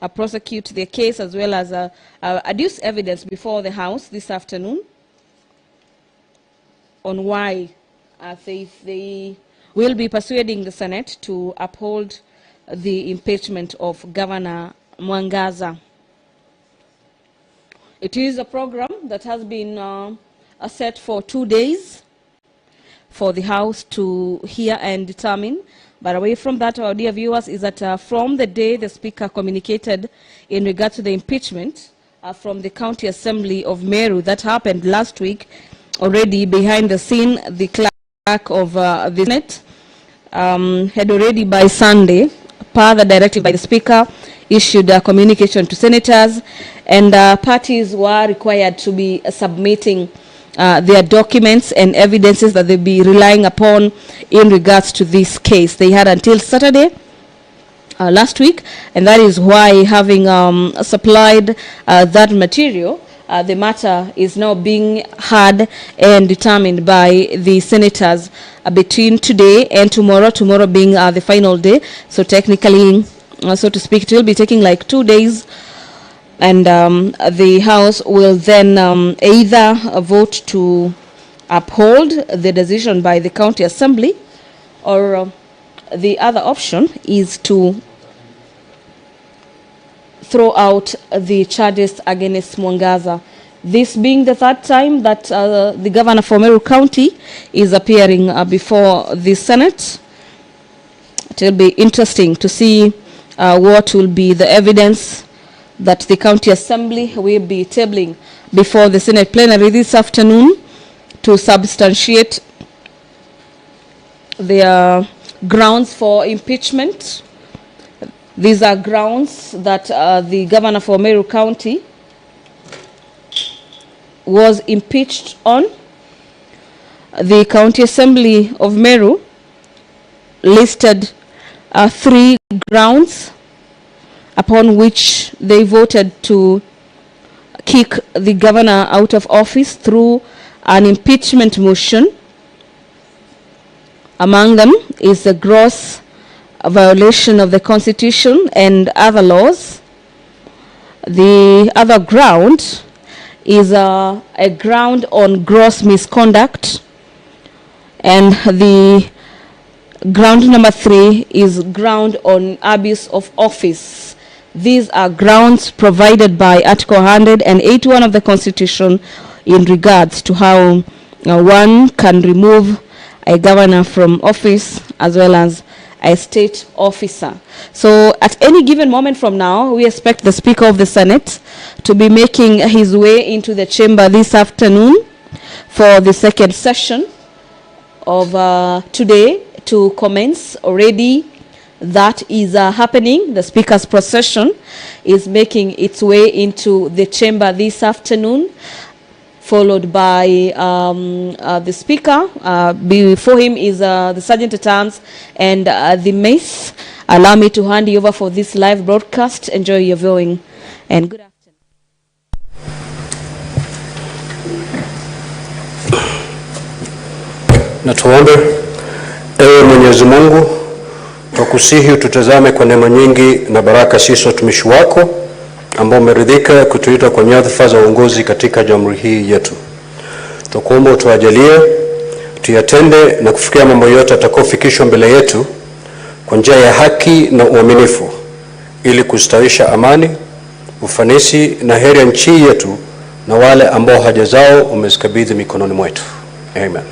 prosecute their case as well as adduce evidence before the House this afternoon on why they will be persuading the Senate to uphold the impeachment of Governor Mwangaza'S. It is a program that has been set for 2 days for the House to hear and determine. But away from that, our dear viewers, is that from the day the Speaker communicated in regard to the impeachment from the County Assembly of Meru, that happened last week, already behind the scene, the clerk of the Senate had already by Sunday, per the directive by the Speaker, issued a communication to senators, and parties were required to be submitting their documents and evidences that they'll be relying upon in regards to this case. They had until Saturday last week, and that is why, having supplied that material, the matter is now being heard and determined by the senators between today and tomorrow, tomorrow being the final day. So technically, so to speak, it will be taking like 2 days, and the House will then either vote to uphold the decision by the County Assembly, or the other option is to throw out the charges against Mwangaza'S. This being the third time that the governor for Meru County is appearing before the Senate. It will be interesting to see what will be the evidence that the County Assembly will be tabling before the Senate plenary this afternoon to substantiate their grounds for impeachment. These are grounds that the governor for Meru County was impeached on. The County Assembly of Meru listed 3 grounds upon which they voted to kick the governor out of office through an impeachment motion. Among them is the gross violation of the Constitution and other laws. The other ground is a ground on gross misconduct, and the ground number 3 is ground on abuse of office. These are grounds provided by Article 181 of the Constitution in regards to how one can remove a governor from office as well as a state officer. So at any given moment from now, we expect the Speaker of the Senate to be making his way into the chamber this afternoon for the second session of today to commence. Already that is happening. The Speaker's procession is making its way into the chamber this afternoon, followed by the Speaker. Before him is the Sergeant at Arms and the Mace. Allow me to hand you over for this live broadcast. Enjoy your viewing and good afternoon. Na tuombe. Ewe Mwenyezi Mungu, tukusihi ututazame kwa neema nyingi na baraka sisi watumishi wako ambao umeridhika kutuita kwa nyadhifa za uongozi katika jamhuri hii yetu. Tukuomba utuajalie tuyatende na kufikia mambo yote atakayofikishwa mbele yetu kwa njia ya haki na uaminifu, ili kustawisha amani, ufanisi na heri ya nchi yetu na wale ambao haja zao umezikabidhi mikononi mwetu. Amen.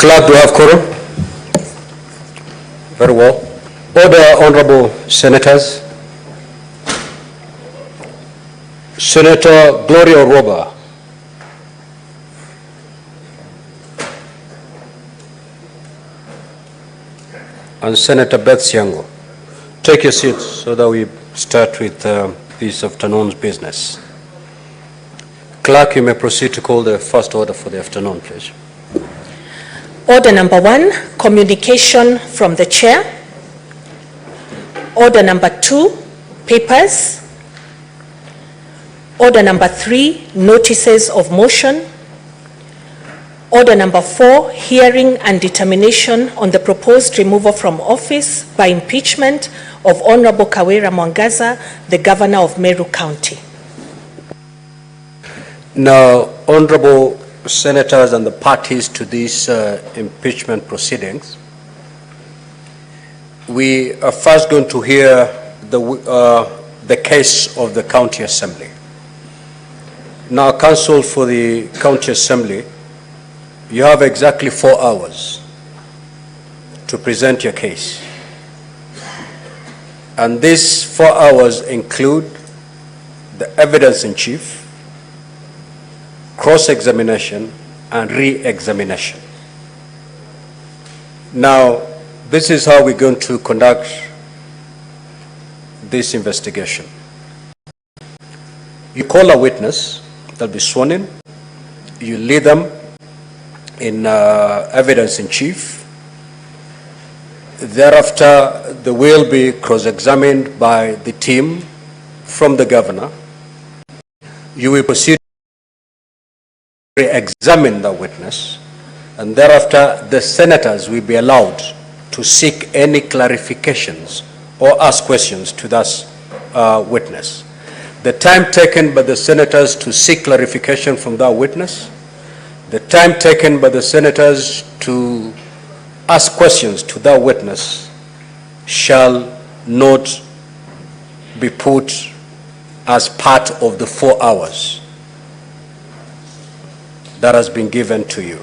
Clerk, do you have quorum? Very well. Order, honorable senators. Senator Gloria Roba. And Senator Beth Siango. Take your seats so that we start with this afternoon's business. Clerk, you may proceed to call the first order for the afternoon, please. Order number 1, communication from the chair. Order number 2, papers. Order number 3, notices of motion. Order number 4, hearing and determination on the proposed removal from office by impeachment of Honorable Kawira Mwangaza'S, the Governor of Meru County. Now, honorable senators and the parties to these impeachment proceedings, we are first going to hear the case of the County Assembly. Now, counsel for the County Assembly, you have exactly 4 hours to present your case. And these 4 hours include the evidence in chief, cross-examination, and re-examination. Now, this is how we're going to conduct this investigation. You call a witness, they'll be sworn in, you lead them in evidence in chief. Thereafter, they will be cross-examined by the team from the governor. You will proceed to re-examine the witness, and thereafter the senators will be allowed to seek any clarifications or ask questions to that witness. The time taken by the senators to seek clarification from that witness, the time taken by the senators to ask questions to that witness shall not be put as part of the 4 hours that has been given to you.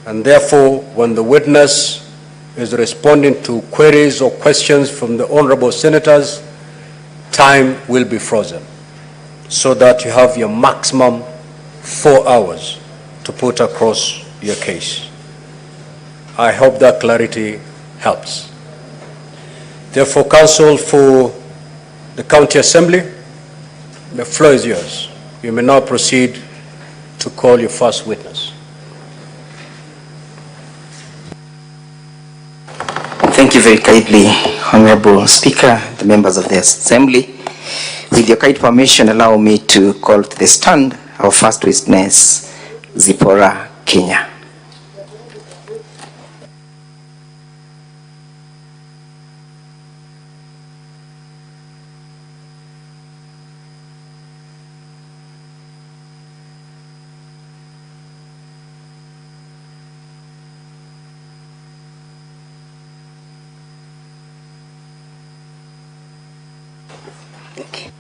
And therefore, when the witness is responding to queries or questions from the honorable senators, time will be frozen so that you have your maximum 4 hours to put across your case. I hope that clarity helps. Therefore, counsel for the County Assembly, the floor is yours. You may now proceed to call your first witness. Thank you very kindly, Honorable Speaker, the members of the Assembly. With your kind permission, allow me to call to the stand our first witness, Zipporah Kenya. Okay.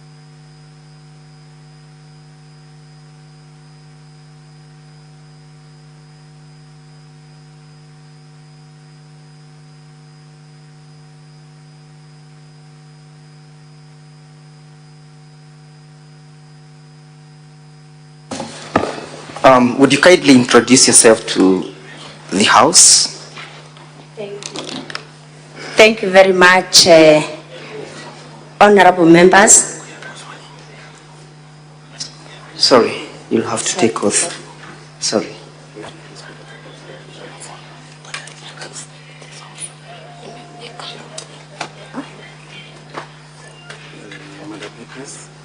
Would you kindly introduce yourself to the House? Thank you. Thank you very much, honorable members. Sorry, you'll have to take oath. Sorry.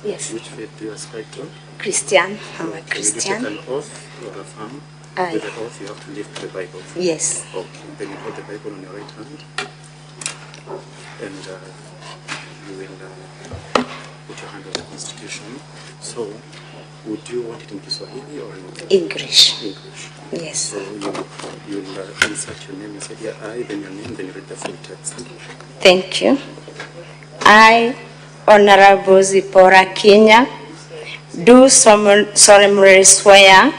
Yes. Which faith do you ascribe to? Christian. I'm a Christian. Will you take an oath or affirm? Aye. With the oath you have to lift the Bible. Yes. Okay. Then you hold the Bible on your right hand. And you will put your hand on the Constitution. So, would you want it in Kiswahili or in English. English? Yes. So you'll insert your name, you say, yeah, I, then your name, then you read the full text. Thank you. I, Honorable Zipporah Kenya, do solemnly swear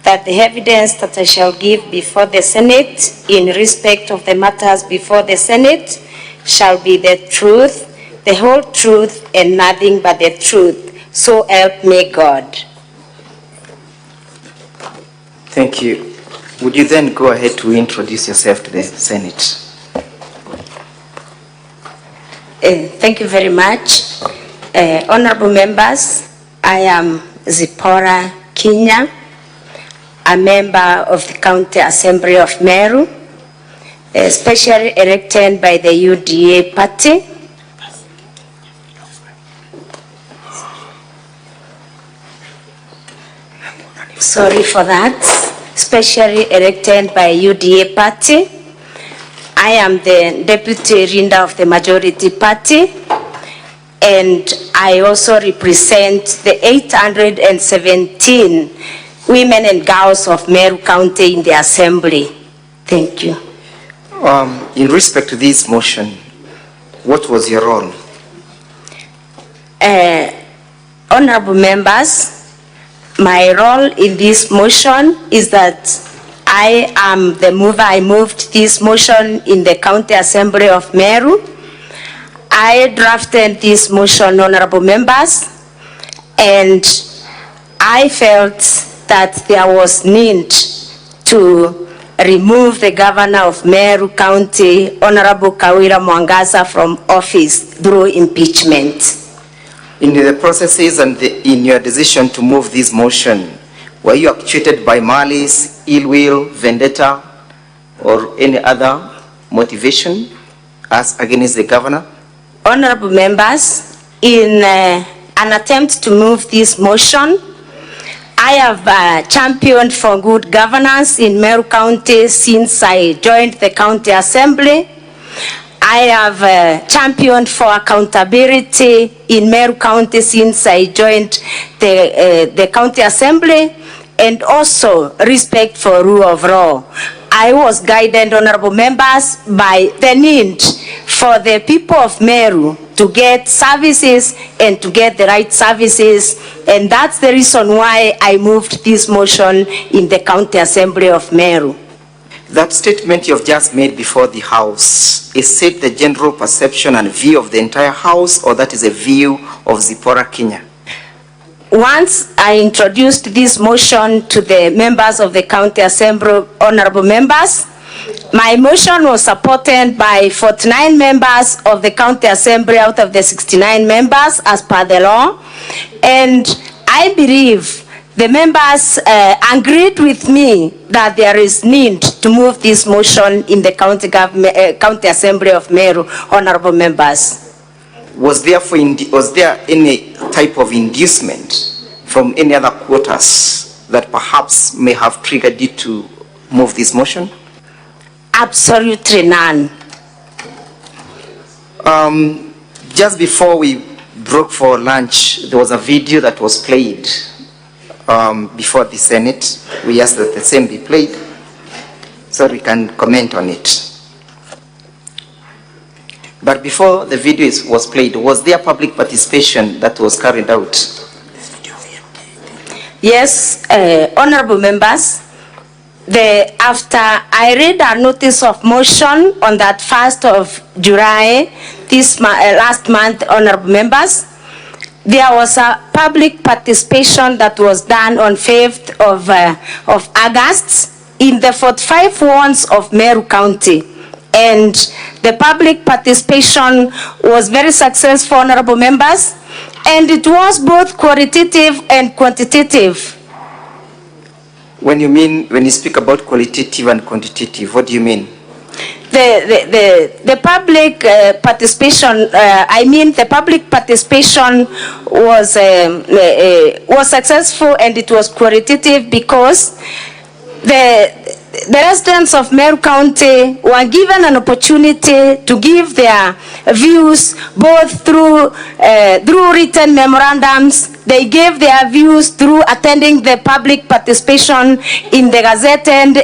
that the evidence that I shall give before the Senate in respect of the matters before the Senate shall be the truth, the whole truth, and nothing but the truth. So help me God. Thank you. Would you then go ahead to introduce yourself to the Senate? Thank you very much. Honorable members, I am Zipporah Kinya, a member of the County Assembly of Meru, specially elected by the UDA party. Sorry for that. Specially elected by UDA party. I am the deputy leader of the majority party, and I also represent the 817 women and girls of Meru County in the assembly. Thank you. In respect to this motion, what was your role? Honorable members, my role in this motion is that I am the mover. I moved this motion in the County Assembly of Meru. I drafted this motion, honorable members, and I felt that there was need to remove the governor of Meru County, Honorable Kawira Mwangaza'S, from office through impeachment. In the processes and in your decision to move this motion, were you actuated by malice, ill will, vendetta, or any other motivation as against the governor? Honorable members, in an attempt to move this motion, I have championed for good governance in Meru County since I joined the County Assembly. I have championed for accountability in Meru County since I joined the County Assembly, and also respect for rule of law. I was guided, honorable members, by the need for the people of Meru to get services and to get the right services, and that's the reason why I moved this motion in the County Assembly of Meru. That statement you have just made before the House, is it the general perception and view of the entire House, or that is a view of Zipporah Kinya? Once I introduced this motion to the members of the County Assembly, honorable members, my motion was supported by 49 members of the County Assembly out of the 69 members as per the law, and I believe the members agreed with me that there is need to move this motion in the County Assembly of Meru, honorable members. Was there any type of inducement from any other quarters that perhaps may have triggered you to move this motion? Absolutely none. Just before we broke for lunch, there was a video that was played before the Senate. We asked that the same be played so we can comment on it. But before the video was played, was there public participation that was carried out? Yes, honorable members, after I read a notice of motion on that 1st of July, last month, honorable members, there was a public participation that was done on 5th of August in the 45 wards of Meru County. And the public participation was very successful, honorable members, and it was both qualitative and quantitative. When you speak about qualitative and quantitative, what do you mean? The public participation, the public participation was successful, and it was qualitative because the residents of Meru County were given an opportunity to give their views both through written memorandums. They gave their views through attending the public participation in the gazetted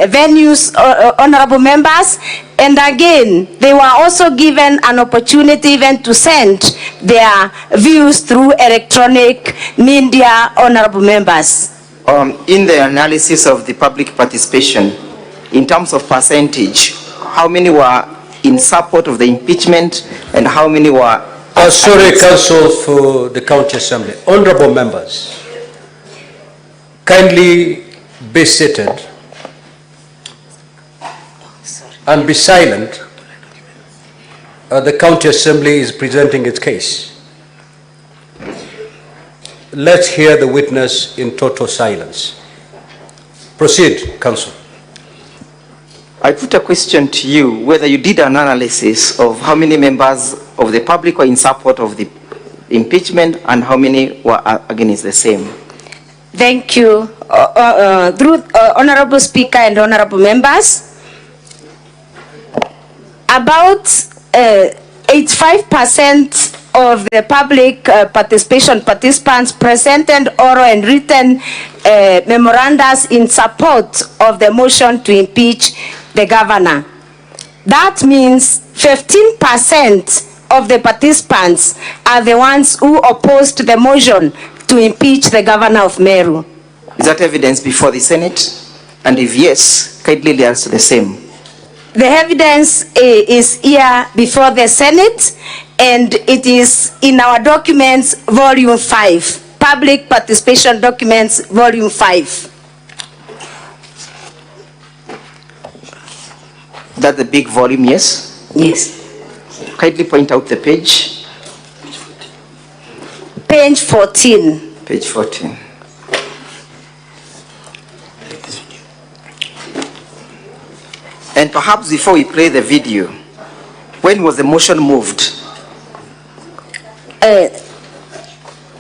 venues, honorable members. And again, they were also given an opportunity even to send their views through electronic media, honorable members. In the analysis of the public participation, in terms of percentage, how many were in support of the impeachment and how many were... Sorry, Council for the County Assembly. Honorable members, kindly be seated and be silent. The County Assembly is presenting its case. Let's hear the witness in total silence. Proceed, Council. I put a question to you, whether you did an analysis of how many members of the public were in support of the impeachment and how many were against the same. Thank you. Honorable Speaker and honorable members, about 85% of the public participants presented oral and written memorandums in support of the motion to impeach the governor. That means 15% of the participants are the ones who opposed the motion to impeach the governor of Meru. Is that evidence before the Senate? And if yes, kindly answer the same. The evidence is here before the Senate, and it is in our documents, volume 5, public participation documents, volume 5. That's the big volume, yes? Yes. Kindly point out the page. Page 14. Page 14. And perhaps before we play the video, when was the motion moved?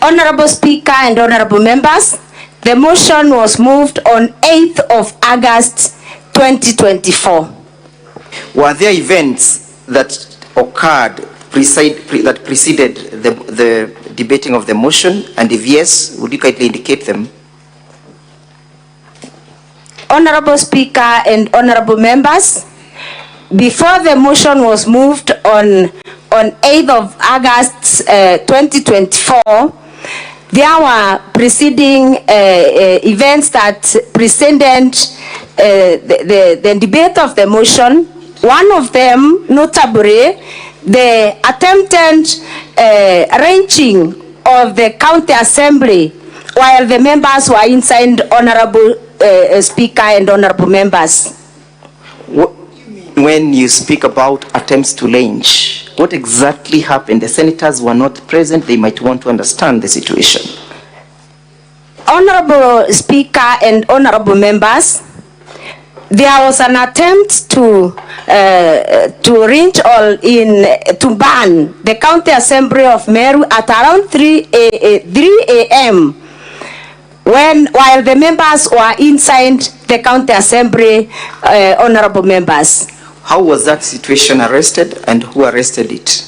Honorable Speaker and honorable members, the motion was moved on 8th of August 2024. Were there events that occurred that preceded the debating of the motion? And if yes, would you kindly indicate them? Honorable Speaker and honorable members, before the motion was moved on 8th of August 2024, there were preceding events that preceded the debate of the motion. One of them, notably, the attempted arranging of the county assembly while the members were inside. Honorable Speaker and honorable members. When you speak about attempts to lynch, what exactly happened? The senators were not present. They might want to understand the situation. Honorable Speaker and honorable members, there was an attempt to lynch or to ban the county assembly of Meru at around 3 a.m. while the members were inside the county assembly. Honorable members. How was that situation arrested and who arrested it?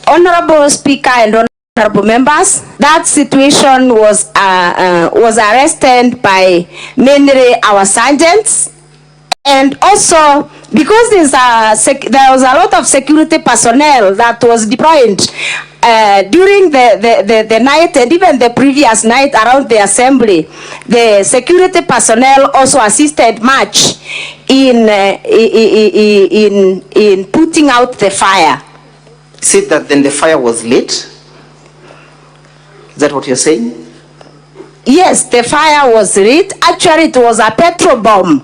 Honorable Speaker and honorable members, that situation was arrested by mainly our sergeants, and also because there was a lot of security personnel that was deployed during the night and even the previous night around the assembly. The security personnel also assisted much in putting out the fire. Is it that then the fire was lit? Is that what you're saying? Yes, the fire was lit. Actually, it was a petrol bomb.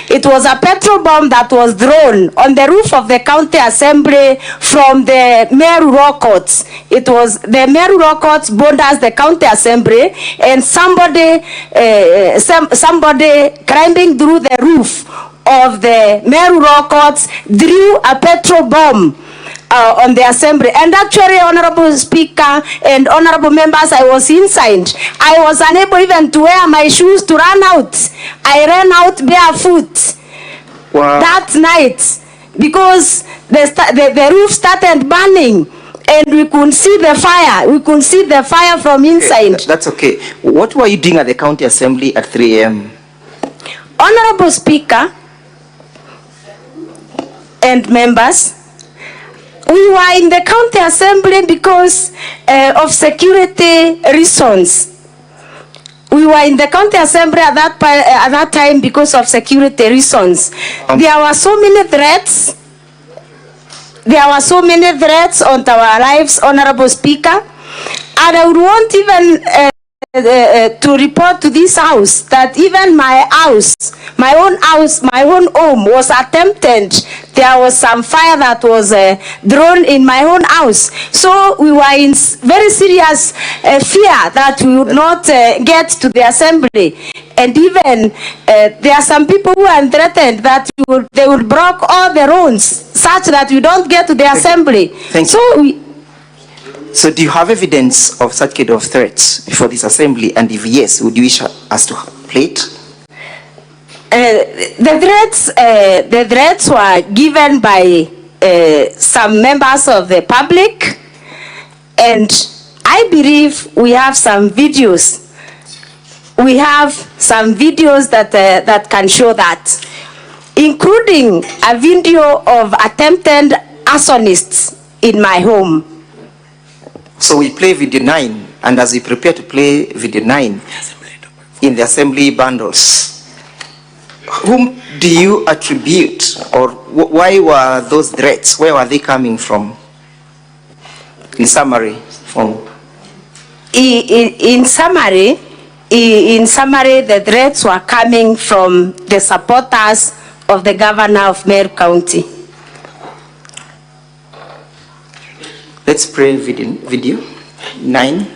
It was a petrol bomb that was thrown on the roof of the county assembly from the Meru Law Courts. It was the Meru Law Courts borders the county assembly, and somebody climbing through the roof of the Meru Law Courts threw a petrol bomb on the assembly. And actually, honorable Speaker and honorable members, I was inside. I was unable even to wear my shoes to run out. I ran out barefoot. Wow. That night because the roof started burning and we couldn't see the fire. We couldn't see the fire from inside. Okay, that's okay. What were you doing at the county assembly at 3 a.m.? Honorable Speaker and members, we were in the county assembly because of security reasons. we were in the county assembly at that time because of security reasons. There were so many threats. There were so many threats on our lives, Honorable Speaker. And I would want even to report to this house that even my own home was attempted. There was some fire that was thrown in my own house. So we were in very serious fear that we would not get to the assembly. And even there are some people who are threatened that they would block all the roads such that we don't get to the assembly. Thank you. So do you have evidence of such kind of threats before this assembly? And if yes, would you wish us to play it? The threats were given by some members of the public, and I believe we have some videos. We have some videos that can show that, including a video of attempted arsonists in my home. So we play video 9, and as we prepare to play video 9 in the assembly bundles, whom do you attribute, or why were those threats? Where were they coming from? In summary, In summary, the threats were coming from the supporters of the governor of Meru County. Let's play video 9.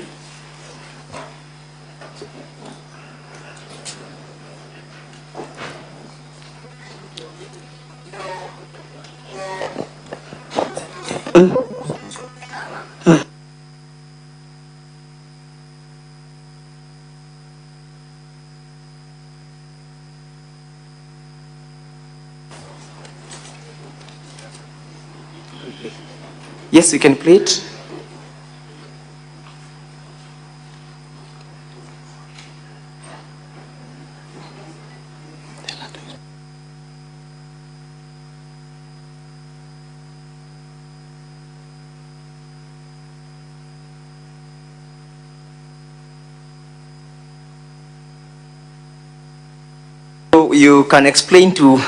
Yes, we can play it. So you can explain to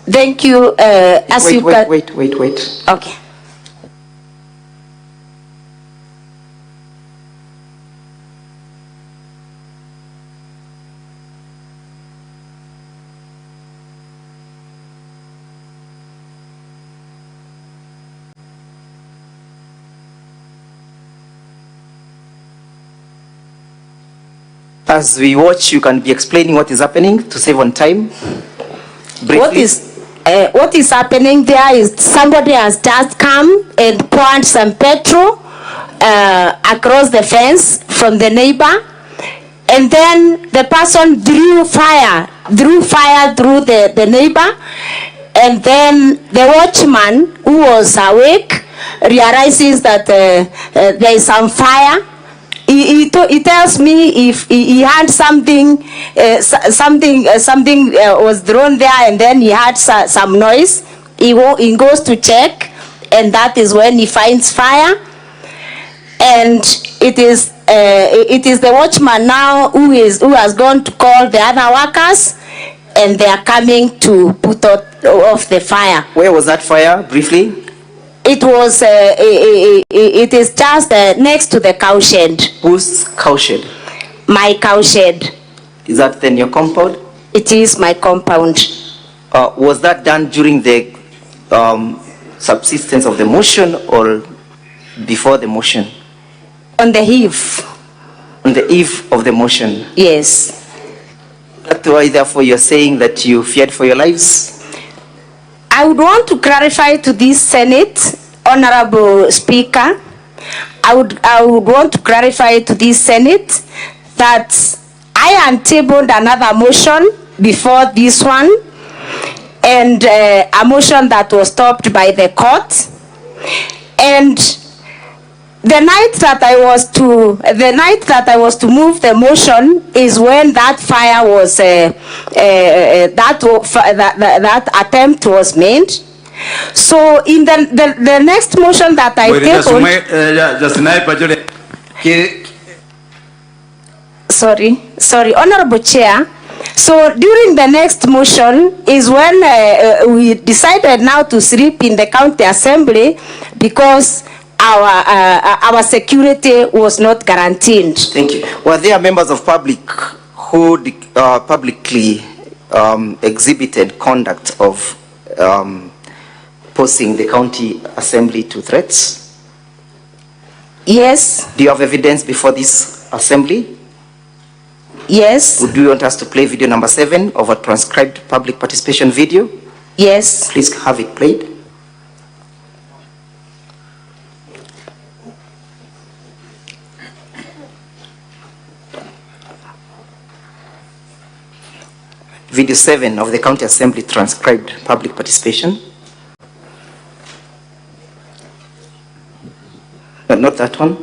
Thank you. Wait. Okay. As we watch, you can be explaining what is happening to save on time. Briefly. What is happening there is somebody has just come and poured some petrol across the fence from the neighbor, and then the person drew fire through the neighbor, and then the watchman who was awake realizes that there is some fire. He tells me if he had something was thrown there, and then he had some noise. He goes to check, and that is when he finds fire. And it is the watchman now who has gone to call the other workers, and they are coming to put off the fire. Where was that fire, briefly? It was. It is just next to the cow shed. Whose cow shed? My cow shed. Is that then your compound? It is my compound. Was that done during the subsistence of the motion or before the motion? On the eve. On the eve of the motion? Yes. That's why, therefore, you're saying that you feared for your lives? I would want to clarify to this Senate, Honorable Speaker, I would want to clarify to this Senate that I untabled another motion before this one, and a motion that was stopped by the court. And the night that I was to move the motion is when that fire was that attempt was made. So in the next motion that I tabled, sorry, Honorable Chair. So during the next motion is when we decided now to sleep in the county assembly because our security was not guaranteed. Thank you. Were there members of public who publicly exhibited conduct of posing the county assembly to threats? Yes. Do you have evidence before this assembly? Yes. Would you want us to play video number 7 of a transcribed public participation video? Yes. Please have it played. Video 7 of the county assembly transcribed public participation. No, not that one.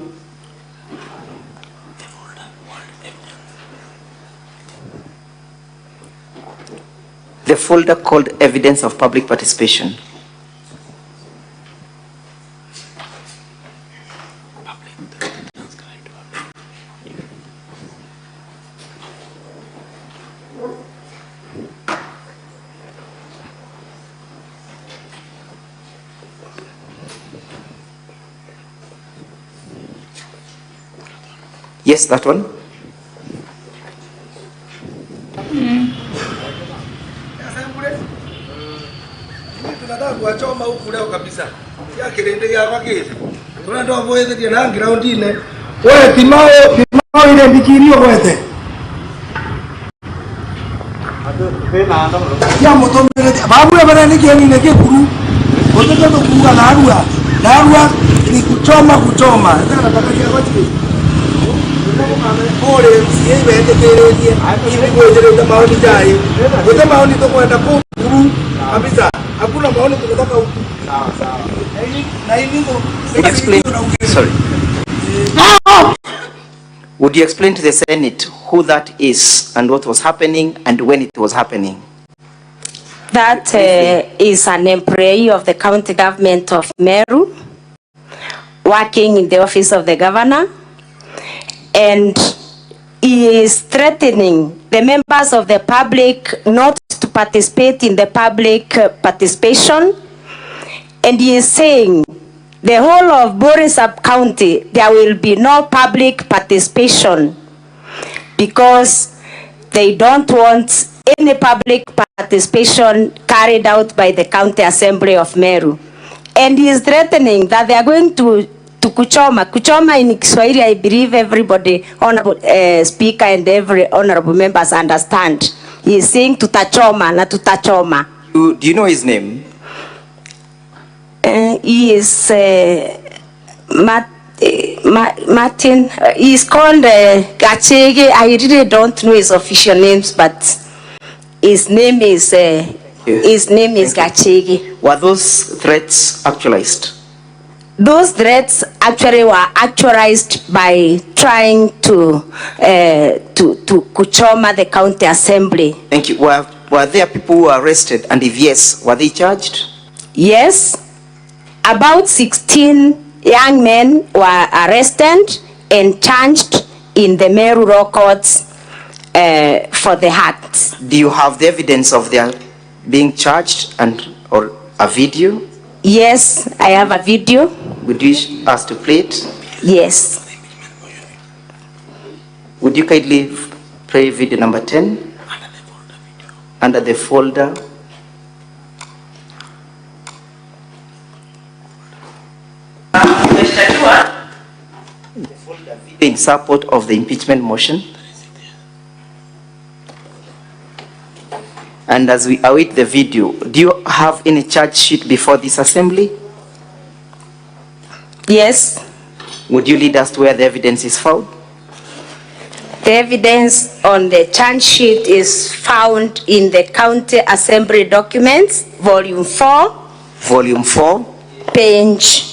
The folder called Evidence of Public Participation. Yes, that one. Kuachoma huku leo kabisa. Ya kilende ya kwake. Tunatoa boyete dia na ground ile. Wewe timao ile bikirio kwete. Ya moto mbele. Babu ya bana niki ni neke kuru. Wote ndio kuunga na arua. Na arua ni kuchoma. Sasa nataka kia wapi? Ole msiye bende kereje. Ile ngoje ndio maoni jai. Wote maoni to kwenda kuru kabisa. Hakuna maoni tunataka huku. Sawa. Na hivi Explain. Sorry. Would you explain to the Senate who that is and what was happening and when it was happening? That is an employee of the county government of Meru, working in the office of the governor, and he is threatening the members of the public not to participate in the public participation, and he is saying the whole of Boris sub-county there will be no public participation because they don't want any public participation carried out by the county assembly of Meru, and he is threatening that they are going to kuchoma in Kiswahili. I believe everybody, honorable speaker and every honorable members understand. He is saying tutachoma na tutachoma. Do you know his name? He is Martin. He is called Gachege. I really don't know his official names, but his name is Gachege. Were those threats actualized? Those threats actually were actualized by trying to kuchoma the county assembly. Thank you. Were there people who were arrested, and if yes, were they charged? Yes, about 16 young men were arrested and charged in the Meru Law Courts for the act. Do you have the evidence of their being charged or a video? Yes, I have a video. Would you wish us to play it? Yes. Would you kindly play video number 10? Under the folder. In support of the impeachment motion. And as we await the video, do you have any charge sheet before this assembly? Yes. Would you lead us to where the evidence is found? The evidence on the charge sheet is found in the county assembly documents, volume 4. Volume 4. Page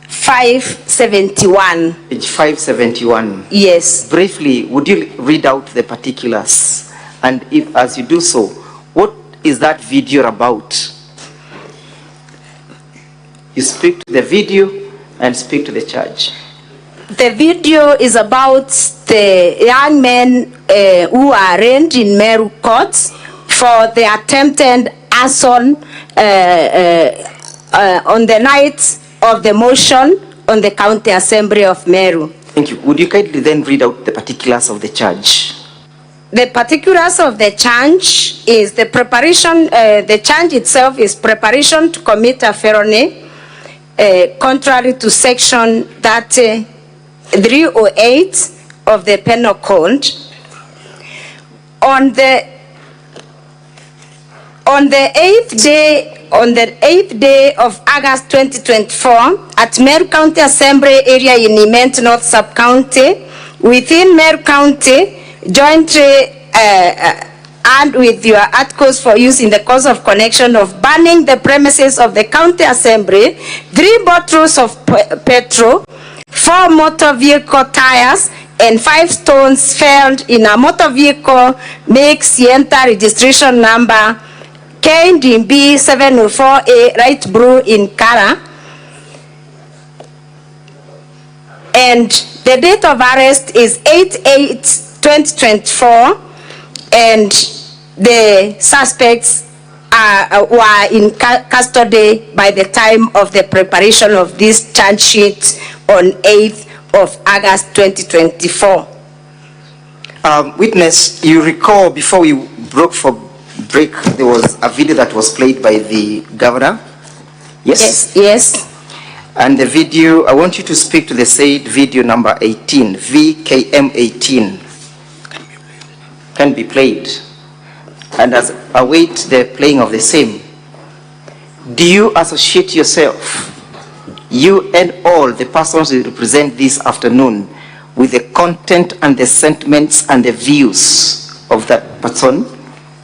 571. Page 571. Yes. Briefly, would you read out the particulars? And if, as you do so, what is that video about? You speak to the video and speak to the charge. The video is about the young men who are arraigned in Meru courts for the attempted arson on the night of the motion on the County Assembly of Meru. Thank you. Would you kindly then read out the particulars of the charge? The particulars of the charge is the preparation, the charge itself is preparation to commit a felony contrary to section 308 of the Penal Code. On the 8th day of August 2024, at Meru County Assembly area in Iment North Sub-County, within Meru County, jointly and with your articles for use in the course of connection of burning the premises of the County Assembly, 3 bottles of petrol, 4 motor vehicle tires, and 5 stones found in a motor vehicle make Sienta registration number KDB 704A light blue in color. And the date of arrest is 8/8/2024, and the suspects were in custody by the time of the preparation of this charge sheet on 8th of August 2024. Witness, you recall before we broke for break, there was a video that was played by the governor? Yes? Yes, yes. And the video, I want you to speak to the said video number 18, VKM 18. Can be played. And as await the playing of the same, do you associate yourself, you and all the persons who represent this afternoon, with the content and the sentiments and the views of that person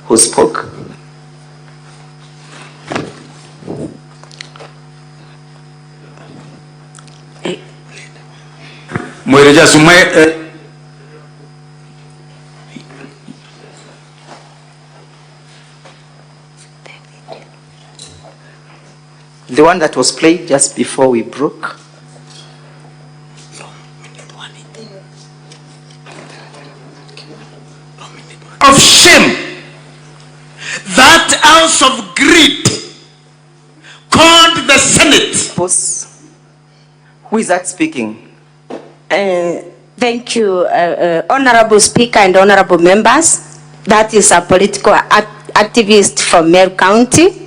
who spoke? The one that was played just before we broke? Of shame, that ounce of greed called the Senate. Who is that speaking? Thank you, Honorable Speaker and Honorable Members. That is a political activist from Meru County.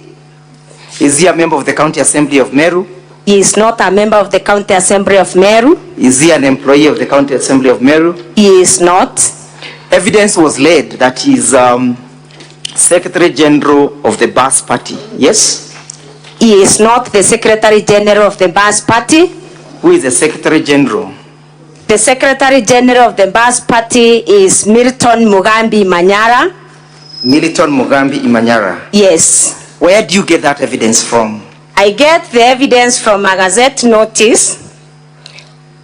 Is he a member of the County Assembly of Meru? He is not a member of the County Assembly of Meru. Is he an employee of the County Assembly of Meru? He is not. Evidence was laid that he is Secretary General of the BAS Party, yes? He is not the Secretary General of the BAS Party. Who is the Secretary General? The Secretary General of the BAS Party is Milton Mugambi Manyora. Milton Mugambi Manyora. Yes. Where do you get that evidence from? I get the evidence from a Gazette notice.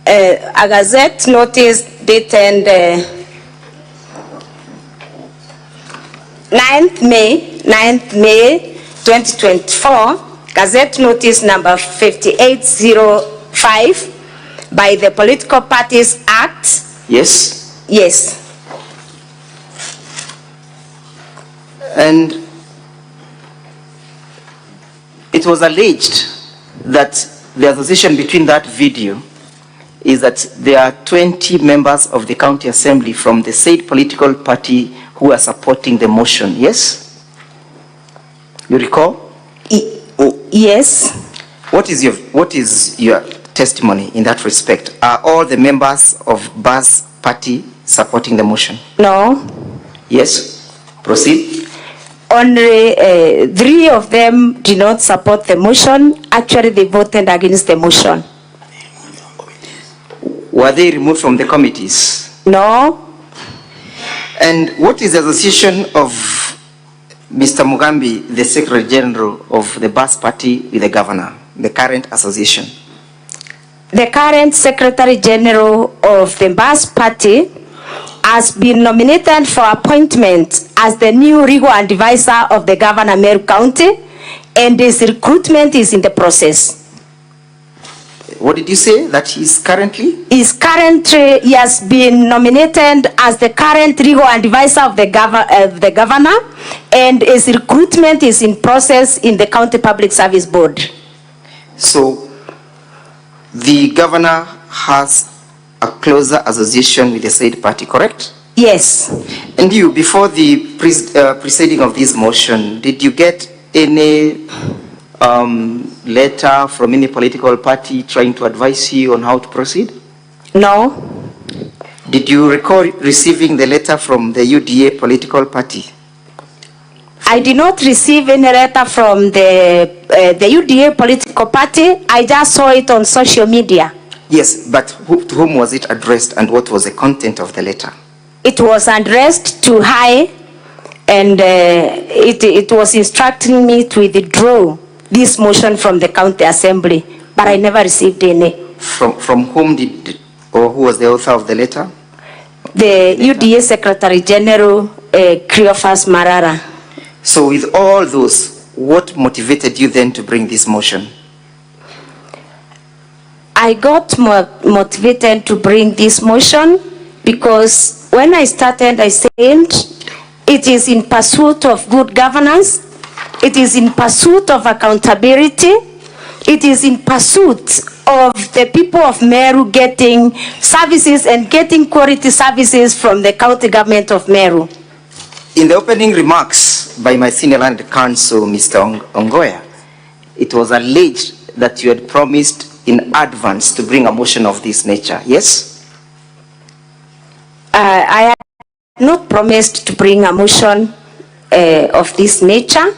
A Gazette notice dated 9th May 2024. Gazette notice number 5805 by the Political Parties Act. Yes? Yes. And it was alleged that the association between that video is that there are 20 members of the County Assembly from the said political party who are supporting the motion, yes? You recall? Yes. What is your testimony in that respect? Are all the members of BAS party supporting the motion? No. Yes? Proceed. Only 3 of them did not support the motion. Actually, they voted against the motion. Were they removed from the committees? No. And what is the association of Mr. Mugambi, the Secretary General of the BAS Party, with the governor, the current association? the current Secretary General of the Mbas Party has been nominated for appointment as the new legal advisor of the Governor Meru County, and his recruitment is in the process. What did you say that he is currently? He has been nominated as the current legal advisor of the governor, and his recruitment is in process in the County Public Service Board. So the governor has a closer association with the said party, correct? Yes. And you, before the proceeding of this motion, did you get any letter from any political party trying to advise you on how to proceed? No. Did you recall receiving the letter from the UDA political party? I did not receive any letter from the UDA political party. I just saw it on social media. Yes, but to whom was it addressed, and what was the content of the letter? It was addressed to High, and it was instructing me to withdraw this motion from the county assembly, but I never received any. From whom did, or who was the author of the letter? The UDA Secretary General, Cleophas Marara. So with all those, what motivated you then to bring this motion? I got motivated to bring this motion because when I started, I said it is in pursuit of good governance. It is in pursuit of accountability. It is in pursuit of the people of Meru getting services and getting quality services from the county government of Meru. In the opening remarks by my senior land counsel, Mr. Ongoya, it was alleged that you had promised in advance to bring a motion of this nature, yes? I had not promised to bring a motion of this nature.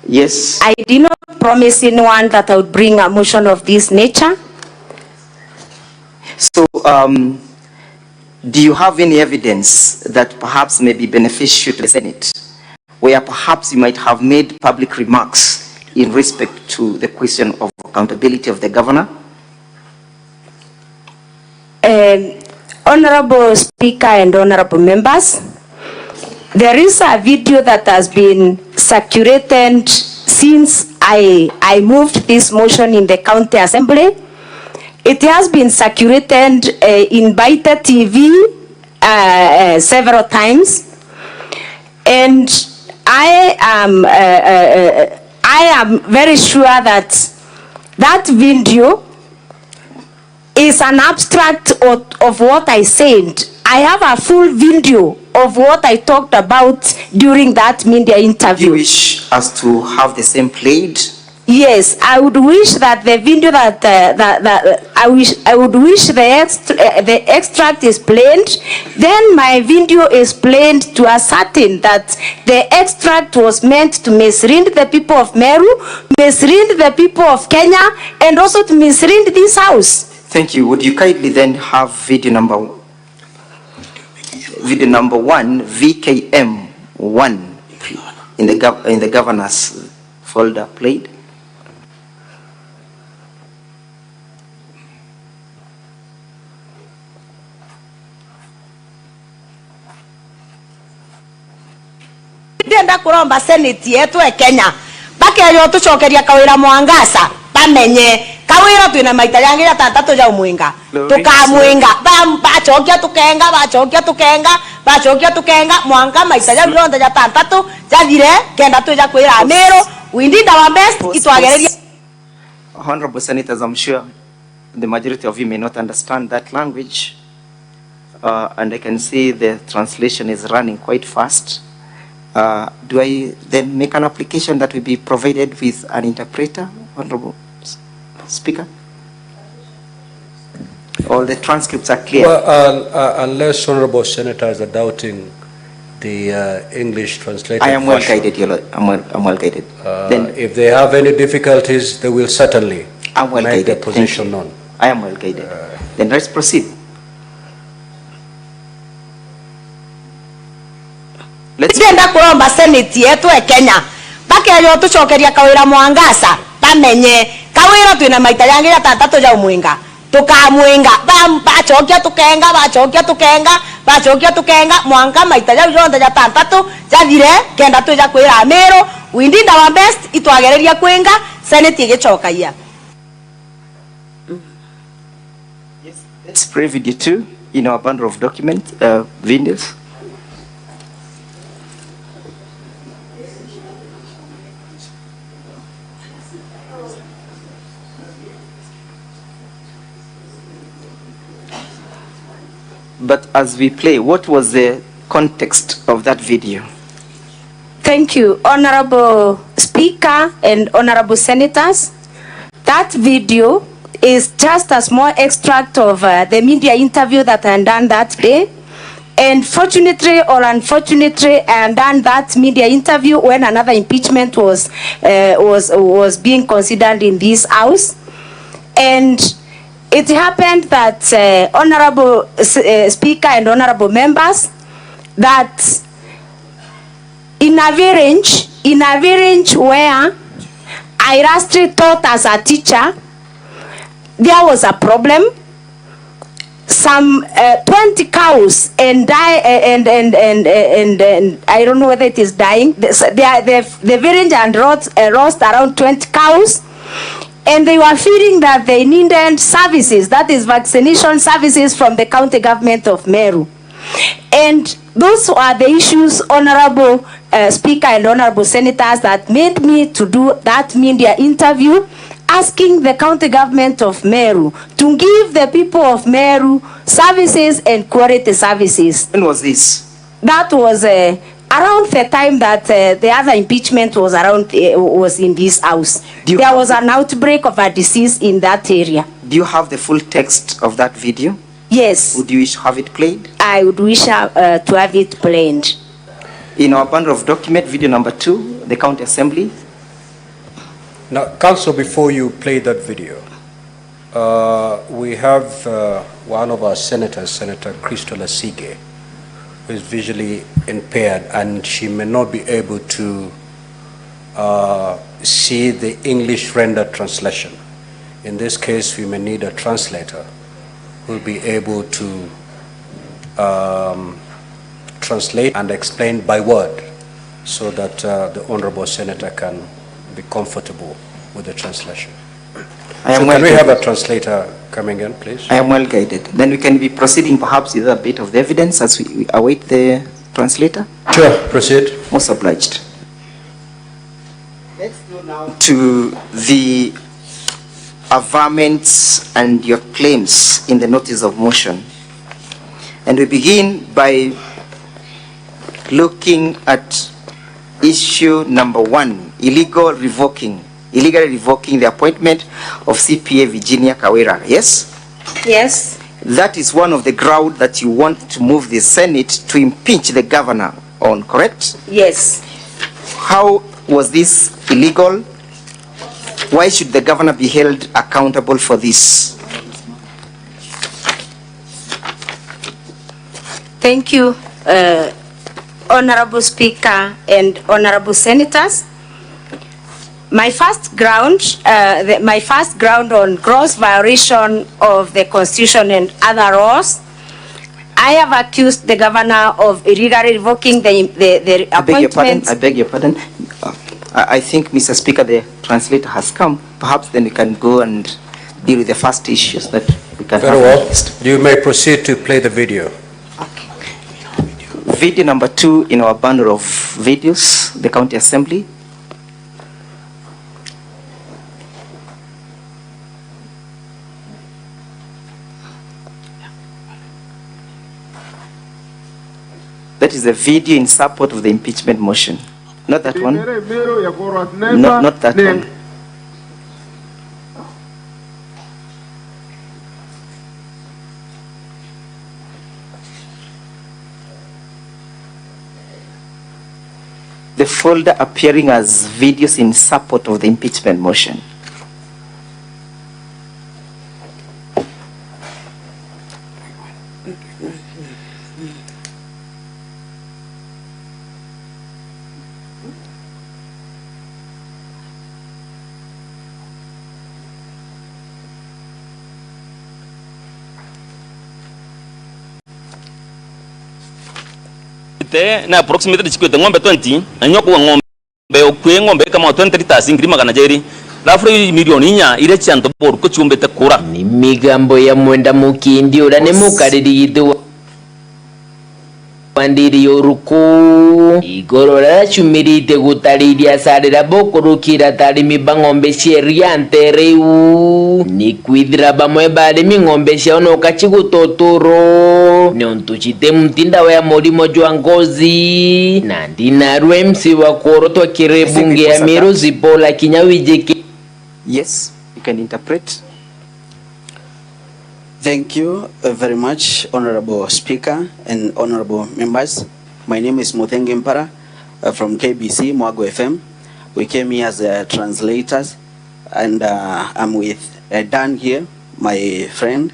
Yes. I did not promise anyone that I would bring a motion of this nature. So, do you have any evidence that perhaps may be beneficial to the Senate, where perhaps you might have made public remarks in respect to the question of accountability of the governor? Honorable Speaker and honorable members, there is a video that has been circulated since I moved this motion in the county assembly. It has been circulated in Baita TV several times, and I am very sure that that video is an abstract of what I said. I have a full video of what I talked about during that media interview. You wish us to have the same played? Yes, I would wish that the video I would wish the extract is played. Then my video is played to ascertain that the extract was meant to mislead the people of Meru, mislead the people of Kenya, and also to mislead this house. Thank you. Would you kindly then have video number 1, VKM1, in the governor's folder played? Ndenda kuromba seneti yetu e Kenya bakeyo tucokeria Kawira Mwangaza'S bamenye Kawira twina maita yangi ya tatatu ya umwinga tukamwinga bachokia tukenga mwanga maita ya ronda ya tatatu jathire kenda tuja kwira Meru. We did our best itwagereria. Honorable Senators, I'm sure the majority of you may not understand that language, and I can see the translation is running quite fast. Do I then make an application that will be provided with an interpreter, Honorable Speaker? All the transcripts are clear. Well, unless honorable senators are doubting the English translated I am well version, guided, I'm well guided. Then if they have any difficulties, they will certainly I'm well make guided. their position known. I am well guided. Then let's proceed. Ndenda kuromba seneti yetu e Kenya bakeyo tucokeria Kawira Mwangaza'S kamenye Kawira twina maita yangi gatatu ja umwinga tukamwinga bachokia tukenga mwanka maita ja jonde ja tantatu jathire kenda tuja kwira Amero we did our best itwagereria kwenga senate igicokaia. Yes, let's play video 2 in our bundle of document videos. But as we play, what was the context of that video? Thank you, Honorable Speaker and Honorable Senators. That video is just a small extract of the media interview that I done that day. And fortunately or unfortunately, I done that media interview when another impeachment was being considered in this house. And it happened that, Honorable Speaker and Honorable Members, that in a range where I lastly taught as a teacher, there was a problem. Some 20 cows and I don't know whether it is dying. The village and lost around 20 cows. And they were feeling that they needed services, that is vaccination services from the county government of Meru. And those are the issues, Honorable Speaker and Honorable Senators, that made me to do that media interview, asking the county government of Meru to give the people of Meru services and quality services. When was this? That was around the time that the other impeachment was was in this house. There was an outbreak of a disease in that area. Do you have the full text of that video? Yes. Would you wish to have it played? I would wish to have it played. In our bundle of document, video number 2, the county assembly. Now, Council, before you play that video, we have one of our senators, Senator Crystal Asige, who is visually impaired, and she may not be able to see the English rendered translation. In this case, we may need a translator who will be able to translate and explain by word so that the Honorable Senator can be comfortable with the translation. Can we have a translator coming in, please? I am well guided. Then we can be proceeding perhaps with a bit of the evidence as we await the translator. Sure, proceed. Most obliged. Let's go now to the averments and your claims in the notice of motion. And we begin by looking at issue number 1, illegally revoking the appointment of CPA Virginia Kawira. Yes? Yes. That is one of the grounds that you want to move the Senate to impeach the governor on, correct? Yes. How was this illegal? Why should the governor be held accountable for this? Thank you, Honorable Speaker and Honorable Senators. My first ground on gross violation of the Constitution and other laws, I have accused the governor of illegally revoking the appointment. I beg your pardon. I think, Mr. Speaker, the translator has come. Perhaps then we can go and deal with the first issues that we can Very well. You may proceed to play the video. Video number 2 in our bundle of videos, the county assembly. That is a video in support of the impeachment motion. Not that one. Not that one. The folder appearing as videos in support of the impeachment motion. chikwete na approximately chikwete ng'ombe 20 na nyoko ng'ombe okwe ng'ombe kama 20 liters ngiri magana jeri lafuri milioni inya ile chanto boru ko chumbete kura ni migambo ya mwenda mukindi ura ne mukarirido Wandiri yoruku igorora chumirite gutariria sarira bokurukira tarimi bang'ombe sheria ntereu ni kwithira bamwe barimi ng'ombe ciao no kachigutotoro ni ontuchite mtinda wa murimo jwa ngozi na ndina rwemsi wa korotwa kirebunge ya miru zipola kinyawijeke. Yes, you can interpret. Thank you very much, Honorable Speaker and Honorable members. My name is Mutembei from KBC, Mwago FM. We came here as translators, and I'm with Dan here, my friend.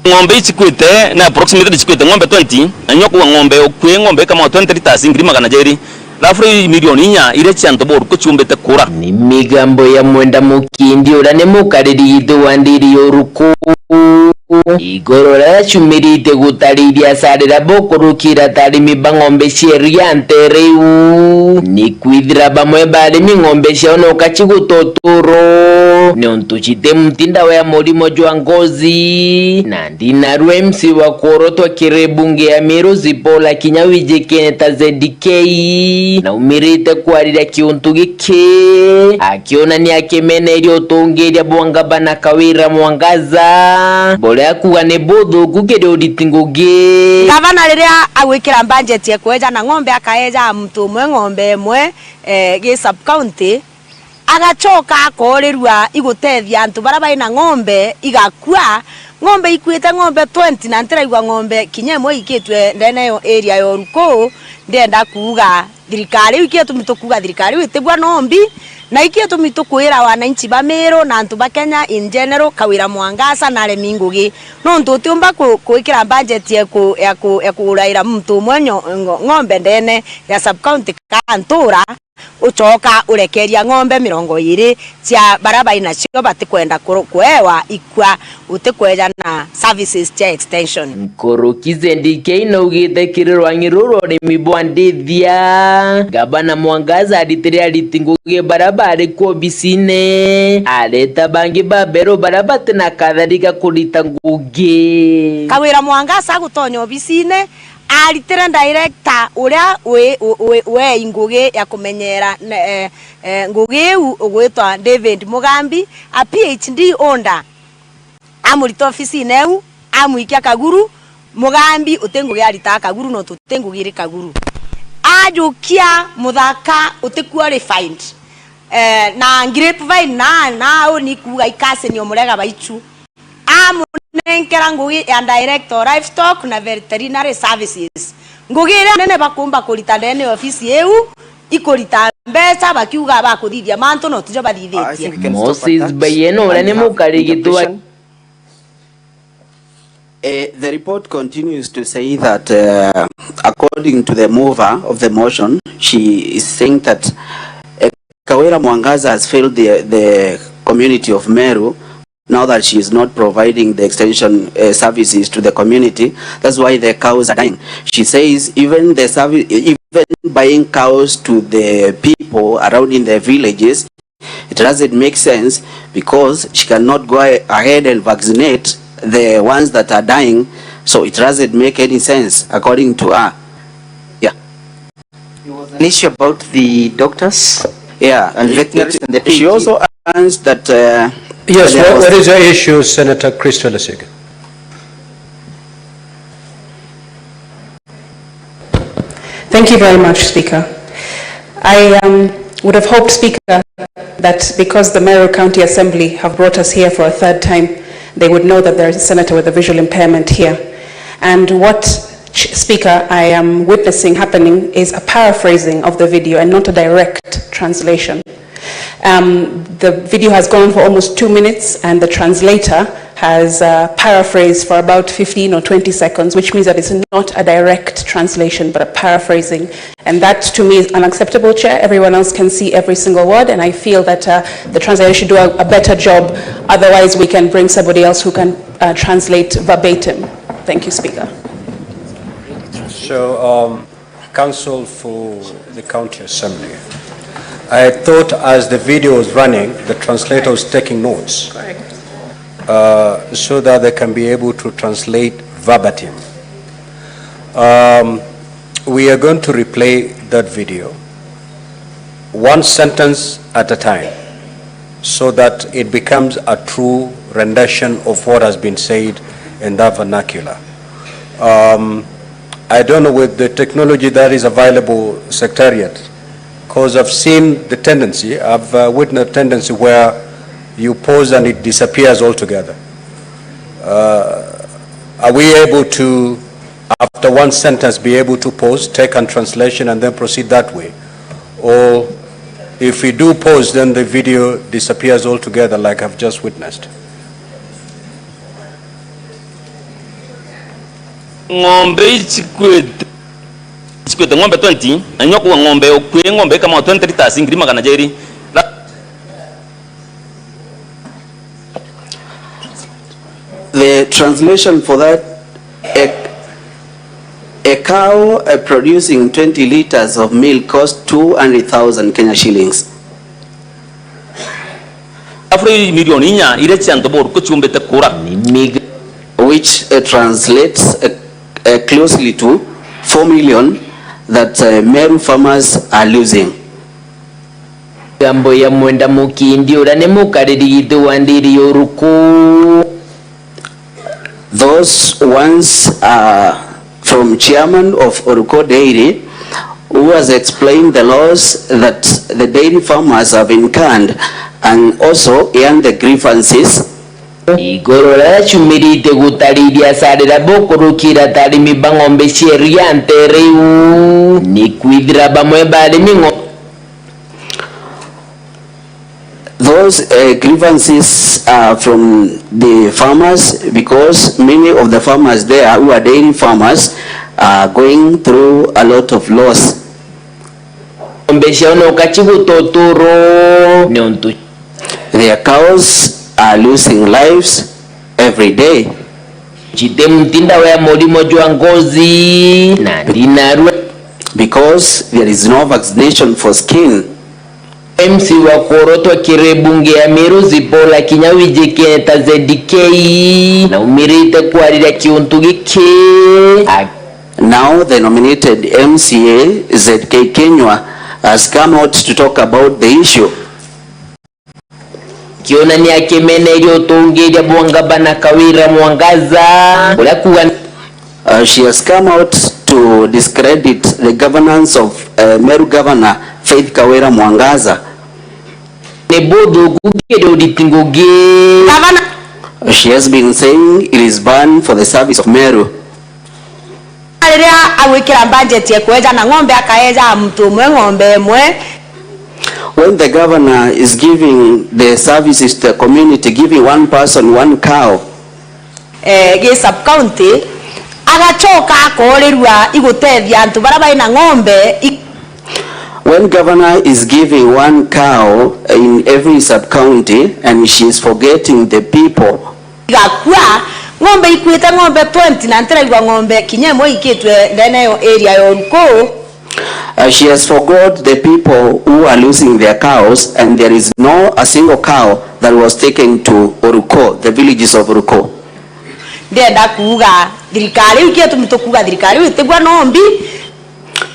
ng'ombe chikwete na approximately chikwete ng'ombe 20 na nyoko ng'ombe okwe ng'ombe kama 20 liters ngiri magana jeri lafuri milioni inya ile chanto boru ko chumbete kura ni migambo ya mwenda mukindi ura ne mukarirido wandiri yoruku igorora chumirite gutariria sarira bokurukira tarimi bang'ombe sheria ntereu ni kwithira bamwe barimi ng'ombe ciao no kachigutotoro ni ontuchite mtinda wa murimo jwa ngozi na ndina rwemsi wa korotwa kirebunge ya miru zipola kinyawijeke ta ZDK na umirite kwarira kiuntu gike akiona ni akemene ilio tongeria bwangabana Kawira Mwangaza bole akuga ne bodho kugere oditingoge gavana riria agwikira budget ye kweja na ng'ombe akaeja mtu mwe ng'ombe mwe ge sub county agachoka akorerwa igutethia antu baraba ina ng'ombe igakua ng'ombe ikwite ng'ombe 20 na ntiraigwa ng'ombe kinyemwe ikitwe ndene yo area yo ruko ndenda kuga thirikari ikietu mitukuga thirikari witibwa nombi na ikietu mitukwira wananchi ba Meru na antu ba Kenya in general Kawira Mwangaza'S na aremi ngugi no ntutumba kuikira budget ya kuraira mtu mwenyo ng'ombe ndene ya sub county kantura uchoka urekeria ng'ombe 20 cia baraba ina cio batikwenda kuewa ikwa utikweja na services cia extension nkorokize ndike inaugite kirirwa ngiruro ni mibwandithia gavana Mwangaza'S aditire alitinguge barabara ko bisine aleta bangi babero barabate na kadhalika kulita nguge Kawira Mwangaza'S agutonyo bisine alitire director uria we ngugi ya kumenyera ngugi ugwitwa David Mugambi a PhD onda amurito ofisi neu amuikia Kaguru Mugambi utengugi alita Kaguru no tutengugire Kaguru ajukia muthaka utiqualified na grapevine na oni kuga ikase ni omurega baichu amunenkera ngugi ya director livestock na veterinary services ngugi ira nene bakumba kulita ndene ofisi eu ikurita mbeca bakiuga bakuthithia mantu no tijo bathithitie Moses bayeno ura ne mukarigitwa. The report continues to say that according to the mover of the motion, she is saying that Kawira Mwangaza'S has failed the community of Meru now that she is not providing the extension services to the community. That's why the cows are dying. She says even the service, even buying cows to the people around in the villages, it doesn't make sense because she cannot go ahead and vaccinate the ones that are dying, so it doesn't make any sense according to her. Yeah. It was an issue about the doctors. Yeah, and veterinaries and the she also announced that Yes, what is your issue, Senator Christo Lasig? Thank you very much, Speaker. I would have hoped, Speaker, that because the Meru County Assembly have brought us here for a third time, they would know that there is a senator with a visual impairment here. And what, Speaker, I am witnessing happening is a paraphrasing of the video and not a direct translation. The video has gone on for almost 2 minutes, and the translator has paraphrased for about 15 or 20 seconds, which means that it's not a direct translation, but a paraphrasing. And that, to me, is unacceptable, Chair. Everyone else can see every single word, and I feel that the translator should do a better job. Otherwise, we can bring somebody else who can translate verbatim. Thank you, Speaker. So, Counsel for the County Assembly. I thought as the video was running, the translator was taking notes. Correct. So that they can be able to translate verbatim. We are going to replay that video, one sentence at a time, so that it becomes a true rendition of what has been said in that vernacular. I don't know with the technology that is available, Secretariat, because I've seen the tendency, I've witnessed a tendency where you pause and it disappears altogether. Are we able to, after one sentence, be able to pause, take a translation, and then proceed that way? Or if we do pause, then the video disappears altogether like I've just witnessed? Ngombe chikwete ngombe 20 anyoko ngombe okwe ngombe kama 20 liters ngirima kana jeri. The translation for that, a cow producing 20 liters of milk costs 200,000 Kenya shillings. Which translates closely to 4 million that Meru farmers are losing. Gambo ya mwenda mukindi urane mukariri wandiri yoruku. Those ones are from chairman of Oruko Dairy, who has explained the laws that the dairy farmers have incurred and also earned the grievances. Igorora chumirite gutariria sarira bokurukira tarimi bangombe sheria ntereu ni kwidra bamwe barimi ngombe. Those grievances are from the farmers, because many of the farmers there who are dairy farmers are going through a lot of loss. Their cows are losing lives every day. Because there is no vaccination for skin. MC wa Koroto kirebunge ya Meru Zipola Kinyawiji Kenyatta ZDK na umirite kuarira kiuntu gike. Now the nominated MCA ZK Kenya has come out to talk about the issue. Kiona ni akemene ilio tungeja Mwangaba na Kawira Mwangaza. She has come out to discredit the governance of Meru Governor Faith Kawira Mwangaza'S. She has been saying it is banned for the service of Meru. When the governor is giving the services to the community, giving one person one cow, when governor is giving one cow in every sub-county and she is forgetting the people, she has forgot the people who are losing their cows, and there is no a single cow that was taken to Oruko, the villages of Oruko.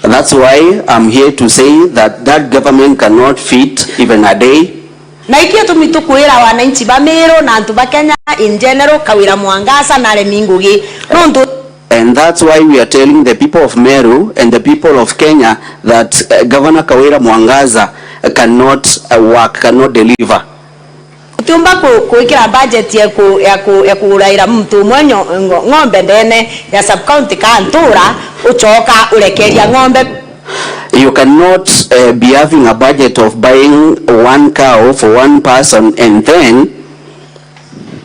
That's why I'm here to say that that government cannot feed even a day. na ikia tumitukwira wananchi ba Meru na antu ba Kenya in general Kawira Mwangasa na Remingugi nontu. And that's why we are telling the people of Meru and the people of Kenya that Governor Kawira Mwangaza cannot work, cannot deliver. Tumba kuikira budget ya kuraira mtu mwenyo ng'ombe ndene ya sub county kantura uchoka ulekeria ng'ombe. You cannot be having a budget of buying one cow for one person and then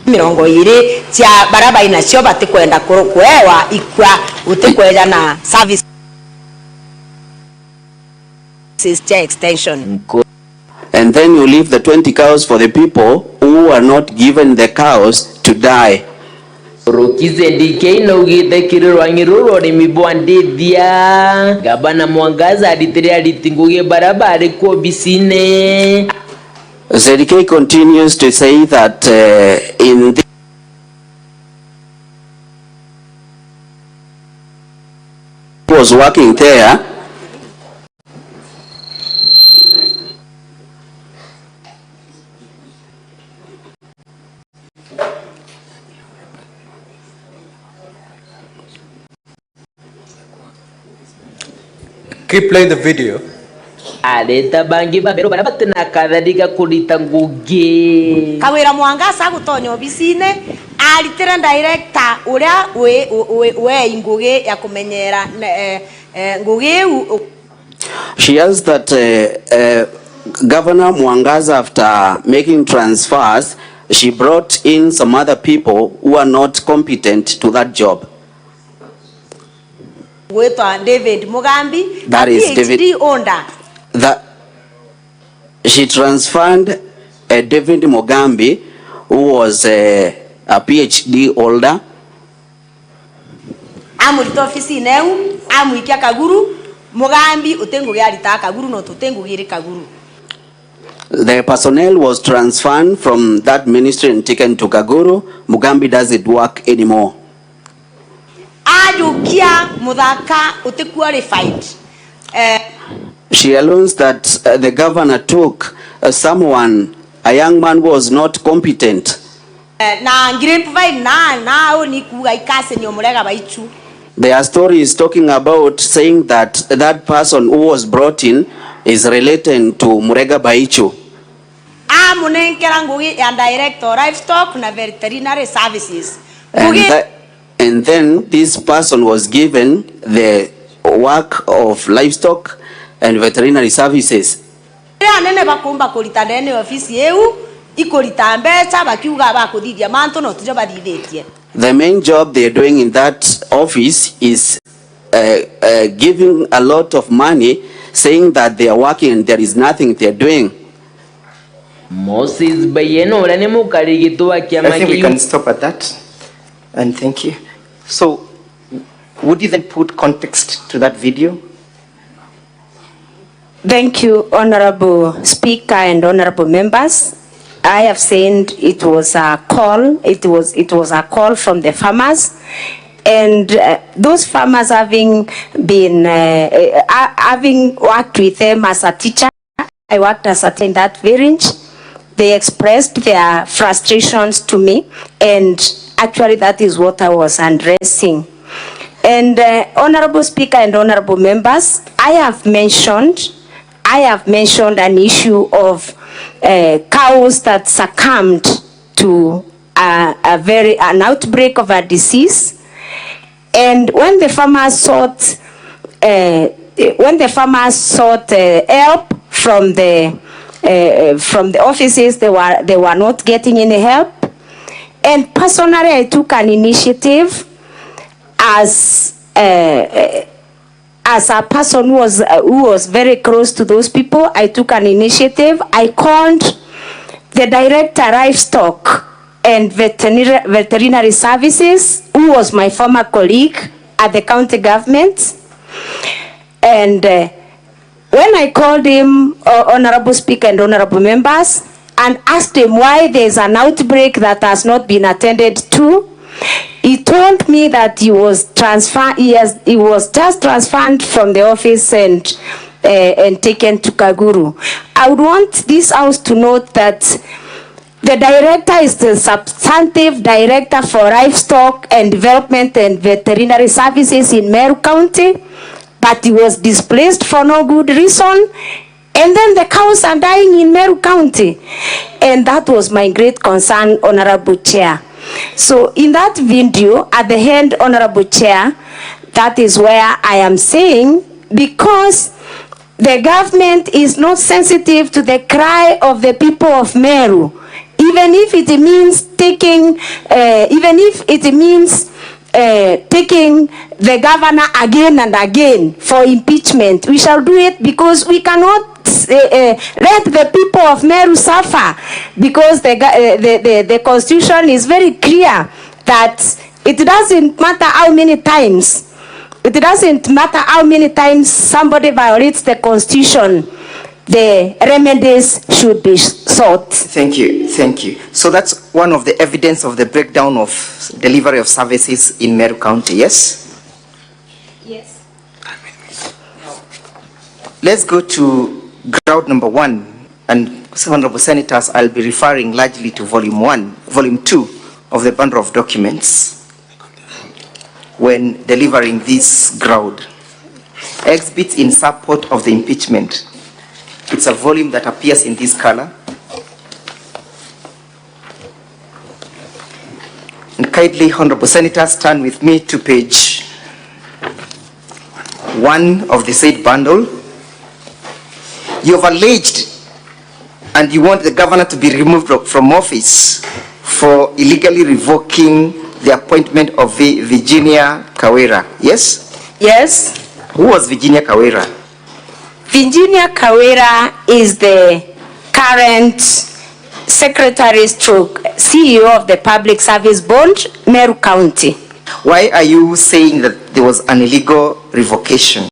mirongo iri cia baraba inacio batikwenda kuewa ikwa utikweja na service extension. And then you leave the 20 cows for the people who are not given the cows to die. Rokize ndike inaugite kiriro ngiruro ni mibwandithia Gavana Mwangaza aditire alitinguge barabara kwa bisine. ZDK continues to say that in the was working there. Keep playing the video. Aleta bangi babero barabatna kadhalika kulita ngugi. Kawira Mwangasa gutonyo bisine alitira director uria we ngugi ya kumenyera ngugi. She has that Governor Mwangaza, after making transfers, she brought in some other people who are not competent to that job. David Mugambi, that is PhD David holder. That she transferred David Mugambi, who was a PhD holder. Amurito ofisi neu amuikia Kaguru Mugambi utenguge alita Kaguru no tutengugire Kaguru. The personnel was transferred from that ministry and taken to Kaguru. Mugambi doesn't work anymore. Ajukia mudaka utiqualified. She allows that the governor took someone, a young man who was not competent. Their story is talking about saying that that person who was brought in is related to Murega Baichu. Director livestock na veterinary services. And then this person was given the work of livestock and veterinary services. The main job they are doing in that office is giving a lot of money, saying that they are working and there is nothing they are doing. I think we can stop at that. And thank you. So, would you then put context to that video? Thank you, Honorable Speaker and Honorable Members. I have said it was a call. It was a call from the farmers, and those farmers having been having worked with them as a teacher. I worked as a teacher in that village. They expressed their frustrations to me, and actually that is what I was addressing. And Honorable Speaker and Honorable Members, I have mentioned an issue of cows that succumbed to an outbreak of a disease, and when the farmers sought help from the offices, they were not getting any help. And personally, I took an initiative as a person who was very close to those people. I took an initiative. I called the director livestock and veterinary services, who was my former colleague at the county government. And when I called him, Honorable Speaker and Honorable Members, and asked him why there's an outbreak that has not been attended to, he told me that he was just transferred from the office and taken to Kaguru. I would want this house to note that the director is the substantive director for livestock and development and veterinary services in Meru County, but he was displaced for no good reason. And then the cows are dying in Meru County. And that was my great concern, Honorable Chair. So in that video, at the end, Honorable Chair, that is where I am saying, because the government is not sensitive to the cry of the people of Meru, even if it means taking, taking the governor again and again for impeachment, we shall do it, because we cannot let the people of Meru suffer, because the constitution is very clear that it doesn't matter how many times, somebody violates the constitution, the remedies should be sought. Thank you. So that's one of the evidence of the breakdown of delivery of services in Meru County, yes? Yes. Let's go to ground number 1, and Honorable Senators, I'll be referring largely to volume 2 of the bundle of documents when delivering this ground. Exhibits in support of the impeachment. It's a volume that appears in this color. And kindly, Honorable Senators, turn with me to page 1 of the said bundle. You have alleged and you want the governor to be removed from office for illegally revoking the appointment of Virginia Kawira, yes? Yes. Who was Virginia Kawira? Virginia Kawira is the current Secretary/CEO of the Public Service Board, Meru County. Why are you saying that there was an illegal revocation?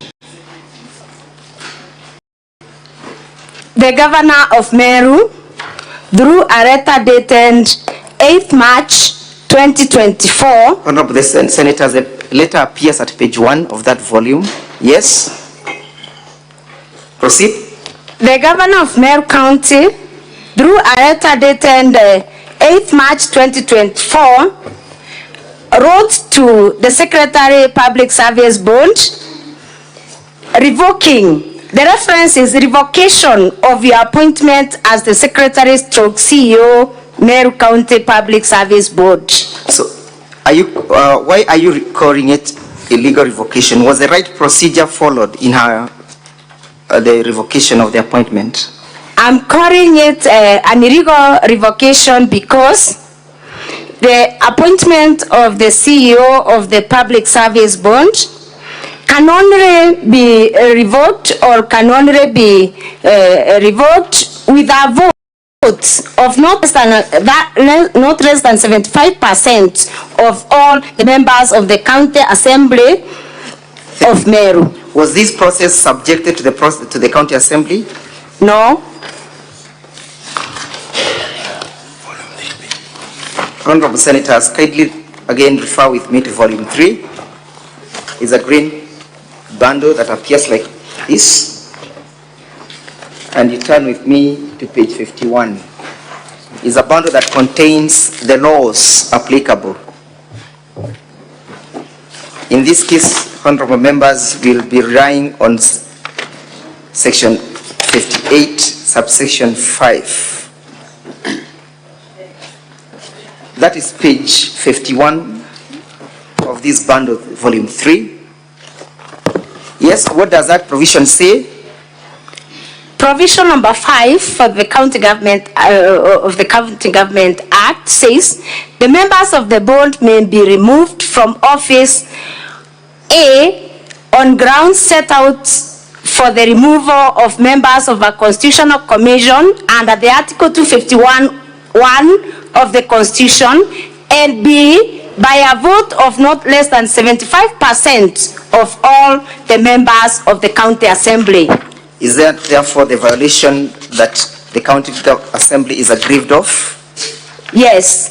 The governor of Meru, through a letter dated 8th March 2024. Honorable Senators, the letter appears at page 1 of that volume. Yes? Proceed. The governor of Meru County, through a letter dated 8th March 2024, wrote to the Secretary Public Service Board revoking. The reference is revocation of your appointment as the Secretary/CEO, Meru County Public Service Board. So, why are you calling it illegal revocation? Was the right procedure followed in her the revocation of the appointment? I'm calling it an illegal revocation because the appointment of the CEO of the Public Service Board can only be revoked or can only be revoked with a vote of not less than 75% of all the members of the County Assembly of Meru. Was this process subjected to the County Assembly? No. Honorable Senators, kindly again refer with me to volume 3. It's a green bundle that appears like this. And you turn with me to page 51. It's a bundle that contains the laws applicable. In this case, honorable members will be relying on section 58, subsection 5. That is page 51 of this bundle, volume 3. Yes, what does that provision say? Provision number 5 for the County Government of the County Government Act says the members of the board may be removed from office A on grounds set out for the removal of members of a constitutional commission under the Article 251(1) of the Constitution, and B by a vote of not less than 75% of all the members of the County Assembly. Is that therefore the violation that the County Assembly is aggrieved of? Yes.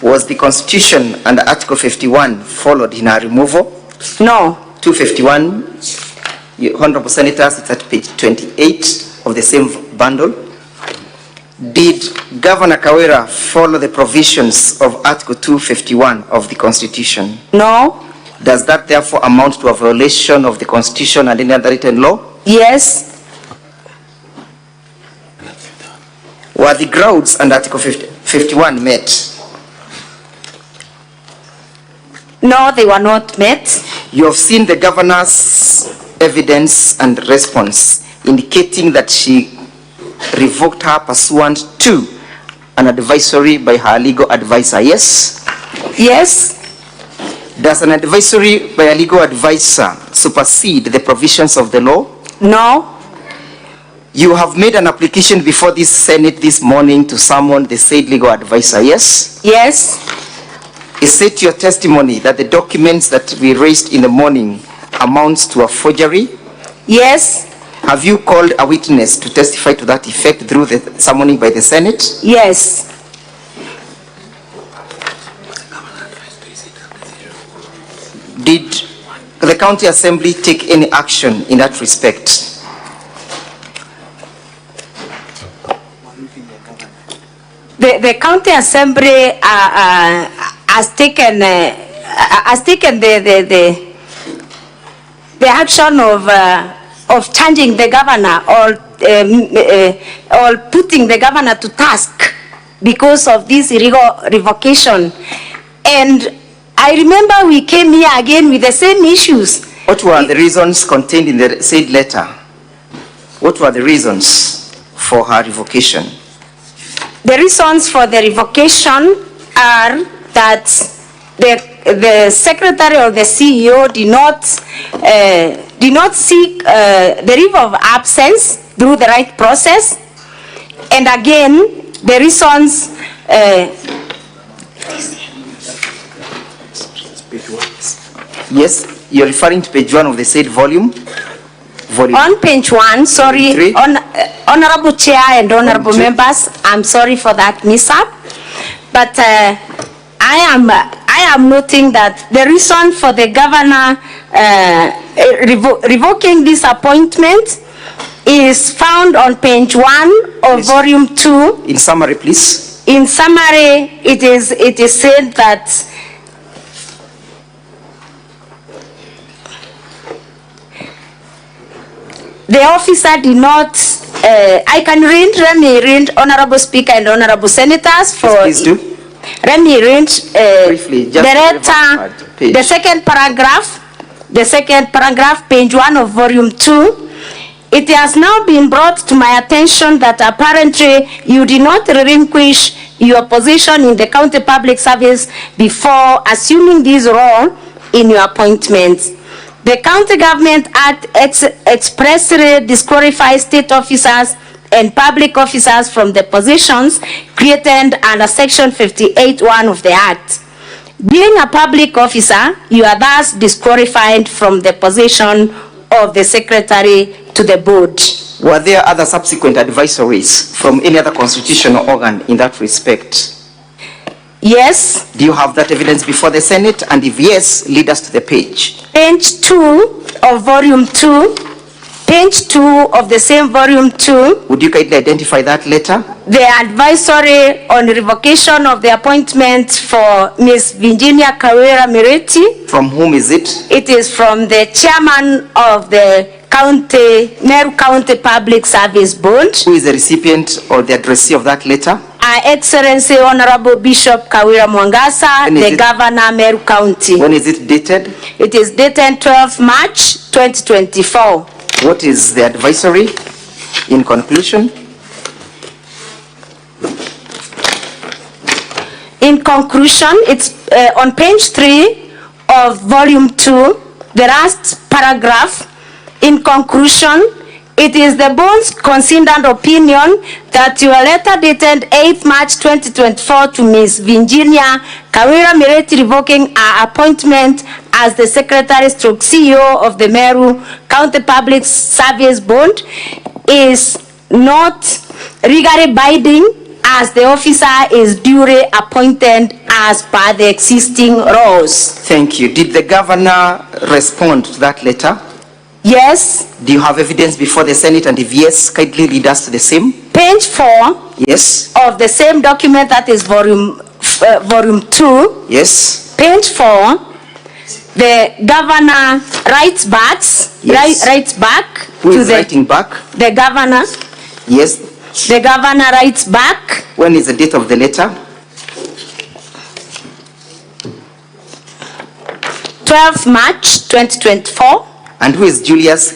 Was the Constitution under Article 51 followed in our removal? No. 251, Honorable Senators, it's at page 28 of the same bundle? Did Governor Kawira follow the provisions of Article 251 of the Constitution? No. Does that therefore amount to a violation of the Constitution and any other written law? Yes. Were the grounds under Article 51 met? No, they were not met. You have seen the governor's evidence and response indicating that she revoked her pursuant to an advisory by her legal advisor, yes? Yes. Does an advisory by a legal advisor supersede the provisions of the law? No. You have made an application before this Senate this morning to summon the said legal advisor, yes? Yes. Is it your testimony that the documents that we raised in the morning amounts to a forgery? Yes. Have you called a witness to testify to that effect through the summoning by the Senate? Yes. Did the County Assembly take any action in that respect? The County Assembly has taken the action of changing the governor or putting the governor to task because of this illegal revocation. And I remember we came here again with the same issues. What were the reasons contained in the said letter? What were the reasons for her revocation? The reasons for the revocation are that the secretary or the CEO did not seek the leave of absence through the right process. And again, the reasons yes, you're referring to page 1 of the said volume? On page 1, sorry, Honorable Chair and Honorable Members, I'm sorry for that mishap. But I am noting that the reason for the governor revoking this appointment is found on page 1 of volume 2. In summary, please. In summary, it is said that the officer did not, I can let me read, Honorable Speaker and Honorable Senators, for... Please do. Let me read briefly, the second paragraph, page 1 of volume 2. It has now been brought to my attention that apparently you did not relinquish your position in the county public service before assuming this role in your appointment. The County Government Act expressly disqualifies state officers and public officers from the positions created under Section 58(1) of the Act. Being a public officer, you are thus disqualified from the position of the Secretary to the Board. Were there other subsequent advisories from any other constitutional organ in that respect? Yes. Do you have that evidence before the Senate? And if yes, lead us to the page. Page 2 of volume 2. Page 2 of the same volume 2. Would you kindly identify that letter? The advisory on revocation of the appointment for Ms. Virginia Kawira Mireti. From whom is it? It is from the chairman of the Meru County Public Service Board. Who is the recipient or the addressee of that letter? Her Excellency Honorable Bishop Kawira Mwangaza'S, the Governor, Meru County. When is it dated? It is dated 12 March 2024. What is the advisory in conclusion? In conclusion, it's on page 3 of volume 2, the last paragraph. In conclusion, it is the board's considered opinion that your letter dated 8 March 2024 to Ms. Virginia Kawira Mireti revoking her appointment as the Secretary/CEO of the Meru County Public Service Board is not legally binding, as the officer is duly appointed as per the existing laws. Thank you. Did the governor respond to that letter? Yes. Do you have evidence before the Senate, and if yes, kindly read us the same? Page 4. Yes. Of the same document, that is volume 2. Yes. Page 4. The governor writes back. Yes. Writes back. Who is writing back? The governor. Yes. The governor writes back. When is the date of the letter? 12th March 2024. And who is Julius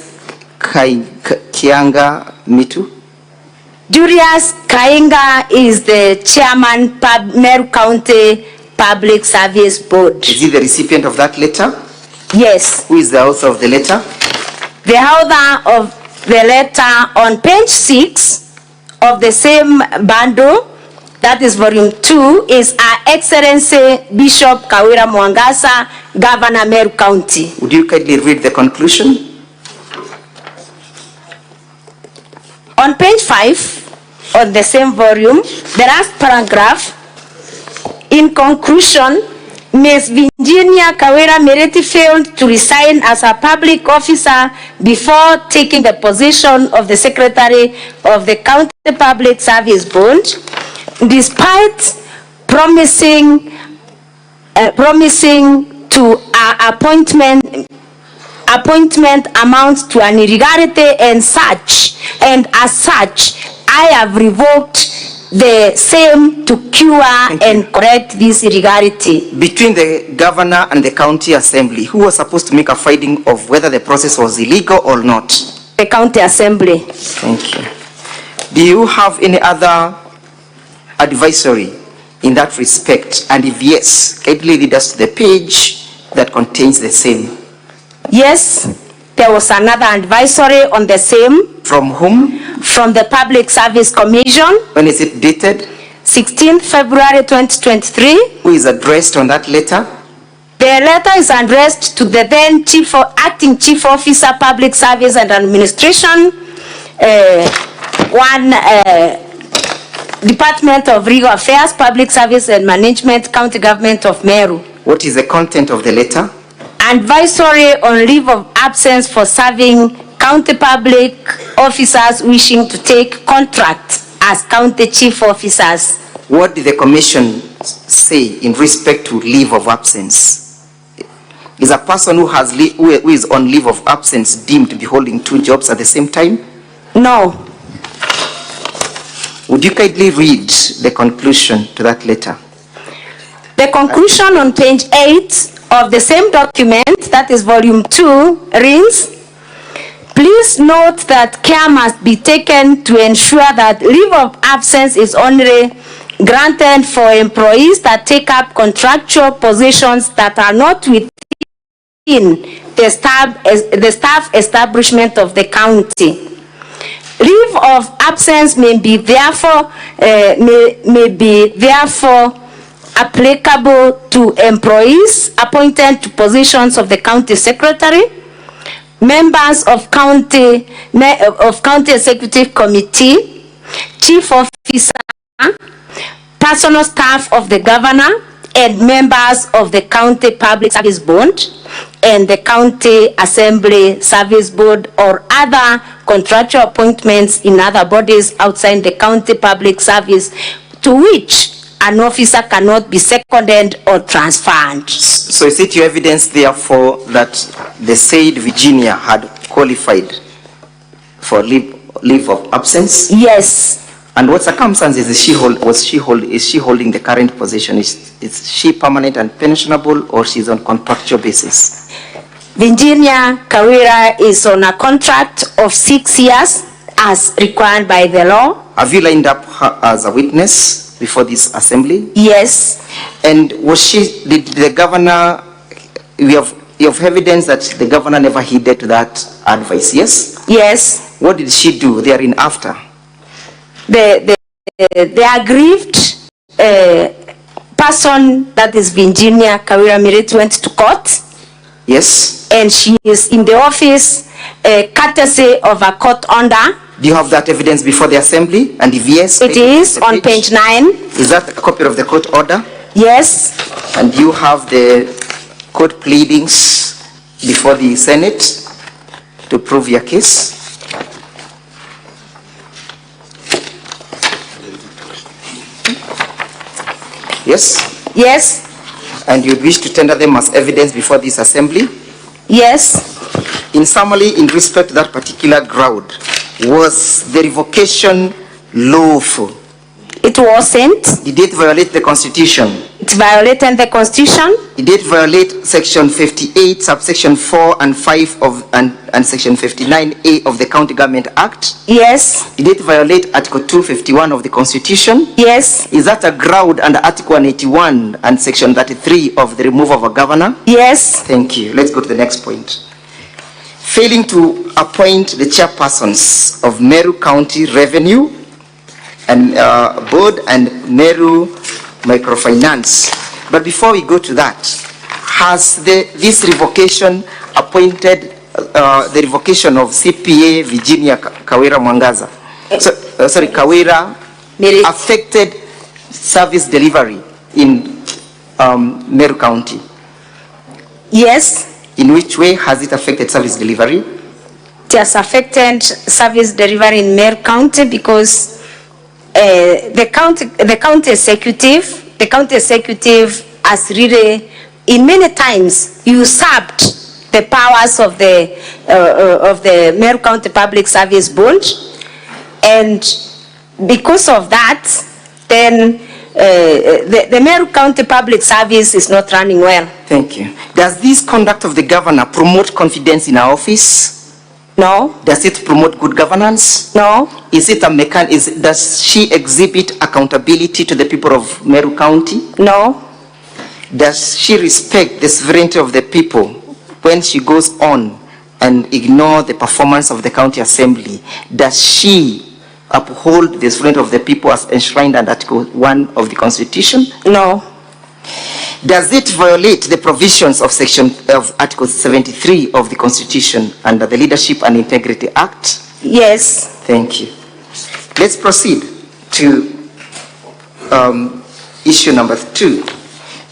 Kianga Mitu? Julius Kainga is the chairman, Meru County Public Service Board. Is he the recipient of that letter? Yes. Who is the author of the letter? The author of the letter on page 6 of the same bundle, that is volume 2, is Our Excellency Bishop Kawira Mwangaza'S, Governor Meru County. Would you kindly read the conclusion? On page 5 of the same volume, the last paragraph, in conclusion, Ms. Virginia Kawira Mereti failed to resign as a public officer before taking the position of the Secretary of the County Public Service Board, despite promising to appointment amounts to an irregularity and as such, I have revoked the same to cure and correct this irregularity. Between the governor and the county assembly, who was supposed to make a finding of whether the process was illegal or not? The county assembly. Thank you. Do you have any other advisory in that respect? And if yes, kindly lead us to the page that contains the same. Yes, there was another advisory on the same. From whom? From the Public Service Commission. When is it dated? 16th February 2023. Who is addressed on that letter? The letter is addressed to the then Acting Chief Officer, Public Service and Administration, Department of Legal Affairs, Public Service and Management, County Government of Meru. What is the content of the letter? Advisory on leave of absence for serving county public officers wishing to take contract as county chief officers. What did the commission say in respect to leave of absence? Is a person who is on leave of absence deemed to be holding two jobs at the same time? No. Would you kindly read the conclusion to that letter? The conclusion on page 8 of the same document, that is volume 2, reads, please note that care must be taken to ensure that leave of absence is only granted for employees that take up contractual positions that are not within the staff establishment of the county. Leave of absence may be therefore applicable to employees appointed to positions of the county secretary, members of county executive committee, chief officer, personal staff of the governor, and members of the county public service board and the county assembly service board or other contractual appointments in other bodies outside the county public service to which an officer cannot be seconded or transferred. So is it your evidence, therefore, that the said Virginia had qualified for leave of absence? Yes. And what circumstances is she holding the current position? Is she permanent and pensionable, or she's on contractual basis? Virginia Kawira is on a contract of 6 years as required by the law. Have you lined up her as a witness before this assembly? Yes. And did the governor, you have evidence that the governor never heeded that advice, yes? Yes. What did she do therein after? The aggrieved person, that is Virginia Kawira Mereti, went to court. Yes. And she is in the office courtesy of a court order. Do you have that evidence before the assembly? And if yes, it is on page 9. Is that a copy of the court order? Yes. And you have the court pleadings before the Senate? to prove your case? Yes? Yes. And you wish to tender them as evidence before this assembly? Yes. In summary, in respect to that particular ground, was the revocation lawful? It wasn't. Did it violate the Constitution? It violated the Constitution. Did it violate Section 58, subsection 4 and 5 of and Section 59A of the County Government Act? Yes. Did it violate Article 251 of the Constitution? Yes. Is that a ground under Article 181 and Section 33 of the removal of a governor? Yes. Thank you. Let's go to the next point. Failing to appoint the chairpersons of Meru County Revenue and Board and Meru Microfinance. But before we go to that, has this revocation appointed the revocation of CPA Virginia Kawira Mwangaza? Kawira affected service delivery in Meru County? Yes. In which way has it affected service delivery? It has affected service delivery in Meru County because the county executive has really, in many times, usurped the powers of the Meru County Public Service Board, and because of that, then the Meru County Public Service is not running well. Thank you. Does this conduct of the governor promote confidence in our office? No. Does it promote good governance? No. Is it a does she exhibit accountability to the people of Meru County? No. Does she respect the sovereignty of the people when she goes on and ignore the performance of the county assembly? Does she uphold the sovereignty of the people as enshrined under Article 1 of the Constitution? No. Does it violate the provisions of Article 73 of the Constitution under the Leadership and Integrity Act? Yes. Thank you. Let's proceed to issue number 2.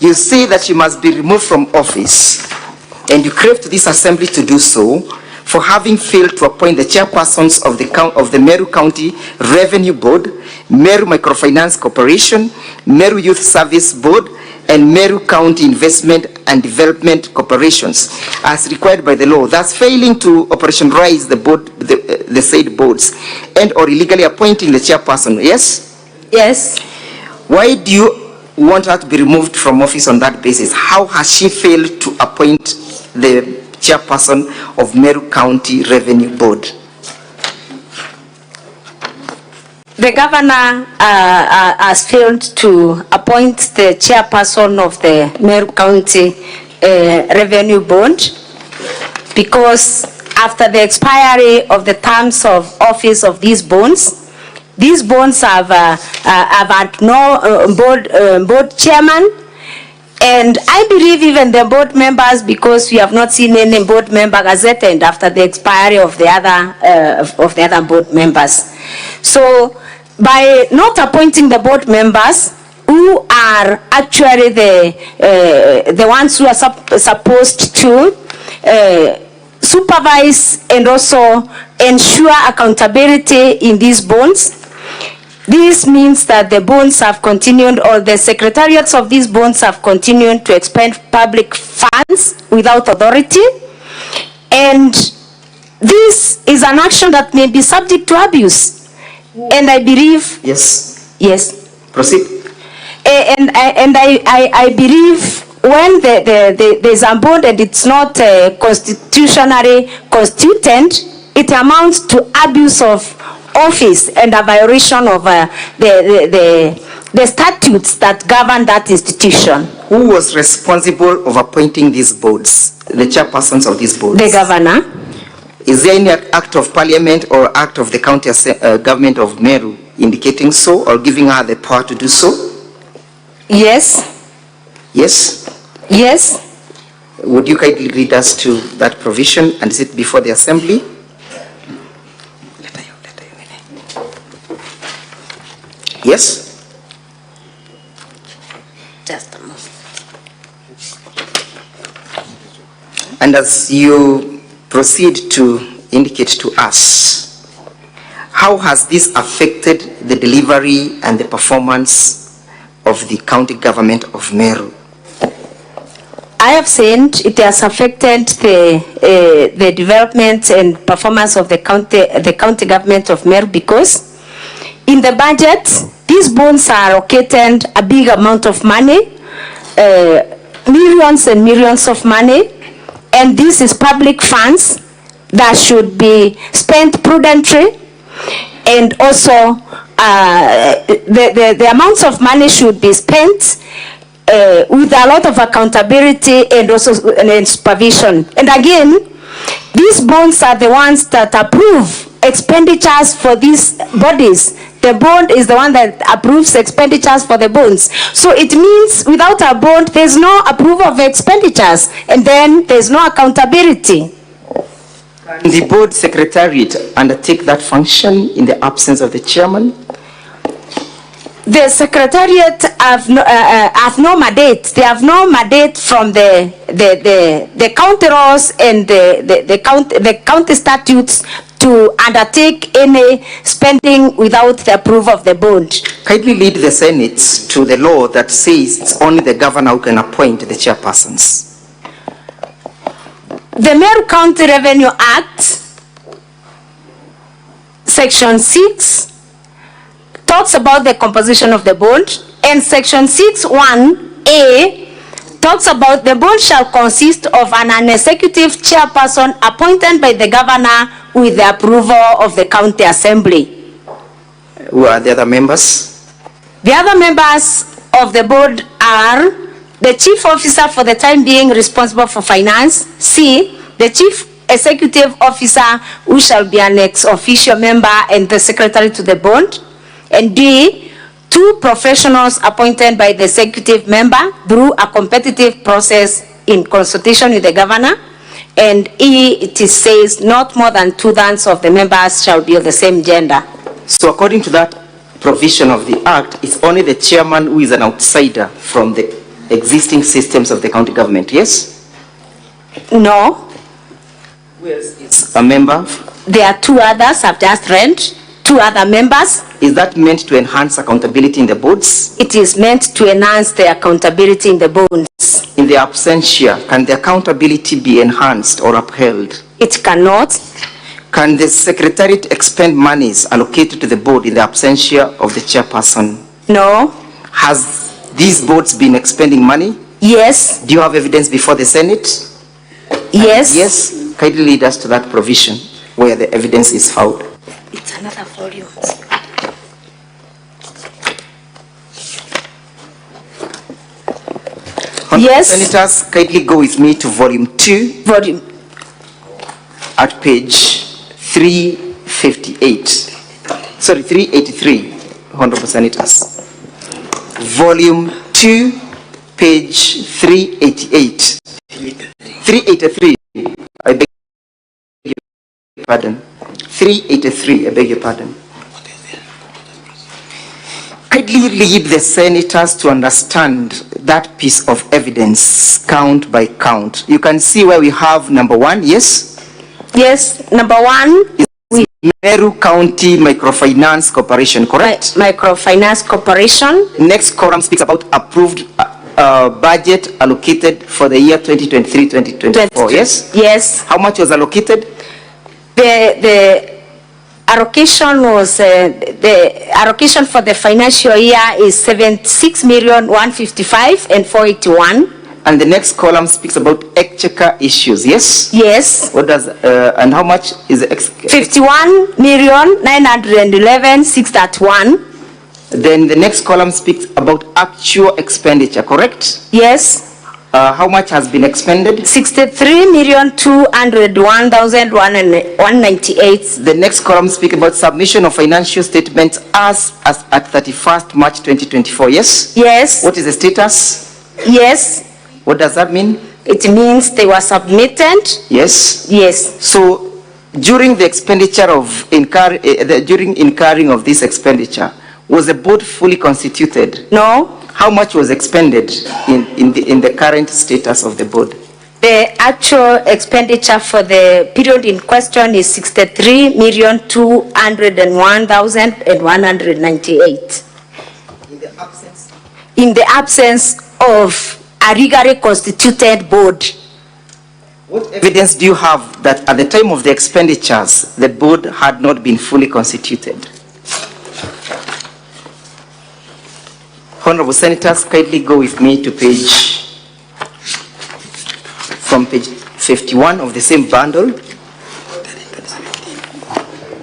You say that you must be removed from office, and you crave to this assembly to do so for having failed to appoint the chairpersons of the Meru County Revenue Board, Meru Microfinance Corporation, Meru Youth Service Board, and Meru County Investment and Development Corporations as required by the law, thus failing to operationalize the said boards and or illegally appointing the chairperson. Yes? Yes. Why do you want her to be removed from office on that basis? How has she failed to appoint the chairperson of Meru County Revenue Board? The governor has failed to appoint the chairperson of the Meru County Revenue Board because after the expiry of the terms of office of these bonds have had no board chairman, and I believe even the board members, because we have not seen any board member gazetted after the expiry of the other board members. So by not appointing the board members, who are actually the ones who are supposed to supervise and also ensure accountability in these bonds, this means that the bonds have continued, or the secretariats of these bonds have continued to expend public funds without authority, and this is an action that may be subject to abuse. And I believe... Yes. Yes. Proceed. And I believe when there's a bond and it's not constitutionally constituted, it amounts to abuse of office and a violation of the statutes that govern that institution. Who was responsible of appointing these boards, the chairpersons of these boards? The governor. Is there any act of parliament or act of the county government of Meru indicating so or giving her the power to do so? Yes. Yes? Yes. Would you kindly read us to that provision and sit before the assembly? Yes? Just a moment. And as you proceed to indicate to us how has this affected the delivery and the performance of the county government of Meru? I have said it has affected the development and performance of the county government of Meru because in the budget, these bonds are allocated a big amount of money, millions and millions of money, and this is public funds that should be spent prudently, and also the amounts of money should be spent with a lot of accountability and also supervision. And again, these bonds are the ones that approve expenditures for these bodies. The bond is the one that approves expenditures for the bonds. So it means without a bond, there's no approval of expenditures, and then there's no accountability. Can the board secretariat undertake that function in the absence of the chairman? The secretariat have no mandate. They have no mandate from the county laws and the county statutes to undertake any spending without the approval of the board. Kindly lead the Senate to the law that says it's only the governor who can appoint the chairpersons. The Meru County Revenue Act, Section 6, talks about the composition of the board, and Section 6(1)(a) talks about the board shall consist of an executive chairperson appointed by the governor with the approval of the county assembly. Who are the other members? The other members of the board are the chief officer for the time being responsible for finance, C, the chief executive officer who shall be an ex-officio member and the secretary to the board, and D, 2 professionals appointed by the executive member through a competitive process in consultation with the governor, and E, it says not more than 2/3 of the members shall be of the same gender. So according to that provision of the act, it's only the chairman who is an outsider from the existing systems of the county government, yes? No. Who else is a member? There are 2 others I've just read. 2 other members. Is that meant to enhance accountability in the boards? It is meant to enhance the accountability in the boards. In the absentia, can the accountability be enhanced or upheld? It cannot. Can the secretariat expend monies allocated to the board in the absentia of the chairperson? No. Has these boards been expending money? Yes. Do you have evidence before the Senate? Yes. Yes. Kindly lead us to that provision where the evidence is found. It's another volume. Yes. Senators, kindly go with me to volume 2. Volume. At page 358. Sorry, 383, Honorable Senators. Volume 2, page 388. 383, I beg your pardon. 383, I beg your pardon. Kindly lead the senators to understand that piece of evidence, count by count. You can see where we have number 1, yes? Yes, number 1 is Meru County Microfinance Corporation, correct? Microfinance Corporation. Next column speaks about approved budget allocated for the year 2023-2024, yes? Yes. How much was allocated? The allocation was the allocation for the financial year is 76,155,481. And the next column speaks about exchequer issues, yes? Yes. What does and how much is the 51,911,631. Then the next column speaks about actual expenditure, correct? Yes. How much has been expended? 63,201,198. The next column speaks about submission of financial statements as at 31st March 2024, yes? Yes. What is the status? Yes. What does that mean? It means they were submitted. Yes. Yes. So during the expenditure of during incurring of this expenditure, was the board fully constituted? No. How much was expended in the current status of the board? The actual expenditure for the period in question is 63,201,198. In the absence of a legally constituted board. What evidence do you have that at the time of the expenditures, the board had not been fully constituted? Honorable Senators, kindly go with me to from page 51 of the same bundle.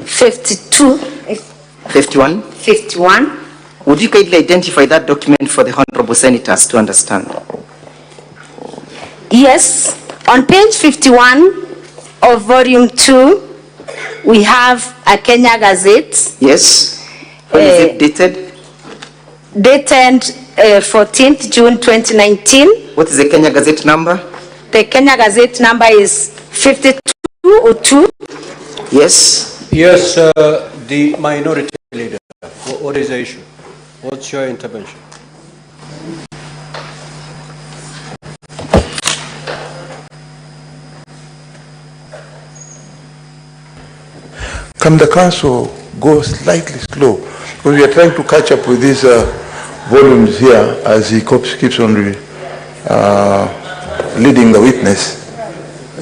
52. 51. 51. Would you kindly identify that document for the Honorable Senators to understand? Yes. On page 51 of volume 2, we have a Kenya Gazette. Yes. When is it dated? Dated 14th June 2019. What is the Kenya Gazette number? The Kenya Gazette number is 5202. Yes. Yes, the minority leader. What is the issue? What's your intervention? Can the council go slightly slow? Because we are trying to catch up with these volumes here as he keeps on leading the witness.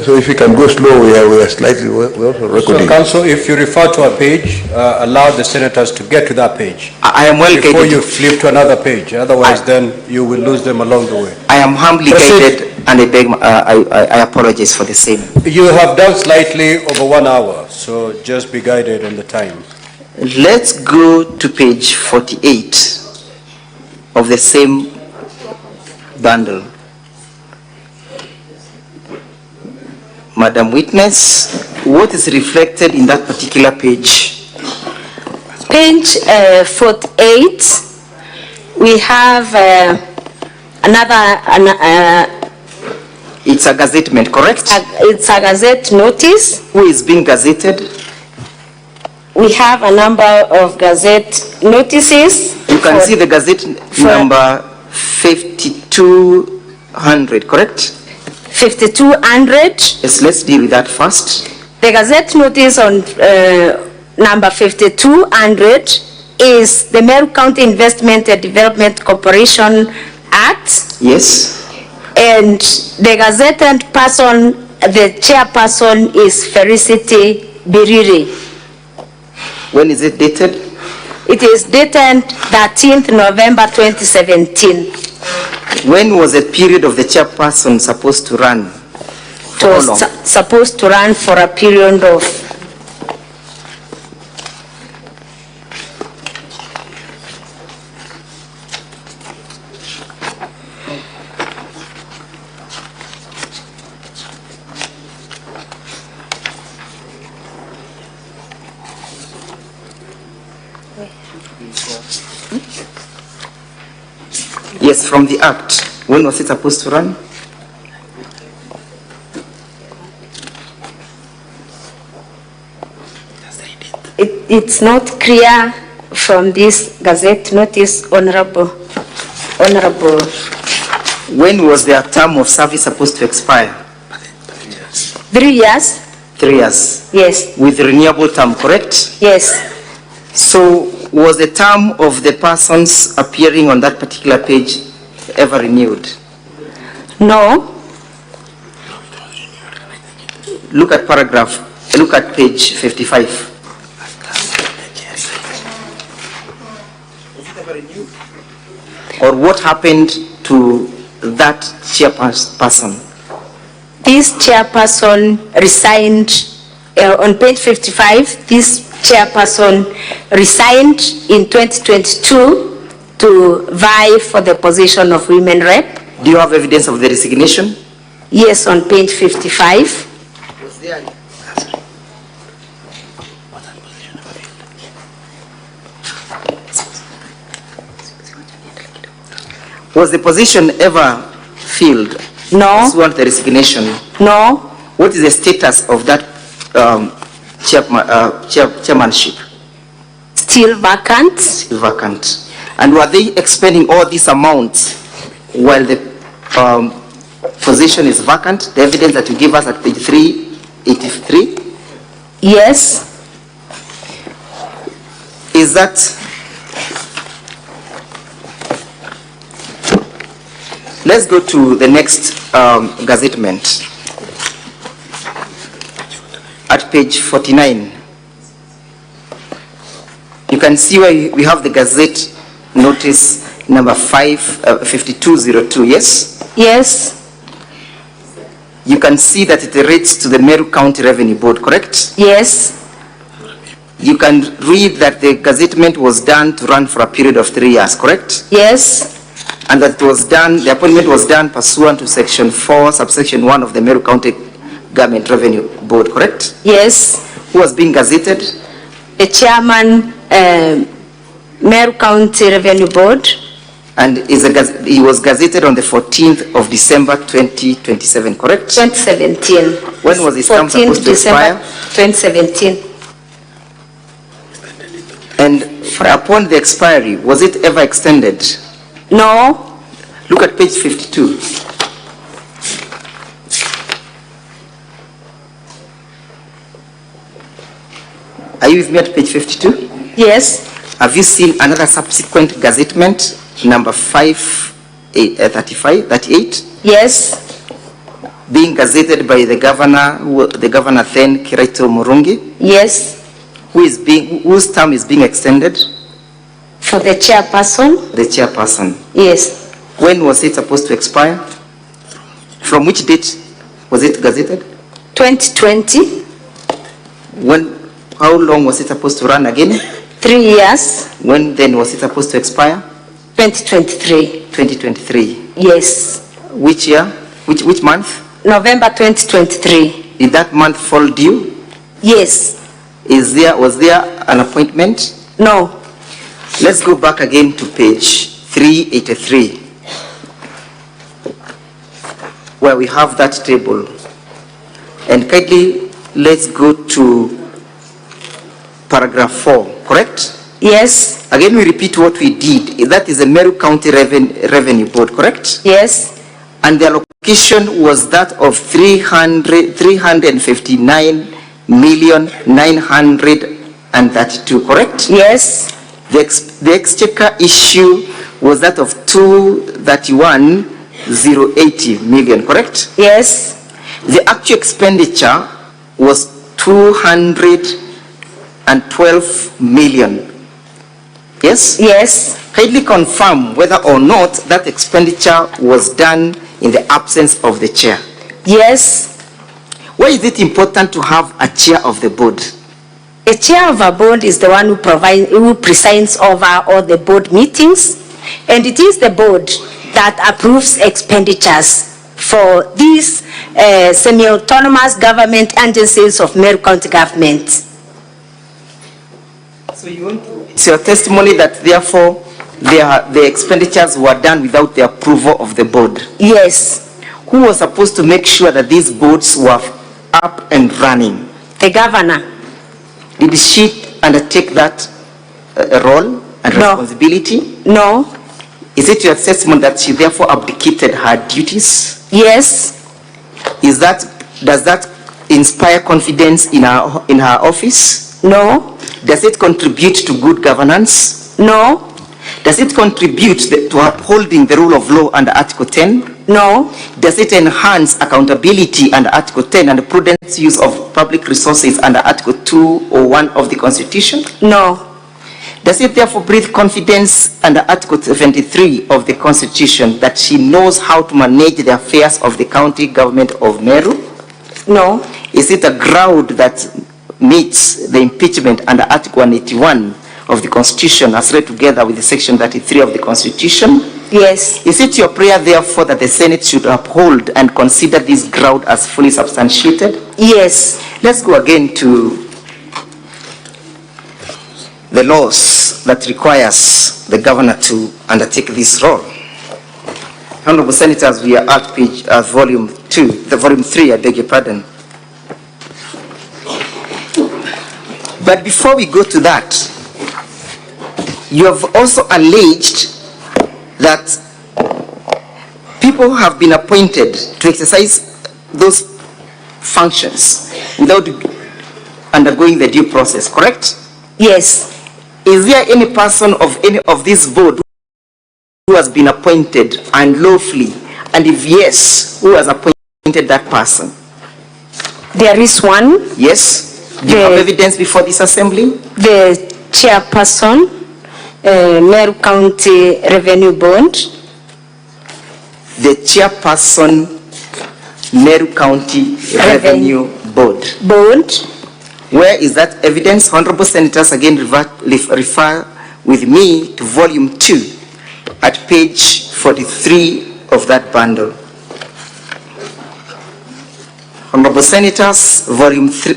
So if you can go slow, we are slightly, we're also recording. So, Council, if you refer to a page, allow the senators to get to that page. I am well before guided. you flip to another page. Otherwise, then you will lose them along the way. I am humbly guided, and I beg, I apologize for the same. You have done slightly over 1 hour, so just be guided on the time. Let's go to page 48 of the same bundle. Madam Witness, what is reflected in that particular page? Page 48, we have it's a gazettement, correct? It's a gazette notice. Who is being gazetted? We have a number of gazette notices. You can see the gazette number 5200, correct? 5200. Yes, let's deal with that first. The gazette notice on number 5200 is the Meru County Investment and Development Corporation Act. Yes. And the gazetted person, the chairperson is Felicity Biriri. When is it dated? It is dated 13th November 2017. When was the period of the chairperson supposed to run? It was supposed to run for a period of Yes, from the act. When was it supposed to run? It's not clear from this gazette notice, Honorable. When was their term of service supposed to expire? 3 years. 3 years. Yes. With renewable term, correct? Yes. So was the term of the persons appearing on that particular page ever renewed? No. Look at page 55. Or what happened to that chairperson? This chairperson resigned on page 55. This chairperson resigned in 2022 to vie for the position of women rep. Do you have evidence of the resignation? Yes, on page 55. Was the position ever filled? No. Pursuant to the resignation? No. What is the status of that chairmanship? Still vacant. Still vacant. And were they expending all these amounts while the position is vacant. The evidence that you give us at page 383. Yes. Is that let's go to the next gazettement at page 49. You can see where we have the Gazette notice number 5202, yes? Yes. You can see that it relates to the Meru County Revenue Board, correct? Yes. You can read that the gazettement was done to run for a period of 3 years, correct? Yes. And that it was done, the appointment was done pursuant to section 4, subsection 1 of the Meru County Government Revenue Board, correct? Yes. Who was being gazetted? The chairman, Meru County Revenue Board. And he was gazetted on the 14th of December 2027, correct? 2017. When was his term supposed to expire? 2017. And upon the expiry, was it ever extended? No. Look at page 52. Are you with me at page 52? Yes. Have you seen another subsequent gazettement, number 38? Yes. Being gazetted by the governor then, Kiraito Murungi? Yes. Whose term is being extended? For the chairperson? The chairperson. Yes. When was it supposed to expire? From which date was it gazetted? 2020. How long was it supposed to run again? 3 years. When then was it supposed to expire? 2023. 2023. Yes. Which year? Which month? November 2023. Did that month fall due? Yes. Was there an appointment? No. Let's go back again to page 383, where we have that table. And kindly, let's go to paragraph 4, correct? Yes. Again, we repeat what we did. That is the Meru County Revenue Board, correct? Yes. And the allocation was that of 359,932,000, correct? Yes. The exchequer issue was that of 231,080 million, correct? Yes. The actual expenditure was 212 million. Yes? Yes. Kindly confirm whether or not that expenditure was done in the absence of the chair. Yes. Why is it important to have a chair of the board? The chair of a board is the one who presides over all the board meetings, and it is the board that approves expenditures for these semi-autonomous government agencies of Meru County government. So it's your testimony that therefore the expenditures were done without the approval of the board? Yes. Who was supposed to make sure that these boards were up and running? The governor. Did she undertake that role and responsibility? No. Is it your testimony that she therefore abdicated her duties? Yes. Does that inspire confidence in her office? No. Does it contribute to good governance? No. Does it contribute to upholding the rule of law under Article 10? No. Does it enhance accountability under Article 10 and the prudent use of public resources under Article 201 of the Constitution? No. Does it therefore breathe confidence under Article 73 of the Constitution that she knows how to manage the affairs of the county government of Meru? No. Is it a ground that meets the impeachment under Article 181 of the Constitution as read together with the Section 33 of the Constitution? Yes. Is it your prayer, therefore, that the Senate should uphold and consider this ground as fully substantiated? Yes. Let's go again to the laws that requires the governor to undertake this role. Honorable Senators, we are at page volume 3, I beg your pardon. But before we go to that, you have also alleged that people have been appointed to exercise those functions without undergoing the due process, correct? Yes. Is there any person of any of this board who has been appointed unlawfully? And if yes, who has appointed that person? There is one. Yes. Do you have evidence before this assembly? The chairperson, Meru County Revenue Board. The chairperson, Meru County Revenue Board. Where is that evidence? Honorable Senators, again refer with me to volume 2 at page 43 of that bundle. Honorable Senators, volume 2,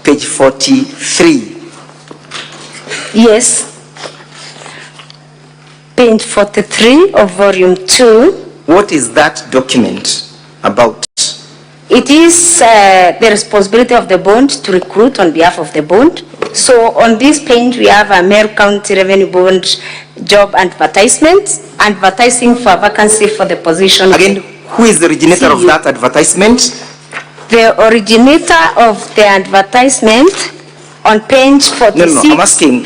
page 43. Yes. Page 43 of volume 2. What is that document about? It is the responsibility of the bond to recruit on behalf of the bond. So on this page we have a Meru County Revenue Bond job advertisement, advertising for vacancy for the position. Again, who is the originator of that advertisement? The originator of the advertisement on page 46. No, I'm asking,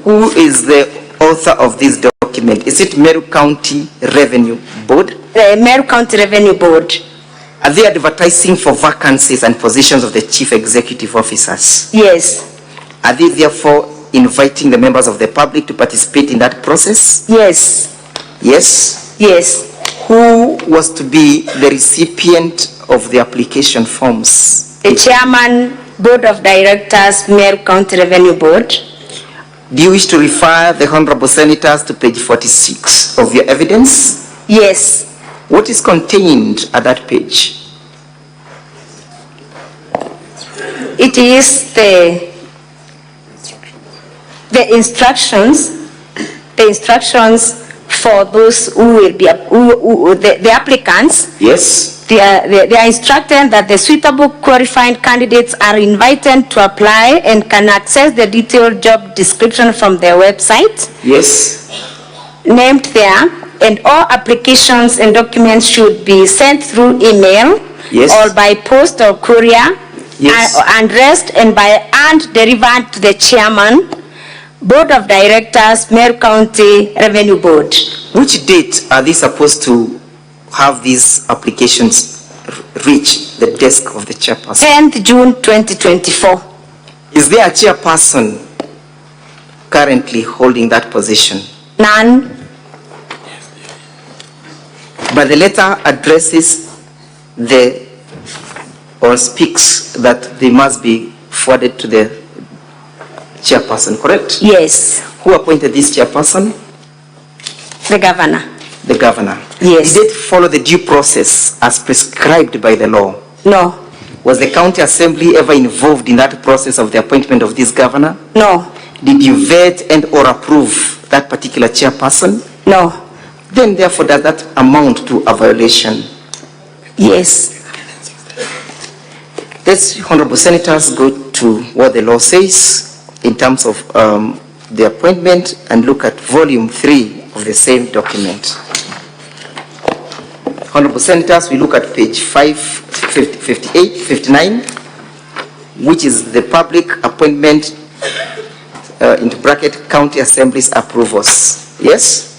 who is the author of this document? Is it Meru County Revenue Board? The Meru County Revenue Board. Are they advertising for vacancies and positions of the chief executive officers? Yes. Are they therefore inviting the members of the public to participate in that process? Yes. Yes? Yes. Who was to be the recipient of the application forms? The chairman, board of directors, Meru County Revenue Board. Do you wish to refer the honorable senators to page 46 of your evidence? Yes. What is contained at that page? It is the instructions for those who will be the applicants. Yes. They are instructed that the suitable qualified candidates are invited to apply and can access the detailed job description from their website. Yes. Named there, and all applications and documents should be sent through email. Yes. Or by post or courier. Yes. Addressed and by hand delivered to the chairman, board of directors, Meru County Revenue Board. Which date are they supposed to have these applications reach the desk of the chairperson? 10th June 2024. Is there a chairperson currently holding that position? None. But the letter addresses or speaks that they must be forwarded to the chairperson, correct? Yes. Who appointed this chairperson? The governor. The governor. Yes. Did it follow the due process as prescribed by the law? No. Was the county assembly ever involved in that process of the appointment of this governor? No. Did you vet and or approve that particular chairperson? No. Then therefore does that amount to a violation? Yes. Let's, honorable senators, go to what the law says in terms of the appointment and look at volume 3 of the same document. Honorable senators, we look at page 58, 59, which is the public appointment into bracket county assemblies approvals. Yes?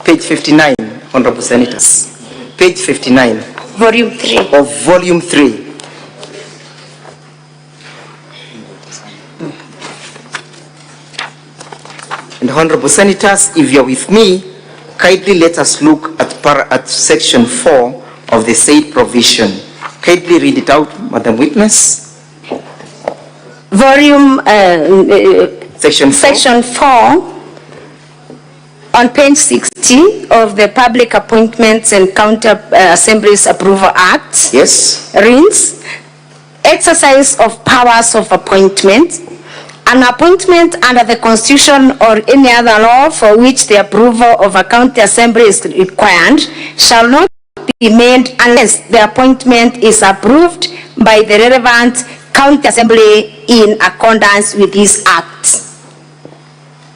Page 59, honorable senators. Page 59. Volume 3. Of volume 3. And honorable senators, if you're with me, kindly let us look at section 4 of the said provision. Kindly read it out, Madam Witness. Volume Section 4 on page 60 of the Public Appointments and County Assemblies Approval Act. Yes. Reads, exercise of powers of appointment. An appointment under the Constitution or any other law for which the approval of a county assembly is required shall not be made unless the appointment is approved by the relevant county assembly in accordance with this act.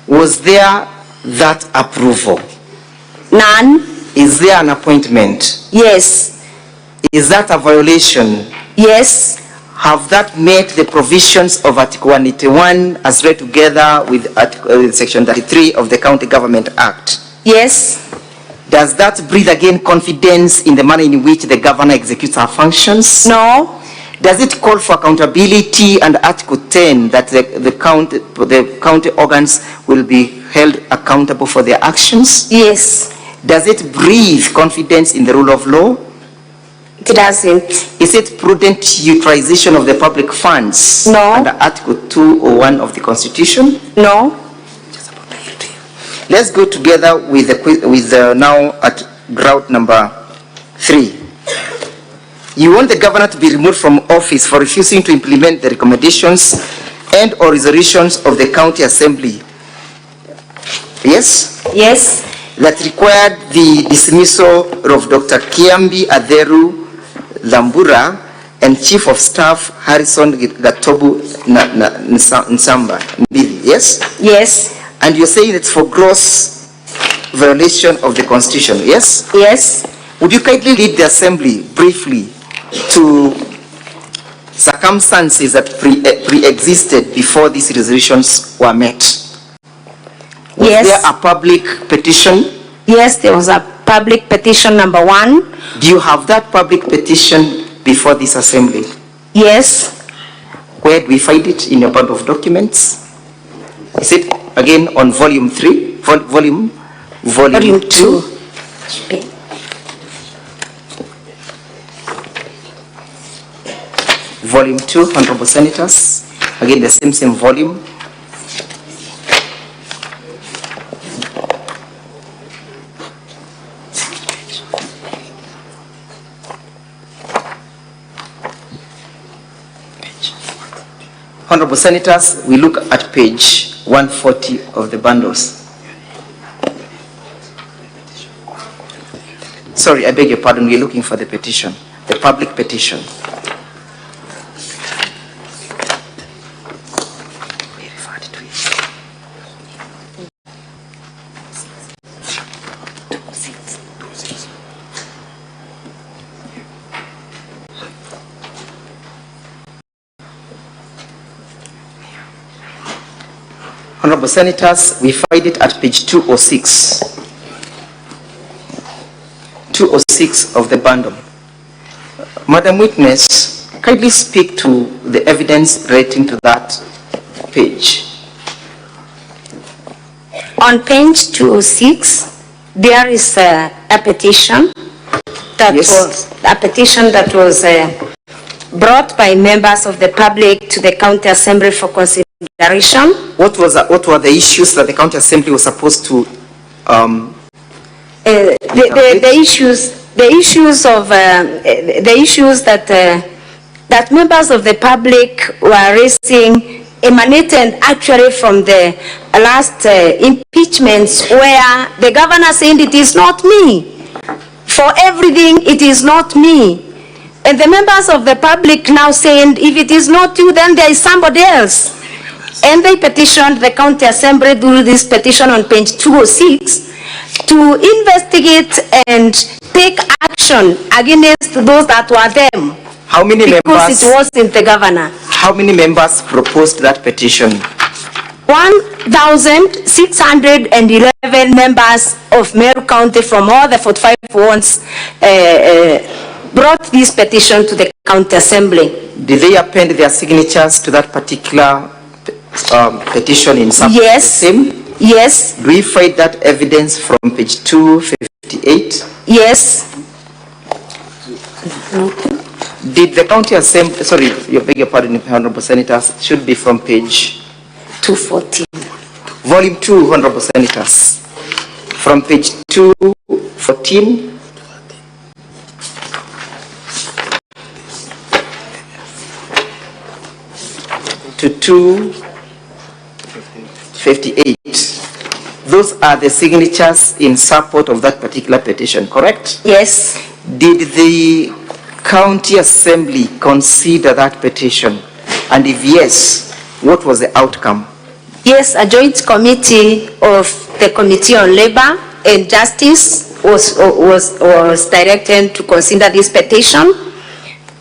Was there that approval? None. Is there an appointment? Yes. Is that a violation? Yes. Have that met the provisions of Article 181 as read together with Section 33 of the County Government Act? Yes. Does that breathe again confidence in the manner in which the governor executes her functions? No. Does it call for accountability under Article 10 that the county organs will be held accountable for their actions? Yes. Does it breathe confidence in the rule of law? It doesn't. Is it prudent utilization of the public funds? No. Under Article 201 of the Constitution? No. Let's go together with now at ground number 3. You want the governor to be removed from office for refusing to implement the recommendations and or resolutions of the county assembly. Yes? Yes. That required the dismissal of Dr. Kiambi Aderu Lambura and Chief of Staff Harrison Gatobu Nsamba. Yes? Yes. And you're saying it's for gross violation of the Constitution, yes? Yes. Would you kindly lead the assembly briefly to circumstances that pre-existed before these resolutions were met? Was there a public petition? Yes, there was a public petition number 1. Do you have that public petition before this assembly? Yes. Where do we find it in your bundle of documents? Is it again on volume 3? Volume 2? Volume 2, Honorable Senators. Again, the same volume. Honorable Senators, we look at page 140 of the bundles. Sorry, I beg your pardon, we're looking for the petition, the public petition. Honorable Senators, we find it at page 206. 206 of the bundle. Madam Witness, kindly speak to the evidence relating to that page. On page 206, there is a petition that was brought by members of the public to the County Assembly for consideration. What were the issues that the County Assembly was supposed to the issues that members of the public were raising emanated actually from the last impeachments, where the governor said it is not me. For everything, it is not me. And the members of the public now saying, if it is not you, then there is somebody else. And they petitioned the County Assembly through this petition on page 206 to investigate and take action against those that were them. How many members? Because it wasn't the governor. How many members proposed that petition? 1,611 members of Meru County from all the 45 wards brought this petition to the County Assembly. Did they append their signatures to that particular petition in support? Yes. Yes. Do we find that evidence from page 258? Yes. Did the County Assembly, sorry, you beg your pardon, Honorable Senators, should be from page 214. Volume 2, Honorable Senators. From page 214 to 258. Those are the signatures in support of that particular petition, correct? Yes. Did the County Assembly consider that petition? And if yes, what was the outcome? Yes, a joint committee of the Committee on Labor and Justice was directed to consider this petition.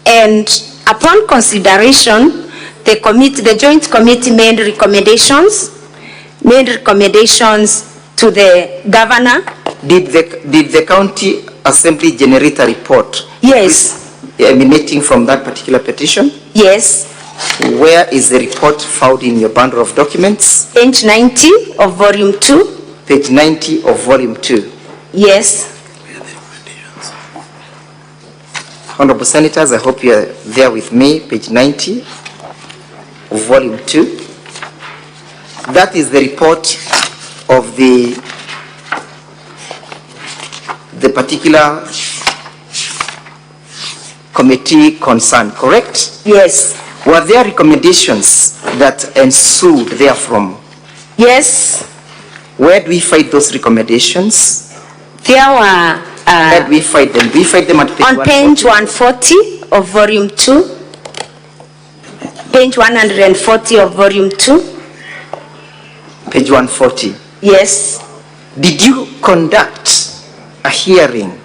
And upon consideration, the Joint Committee made recommendations to the governor. Did the County Assembly generate a report? Yes. Emanating from that particular petition? Yes. Where is the report found in your bundle of documents? Page 90 of volume 2. Page 90 of volume 2. Yes. Honorable Senators, I hope you are there with me. Page 90 of volume 2. That is the report of the particular committee concerned, correct? Yes. Were there recommendations that ensued therefrom? Yes. Where do we find those recommendations? There were... Where do we find them? Do we find them at page on page 140 of volume 2. Page 140 of volume 2. Page 140. Yes. Did you conduct a hearing,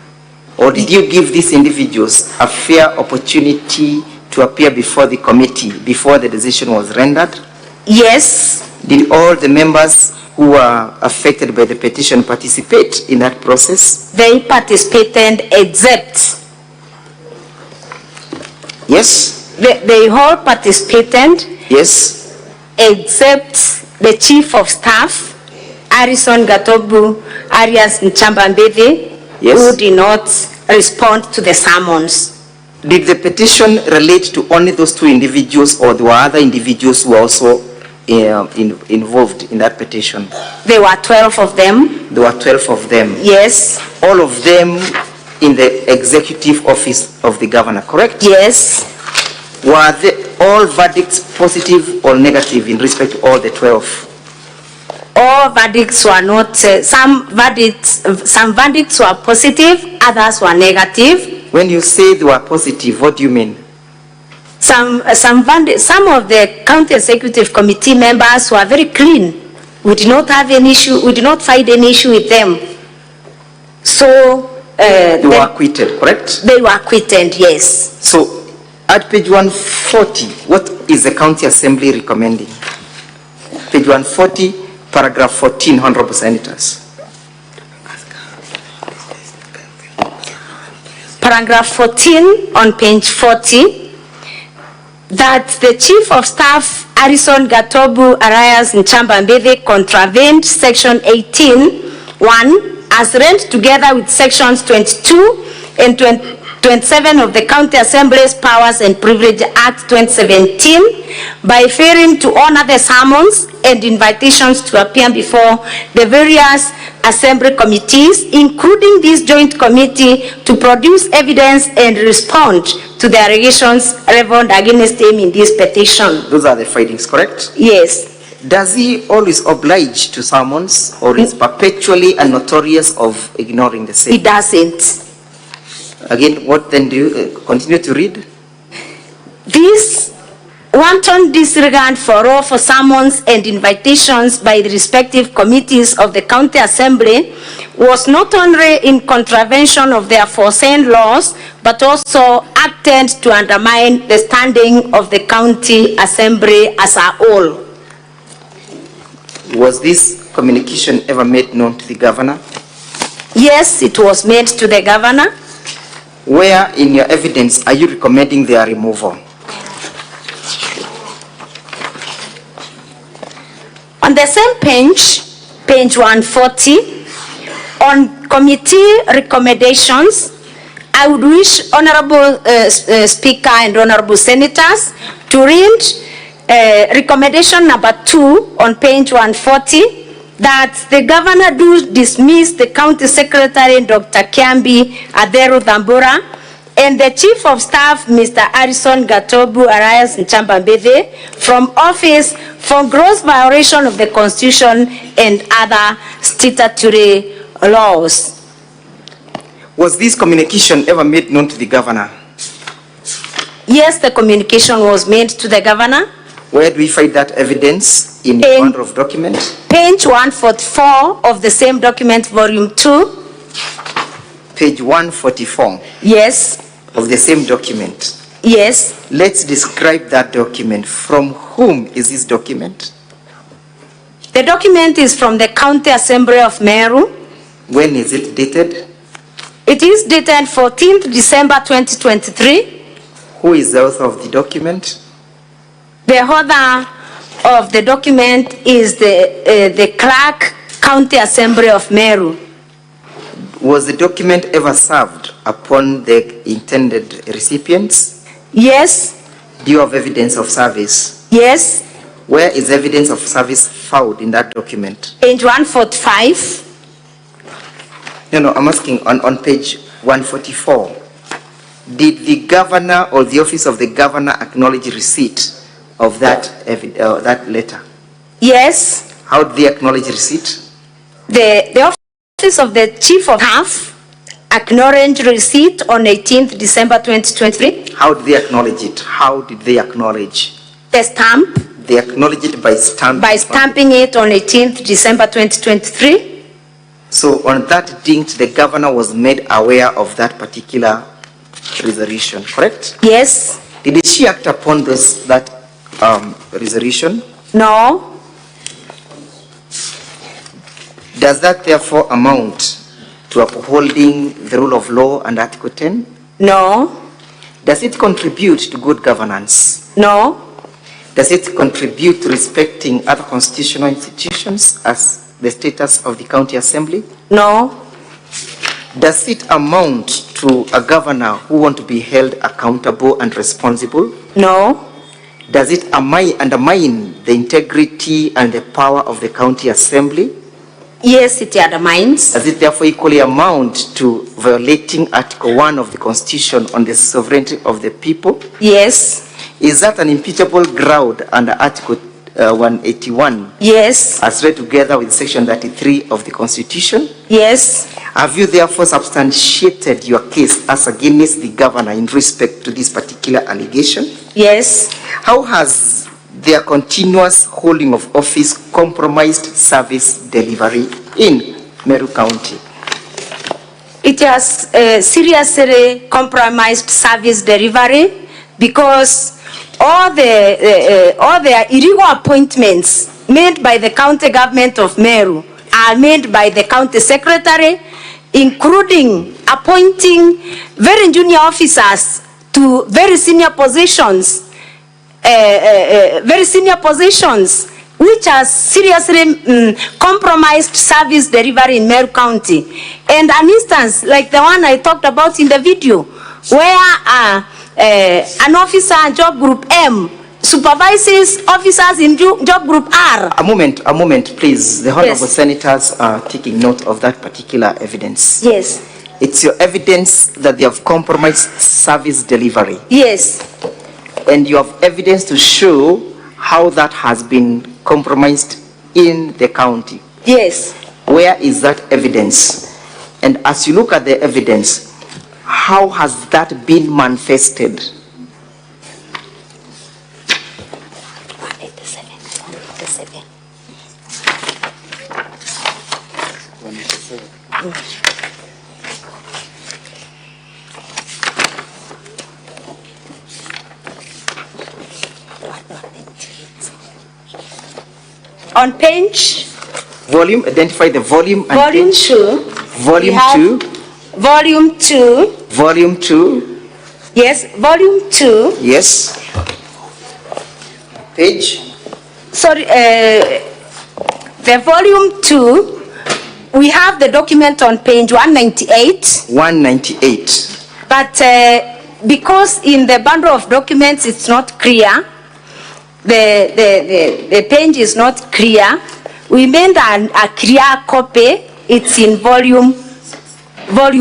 or did you give these individuals a fair opportunity to appear before the committee before the decision was rendered? Yes. Did all the members who were affected by the petition participate in that process? They participated except. Yes. They all participated. Yes. Except the Chief of Staff, Harrison Gatobu Arias Nchambambede, yes, who did not respond to the summons. Did the petition relate to only those two individuals, or there were other individuals who were also involved in that petition? There were 12 of them. There were 12 of them? Yes. All of them in the executive office of the governor, correct? Yes. Were all verdicts positive or negative in respect to all the 12? All verdicts were not, some verdicts were positive, others were negative. When you say they were positive, what do you mean? Some of the county executive committee members were very clean. We did not have an issue, we did not find any issue with them. So they were acquitted, correct? They were acquitted, yes. So at page 140, what is the county assembly recommending? Page 140, paragraph 14, Honorable Senators. Paragraph 14 on page 40, that the Chief of Staff, Harrison Gatobu Arias Nchambambede, contravened section 18(1) as read together with sections 22 and 27 of the County Assembly's Powers and Privilege Act 2017 by failing to honor the summons and invitations to appear before the various assembly committees, including this joint committee, to produce evidence and respond to the allegations leveled against him in this petition. Those are the findings, correct? Yes. Does he always oblige to summons, or is perpetually and notorious of ignoring the same? He doesn't. Again, what then do you continue to read? This wanton disregard for all for summons and invitations by the respective committees of the County Assembly was not only in contravention of their foreseen laws, but also acted to undermine the standing of the County Assembly as a whole. Was this communication ever made known to the governor? Yes, it was made to the governor. Where in your evidence are you recommending their removal? On the same page, page 140, on committee recommendations, I would wish Honorable Speaker and Honorable Senators to read recommendation number 2 on page 140, that the governor do dismiss the County Secretary, Dr. Kiambi Aderu Thambura, and the Chief of Staff, Mr. Harrison Gatobu Arias Nchambambede, from office for gross violation of the Constitution and other statutory laws. Was this communication ever made known to the governor? Yes, the communication was made to the governor. Where do we find that evidence in the bundle of documents? Page 144 of the same document, volume 2. Page 144. Yes. Of the same document. Yes. Let's describe that document. From whom is this document? The document is from the County Assembly of Meru. When is it dated? It is dated 14th December 2023. Who is the author of the document? The author of the document is the Clerk, County Assembly of Meru. Was the document ever served upon the intended recipients? Yes. Do you have evidence of service? Yes. Where is evidence of service found in that document? Page 145. No, I'm asking on page 144. Did the governor or the office of the governor acknowledge receipt of that letter? Yes. How did they acknowledge receipt? The office of the chief of staff acknowledged receipt on 18th December 2023. How did they acknowledge it? How did they acknowledge? The stamp. They acknowledge it by stamp. By stamping it on 18th December 2023. So on that date, the governor was made aware of that particular resolution, correct? Yes. Did she act upon that resolution? No. Does that therefore amount to upholding the rule of law and Article 10? No. Does it contribute to good governance? No. Does it contribute to respecting other constitutional institutions as the status of the county assembly? No. Does it amount to a governor who wants to be held accountable and responsible? No. Does it undermine the integrity and the power of the county assembly? Yes, it undermines. Does it therefore equally amount to violating Article 1 of the Constitution on the sovereignty of the people? Yes. Is that an impeachable ground under Article 181? Yes. As read together with Section 33 of the Constitution? Yes. Have you therefore substantiated your case as against the governor in respect to this particular allegation? Yes. How has their continuous holding of office compromised service delivery in Meru County? It has seriously compromised service delivery because all the illegal appointments made by the county government of Meru are made by the county secretary, including appointing very junior officers to very senior positions, which has seriously compromised service delivery in Meru County. And an instance like the one I talked about in the video, where an officer, job group M, supervises officers in job group R. A moment, please. The honorable senators are taking note of that particular evidence. Yes. It's your evidence that they have compromised service delivery. Yes. And you have evidence to show how that has been compromised in the county. Yes. Where is that evidence? And as you look at the evidence, how has that been manifested? On page? Volume, identify the volume. And volume page. 2. Volume 2. Volume 2. Volume 2. Yes, volume 2. Yes. Page? Sorry, the volume 2, we have the document on page 198. 198. But because in the bundle of documents it's not clear, the page is not clear, we made a clear copy. It's in volume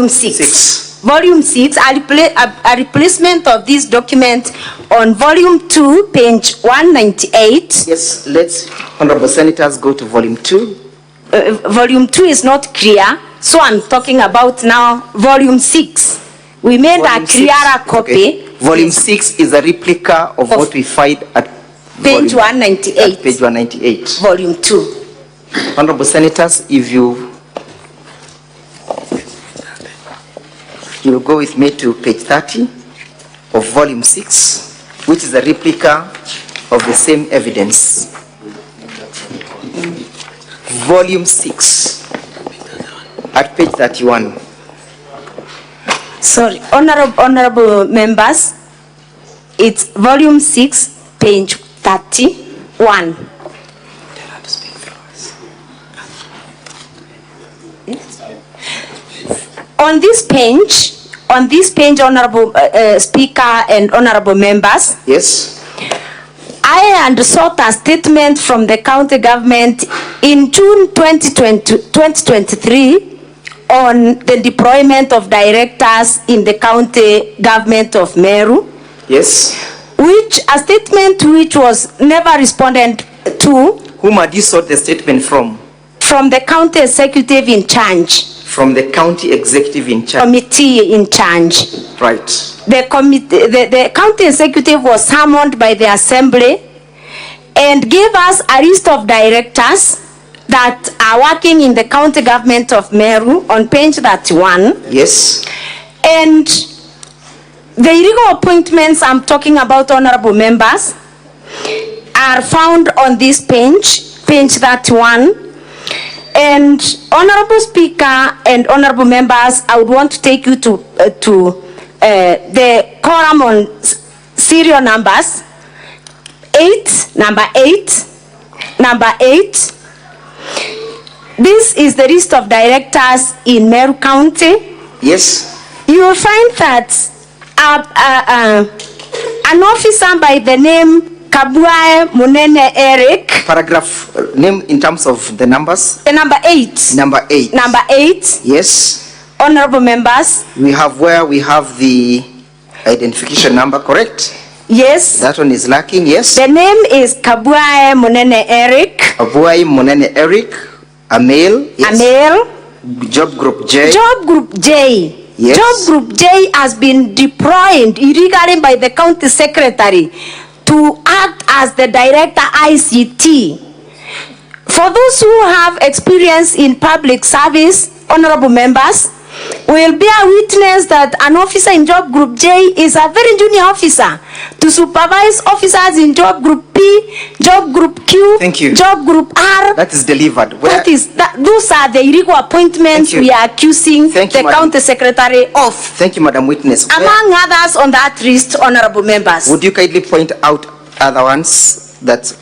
6. Volume 6, a replacement of this document on volume 2, page 198. Yes, let's, honorable senators, go to volume 2. Volume 2 is not clear, so I'm talking about now volume 6. We made volume a clearer copy. Okay. Volume 6 is a replica of what we find at Page 198. Page 198. Volume 2. Honorable Senators, if you'll go with me to page 30 of volume 6, which is a replica of the same evidence. Volume 6 at page 31. Sorry, honorable members, it's volume 6, page 31. On this page, honorable Speaker and honorable members. Yes. I undersought a statement from the county government in June 2023 on the deployment of directors in the county government of Meru. Yes. A statement which was never responded to. Whom had you sought the statement from? From the county executive in charge. From the county executive in charge. Committee in charge. Right. The county executive was summoned by the assembly and gave us a list of directors that are working in the county government of Meru on page 31. Yes. And the illegal appointments I'm talking about, honorable members, are found on this page 31. And honorable Speaker and honorable members, I would want to take you to the column on serial numbers. Number 8. This is the list of directors in Meru County. Yes. You will find that an officer by the name Munene Eric. Paragraph name in terms of the numbers. Number 8. Number 8. Number 8. Yes. Honorable members. We have the identification number, correct? Yes. That one is lacking, yes. The name is Kabuae Munene Eric. Kabuae Munene Eric, a male. Yes. A male. Job group J. Job group J. Yes. Job group J has been deployed illegally by the county secretary to act as the director ICT. For those who have experience in public service, honorable members, will bear witness that an officer in job group J is a very junior officer to supervise officers in job group P, job group Q, thank you, job group R. That is delivered. Those are the illegal appointments we are accusing the county secretary of. Thank you, Madam Witness. Among others on that list, honorable members. Would you kindly point out other ones that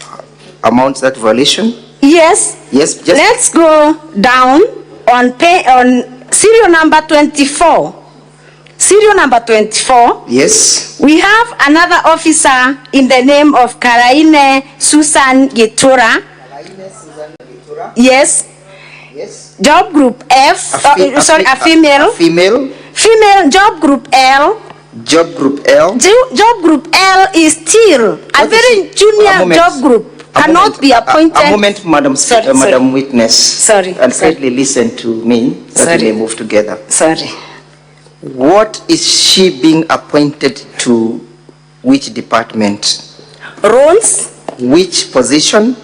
amount that violation? Yes. Yes. Let's go down on serial number 24. Serial number 24. Yes. We have another officer in the name of Karaine Susan Gitura. Yes. Yes. Job group F. A female. Female. Female. Job group L. Job group L. Job group L is still a very junior job group. Cannot be appointed. A moment, Madam Witness. Sorry. And kindly listen to me so we may move together. Sorry. What is she being appointed to? Which department? Roles. Which position?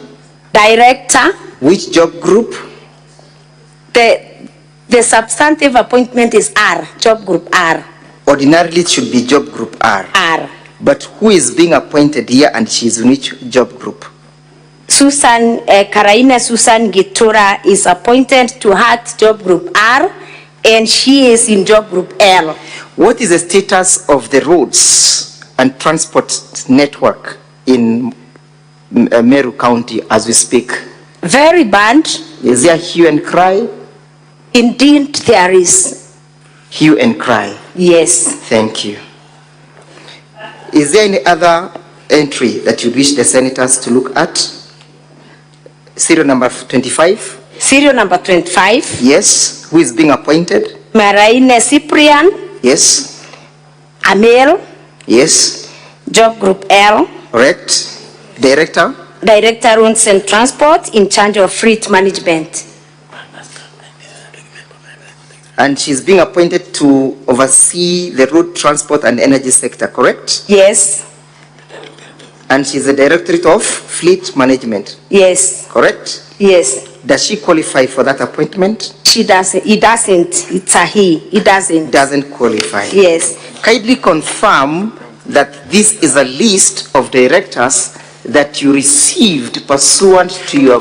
Director. Which job group? The substantive appointment is R. Job group R. Ordinarily it should be job group R. R. But who is being appointed here and she is in which job group? Karaina Susan Gitura is appointed to HAT job group R and she is in job group L. What is the status of the roads and transport network in Meru County as we speak? Very bad. Is there hue and cry? Indeed there is. Hue and cry? Yes. Thank you. Is there any other entry that you wish the senators to look at? Serial number 25. Serial number 25. Yes. Who is being appointed? Maraine Cyprian. Yes. A male. Yes. Job group L. Correct. Director? Director Roads and Transport in charge of fleet management. And she's being appointed to oversee the road transport and energy sector, correct? Yes. And she's the Directorate of Fleet Management. Yes. Correct? Yes. Does she qualify for that appointment? She doesn't. It doesn't. It's a he. It doesn't. Doesn't qualify. Yes. Kindly confirm that this is a list of directors that you received pursuant to your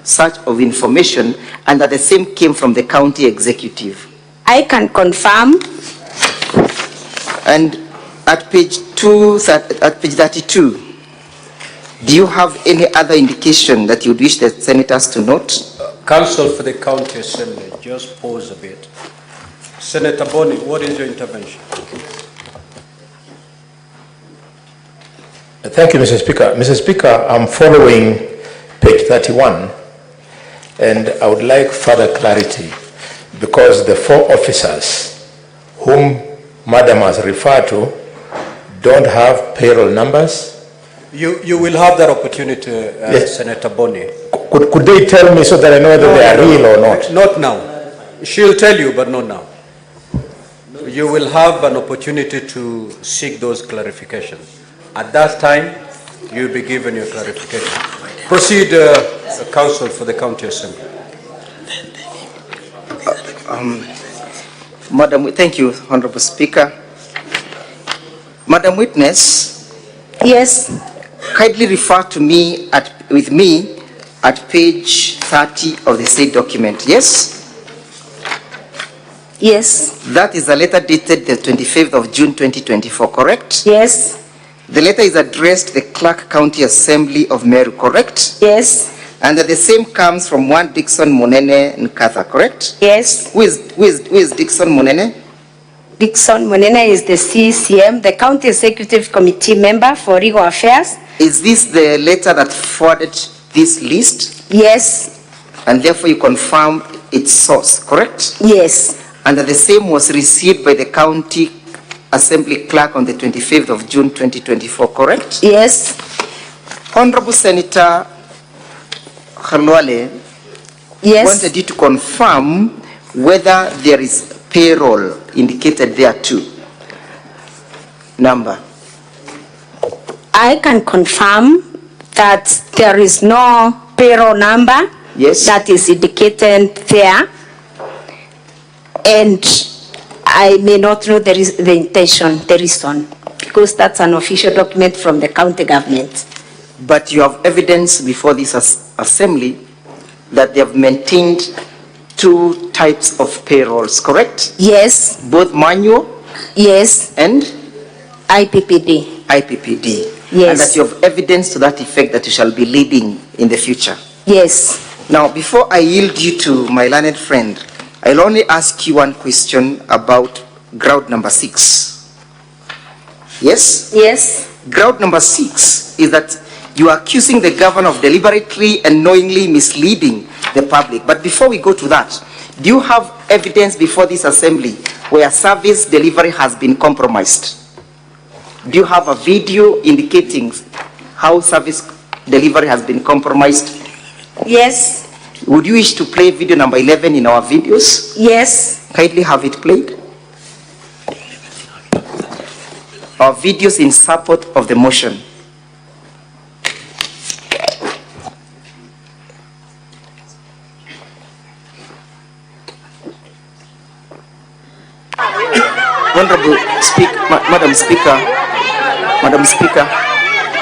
search of information and that the same came from the county executive. I can confirm. And at page 32, do you have any other indication that you wish the senators to note? Counsel for the County Assembly, just pause a bit. Senator Boni, what is your intervention? Thank you, Mr. Speaker. Mr. Speaker, I'm following page 31, and I would like further clarity because the 4 officers whom Madam has referred to don't have payroll numbers. You will have that opportunity, yes. Senator Boni. Could they tell me so that I know whether they are real or not? Not now. She'll tell you, but not now. You will have an opportunity to seek those clarifications. At that time, you'll be given your clarification. Proceed, Counsel for the County Assembly. Madam, thank you, Honorable Speaker. Madam Witness. Yes. Kindly refer to me with me at page 30 of the said document. Yes? Yes. That is a letter dated the 25th of June 2024, correct? Yes. The letter is addressed to the Clark County Assembly of Meru, correct? Yes. And the same comes from one Dixon Munene Nkatha, correct? Yes. Who is Dixon Munene? Dixon Munene is the CCM, the County Executive Committee member for Legal Affairs. Is this the letter that forwarded this list? Yes. And therefore you confirm its source, correct? Yes. And that the same was received by the County Assembly Clerk on the 25th of June 2024, correct? Yes. Honorable Senator Khalwale, yes, wanted you to confirm whether there is payroll indicated there too. Number. I can confirm that there is no payroll number, yes, that is indicated there, and I may not know the intention, the reason, because that's an official document from the county government. But you have evidence before this assembly that they have maintained 2 types of payrolls, correct? Yes. Both manual? Yes. And? IPPD. IPPD. Yes. And that you have evidence to that effect that you shall be leading in the future? Yes. Now, before I yield you to my learned friend, I'll only ask you one question about ground number 6. Yes? Yes. Ground number 6 is that you are accusing the governor of deliberately and knowingly misleading the public. But before we go to that, do you have evidence before this assembly where service delivery has been compromised? Do you have a video indicating how service delivery has been compromised? Yes. Would you wish to play video number 11 in our videos? Yes. Kindly have it played. Our videos in support of the motion. Honorable Madam Speaker,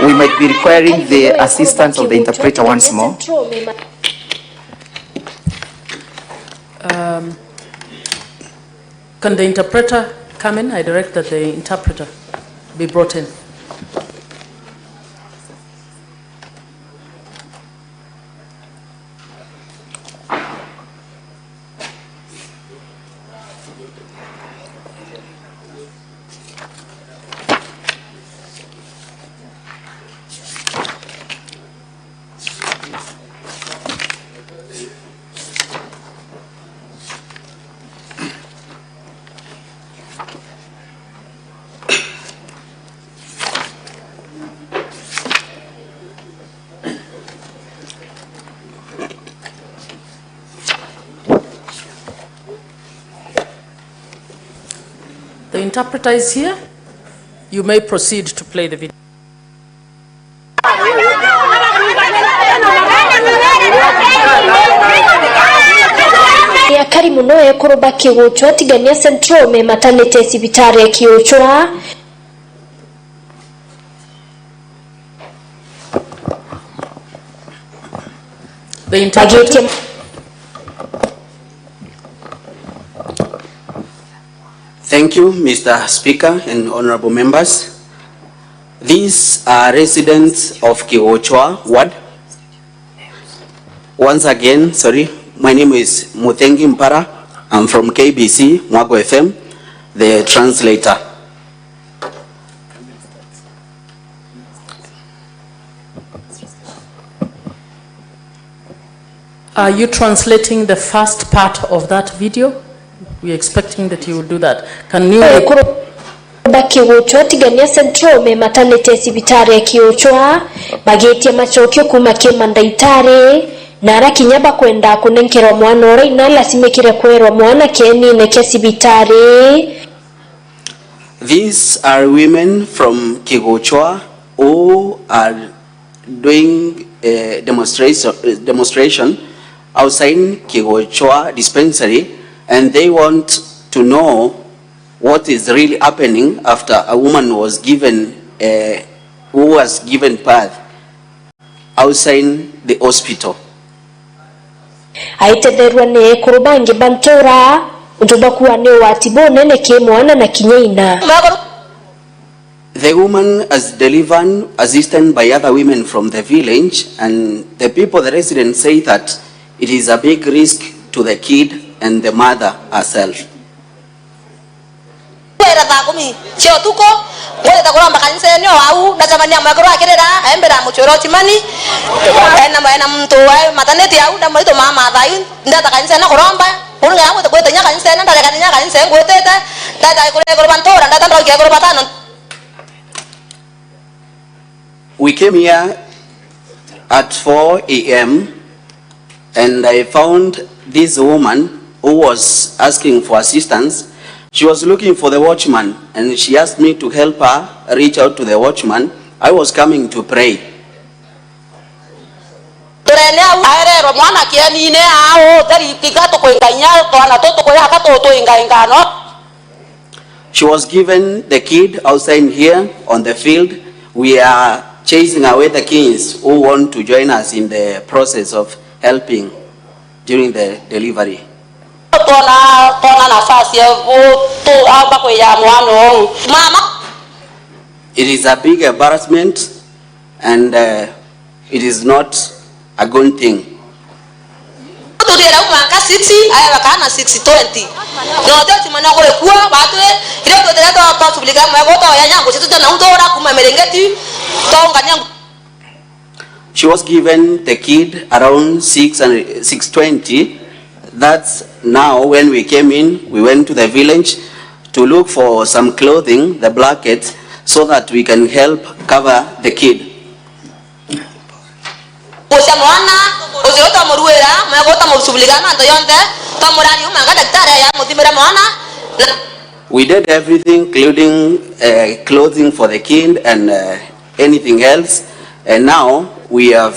we might be requiring the assistance of the interpreter once more. Can the interpreter come in? I direct that the interpreter be brought in. The interpreter is here. You may proceed to play the video. muno ekuruba kiuchwa tigania central me maternity sibitari ya kiuchwa. The interpreter. Thank you, Mr. Speaker and honorable members. These are residents of Kiwochwa ward. Once again, my name is Mutengi Mpara. I'm from KBC, Mwago FM, the translator. Are you translating the first part of that video? We're expecting that you will do that. Can you... Kiuchwa tigania central me maternity sibitari ya Kiuchwa bagetia machokio kuma kimandaitari nara kinyaba kwenda kunenkerwa mwana ora inala simekire kwerwa mwana keni neke sibitari. These are women from Kigochwa who are doing a demonstration outside Kigochwa dispensary, and they want to know what is really happening after a woman was given who was given birth outside the hospital. Aitederwa ne kurubangi bantora utuba kuwa ne watibo nene mwana na kinyeina. The woman has delivered assisted by other women from the village, and the people, the residents, say that it is a big risk to the kid and the mother herself. We came here at 4 a.m. and I found this woman who was asking for assistance. She was looking for the watchman, and she asked me to help her reach out to the watchman. I was coming to pray. She was given the kid outside here on the field. We are chasing away the kids who want to join us in the process of helping during the delivery. It is a big embarrassment, and it is not a good thing. She was given the kid around 6:20. That's now when we came in, we went to the village to look for some clothing, the blankets, so that we can help cover the kid. We did everything, including clothing for the kid and anything else, and now we are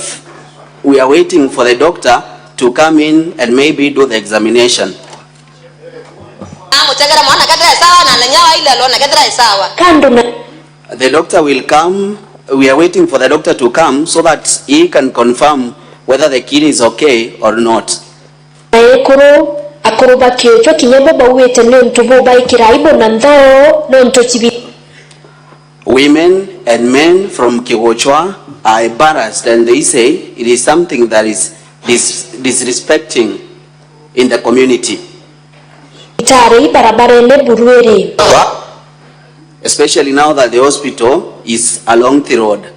waiting for the doctor to come in and maybe do the examination. The doctor will come. We are waiting for the doctor to come so that he can confirm whether the kid is okay or not. Women and men from Kiwochwa are embarrassed, and they say it is something that is disrespecting in the community. Especially now that the hospital is along the road.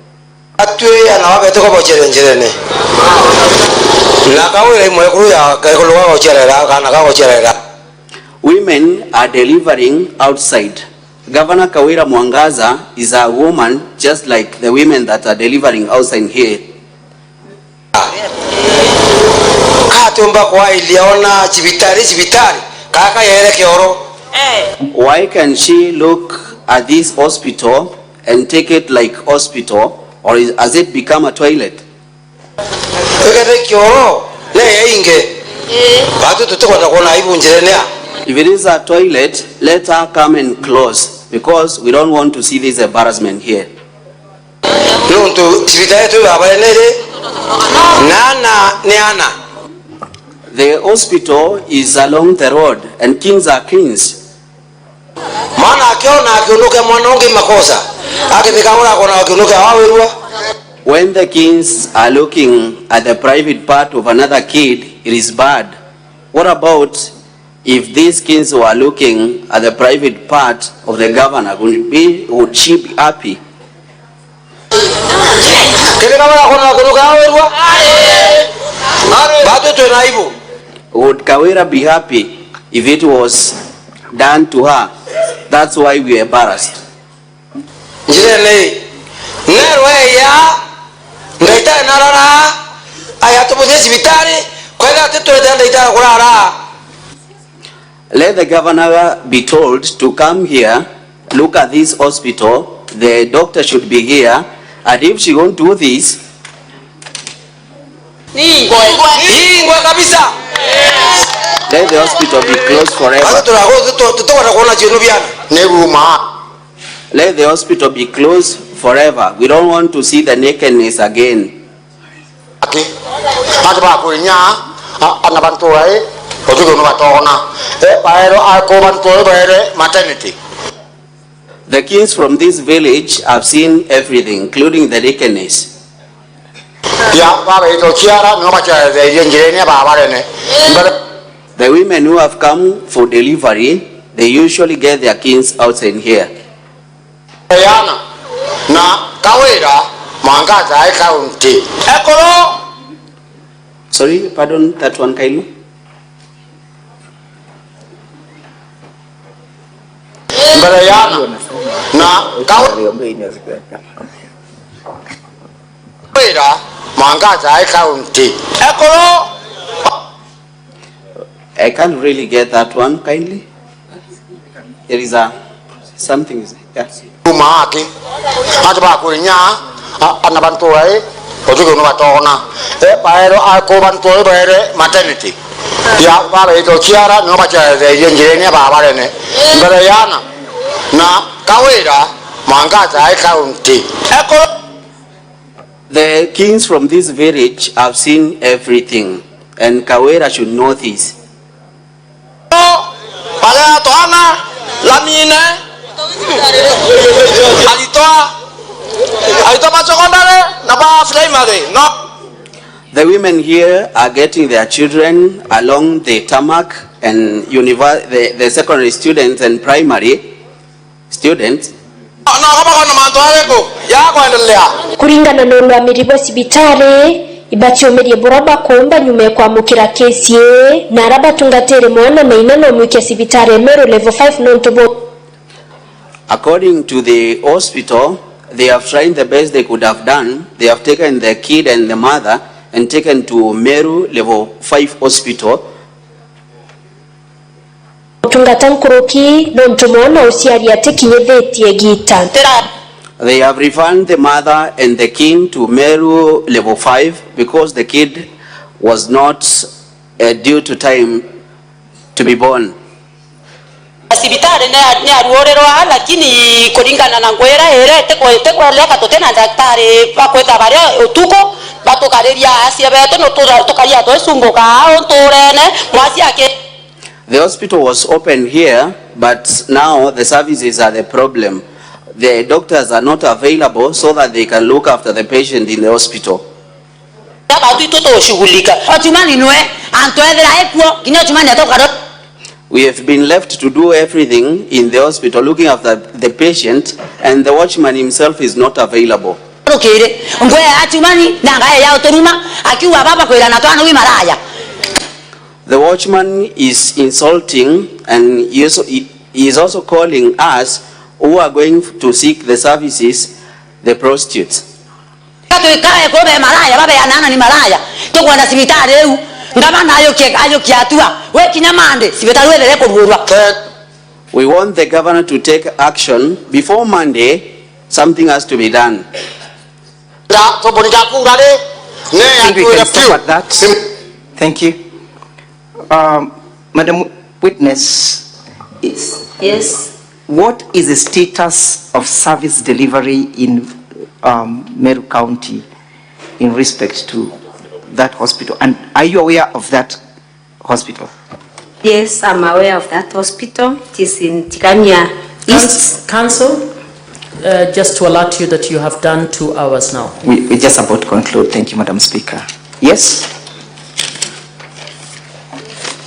Women are delivering outside. Governor Kawira Mwangaza'S is a woman just like the women that are delivering outside here. Why can she look at this hospital and take it like hospital, or has it become a toilet? If it is a toilet, let her come and close, because we don't want to see this embarrassment here. The hospital is along the road, and kings are kings. When the kings are looking at the private part of another kid, it is bad. What about if these kings were looking at the private part of the governor? Would she be happy? Would Kawira be happy if it was done to her? That's why we are embarrassed. Let the governor be told to come here, look at this hospital, the doctor should be here, and if she won't do this, let the hospital be closed forever. Let the hospital be closed forever. We don't want to see the nakedness again. The kings from this village have seen everything, including the nakedness. The women who have come for delivery, they usually get their kings outside here. Sorry, pardon that one kindly. I can't really get that one kindly. There is a something. Yes. The kings from this village have seen everything, and Kawira should know this. The women here are getting their children along the tarmac, and the secondary students and primary students. Kuringana na ulwamiri bwa sibitare ibachiomerie buraba kuomba nyume kwa mukira kesi na arabatungatere mwana maina no mwikia sibitare Meru level 5 nontobo. According to the hospital, they have tried the best they could have done. They have taken the kid and the mother and taken to Meru level 5 hospital. They have refunded the mother and the king to Meru level 5 because the kid was not due to time to be born. Sibitare ne aruorerwa lakini kuringana na ngwera erete kweleka totena daktari bakweta bare utuko batokareria asia beto no tokaria to sungoka ontorene mwasi yake. The hospital was open here, but now the services are the problem. The doctors are not available so that they can look after the patient in the hospital. We have been left to do everything in the hospital, looking after the patient, and the watchman himself is not available. The watchman is insulting, and he is also calling us who are going to seek the services, the prostitutes. We want the governor to take action. Before Monday, something has to be done. I think we can stop at that. Thank you. Madam Witness, Yes. What is the status of service delivery in Meru County in respect to that hospital? And are you aware of that hospital? Yes, I'm aware of that hospital. It is in Tigania East. Council, just to alert you that you have done 2 hours now. We're just about to conclude. Thank you, Madam Speaker. Yes?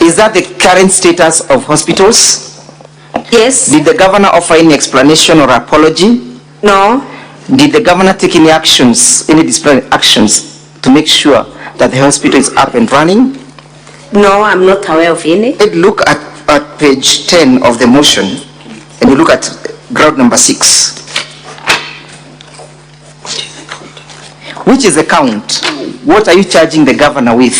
Is that the current status of hospitals? Yes. Did the governor offer any explanation or apology? No. Did the governor take any actions, any disciplinary actions to make sure that the hospital is up and running? No, I'm not aware of any. Look at page 10 of the motion and you look at ground number 6. Which is the count? What are you charging the governor with?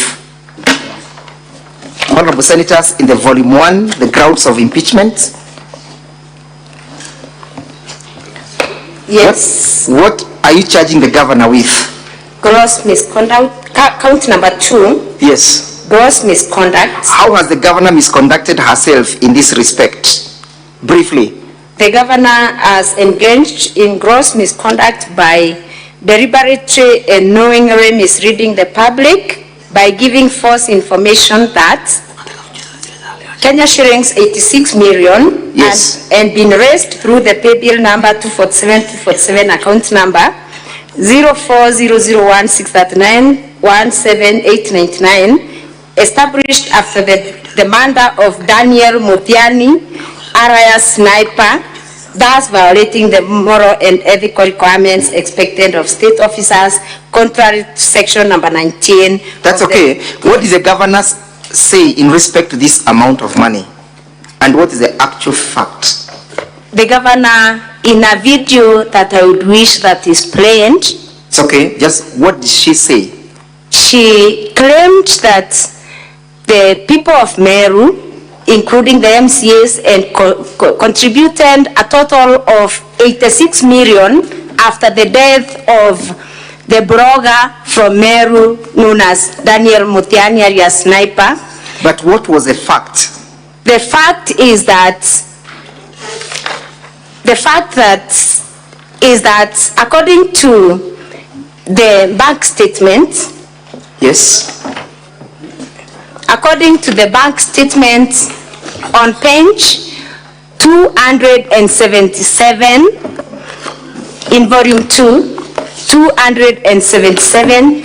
Honorable Senators, in the volume 1, the grounds of impeachment. Yes. What are you charging the governor with? Gross misconduct. Count number 2. Yes. Gross misconduct. How has the governor misconducted herself in this respect? Briefly. The governor has engaged in gross misconduct by deliberately and knowingly misleading the public by giving false information that Kenya shillings 86 million yes. and been raised through the pay bill number 247 account number 04001639178899 established after the murder of Daniel Mutiani, alias Sniper, thus violating the moral and ethical requirements expected of state officers, contrary to section number 19. That's okay. What does the governor say in respect to this amount of money? And what is the actual fact? The governor, in a video that I would wish that is played. It's okay. Just what did she say? She claimed that the people of Meru, including the MCAs, and contributed a total of 86 million after the death of the blogger from Meru known as Daniel Mutiani, alias Sniper. But what was the fact? The fact is that according to the bank statement. Yes. According to the bank statement on page 277 in volume 2, 277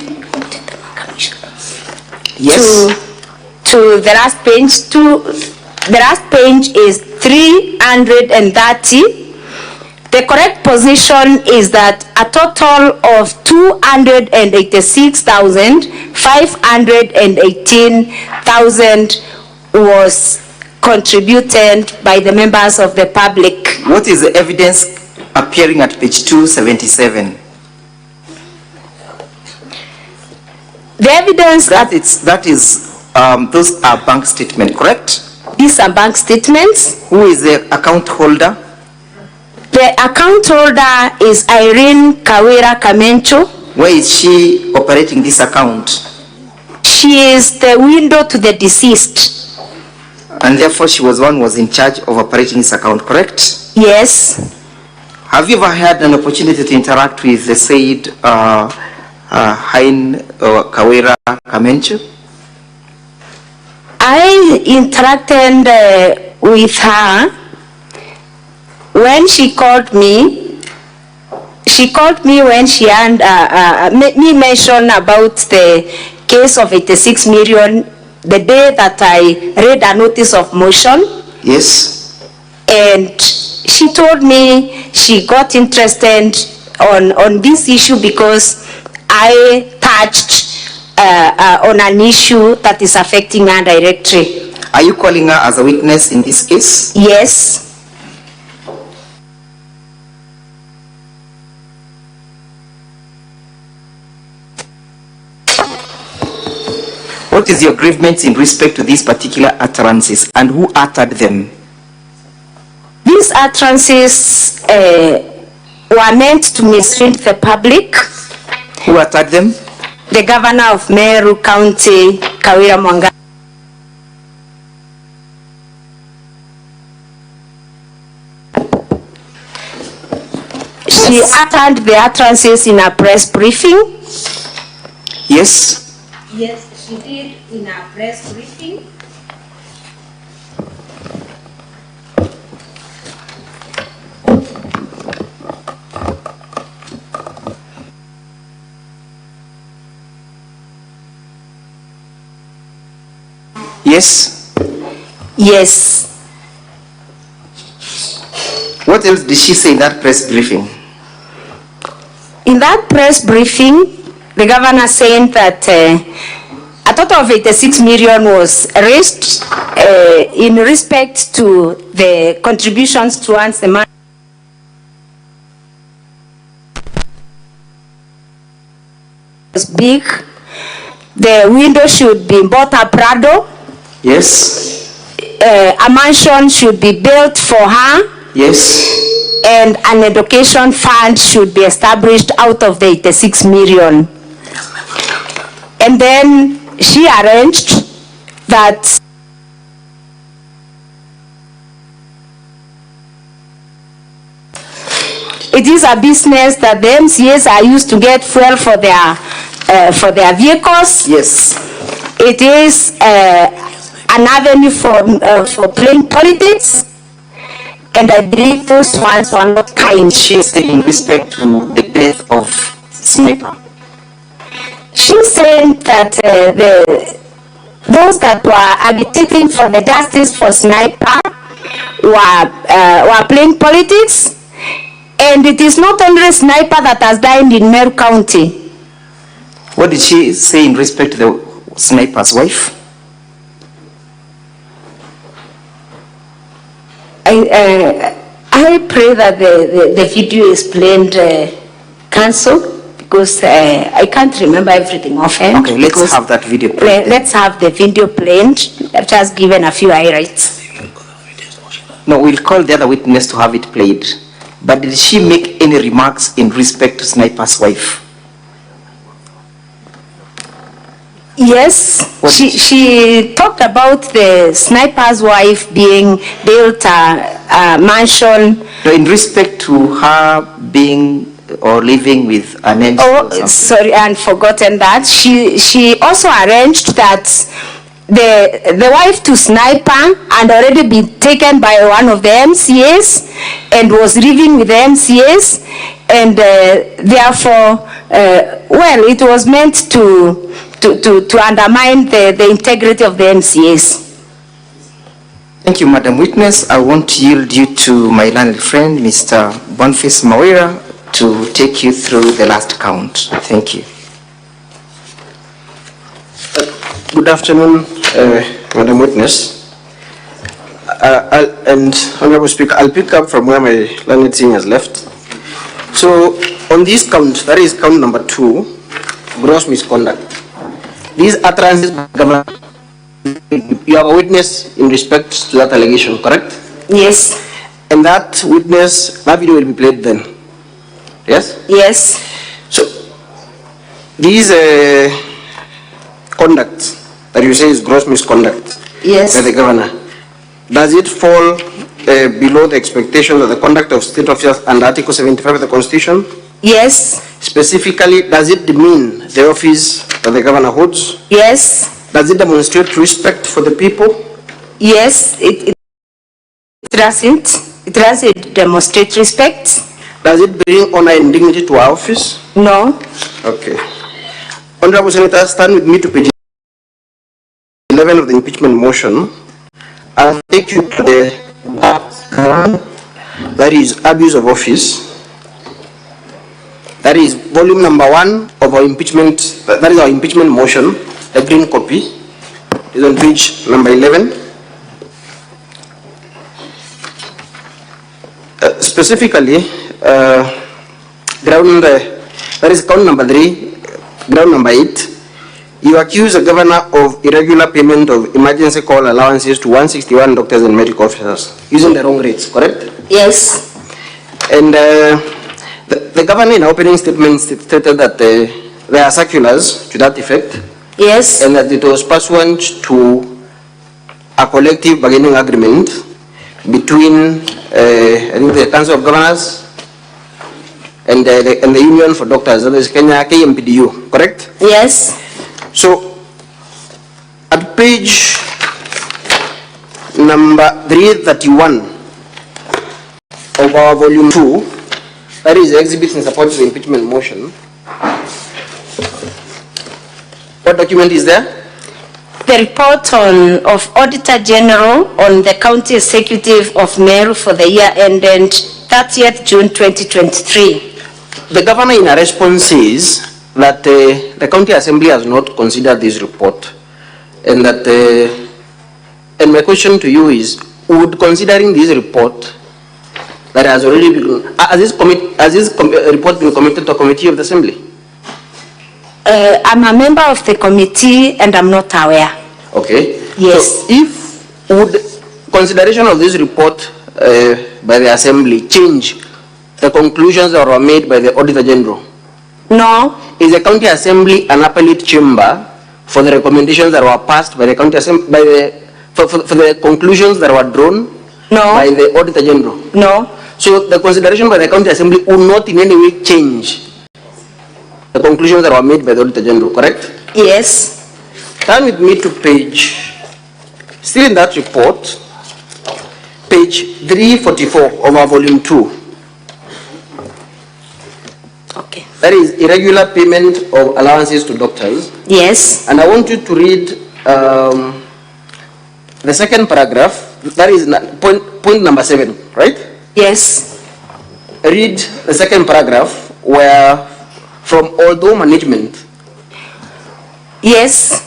yes. to the last page. The last page is 330. The correct position is that a total of 286,518,000 was contributed by the members of the public. What is the evidence appearing at page 277? The evidence that is those are bank statements, correct? These are bank statements. Who is the account holder? The account holder is Irene Kawira Kamencho. Where is she operating this account? She is the widow to the deceased. And therefore she was one who was in charge of operating this account, correct? Yes. Have you ever had an opportunity to interact with the said Kawira Kamencho? I interacted with her when she called me. She called me when she had me mention about the case of 86 million the day that I read a notice of motion. Yes. And she told me she got interested on this issue because I touched on an issue that is affecting her directly. Are you calling her as a witness in this case? Yes. What is your grievance in respect to these particular utterances and who uttered them? These utterances were meant to mislead the public. Who uttered them? The governor of Meru County, Kawira Mwangaza'S. She uttered the utterances in a press briefing. Yes. Yes, she did in a press briefing. Yes. Yes. What else did she say in that press briefing? In that press briefing, the governor said that a total of 86 million was raised in respect to the contributions towards the man. Was big. The window should be bought a Prado. Yes. A mansion should be built for her. Yes. And an education fund should be established out of the 86 million. And then she arranged that it is a business that the MCAs are used to get fuel for their vehicles. Yes. It is an avenue for playing politics. And I believe those ones are not kind. She said in respect to the death of Sniper. She said that those that were agitating for the justice for Sniper were playing politics. And it is not only Sniper that has died in Meru County. What did she say in respect to the Sniper's wife? I pray that the video is played cancelled because I can't remember everything offhand. Okay, let's have that video played. Let's have the video played. I've just given a few highlights. No, we'll call the other witness to have it played. But did she make any remarks in respect to Sniper's wife? Yes, she talked about the Sniper's wife being built a mansion. No, in respect to her being or living with an MC. Oh, sorry, and forgotten that. She also arranged that the wife to Sniper had already been taken by one of the MCAs and was living with the MCAs, and therefore, well, it was meant to undermine the integrity of the MCAs. Thank you, Madam Witness. I want to yield you to my learned friend, Mr. Boniface Mawira, to take you through the last count. Thank you. Good afternoon, Madam Witness. And Honorable Speaker, I'll pick up from where my learned team has left. So, on this count, that is count number 2, gross misconduct. These utterances, Governor, you have a witness in respect to that allegation, correct? Yes. And that witness, that video will be played then? Yes? Yes. So, these conduct that you say is gross misconduct, yes, by the Governor, does it fall below the expectations of the conduct of state officers under Article 75 of the Constitution? Yes. Specifically, does it demean the office that the Governor holds? Yes. Does it demonstrate respect for the people? Yes, it doesn't. It doesn't demonstrate respect. Does it bring honor and dignity to our office? No. Okay. Honorable Senator, stand with me to page 11 of the impeachment motion. I'll take you to the that is abuse of office. That is volume number 1 of our impeachment, that is our impeachment motion, the green copy. It is on page number 11. Specifically, that is count number 3, ground number 8. You accuse the Governor of irregular payment of emergency call allowances to 161 doctors and medical officers using the wrong rates, correct? Yes. And the Governor in opening statement stated that there are circulars to that effect. Yes. And that it was pursuant to a collective bargaining agreement between I think the Council of Governors and the Union for Doctors, that is Kenya KMPDU, correct? Yes. So, at page number 331 of our volume 2, that is the exhibits in support of the impeachment motion. What document is there? The report of Auditor General on the County Executive of Meru for the year ended 30th June 2023. The governor in a response says that the County Assembly has not considered this report, and that and my question to you is, would considering this report that has already been, has this report been committed to a committee of the Assembly? I'm a member of the committee and I'm not aware. Okay. Yes. So if would consideration of this report by the Assembly change the conclusions that were made by the Auditor General? No. Is the County Assembly an appellate chamber for the recommendations that were passed by the County Assembly, for the conclusions that were drawn by the Auditor General? No. So the consideration by the County Assembly will not in any way change the conclusions that were made by the Auditor General, correct? Yes. Turn with me to page, still in that report, page 344 of our volume 2. Okay. That is irregular payment of allowances to doctors. Yes. And I want you to read the second paragraph, that is point number 7, right? Yes. Read the second paragraph where from although management. Yes.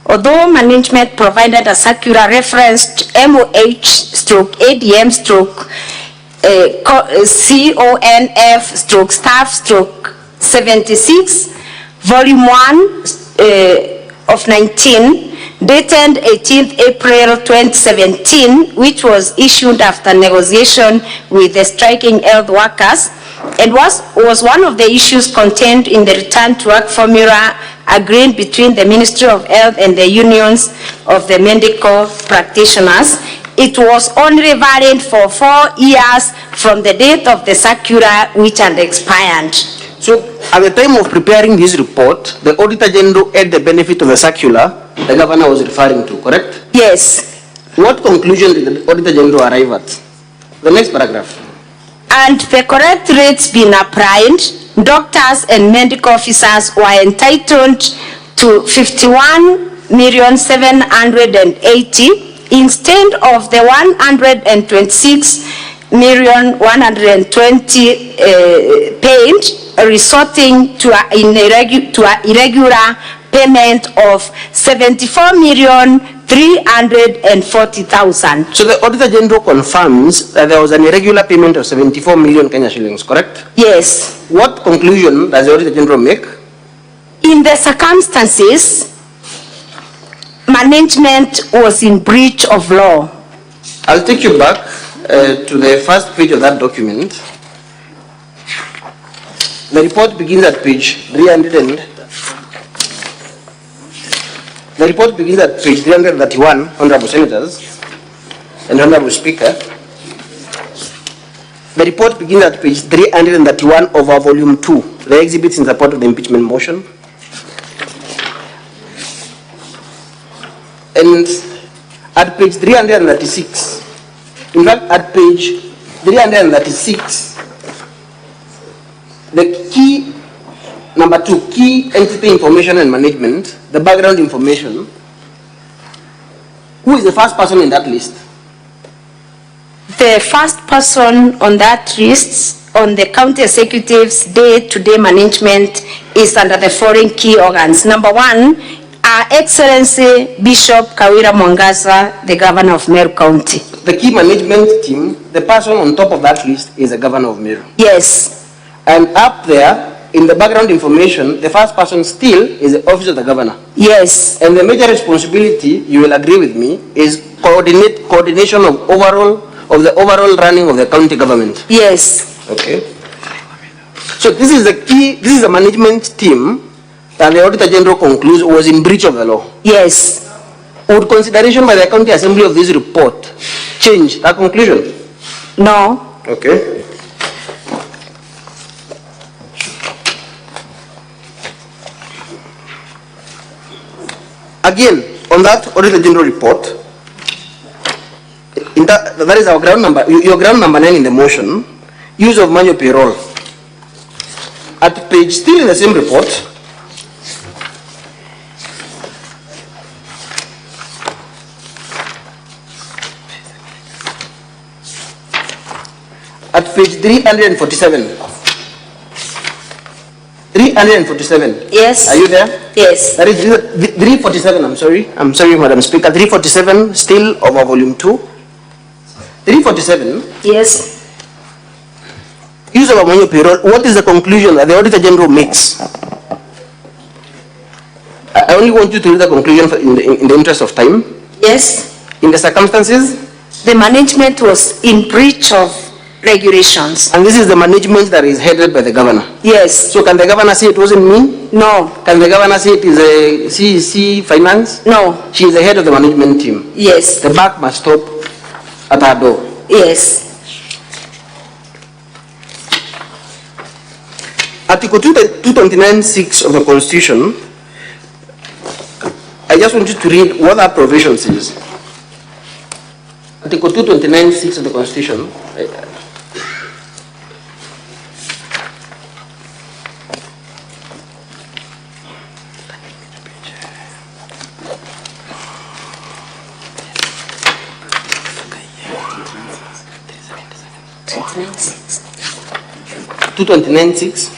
Although management provided a circular referenced MOH/ADM/CONF/staff/76, volume 1 of 19, dated 18th April 2017, which was issued after negotiation with the striking health workers, and was one of the issues contained in the return to work formula agreed between the Ministry of Health and the unions of the medical practitioners. It was only valid for 4 years from the date of the circular, which had expired. So at the time of preparing this report, the Auditor General had the benefit of the circular the governor was referring to, correct? Yes. What conclusion did the Auditor General arrive at? The next paragraph. And the correct rates being applied, doctors and medical officers were entitled to 51,780,000 instead of the 126,120,000 paid, resulting to an irregular payment of 74,340,000. So the Auditor General confirms that there was an irregular payment of 74 million Kenya shillings, correct? Yes. What conclusion does the Auditor General make? In the circumstances, management was in breach of law. I'll take you back to the first page of that document. The report begins at page 300. The report begins at page 331, Honorable Senators and Honorable Speaker. The report begins at page 331 of our volume 2, the exhibits in support of the impeachment motion. And at page 336, in fact at page 336, the key, number 2, key entity information and management, the background information. Who is the first person in that list? The first person on that list, on the county executive's day-to-day management, is under the following key organs. Number 1, Our Excellency Bishop Kawira Mwangaza'S, the Governor of Meru County. The key management team, the person on top of that list is the Governor of Meru. Yes. And up there, in the background information, the first person still is the Office of the Governor. Yes. And the major responsibility, you will agree with me, is coordination of the overall running of the county government. Yes. Okay. So this is the key, this is the management team that the Auditor General concludes was in breach of the law. Yes. Would consideration by the County Assembly of this report change that conclusion? No. Okay. Again, on that Auditor General report, that is our ground number, your ground number 9 in the motion, use of manual payroll. At page, still in the same report, at page 347. 347. Yes. Are you there? Yes. That is 347, I'm sorry, Madam Speaker. 347, still of our volume 2. 347. Yes. Use of manual payroll. What is the conclusion that the Auditor General makes? I only want you to read the conclusion in the interest of time. Yes. In the circumstances, the management was in breach of regulations. And this is the management that is headed by the governor? Yes. So can the governor say it wasn't me? No. Can the governor say it is a CEC finance? No. She is the head of the management team? Yes. The buck must stop at her door? Yes. Article 229(6) of the Constitution, I just want you to read what that provision says. Article 229(6) of the Constitution.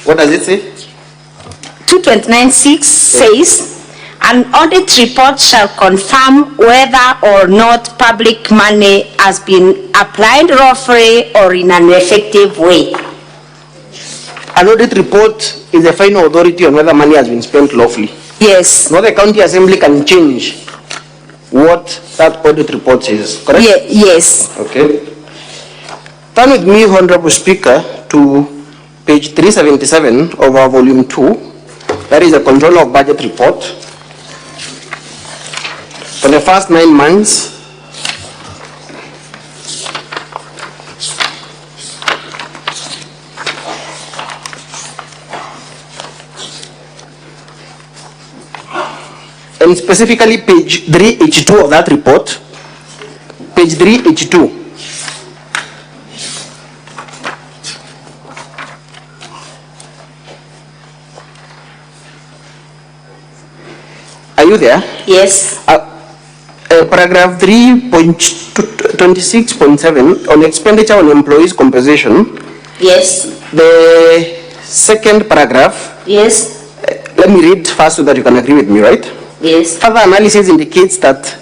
What does it say? 229(6) says, an audit report shall confirm whether or not public money has been applied lawfully or in an effective way. An audit report is the final authority on whether money has been spent lawfully. Yes. Not the county assembly can change what that audit report says, correct? Yes. Okay. Turn with me, Honorable Speaker, to page 377 of our volume 2. That is a control of budget report. For the first 9 months, and specifically page 382 of that report, page 382. Are you there? Yes. Paragraph 3.26.7 on expenditure on employees' compensation. Yes. The second paragraph. Yes. Let me read first so that you can agree with me, right? Yes. Further analysis indicates that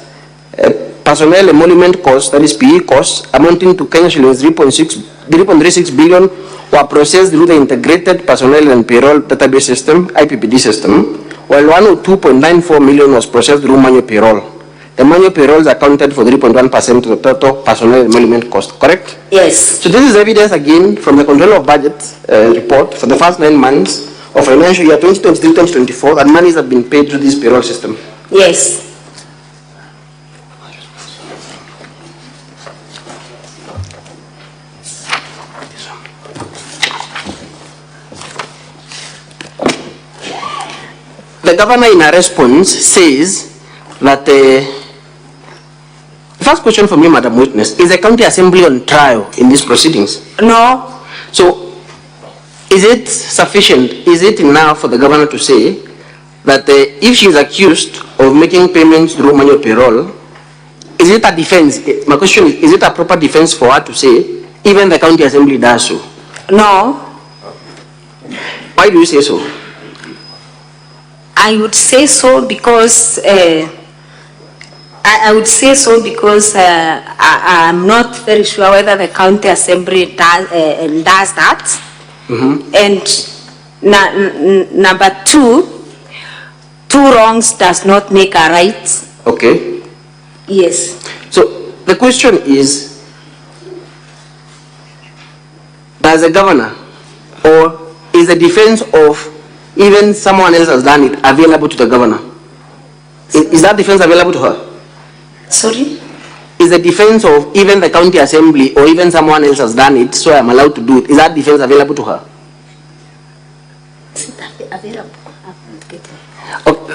personnel emolument costs, that is PE costs, amounting to Kenya shillings 3.36 billion were processed through the Integrated Personnel and Payroll Database System, IPPD system, while 102.94 million was processed through manual payroll. The manual payrolls accounted for 3.1% of the total personnel emolument cost, correct? Yes. So this is evidence again from the control of budget report for the first 9 months of financial year 2023-2024 that monies have been paid through this payroll system. Yes. The governor in a response says that the first question for me, Madam Witness, is the county assembly on trial in these proceedings? No. So is it sufficient, is it enough for the governor to say that if she is accused of making payments through manual payroll, is it a defense? My question is it a proper defense for her to say even the county assembly does so? No. Why do you say so? I would say so because I would say so because I'm not very sure whether the county assembly does that. Mm-hmm. And number two wrongs does not make a right. Okay. Yes. So the question is, does the governor, or is the defense of even someone else has done it available to the governor? Is that defense available to her? Sorry? Is the defense of even the county assembly or even someone else has done it, so I'm allowed to do it, is that defense available to her? Is it available?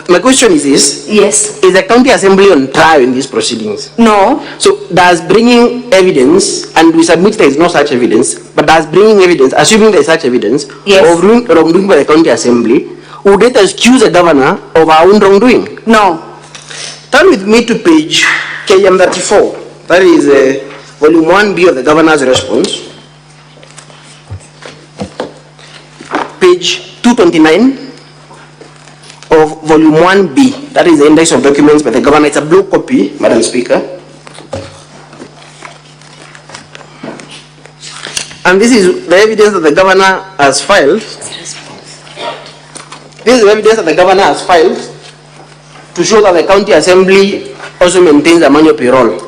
My question is this. Yes. Is the county assembly on trial in these proceedings? No. So does bringing evidence, and we submit there is no such evidence, but does bringing evidence, assuming there is such evidence, of wrongdoing by the county assembly, would it excuse the governor of our own wrongdoing? No. Turn with me to page KM 34. That is volume 1B of the governor's response. Page 229 of volume 1B. That is the index of documents by the governor. It's a blue copy, Madam Speaker. And this is the evidence that the governor has filed. This is the evidence that the governor has filed to show that the county assembly also maintains a manual payroll.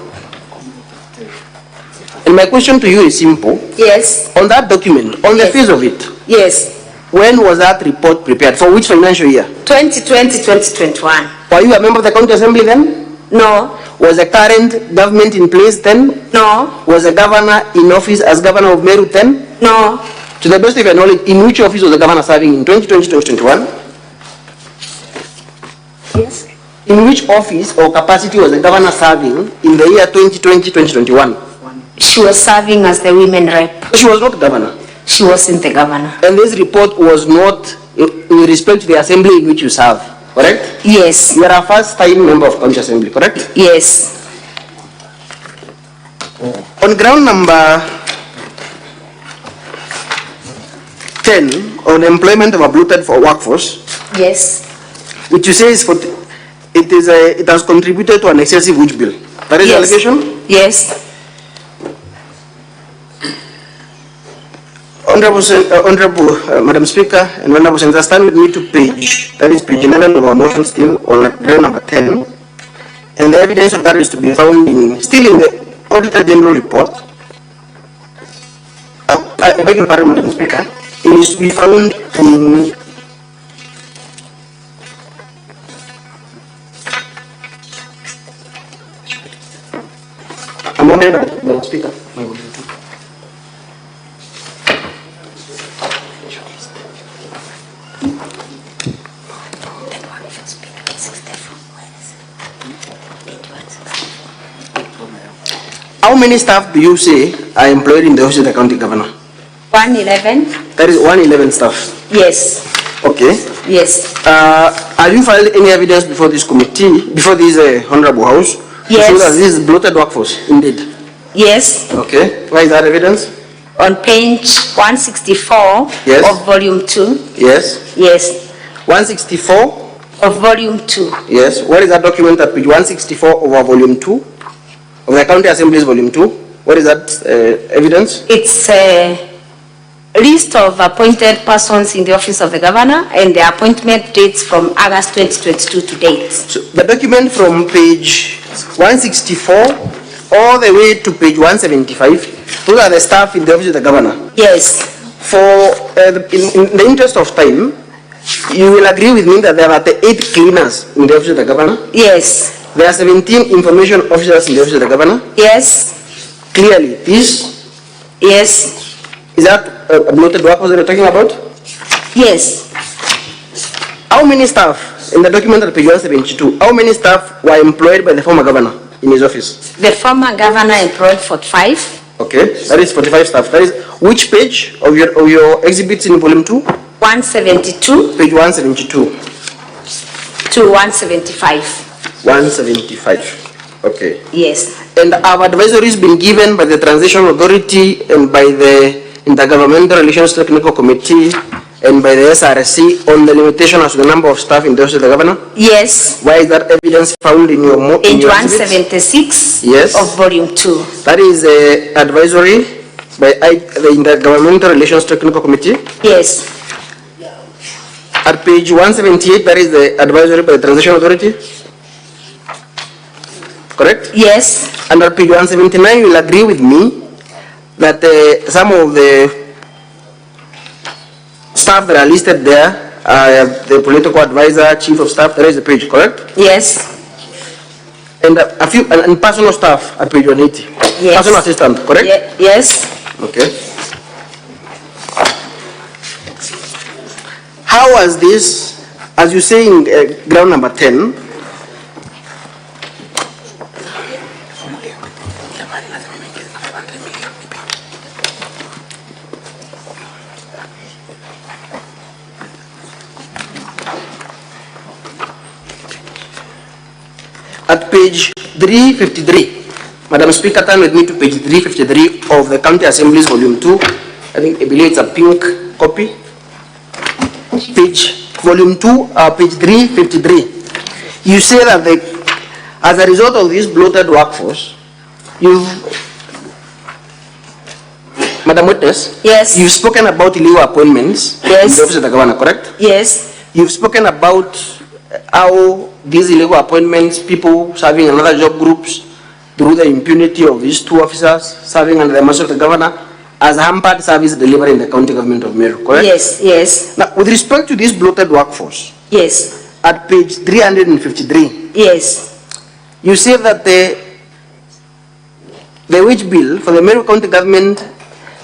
And my question to you is simple. Yes. On that document, on the face of it. Yes. When was that report prepared? For which financial year? 2020-2021. Were you a member of the county assembly then? No. Was the current government in place then? No. Was the governor in office as governor of Meru then? No. To the best of your knowledge, in which office was the governor serving in 2020-2021? Yes. In which office or capacity was the governor serving in the year 2020-2021? She was serving as the women rep. She was not governor. She wasn't the governor. And this report was not in respect to the assembly in which you serve, correct? Yes. You are a first-time member of county assembly, correct? Yes. On ground number 10, on employment of a bloated for workforce, Yes. which you say is for it has contributed to an excessive wage bill. That is the allegation? Yes. Honorable Madam Speaker and Honorable Senator, stand with me to page, that is page 11 of our motion still on ground number 10. And the evidence of that is to be found still in the Auditor General report. I beg your pardon, Madam Speaker. It is to be found in a moment, Madam Speaker. How many staff do you say are employed in the office of the county governor? 111. That is 111 staff. Yes. Okay. Yes. Have you filed any evidence before this committee, before this honorable house? Yes. To show that this is bloated workforce, indeed. Yes. Okay. Why is that evidence? On page 164 Yes. of volume 2. Yes. Yes. 164 of volume 2. Yes. What is that document at page 164 of our volume 2? Of the County Assembly's volume 2? What is that evidence? It's a list of appointed persons in the office of the governor and the appointment dates from August 2022 to date. So the document from page 164 all the way to page 175, those are the staff in the office of the governor. Yes. For in the interest of time, you will agree with me that there are 8 cleaners in the office of the governor? Yes. There are 17 information officers in the office of the governor? Yes. Clearly, this? Yes. Is that a bloated workforce that you're talking about? Yes. How many staff, in the document at page 172, how many staff were employed by the former governor in his office? The former governor employed 45. Okay, that is 45 staff. That is which page of your exhibits in volume 2? 172. Page 172. To 175. 175. Okay. Yes. And have advisories been given by the Transition Authority and by the Intergovernmental Relations Technical Committee and by the SRC on the limitation as to the number of staff in the office of the governor? Yes. Why is that evidence found in your Page 176 yes. of volume 2. That is advisory by the Intergovernmental Relations Technical Committee? Yes. At page 178, that is the advisory by the Transition Authority? Correct? Yes. And at page 179, you will agree with me that some of the staff that are listed there are the political advisor, chief of staff. There is the page, correct? Yes. And a few and personal staff at page 180. Yes. Personal assistant, correct? Yes. Okay. How was this as you say in ground number 10, at page 353, Madam Speaker, turn with me to page 353 of the County Assembly's Volume 2. I believe it's a pink copy. Volume 2, page 353. You say that as a result of this bloated workforce, Madam Witness, yes, you've spoken about illegal appointments in the office of the governor, correct? Yes. You've spoken about how these illegal appointments, people serving in other job groups, through the impunity of these two officers serving under the mercy of the governor, has hampered service delivery in the county government of Meru, correct? Yes, yes. Now, with respect to this bloated workforce, yes, at page 353, yes, you say that the wage bill for the Meru County government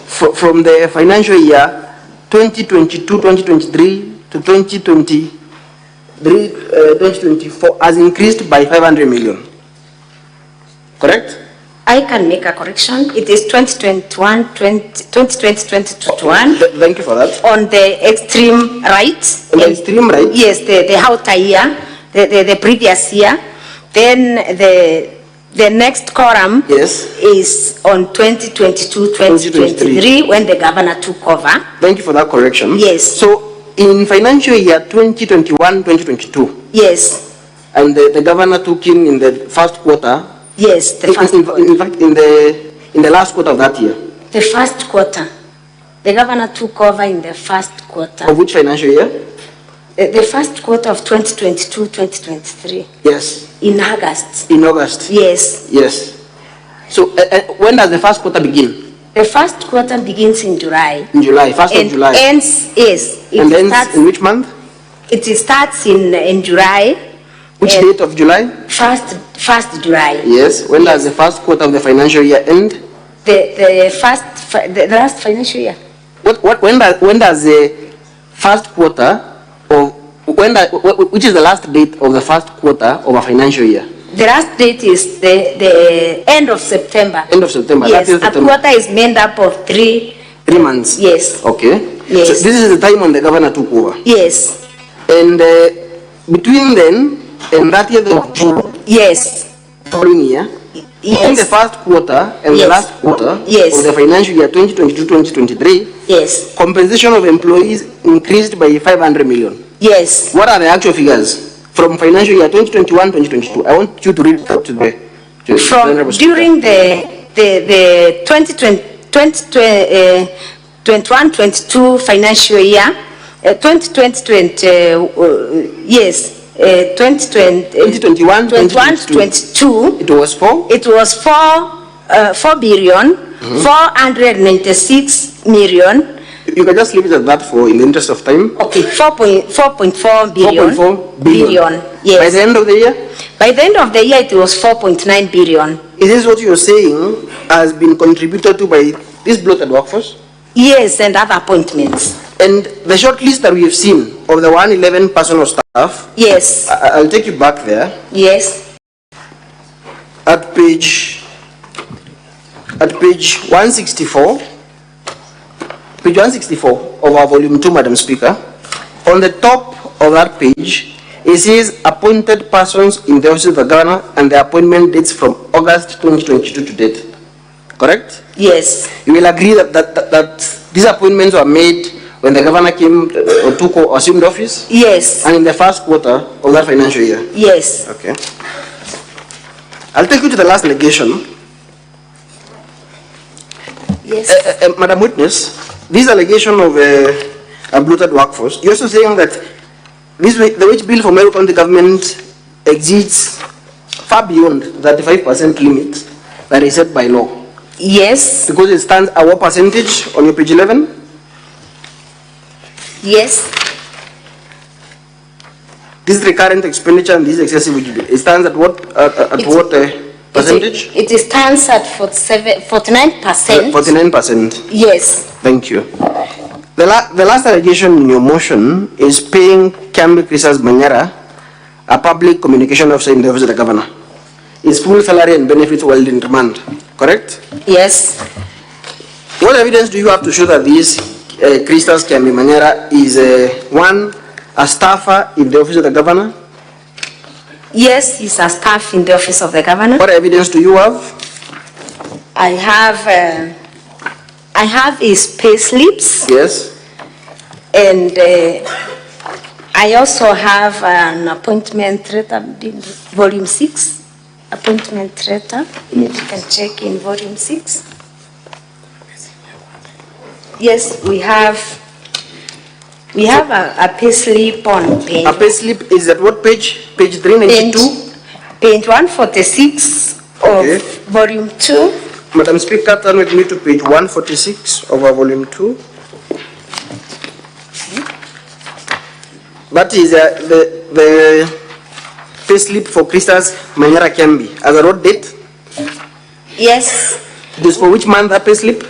from the financial year 2022-2023 to 2024 has increased by 500 million. Correct? I can make a correction. It is 2020-2021. Thank you for that. On the extreme right. On the extreme right? Yes, the outer year, the previous year. Then the next column is on 2022-2023 when the governor took over. Thank you for that correction. Yes. So in financial year 2021-2022. Yes. And the governor took in the first quarter. Yes, the first quarter. In fact, in the last quarter of that year. The first quarter. The governor took over in the first quarter. Of which financial year? The first quarter of 2022-2023. Yes. In August. In August. Yes. Yes. So when does the first quarter begin? The first quarter begins in July. In July, 1st of July. Ends, yes. And ends in which month? It starts in July. Which date of July? 1st July. Yes. When does the first quarter of the financial year end? The last financial year. When does the first quarter of which is the last date of the first quarter of a financial year? The last date is the end of September. End of September. Yes. That is A quarter is made up of 3 months. Yes. Okay. Yes. So this is the time when the governor took over. Yes. And between then and 30th of June. Yes. Following year. Yes. In the first quarter and the last quarter of the financial year 2022-2023. Yes. Compensation of employees increased by 500 million. Yes. What are the actual figures from financial year 2021-2022? I want you to read that to the during the 2021-22 financial year, 2021-22. It was 4 billion 496 million. You can just leave it at that in the interest of time. Okay, 4.4 billion. 4.4 billion. Yes. By the end of the year? By the end of the year, it was 4.9 billion. Is this what you're saying has been contributed to by this bloated workforce? Yes, and other appointments. And the short list that we have seen of the 111 personal staff. Yes. I'll take you back there. Yes. At page 164. Page 164 of our volume 2, Madam Speaker. On the top of that page, it says appointed persons in the office of the governor and the appointment dates from August 2022 to date. Correct? Yes. You will agree that these appointments were made when the governor came or took or assumed office? Yes. And in the first quarter of that financial year? Yes. Okay. I'll take you to the last allegation. Yes. Madam Witness, this allegation of a bloated workforce, you're also saying that the wage bill for Meru County government exceeds far beyond the 35% limit that is set by law. Yes. Because it stands at what percentage on your page 11? Yes. This recurrent expenditure and this excessive wage bill, it stands at what percentage? It stands at 49%. 49%. Yes. Thank you. The last allegation in your motion is paying Kiambi Christas Manyora, a public communication officer in the office of the governor, his full salary and benefits while in remand, correct? Yes. What evidence do you have to show that this Christas Kiambi Manyora is a staffer in the office of the governor? Yes, he's a staff in the office of the governor. What evidence do you have? I have his pay slips. Yes. And I also have an appointment letter, volume 6. Appointment letter. You can check in volume 6. Yes, we have a pay slip on page. A pay slip is at what page? Page 392? Page 146 of volume 2. Madam Speaker, turn with me to page 146 of our volume 2. That is the pay slip for Christas Manyora Kiambi. As a road date? Yes. This for which month, the pay slip?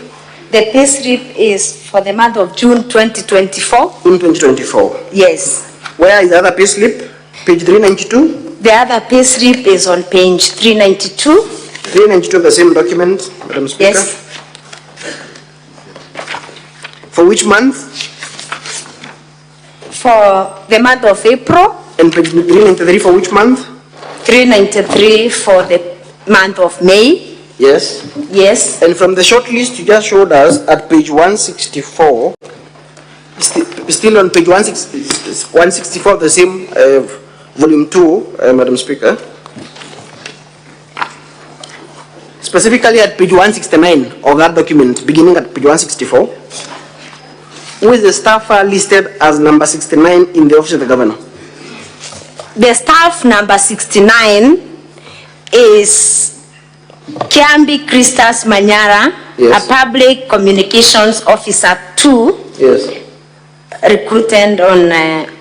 The pay slip is for the month of June 2024. June 2024. Yes. Where is the other pay slip? Page 392? The other pay slip is on page 392. 392 of the same document, Madam Speaker? Yes. For which month? For the month of April. And page 393 for which month? 393 for the month of May. Yes. Yes. And from the short list you just showed us at page 164, still on page 164 of the same volume 2, Madam Speaker. Specifically at page 169 of that document, beginning at page 164, who is the staffer listed as number 69 in the office of the governor? The staff number 69 is Kiambi Christas Manyora, yes, a public communications officer 2, yes, recruited on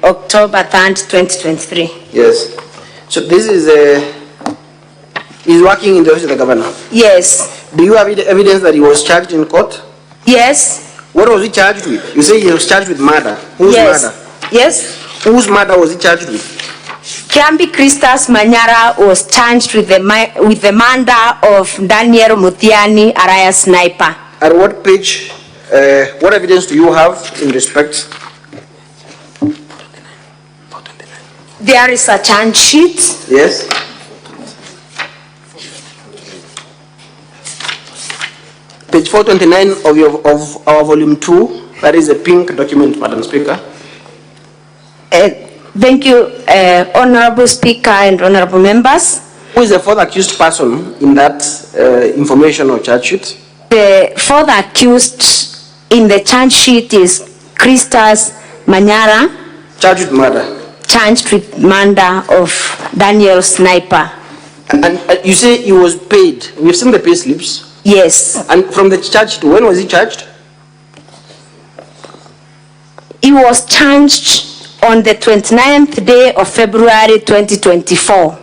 October 3rd, 2023. Yes. So this is he's working in the office of the governor? Yes. Do you have evidence that he was charged in court? Yes. What was he charged with? You say he was charged with murder. Whose murder? Yes. Whose murder was he charged with? Kiambi Christas Manyora was charged with the murder of Daniel Mutiani, a sniper. At what page, what evidence do you have in respect? There is a charge sheet. Yes. Page 429 of our volume 2, that is a pink document, Madam Speaker. Thank you, Honorable Speaker and Honorable Members. Who is the fourth accused person in that information or charge sheet? The fourth accused in the charge sheet is Christas Manyora. Charged with murder. Charged with murder of Daniel Sniper. And you say he was paid. We've seen the pay slips. Yes. And from the charge sheet, when was he charged? He was charged on the 29th day of February 2024.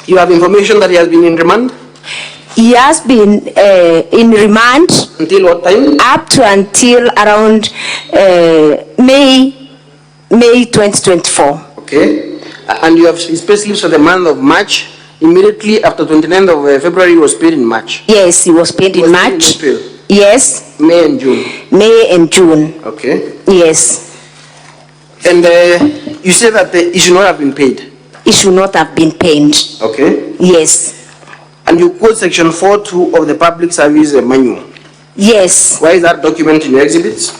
You have information that he has been in remand? He has been in remand. Until what time? Up to until around May 2024. Okay. And you have his pay slips for the month of March. Immediately after 29th of February, he was paid in March. Yes, he was paid in March. Paid in April. Yes. May and June. May and June. Okay. Yes. And you say that he should not have been paid? He should not have been paid. Okay. Yes. And you quote section 4.2 of the Public Service Manual? Yes. Why is that document in your exhibits?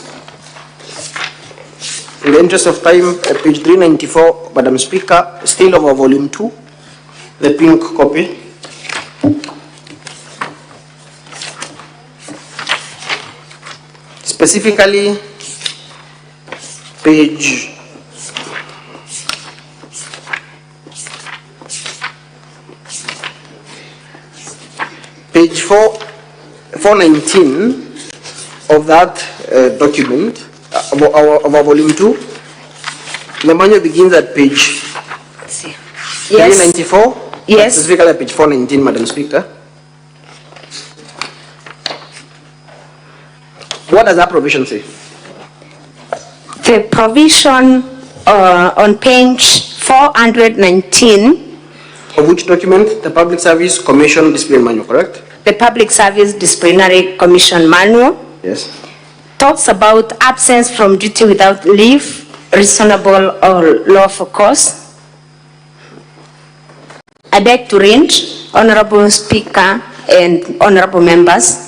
In the interest of time, page 394, Madam Speaker, still of our volume 2, the pink copy. Specifically, page 419 of that document, of our volume 2. The manual begins at page 394. Yes. Specifically at page 419, Madam Speaker. What does that provision say? The provision on page 419. Of which document? The Public Service Commission Discipline Manual, correct? The Public Service Disciplinary Commission Manual. Yes. Talks about absence from duty without leave, reasonable or lawful cause. I beg to read, Honorable Speaker and Honorable Members.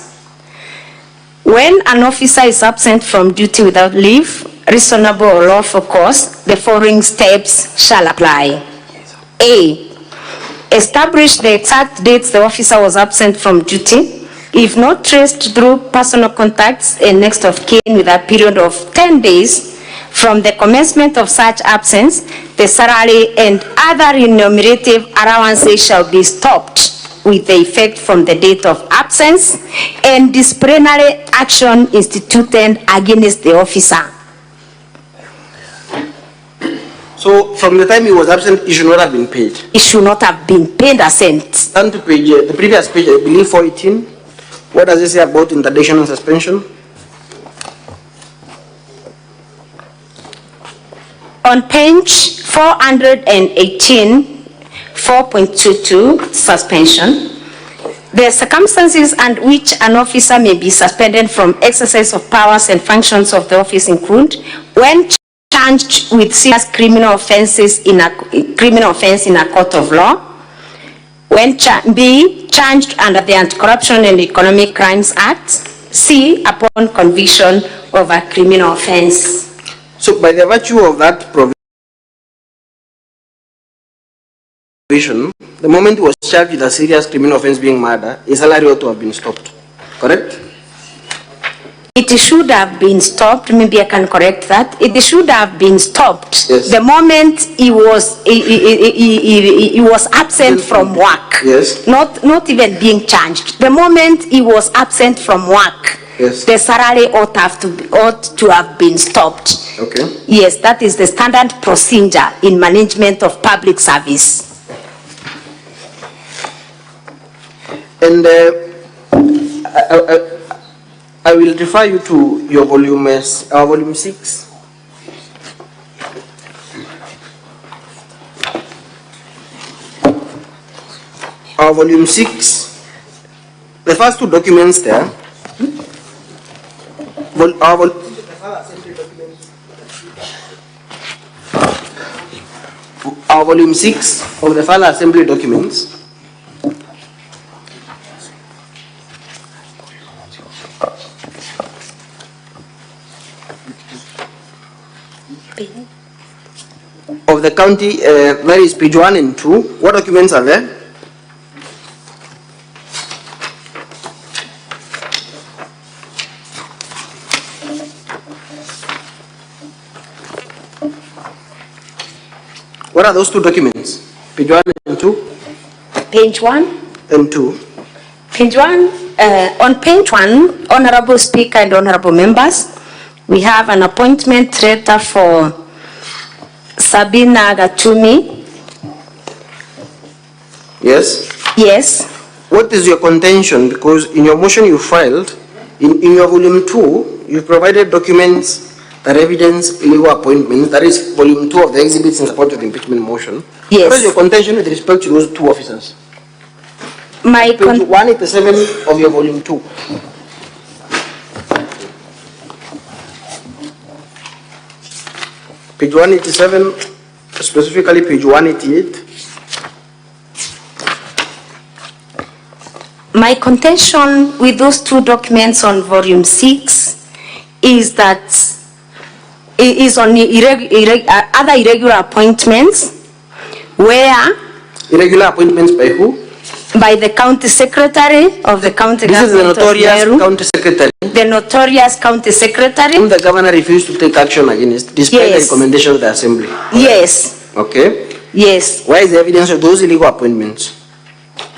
When an officer is absent from duty without leave, reasonable or lawful cause, the following steps shall apply. A. Establish the exact dates the officer was absent from duty. If not traced through personal contacts and next of kin with a period of 10 days from the commencement of such absence, the salary and other remunerative allowances shall be stopped with the effect from the date of absence and disciplinary action instituted against the officer. So from the time he was absent, he should not have been paid. He should not have been paid a cent. Turn to page, the previous page, I believe 418. What does it say about interdiction and suspension? On page 418, 4.22, suspension. The circumstances under which an officer may be suspended from exercise of powers and functions of the office include when charged with serious criminal offenses in a court of law, when B, charged under the Anti-Corruption and Economic Crimes Act, C, upon conviction of a criminal offense. So by the virtue of that provision, the moment he was charged with a serious criminal offense being murder, his salary ought to have been stopped, correct? It should have been stopped. Maybe I can correct that. It should have been stopped. Yes. The moment he was absent from work. Yes. Not even being charged. The moment he was absent from work. Yes. The salary ought to have been stopped. Okay. Yes, that is the standard procedure in management of public service. And I will refer you to your volume 6. Our volume 6, the first two documents there, our volume 6 of the final assembly documents. Of the county, there is page 1 and 2. What documents are there? What are those two documents? Page 1 and 2? Page 1 and 2. Page 1, on page 1, Honorable Speaker and Honorable Members, we have an appointment letter for Sabina Gatumi. Yes? Yes. What is your contention? Because in your motion you filed, in your volume 2, you provided documents that evidence illegal appointments. That is volume 2 of the exhibits in support of the impeachment motion. Yes. What is your contention with respect to those two officers? My page 187 of your volume 2. Page 187, specifically page 188. My contention with those two documents on volume 6 is that it is on other irregular appointments where... Irregular appointments by who? By the county secretary of the county government. This is the notorious county secretary. The notorious county secretary. Whom the governor refused to take action against, despite the recommendation of the assembly. Yes. Okay. Yes. Where is the evidence of those illegal appointments?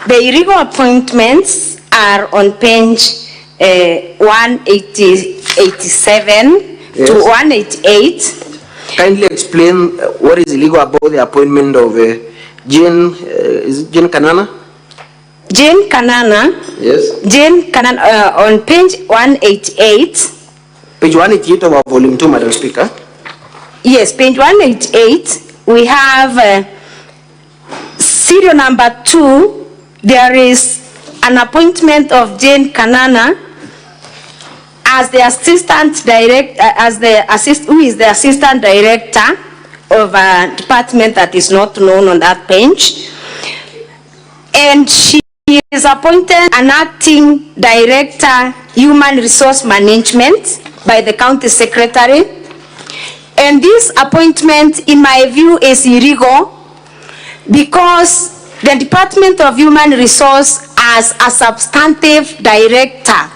The illegal appointments are on page 187 to 188. Kindly explain what is illegal about the appointment of Jane Kanana? Jane Kanana. Yes. Jane Kanana on page 188. Page 188 of our volume 2, Madam Speaker. Yes, page 188, we have serial number 2. There is an appointment of Jane Kanana as the assistant director, who is the assistant director of a department that is not known on that page. And she is appointed an acting director, human resource management, by the county secretary. And this appointment, in my view, is illegal because the Department of Human Resource has a substantive director.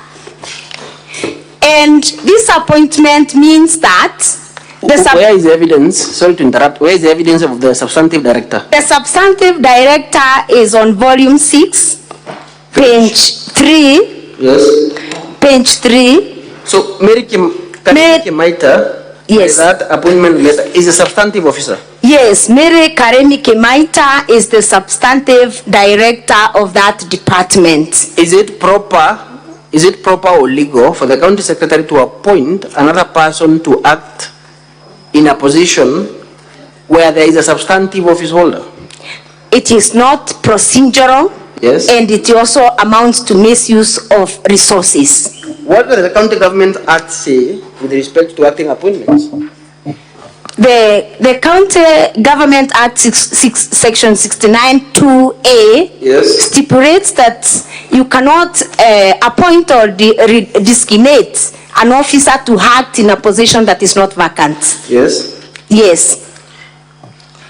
And this appointment means that where is the evidence? Sorry to interrupt. Where is the evidence of the substantive director? The substantive director is on volume 6, page 3. Yes. Page 3. So Mary Kimaita, yes, that appointment letter is a substantive officer. Yes, Mary Karemi Kimaita is the substantive director of that department. Is it proper or legal for the county secretary to appoint another person to act in a position where there is a substantive office holder? It is not procedural. Yes. And it also amounts to misuse of resources. What does the County Government Act say with respect to acting appointments? The County Government Act section 69(2)A yes, stipulates that you cannot appoint or designate an officer to act in a position that is not vacant. Yes. Yes.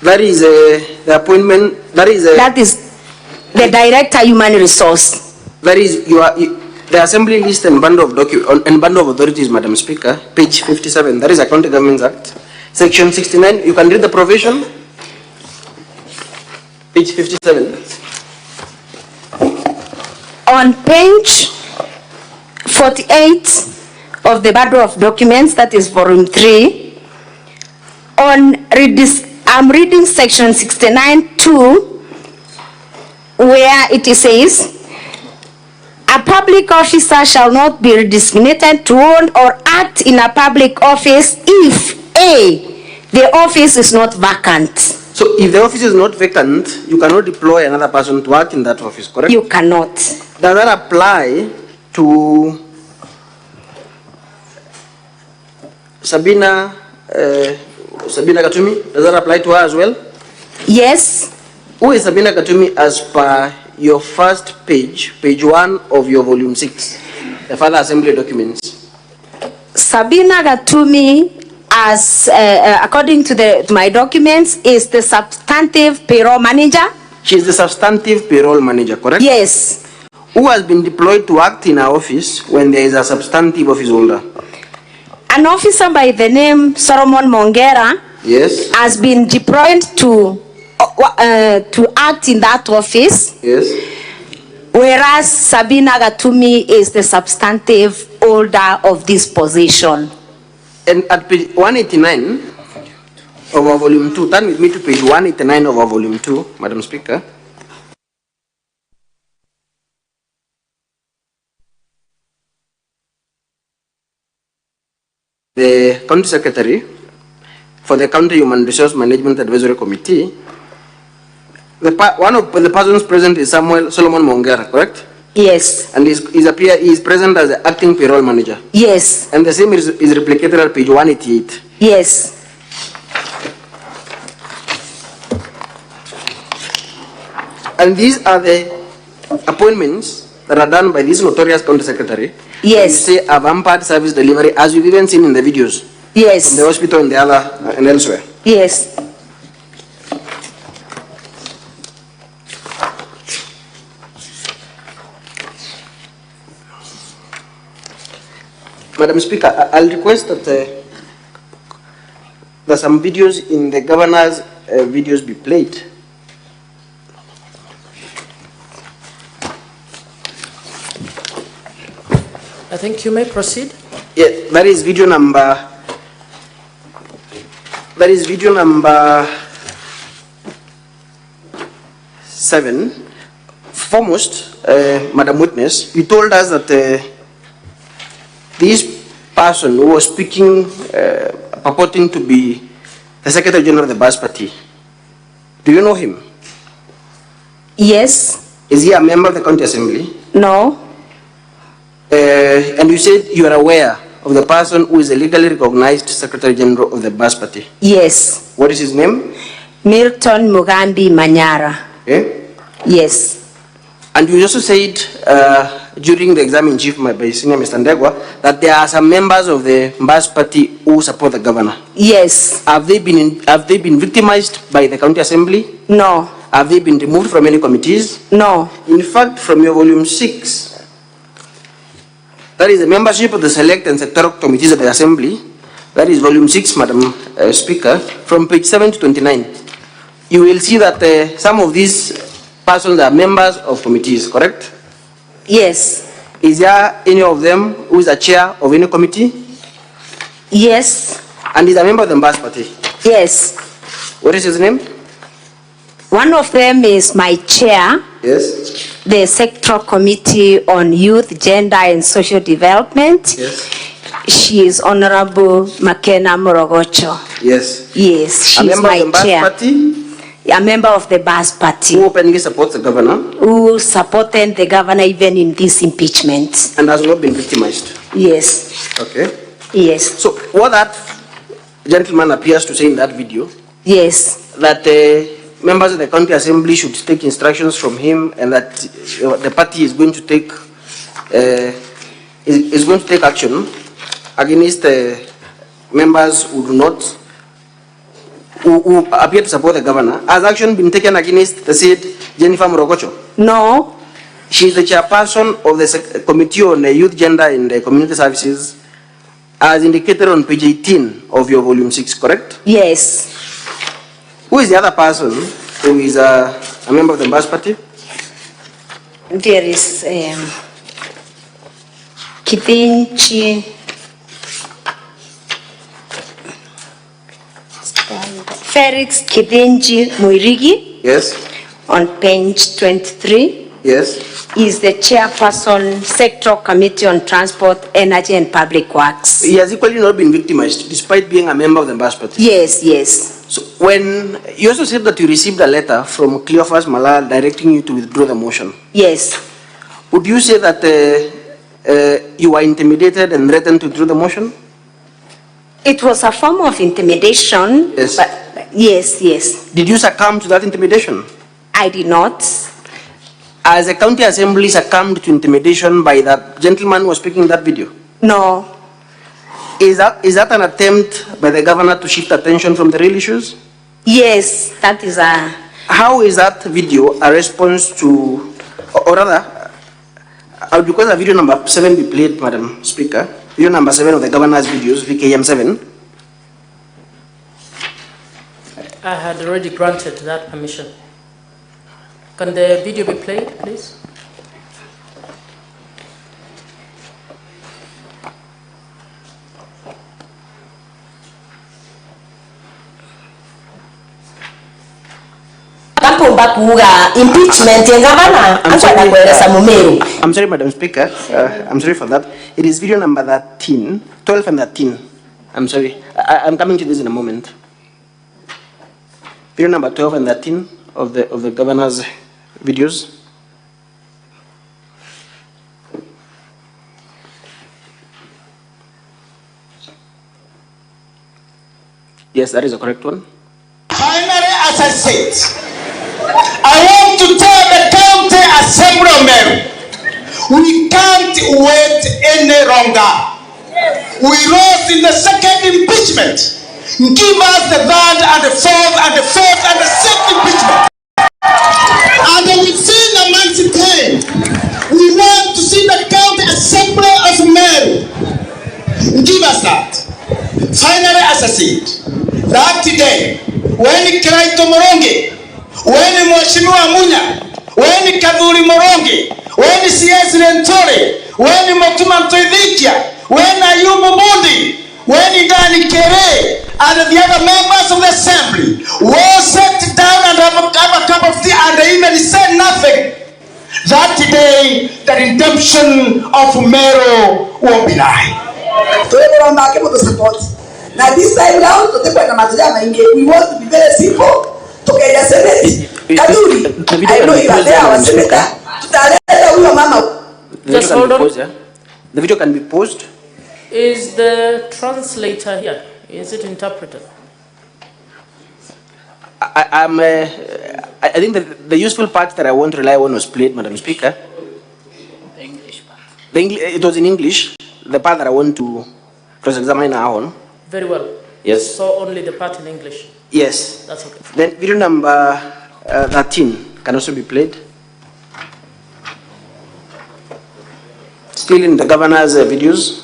That is the appointment. That is the director human resource. That is the assembly list and bundle of and bundle of authorities, Madam Speaker, page 57. That is a County Government Act, section 69. You can read the provision. Page 57. On page 48 of the bundle of documents, that is volume 3. I'm reading section 69(2), where it says, a public officer shall not be designated to own or act in a public office if A, the office is not vacant. So if the office is not vacant, you cannot deploy another person to act in that office, correct? You cannot. Does that apply to Sabina Katumi? Does that apply to her as well? Yes. Who is Sabina Katumi as per your first page, page 1 of your volume 6, the further assembly documents? Sabina Katumi, as according to my documents, is the substantive payroll manager. She is the substantive payroll manager, correct? Yes. Who has been deployed to act in her office when there is a substantive office holder? An officer by the name Solomon Mongera, yes, has been deployed to act in that office. Yes. Whereas Sabina Katumi is the substantive holder of this position. And at page 189 of our volume 2, turn with me to page 189 of our volume 2, Madam Speaker. The County Secretary for the County Human Resource Management Advisory Committee, one of the persons present is Solomon Mongera, correct? Yes. And he is present as the acting payroll manager? Yes. And the same is replicated at page 188? Yes. And these are the appointments that are done by this notorious County Secretary? Yes. Say a vampire service delivery, as you've even seen in the videos? Yes. From the hospital and the other and elsewhere? Yes. Madam Speaker, I'll request that there some videos in the governor's videos be played. I think you may proceed. Yeah, that is video number 7. Foremost, Madam Witness, you told us that this person who was speaking, purporting to be the Secretary General of the Bas Party. Do you know him? Yes. Is he a member of the County Assembly? No. And you said you are aware of the person who is a legally recognized Secretary General of the Bas Party? Yes. What is his name? Milton Mugambi Manyora. Eh? Yes. And you also said during the exam in chief by Senior Mr. Ndegwa that there are some members of the Bas Party who support the governor. Yes. Have they been victimized by the County Assembly? No. Have they been removed from any committees? No. In fact, from your volume 6, that is the membership of the select and sectoral committees of the Assembly, that is volume 6, Madam Speaker, from page 7 to 29, you will see that some of these persons are members of committees, correct? Yes. Is there any of them who is a chair of any committee? Yes. And is a member of the Bas Party? Yes. What is his name? One of them is my chair. Yes. The Sectoral Committee on Youth, Gender and Social Development. Yes. She is Honorable Makena Morogocho. Yes. Yes, she is my chair. A member of the Bas Party. Who openly supports the governor? Who supported the governor even in this impeachment. And has not been victimized? Yes. Okay. Yes. So what that gentleman appears to say in that video? Yes. That members of the County Assembly should take instructions from him, and that the party is going to take action against members who do not, who appear to support the governor. Has action been taken against the said Jennifer Morogocho? No. She is the chairperson of the Committee on Youth, Gender and Community Services, as indicated on page 18 of your volume 6, correct? Yes. Who is the other person who is a member of the Bas Party? There is Kithinji. Felix Kithinji Muirigi. Yes. On page 23. Yes. Is the chairperson, Sectoral Committee on Transport, Energy and Public Works. He has equally not been victimized, despite being a member of the Bas Party. Yes, yes. So when you also said that you received a letter from Cleophas Malala directing you to withdraw the motion. Yes. Would you say that you were intimidated and threatened to withdraw the motion? It was a form of intimidation. Yes. But yes, yes. Did you succumb to that intimidation? I did not. As a county assembly succumbed to intimidation by that gentleman who was speaking in that video? No. Is that an attempt by the governor to shift attention from the real issues? Yes, that is a... How is that video a response to, or rather, because the video number 7 be played, Madam Speaker, video number 7 of the governor's videos, VKM 7. I had already granted that permission. Can the video be played, please? Impeachment I'm sorry, Madam Speaker. I'm sorry for that. It is video number 13, 12 and 13. I'm sorry. I'm coming to this in a moment. Video number 12 and 13 of the governor's videos. Yes, that is the correct one. Finally, as I said, I want to tell the county assemblymen, we can't wait any longer. We lost in the second impeachment. Give us the third and the fourth and the fifth and the sixth impeachment. And within a month's time, we want to see the county assembly of Meru. Give us that. Finally, as I said, that today, when Kraito Moronge, when Mwashimiwa Munya, when Kaduri Moronge, when CS Lentore, when Motuma Ntoidhikia, when Ayubu Mundi, when Idani Kere, and the other members of the assembly will sit down and have a cup of tea and they even said nothing, that today the redemption of Meru will be nigh. Now this time round, we want to be very simple. To get a Senate. Kaduri, I know you are there, our senator. Just hold on. The video can be paused. Is the translator here? Is it interpreted? I think that the useful part that I want to rely on was played, Madam Speaker. The English part. It was in English. The part that I want to cross-examine now. Very well. Yes. So only the part in English? Yes. That's okay. Then video number 13 can also be played. Still in the governor's videos.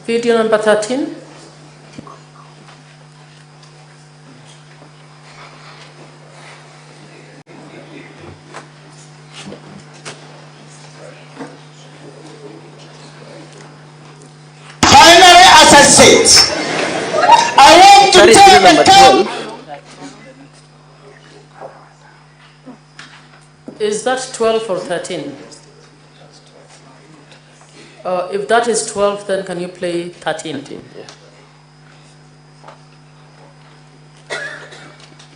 Video number 13. Finally, as I said, I want to tell the town. Is that 12 or 13? If that is 12, then can you play 13? Yeah.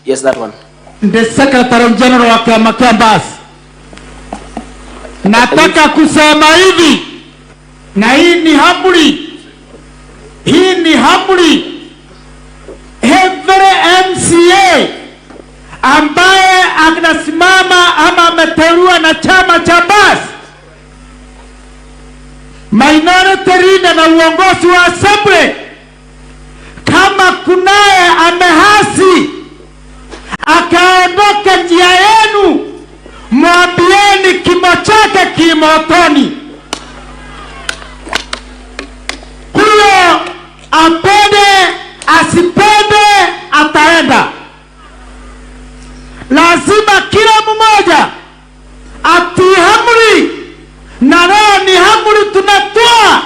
Yes, that one. The Secretary General wa Chama cha Mbasi, nataka kusema hivi, na hii ni hamri, every MCA ambaye anasimama ama ameteuliwa na Chama cha Mbasi, minority leader na uongozi wa assembly, kama kunaye amehasi akaondoka njia yenu, mwambieni kimo chake kimotoni. Huyo apende asipende ataenda. Lazima kila mmoja atii amri, na leo ni amri tunatoa.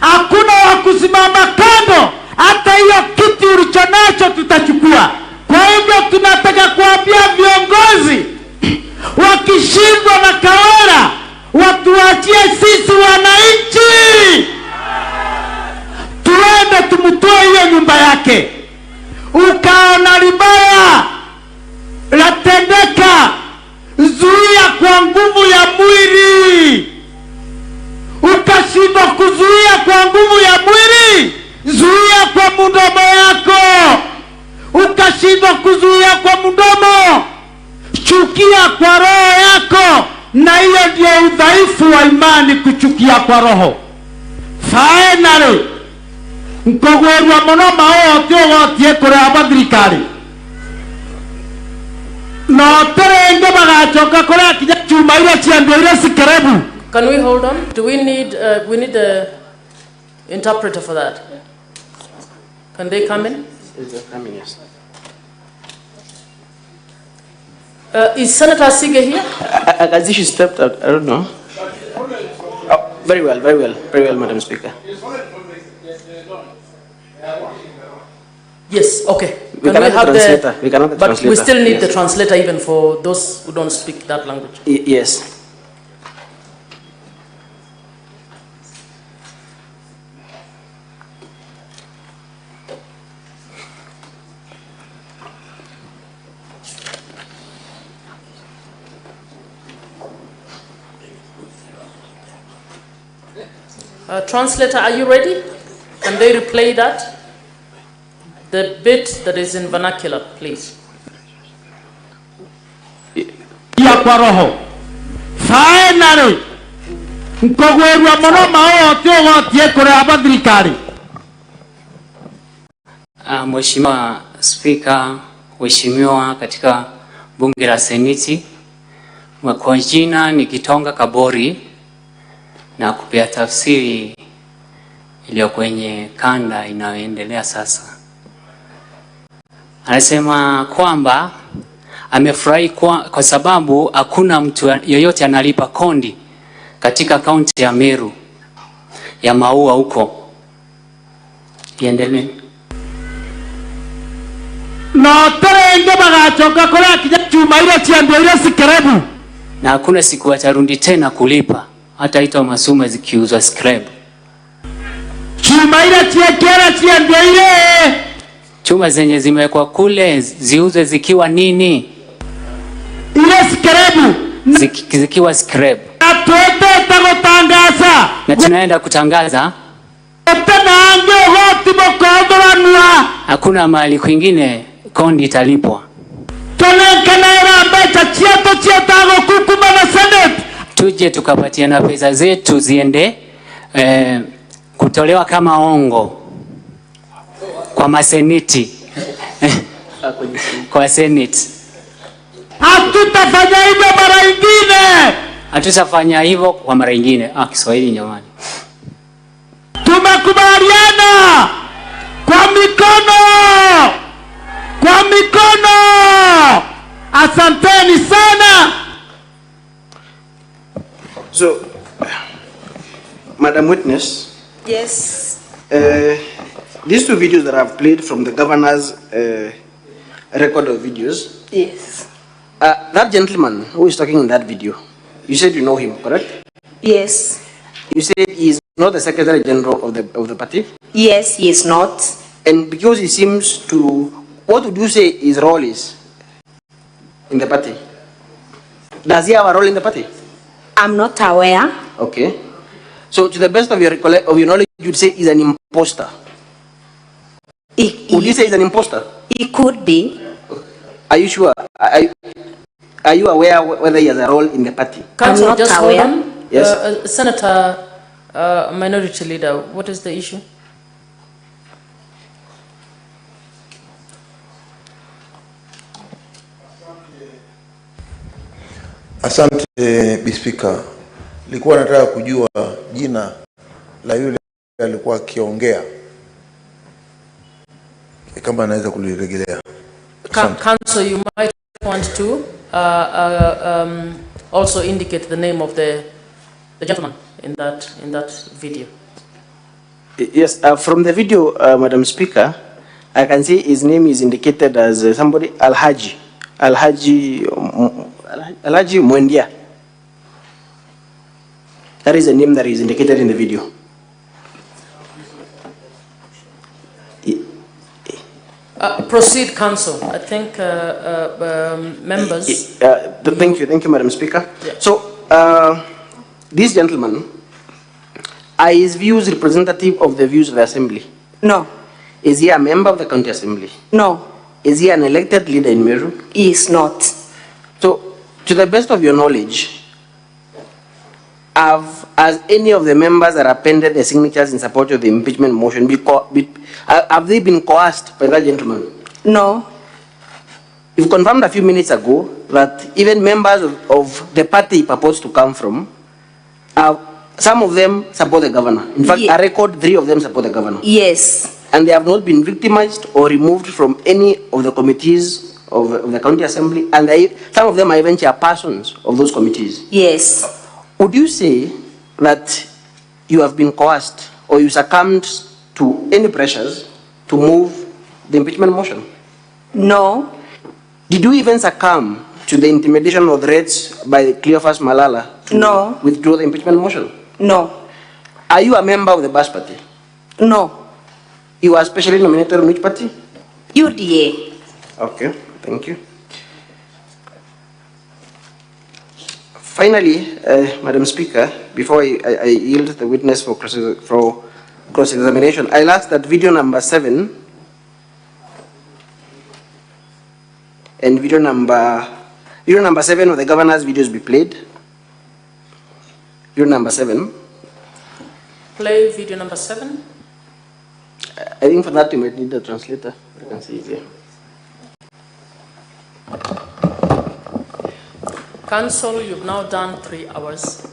Hakuna wa kusimama kando, hata hiyo kiti ulichonacho tutachukua. Kwa hivyo tunataka kuambia viongozi wakishindwa na Kawira watuachie sisi wananchi, tuende tumtoe hiyo nyumba yake. Ukaona libaya latendeka, zuia kwa nguvu ya mwili. Ukashindwa kuzuia kwa nguvu ya mwili, zuia kwa mdomo yako. Ukashindwa kuzuia kwa mdomo, chukia kwa roho yako. Na hiyo ndio udhaifu wa imani, kuchukia kwa roho. Finally, nkogwerwa muno maote ogotie kurea thirikari, no terenge bagachoka kurea kinya chuma ile ciando ile sikerebu. Can we hold on? Do we need the interpreter for that? Can they come in? Yes. Is Senator Sige here? As if she stepped out, I don't know. Oh, very well, Madam Speaker. Yes, okay. We cannot have the translator. We cannot the but translator. We still need yes. the translator even for those who don't speak that language. Yes. Translator, are you ready? Can they replay that? The bit that is in vernacular, please. Ya kwa roho. Finally, nkogwerwa muno maote ogotie kurea thirikari. Mheshimiwa Spika, Mheshimiwa katika bunge la Seneti, kwa jina ni Kitonga Kabori, na kupia tafsiri iliyo kwenye kanda inayoendelea sasa. Anasema kwamba amefurahi kwa sababu hakuna mtu yoyote analipa kondi katika kaunti ya Meru, ya maua huko. Iendelee. Na terenge bagachoka kola kija chuma ile chiambo ile skrebu. Na hakuna siku watarundi tena kulipa hata ito masume zikiuzwa scrap. Chuma ile chiekera chiambo ile. Chuma zenye zimewekwa kule ziuze zikiwa nini? Ile skrebu. Zikiwa scrap. Atuete tagotangaza. Na tunaenda kutangaza. Hakuna mahali kwingine kondi italipwa. Tuje tukapatia na pesa zetu ziende kutolewa kama ongo kwa maseniti. Kwa seneti. Hatutafanya hivyo mara nyingine. Hatutafanya hivyo kwa mara nyingine. Kiswahili jamani. Tumekubaliana kwa mikono. Kwa mikono. Asanteni sana. So, Madam Witness. Yes. These two videos that I've played from the governor's record of videos. Yes. That gentleman who is talking in that video, you said you know him, correct? Yes. You said he is not the Secretary General of the party? Yes, he is not. And because he seems to, what would you say his role is in the party? Does he have a role in the party? I'm not aware. Okay. So to the best of your knowledge, you'd say he's an imposter. Would you say he's an imposter? He could be. Are you sure? Are you aware whether he has a role in the party? Council, I'm not just aware. hold on. Yes. Senator, Minority Leader, what is the issue? Asante Bi Speaker. Nilikuwa nataka kujua jina la yule alikuwa akiongea. Kama anaweza kulirejelea. Council, you might want to also indicate the name of the gentleman in that video. Yes, from the video, Madam Speaker, I can see his name is indicated as somebody Alhaji Mwendia. That is the name that is indicated in the video. Proceed, Council. I think members. Thank you, Madam Speaker. Yeah. So, this gentleman, are his views representative of the views of the Assembly? No. Is he a member of the County Assembly? No. Is he an elected leader in Meru? He is not. So, to the best of your knowledge, has any of the members that appended their signatures in support of the impeachment motion, have they been coerced by that gentleman? No. You've confirmed a few minutes ago that even members of the party he purports to come from, some of them support the governor. In fact, a record 3 of them support the governor. Yes. And they have not been victimized or removed from any of the committees of the County Assembly, and some of them are even chairpersons of those committees. Yes. Would you say that you have been coerced or you succumbed to any pressures to move the impeachment motion? No. Did you even succumb to the intimidation or threats by Cleophas Malala to withdraw the impeachment motion? No. Are you a member of the BAS party? No. You are specially nominated on which party? UDA. Okay, thank you. Finally, Madam Speaker, before I yield the witness for cross-examination, I'll ask that video number 7 and video number 7 of the governor's videos be played. Video number 7. Play video number 7. I think for that you might need the translator. I can see it here. Council, you've now done 3 hours.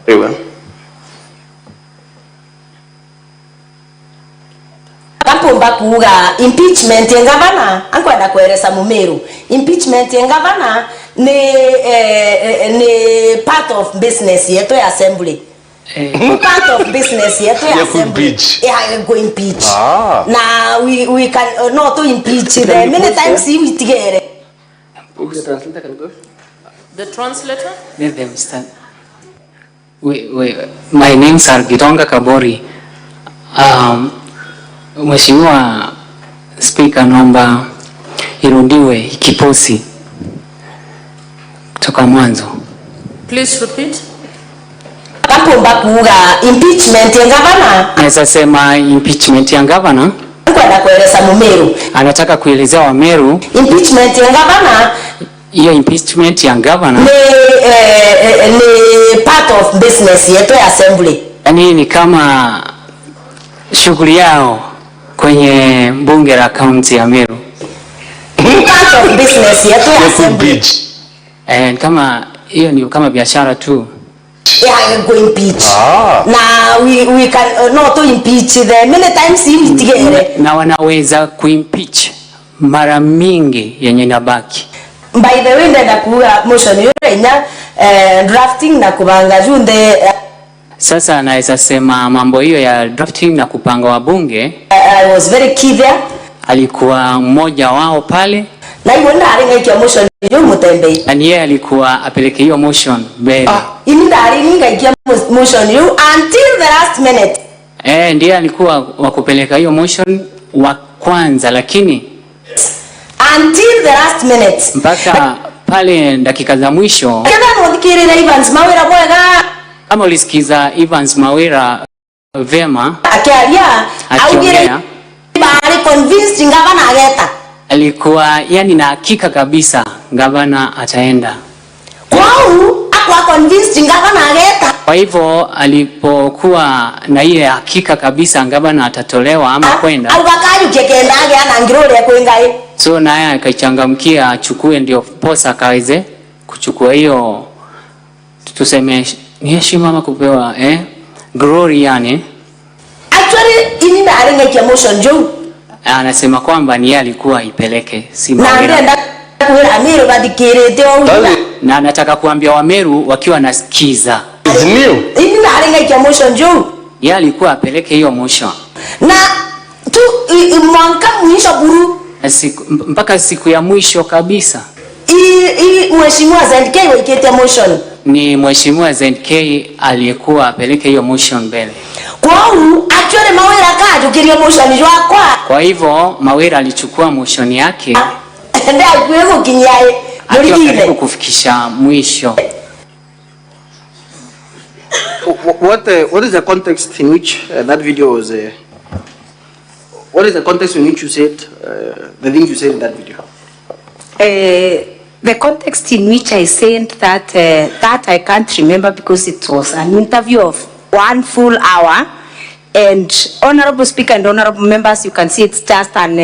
Very well. Kampumba kuga impeachment ya gavana ankwenda kueleza Mumeru. Impeachment ya gavana ni part of business yetu ya assembly. part of business yetu ya assembly. Yeah, go impeach. Now we can not to impeach them. Many times we together. The translator can go. The translator? Let them start. My names are Gitonga Kabori. Mheshimiwa Speaker, naomba irudiwe kiposi kutoka mwanzo. Please repeat. Impeachment ya governor. Naweza sema impeachment ya governor. Kueleza Mumeru. Anataka kuelezea Wameru. Impeachment ya governor. Hiyo impeachment ya governor ni part of business yetu ya assembly. Yani ni kama shughuli yao kwenye bunge la kaunti ya Meru. Part of business yetu ya assembly. Kama hiyo ni kama biashara tu. Yeah, go impeach. Now we can not to impeach them. Many times we together. Na wanaweza kuimpeach mara mingi yenye nabaki. By the way, ndenda kuwa motionhearing drafting na kupanga junde. Sasa naweza sema mambo hiyo ya drafting na kupanga wabunge. I was very key there. Alikuwa mmoja wao pale. Na hiyo ndari ngaikia motion hiyo mutembei. Na yeye alikuwa apeleke hiyo motion mbele. Ini ndari ngaikia motion hiyo until the last minute. Ndiye alikuwa wakupeleka hiyo motion wa kwanza, lakini until the last minute. Mpaka pale dakika za mwisho. Kama ulisikiza Evans Mawira vema. Akiongea. Convinced governor ageta. Alikuwa yani na hakika kabisa governor ataenda. Convinced governor ageta. Kwa hivyo alipokuwa na ile hakika kabisa governor atatolewa ama kwenda. So naye akachangamkia achukue ndio posa kaweze kuchukua hiyo tuseme ni heshima ama kupewa glory yani. Actually ini ndari ngaikia motion juu. Anasema kwamba ni yeye alikuwa ipeleke si Mawira. Na anataka kuambia Wameru wakiwa nasikiza. Ini ndari ngaikia motion juu. Yeye alikuwa apeleke hiyo motion. Na tu mwanka mwisho buru. Mpaka siku ya mwisho kabisa. Mheshimiwa ZK waikete motion. Ni Mheshimiwa ZK aliyekuwa apeleke hiyo motion mbele. Actually Mawira kajukiria motion yako. Kwa hivyo Mawira alichukua motion yake. Ndio kuweko kinyae. Ndio kufikisha mwisho. What is the context in which that video was what is the context in which you said the things you said in that video? The context in which I said that that I can't remember because it was an interview of 1 full hour. And honorable speaker and honorable members, you can see it's just an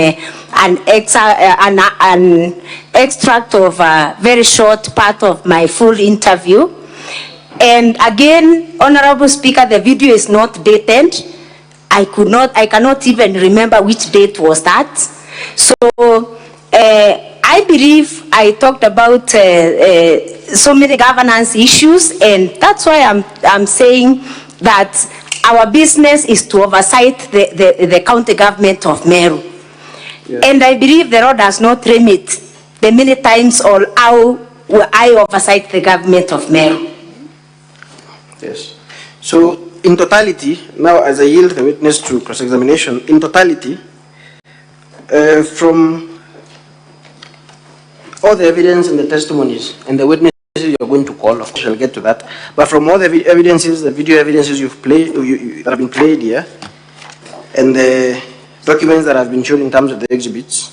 extract of a very short part of my full interview. And again, honorable speaker, the video is not dated. I cannot even remember which date was that. So I believe I talked about so many governance issues, and that's why I'm saying that our business is to oversight the county government of Meru. Yeah. And I believe the law does not limit the many times or how I oversight the government of Meru. Yes. So in totality, now as I yield the witness to cross-examination, in totality, from all the evidence and the testimonies and the witnesses you're going to call, of course, I'll get to that. But from all the evidences, the video evidences you've played, that have been played here, and the documents that have been shown in terms of the exhibits,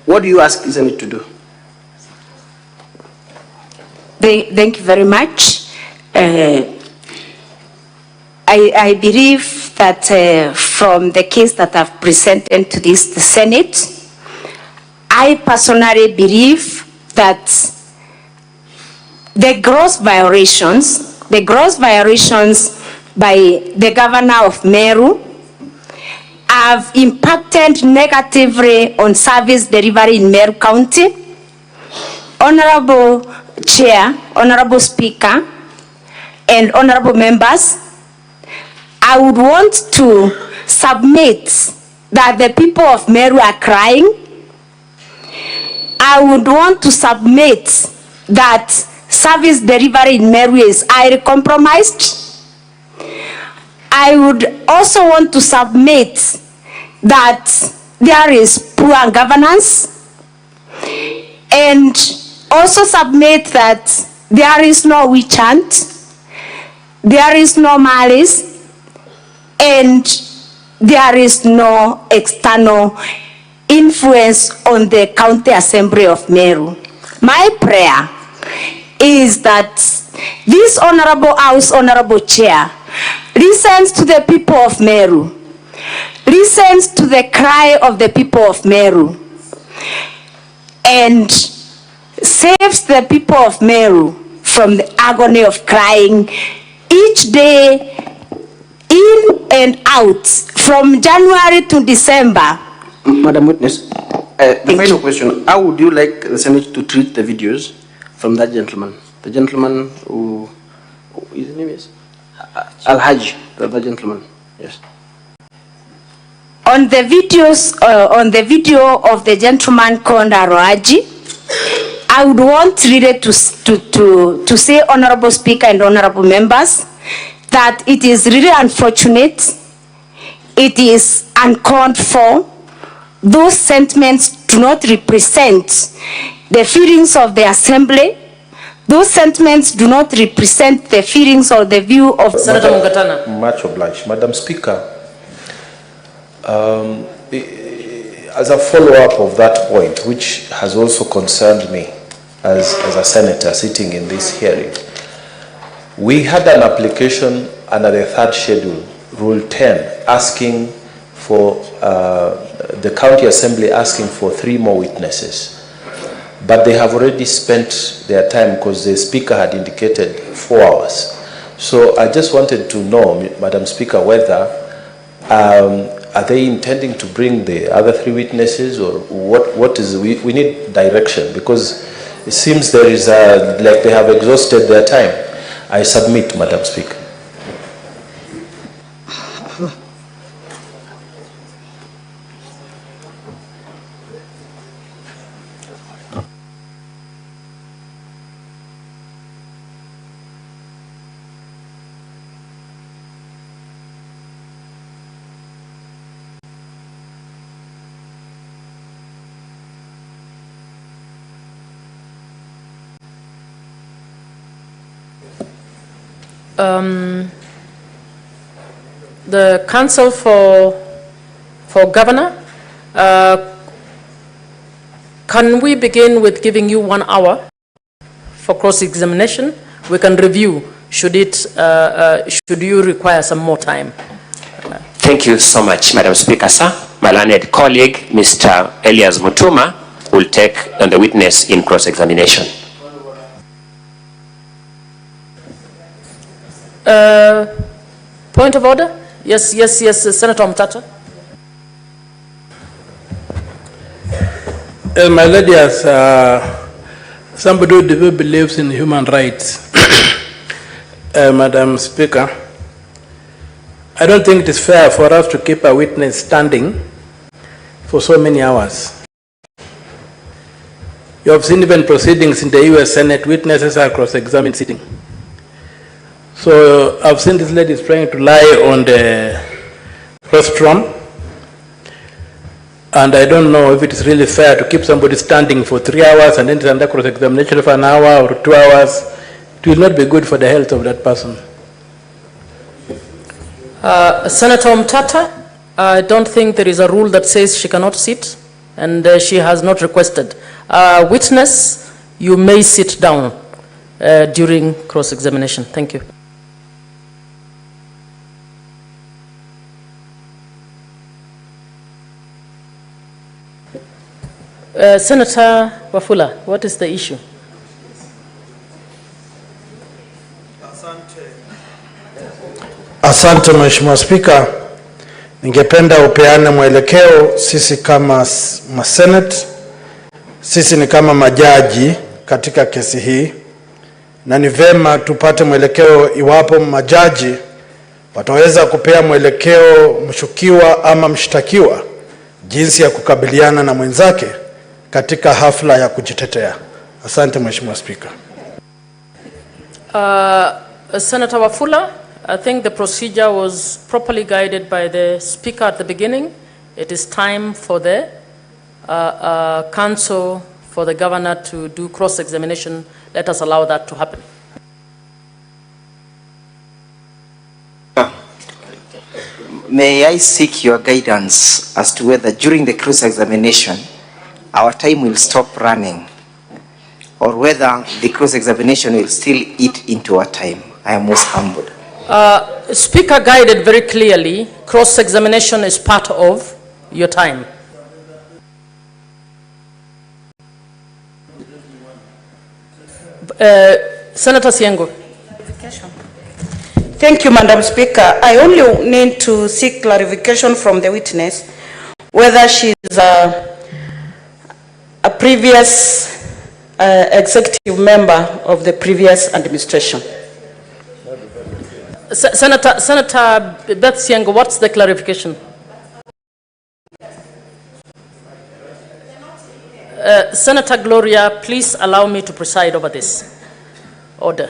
what do you ask the Senate to do? Thank you very much. I believe that from the case that I've presented to the Senate, I personally believe that the gross violations by the governor of Meru have impacted negatively on service delivery in Meru County. Honorable Chair, Honorable Speaker, and honorable members, I would want to submit that the people of Meru are crying. I would want to submit that service delivery in Meru is highly compromised. I would also want to submit that there is poor governance, and also submit that there is no witch hunt, there is no malice, and there is no external influence on the County Assembly of Meru. My prayer is that this Honorable House, Honorable Chair, listens to the people of Meru, listens to the cry of the people of Meru, and saves the people of Meru from the agony of crying each day, in and out, from January to December. Madam Witness, the final question: how would you like the Senate to treat the videos from that gentleman? The gentleman who his name is Al-Hajj, the gentleman. Yes. On the videos, on the video of the gentleman called Al-Hajj, I would want really to say, Honorable Speaker and Honorable Members, that it is really unfortunate, it is uncalled for. Those sentiments do not represent the feelings of the Assembly. Those sentiments do not represent the feelings or the view of Senator Mungatana. Much obliged. Madam Speaker, as a follow-up of that point, which has also concerned me as a senator sitting in this hearing, we had an application under the third schedule, Rule 10, asking for the County Assembly asking for 3 more witnesses. But they have already spent their time because the Speaker had indicated 4 hours. So I just wanted to know, Madam Speaker, whether are they intending to bring the other 3 witnesses, or what is, we need direction, because it seems there is like they have exhausted their time. I submit, Madam Speaker. The Council for Governor, can we begin with giving you 1 hour for cross-examination? We can review. Should you require some more time? Thank you so much, Madam Speaker, sir. My learned colleague, Mr. Elias Mutuma, will take on the witness in cross-examination. Point of order? Yes, Senator Mtata. My lady, as somebody who believes in human rights, Madam Speaker, I don't think it is fair for us to keep a witness standing for so many hours. You have seen even proceedings in the US Senate, witnesses are cross-examined sitting. So I've seen this lady trying to lie on the rostrum, and I don't know if it is really fair to keep somebody standing for 3 hours and then it's under cross-examination for an hour or 2 hours. It will not be good for the health of that person. Senator Mtata, I don't think there is a rule that says she cannot sit, and she has not requested. Witness, you may sit down during cross-examination. Thank you. Senator Wafula, what is the issue? Asante Mheshimiwa Spika, ningependa upeane mwelekeo. Sisi kama Senate, sisi ni kama majaji katika kesi hii. na ni vema tupate mwelekeo iwapo majaji wataweza kupea mwelekeo mshukiwa ama mshtakiwa jinsi ya kukabiliana na mwenzake katika hafla ya kujitetea. Asante Mheshimiwa Speaker. Senator Wafula, I think the procedure was properly guided by the Speaker at the beginning. It is time for the counsel for the governor to do cross-examination. Let us allow that to happen. May I seek your guidance as to whether during the cross-examination our time will stop running, or whether the cross-examination will still eat into our time? I am most humbled. Speaker guided very clearly, cross-examination is part of your time. Senator Siengo. Thank you, Madam Speaker. I only need to seek clarification from the witness whether she is a previous executive member of the previous administration. Senator Beth Siengo, what's the clarification? Senator Gloria, please allow me to preside over this. Order.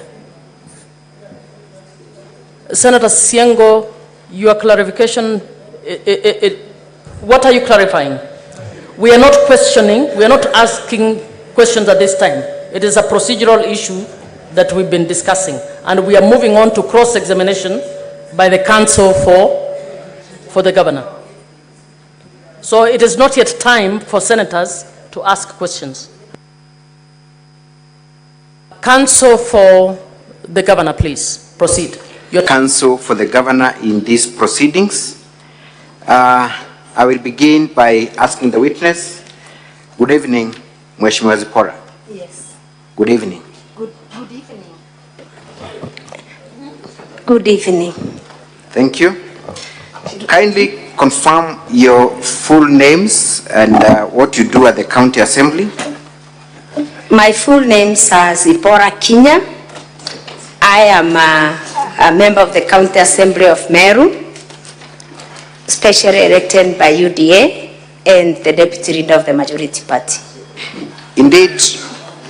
Senator Siengo, your clarification, what are you clarifying? We are not questioning, we are not asking questions at this time. It is a procedural issue that we've been discussing, and we are moving on to cross-examination by the counsel for the governor. So it is not yet time for senators to ask questions. Counsel for the governor, please proceed. Your counsel for the governor in these proceedings. I will begin by asking the witness. Good evening, Mheshimiwa Zipporah. Yes. Good evening. Good evening. Good evening. Thank you. Kindly confirm your full names and what you do at the County Assembly. My full names are Zipporah Kinya. I am a member of the County Assembly of Meru, specially elected by UDA and the Deputy Leader of the Majority Party. Indeed,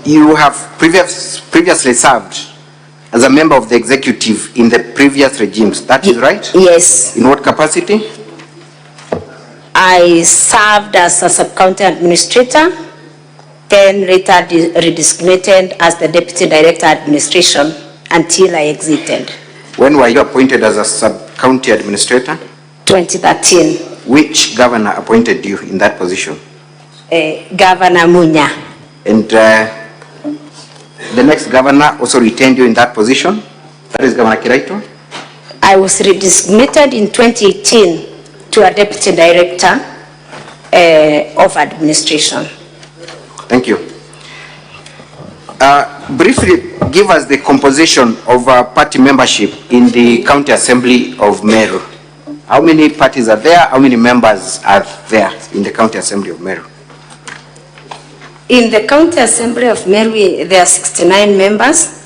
you have previously served as a member of the executive in the previous regimes. That is right? Yes. In what capacity? I served as a sub-county administrator, then later redesignated as the Deputy Director Administration until I exited. When were you appointed as a sub-county administrator? 2013. Which governor appointed you in that position? Governor Munya. And the next governor also retained you in that position? That is Governor Kiraito? I was redesignated in 2018 to a Deputy Director of Administration. Thank you. Briefly, give us the composition of party membership in the County Assembly of Meru. How many parties are there? How many members are there in the County Assembly of Meru? In the County Assembly of Meru, there are 69 members.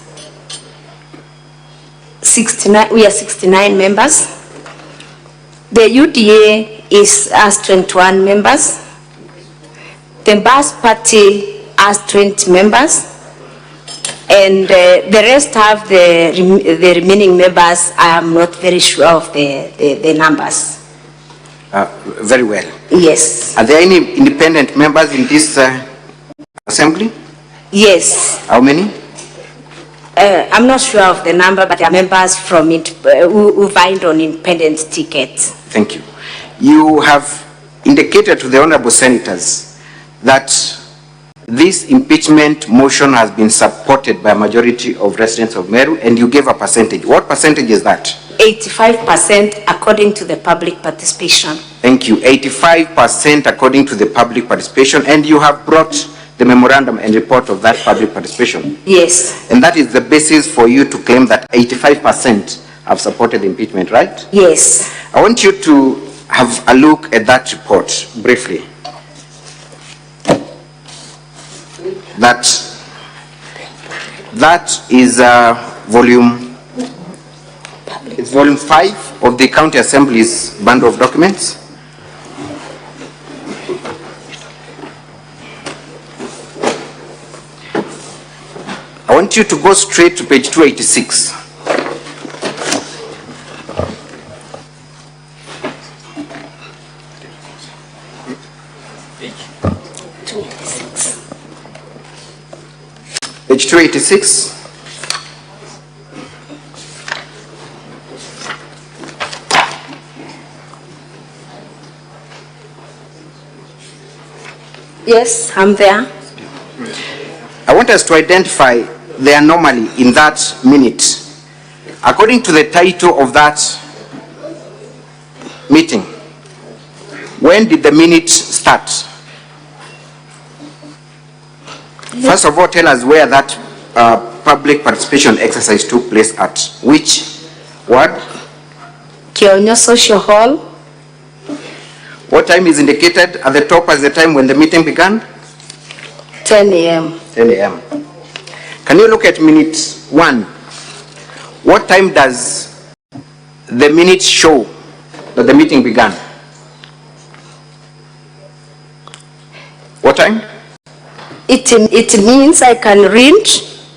We are 69 members. The UDA has 21 members. The Bas Party has 20 members. And the rest have the remaining members. I am not very sure of the numbers. Very well. Yes. Are there any independent members in this assembly? Yes. How many? I'm not sure of the number, but there are members from it who vying on independent tickets. Thank you. You have indicated to the honorable senators that this impeachment motion has been supported by a majority of residents of Meru, and you gave a percentage. What percentage is that? 85% according to the public participation. Thank you. 85% according to the public participation, and you have brought the memorandum and report of that public participation. Yes. And that is the basis for you to claim that 85% have supported the impeachment, right? Yes. I want you to have a look at that report briefly. That That is volume 5 of the County Assembly's bundle of documents. I want you to go straight to page 286. Page 286. Yes, I'm there. I want us to identify the anomaly in that minute. According to the title of that meeting, when did the minute start? First of all, tell us where that public participation exercise took place at. Which ward? Kionyo Social Hall. What time is indicated at the top as the time when the meeting began? 10 a.m. 10 a.m. Can you look at minute 1? What time does the minute show that the meeting began? What time? It means I can read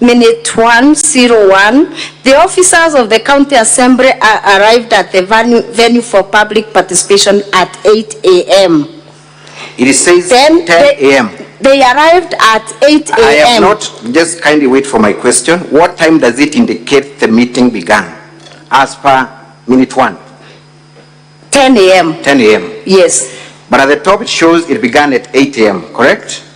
minute 101. The officers of the County Assembly arrived at the venue for public participation at 8 a.m. It says 10 a.m. They arrived at 8 a.m. I have not, just kindly wait for my question. What time does it indicate the meeting began? As per minute 1. 10 a.m. 10 a.m. Yes. But at the top it shows it began at 8 a.m., correct?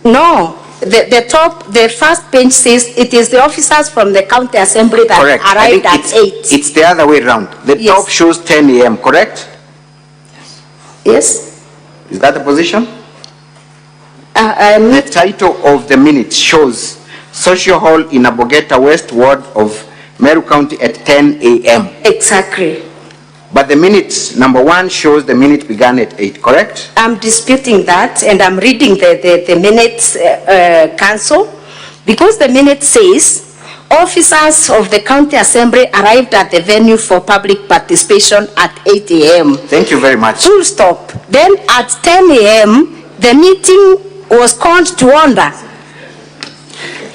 No. The first page says it is the officers from the County Assembly that correct. arrived at 8. It's the other way around. The top shows 10 a.m., correct? Yes. Is that the position? The title of the minute shows Social Hall in Abogeta West Ward of Meru County at 10 a.m. Exactly. But the minute number 1 shows the minute began at 8, correct? I'm disputing that, and I'm reading the minutes council, because the minute says officers of the County Assembly arrived at the venue for public participation at 8 a.m. Thank you very much. Full stop. Then at 10 a.m. the meeting was called to order.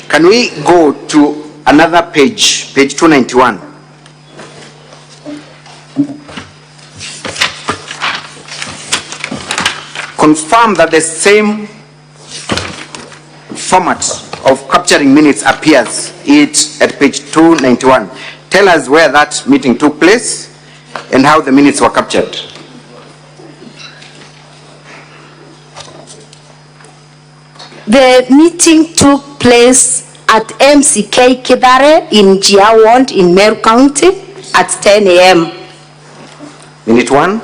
Can we go to another page, page 291? Confirm that the same format of capturing minutes appears at page 291. Tell us where that meeting took place and how the minutes were captured. The meeting took place at MCK Kidare in Jia Ward in Meru County at 10 a.m. Minute 1.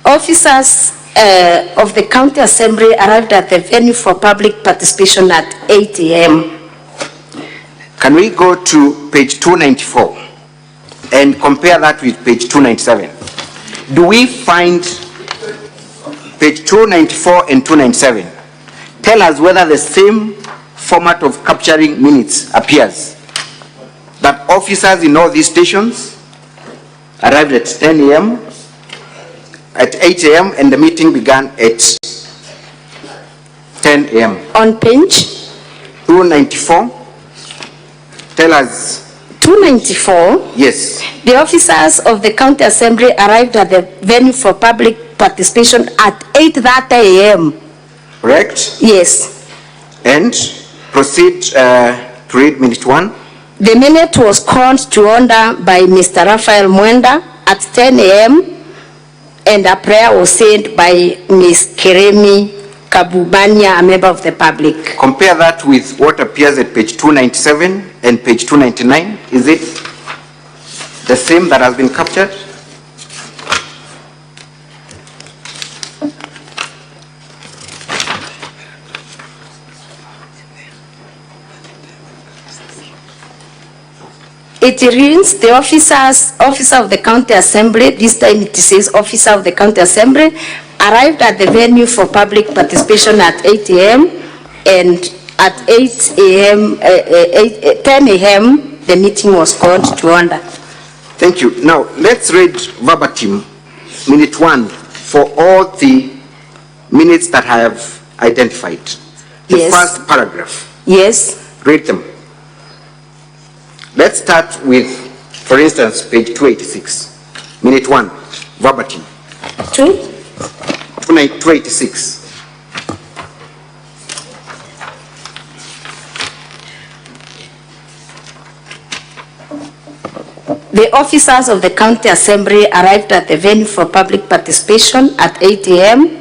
Officers of the County Assembly arrived at the venue for public participation at 8 a.m. Can we go to page 294 and compare that with page 297? Do we find page 294 and 297? Tell us whether the same format of capturing minutes appears. That officers in all these stations arrived at 10 a.m., at 8 a.m., and the meeting began at 10 a.m. On page 294, tell us. 294? Yes. The officers of the County Assembly arrived at the venue for public participation at 8:30 a.m. Correct? Yes. And proceed to read minute 1. The minute was called to order by Mr. Raphael Mwenda at 10 a.m. and a prayer was said by Ms. Keremi Kabubania, a member of the public. Compare that with what appears at page 297 and page 299. Is it the same that has been captured? It reads, the officer of the County Assembly, this time it says officer of the County Assembly, arrived at the venue for public participation at 8 a.m. and at 8 a.m., 10 a.m., the meeting was called to order. Thank you. Now, let's read verbatim minute 1 for all the minutes that I have identified. The first paragraph. Yes. Read them. Let's start with, for instance, page 286. Minute 1, verbatim. 286. The officers of the County Assembly arrived at the venue for public participation at 8 a.m.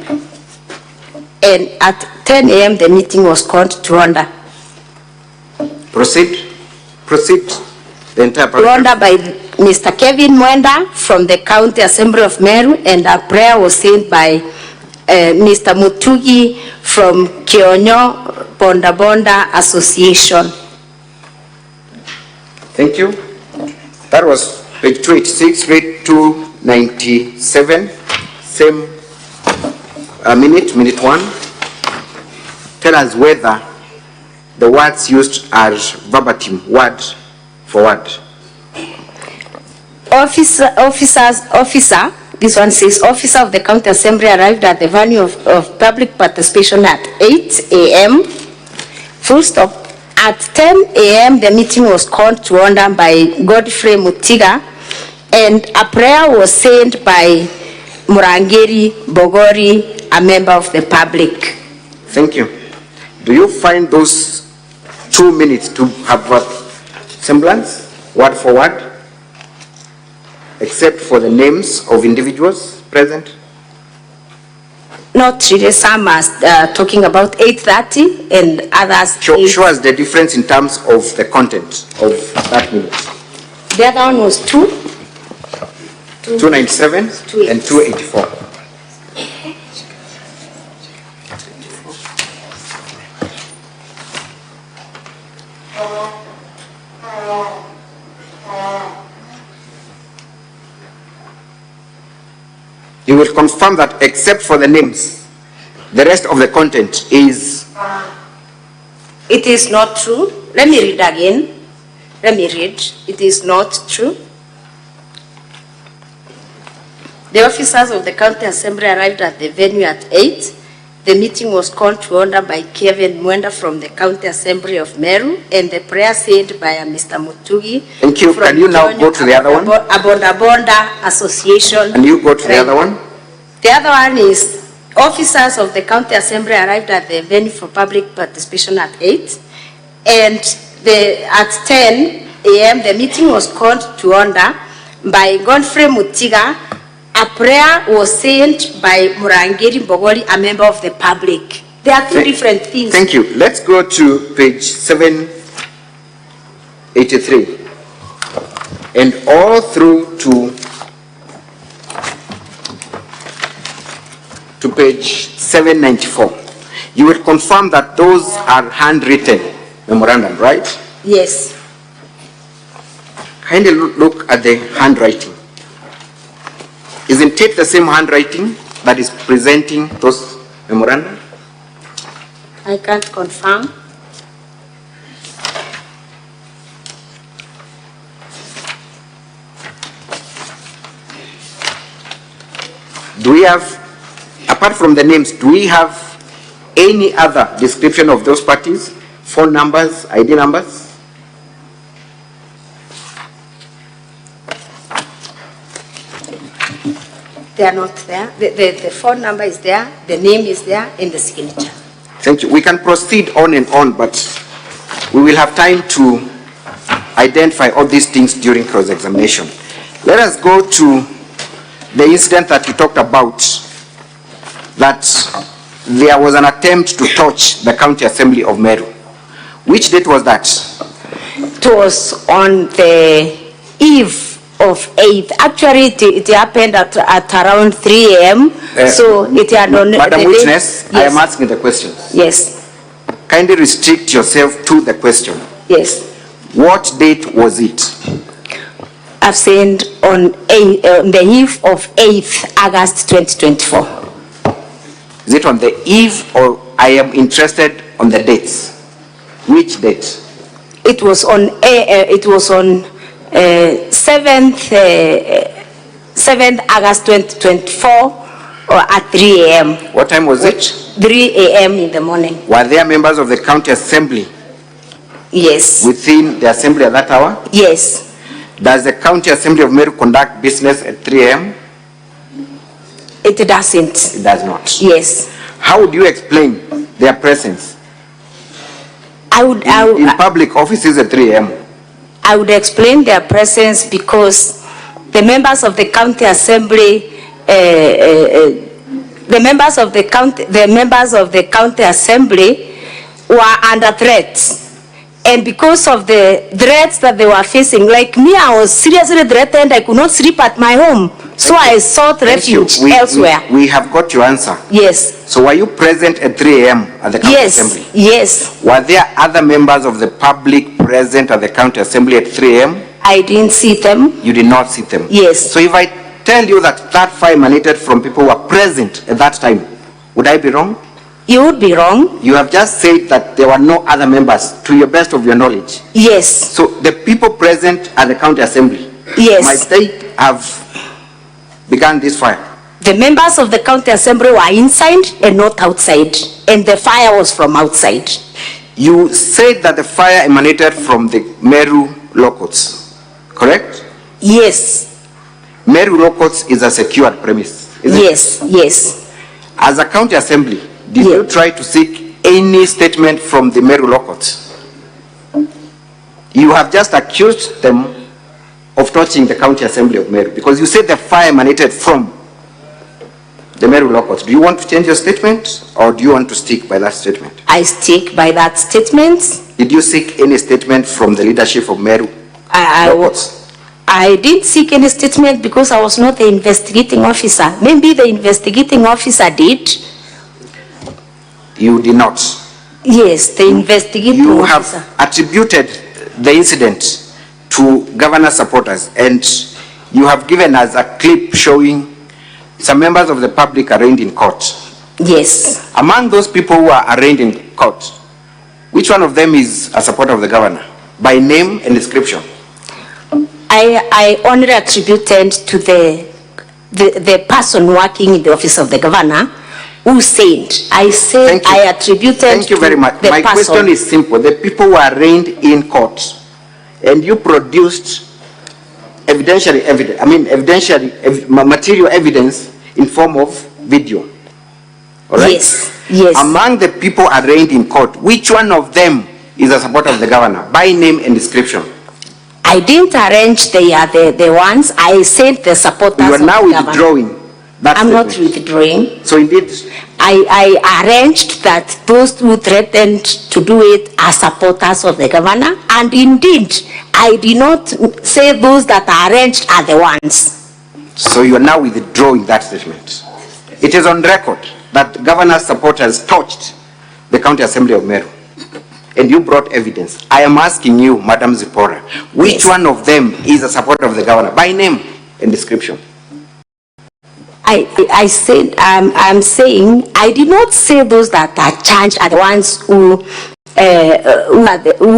and at 10 a.m. the meeting was called to order. Proceed. Proceed. The entire To order by Mr. Kevin Mwenda from the County Assembly of Meru, and a prayer was said by Mr. Mutugi from Kionyo Bonda Bonda Association. Thank you. That was page 286, read 297, same minute 1. Tell us whether the words used are verbatim, word for word. Officer, this one says, officer of the County Assembly arrived at the venue of public participation at 8 a.m. Full stop. At 10 a.m. the meeting was called to order by Godfrey Mutiga, and a prayer was said by Murangeri Bogori, a member of the public. Thank you. Do you find those 2 minutes to have a semblance, word for word, except for the names of individuals present? Not really. Some are talking about 8:30 and others. Show us the difference in terms of the content of that minute. The other one was 297 and 284. You will confirm that except for the names, the rest of the content is... It is not true. Let me read again. Let me read. It is not true. The officers of the County Assembly arrived at the venue at 8. The meeting was called to order by Kevin Mwenda from the County Assembly of Meru, and the prayer said by Mr. Mutugi. Thank you. Can you now go to the other one? Bonda Bonda Association. And you go to the other one? The other one is officers of the County Assembly arrived at the venue for public participation at 8, and at 10 a.m. the meeting was called to order by Godfrey Mutiga. A prayer was said by Murangeri Bogori, a member of the public. There are two different things. Thank you. Let's go to page 783 and all through to page 794. You will confirm that those are handwritten memorandum, right? Yes. Kindly look at the handwriting. Isn't it the same handwriting that is presenting those memorandum? I can't confirm. Do we have, apart from the names, do we have any other description of those parties? Phone numbers, ID numbers? They are not there. The phone number is there, the name is there, and the signature. Thank you. We can proceed on and on, but we will have time to identify all these things during cross-examination. Let us go to the incident that you talked about, that there was an attempt to touch the County Assembly of Meru. Which date was that? It was on the eve of 8th. Actually, it happened at around 3 a.m. So it had on Madam Witness, yes. I am asking the questions. Yes. Kindly restrict yourself to the question. Yes. What date was it? I've said on the eve of 8th August 2024. Is it on the eve, or I am interested on the dates? Which date? It was on 7th August 2024 or at 3 a.m. What time was it? 3 a.m. in the morning. Were there members of the county assembly? Yes. Within the assembly at that hour? Yes. Does the county assembly of Meru conduct business at 3 a.m.? It doesn't. It does not. Yes. How would you explain their presence? In public offices at 3 a.m. I would explain their presence because the members of the county assembly, the members of the county assembly were under threat. And because of the threats that they were facing, like me, I was seriously threatened. I could not sleep at my home. So I sought refuge elsewhere. We have got your answer. Yes. So were you present at 3 a.m. at the county assembly? Yes. Were there other members of the public present at the county assembly at 3 a.m.? I didn't see them. You did not see them? Yes. So if I tell you that that fire emanated from people who were present at that time, would I be wrong? You would be wrong. You have just said that there were no other members, to your best of your knowledge. Yes. So the people present at the county assembly, yes, might they have begun this fire? The members of the county assembly were inside and not outside, and the fire was from outside. You said that the fire emanated from the Meru Locots, correct? Yes. Meru Locots is a secured premise, is yes, it? Yes. As a county assembly, did you try to seek any statement from the Meru Locots? You have just accused them of touching the county assembly of Meru because you said the fire emanated from the Meru Locots. Do you want to change your statement or do you want to stick by that statement? I stick by that statement. Did you seek any statement from the leadership of Meru Locots? I didn't seek any statement because I was not the investigating officer. Maybe the investigating officer did. You did not? Yes, the investigating officer. You have attributed the incident to governor supporters and you have given us a clip showing some members of the public arraigned in court. Yes. Among those people who are arraigned in court, which one of them is a supporter of the governor? By name and description? I only attributed to the person working in the office of the governor who said, I attributed. Thank you very much. My question is simple. The people who are arraigned in court and you produced material evidence in form of video. All right? Yes. Yes. Among the people arraigned in court, which one of them is a supporter of the governor? By name and description. I didn't arrange the ones. I said the supporters. You are of now the withdrawing. Governor. I'm not withdrawing. So indeed, I arranged that those who threatened to do it are supporters of the governor, and indeed, I did not say those that are arranged are the ones. So you are now withdrawing that statement. It is on record that governor's supporters touched the county assembly of Meru, and you brought evidence. I am asking you, Madam Zipporah, which one of them is a supporter of the governor, by name and description? I said, I'm saying, I did not say those that are charged are the ones who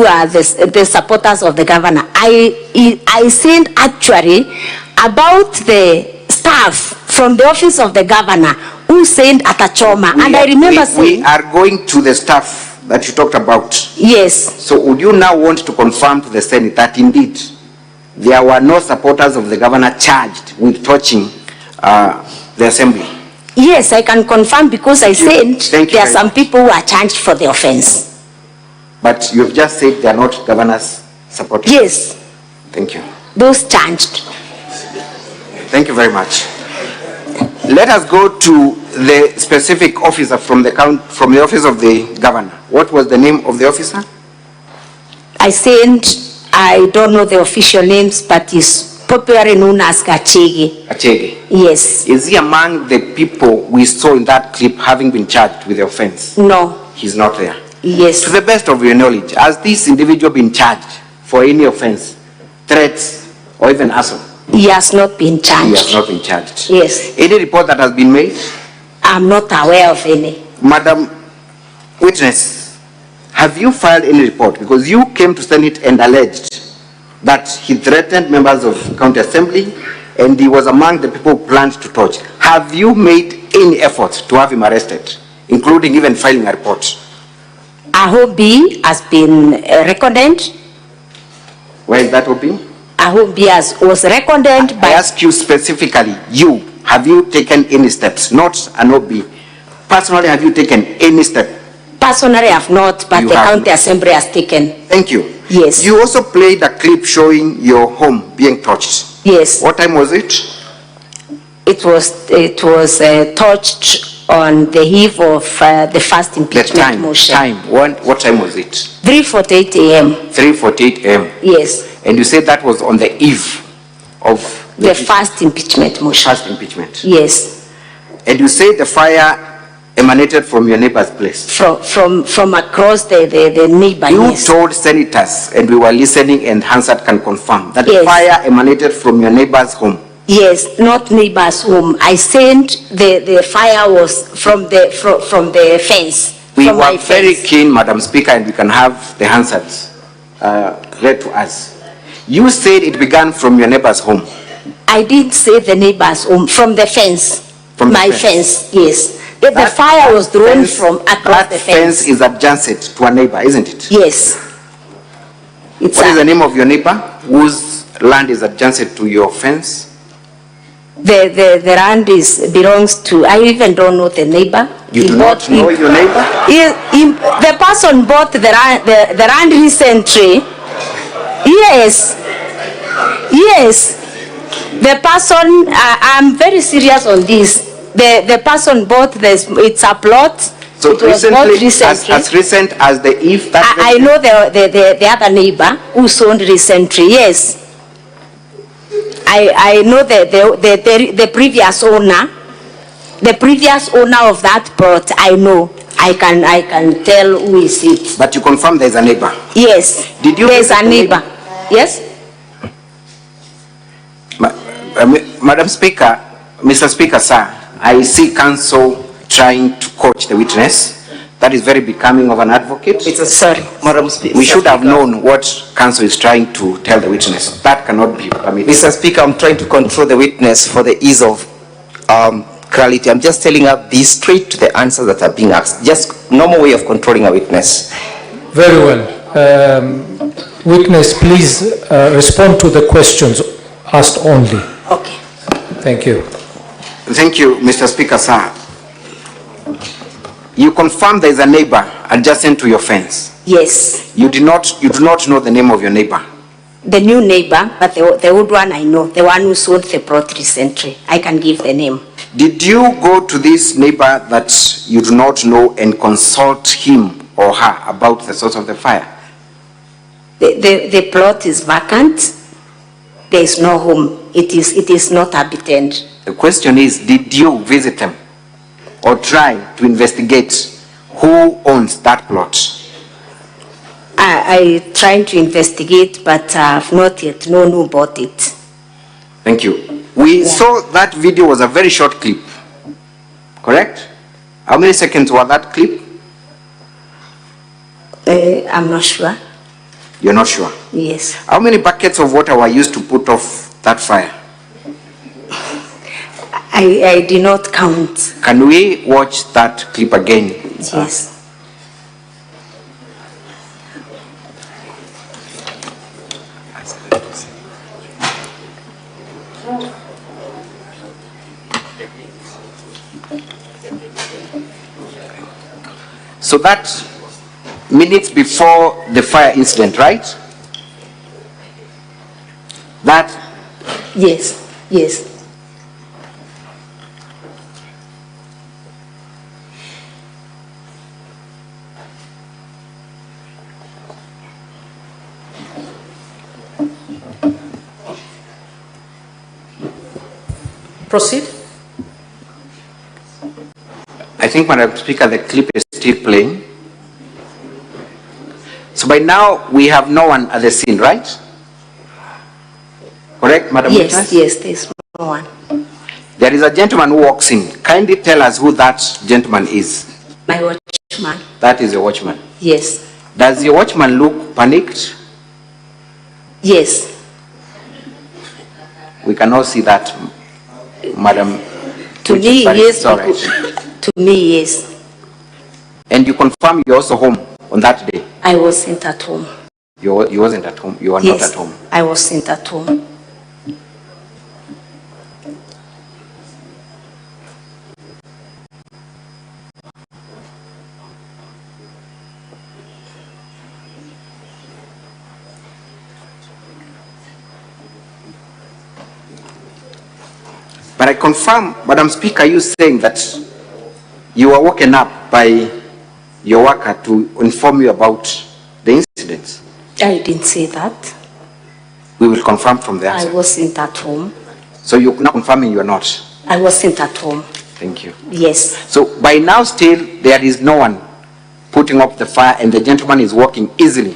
are the supporters of the governor. I said actually about the staff from the office of the governor who said Atachoma, and I remember saying... We are going to the staff that you talked about. Yes. So would you now want to confirm to the Senate that indeed there were no supporters of the governor charged with touching the assembly? Yes, I can confirm because I said there are some people who are charged for the offense. But you've just said they are not governor's supporters? Yes. Thank you. Those charged. Thank you very much. Let us go to the specific officer from the office of the governor. What was the name of the officer? I said I don't know the official names, but is popularly known as Achege. Achege? Yes. Is he among the people we saw in that clip having been charged with the offense? No. He's not there? Yes. To the best of your knowledge, has this individual been charged for any offense, threats, or even assault? He has not been charged. He has not been charged? Yes. Any report that has been made? I'm not aware of any. Madam Witness, Have you filed any report? Because you came to Senate and alleged that he threatened members of county assembly and he was among the people who planned to torch. Have you made any effort to have him arrested, including even filing a report? Ahobi has been recorded. Where is that Obi? Ahobi was recorded by... I ask you specifically, have you taken any steps? Not an Obi. Personally, have you taken any step? Personally, I have not, but the county assembly has taken. Thank you. Yes. You also played a clip showing your home being torched. Yes. What time was it? It was torched on the eve of the first impeachment motion. What time was it? 3:48 a.m. 3:48 a.m. Yes. And you said that was on the eve of the first impeachment motion. First impeachment. Yes. And you said the fire emanated from your neighbor's place. From across the neighbor. You told senators, and we were listening, and Hansard can confirm that the fire emanated from your neighbor's home. Yes, not neighbor's home. I said the fire was from the fence. We were very keen, Madam Speaker, and we can have the Hansads read to us. You said it began from your neighbor's home. I didn't say the neighbor's home, from the fence. From my fence, yes. The fire was thrown from across the fence. Fence is adjacent to a neighbor, isn't it? Yes. What is the name of your neighbor whose land is adjacent to your fence? The land belongs to, I even don't know the neighbor. You do not know your neighbor? The person bought the land recently. Yes. Yes. The person, I'm very serious on this. The person bought this, it's a plot. So recently, as recent as the eve that I know the other neighbor who sold recently, yes. I know the previous owner. The previous owner of that plot, I know. I can tell who is it. But you confirm there's a neighbor? Yes. Did you there's a neighbor? Yes. Madam Speaker, Mr. Speaker, sir, I see counsel trying to coach the witness. That is very becoming of an advocate. Sorry, Madam Speaker. We should have known what counsel is trying to tell the witness. That cannot be permitted. Mr. Speaker, I'm trying to control the witness for the ease of clarity. I'm just telling her be straight to the answers that are being asked. Just normal way of controlling a witness. Very well. Witness, please respond to the questions asked only. Okay. Thank you. Thank you, Mr. Speaker, sir. You confirm there is a neighbor adjacent to your fence? Yes. You do not know the name of your neighbor? The new neighbor, but the old one I know, the one who sold the plot recently. I can give the name. Did you go to this neighbor that you do not know and consult him or her about the source of the fire? The plot is vacant. There is no home. It is not habited. The question is, did you visit them or try to investigate who owns that plot? I tried to investigate, but I have not yet known who bought it. Thank you. We saw that video was a very short clip, correct? How many seconds was that clip? I'm not sure. You're not sure? Yes. How many buckets of water were used to put off that fire? I did not count. Can we watch that clip again? Yes. So that minutes before the fire incident, right? That? Yes, yes. Proceed. I think, Madam Speaker, the clip is still playing. So by now, we have no one at the scene, right? Correct, Madam Witness? Yes, there's no one. There is a gentleman who walks in. Kindly tell us who that gentleman is. My watchman. That is a watchman. Yes. Does your watchman look panicked? Yes. We cannot see that, madam. To me, yes. All right. To me, yes. And you confirm you're also home on that day? I wasn't at home. You wasn't at home? You were Yes, not at home? I wasn't at home. But I confirm, Madam Speaker, you saying that you were woken up by your worker to inform you about the incidents? I didn't say that. We will confirm from the answer. I wasn't at home. So you're not confirming you are not? I wasn't at home. Thank you. Yes. So by now still there is no one putting up the fire and the gentleman is walking easily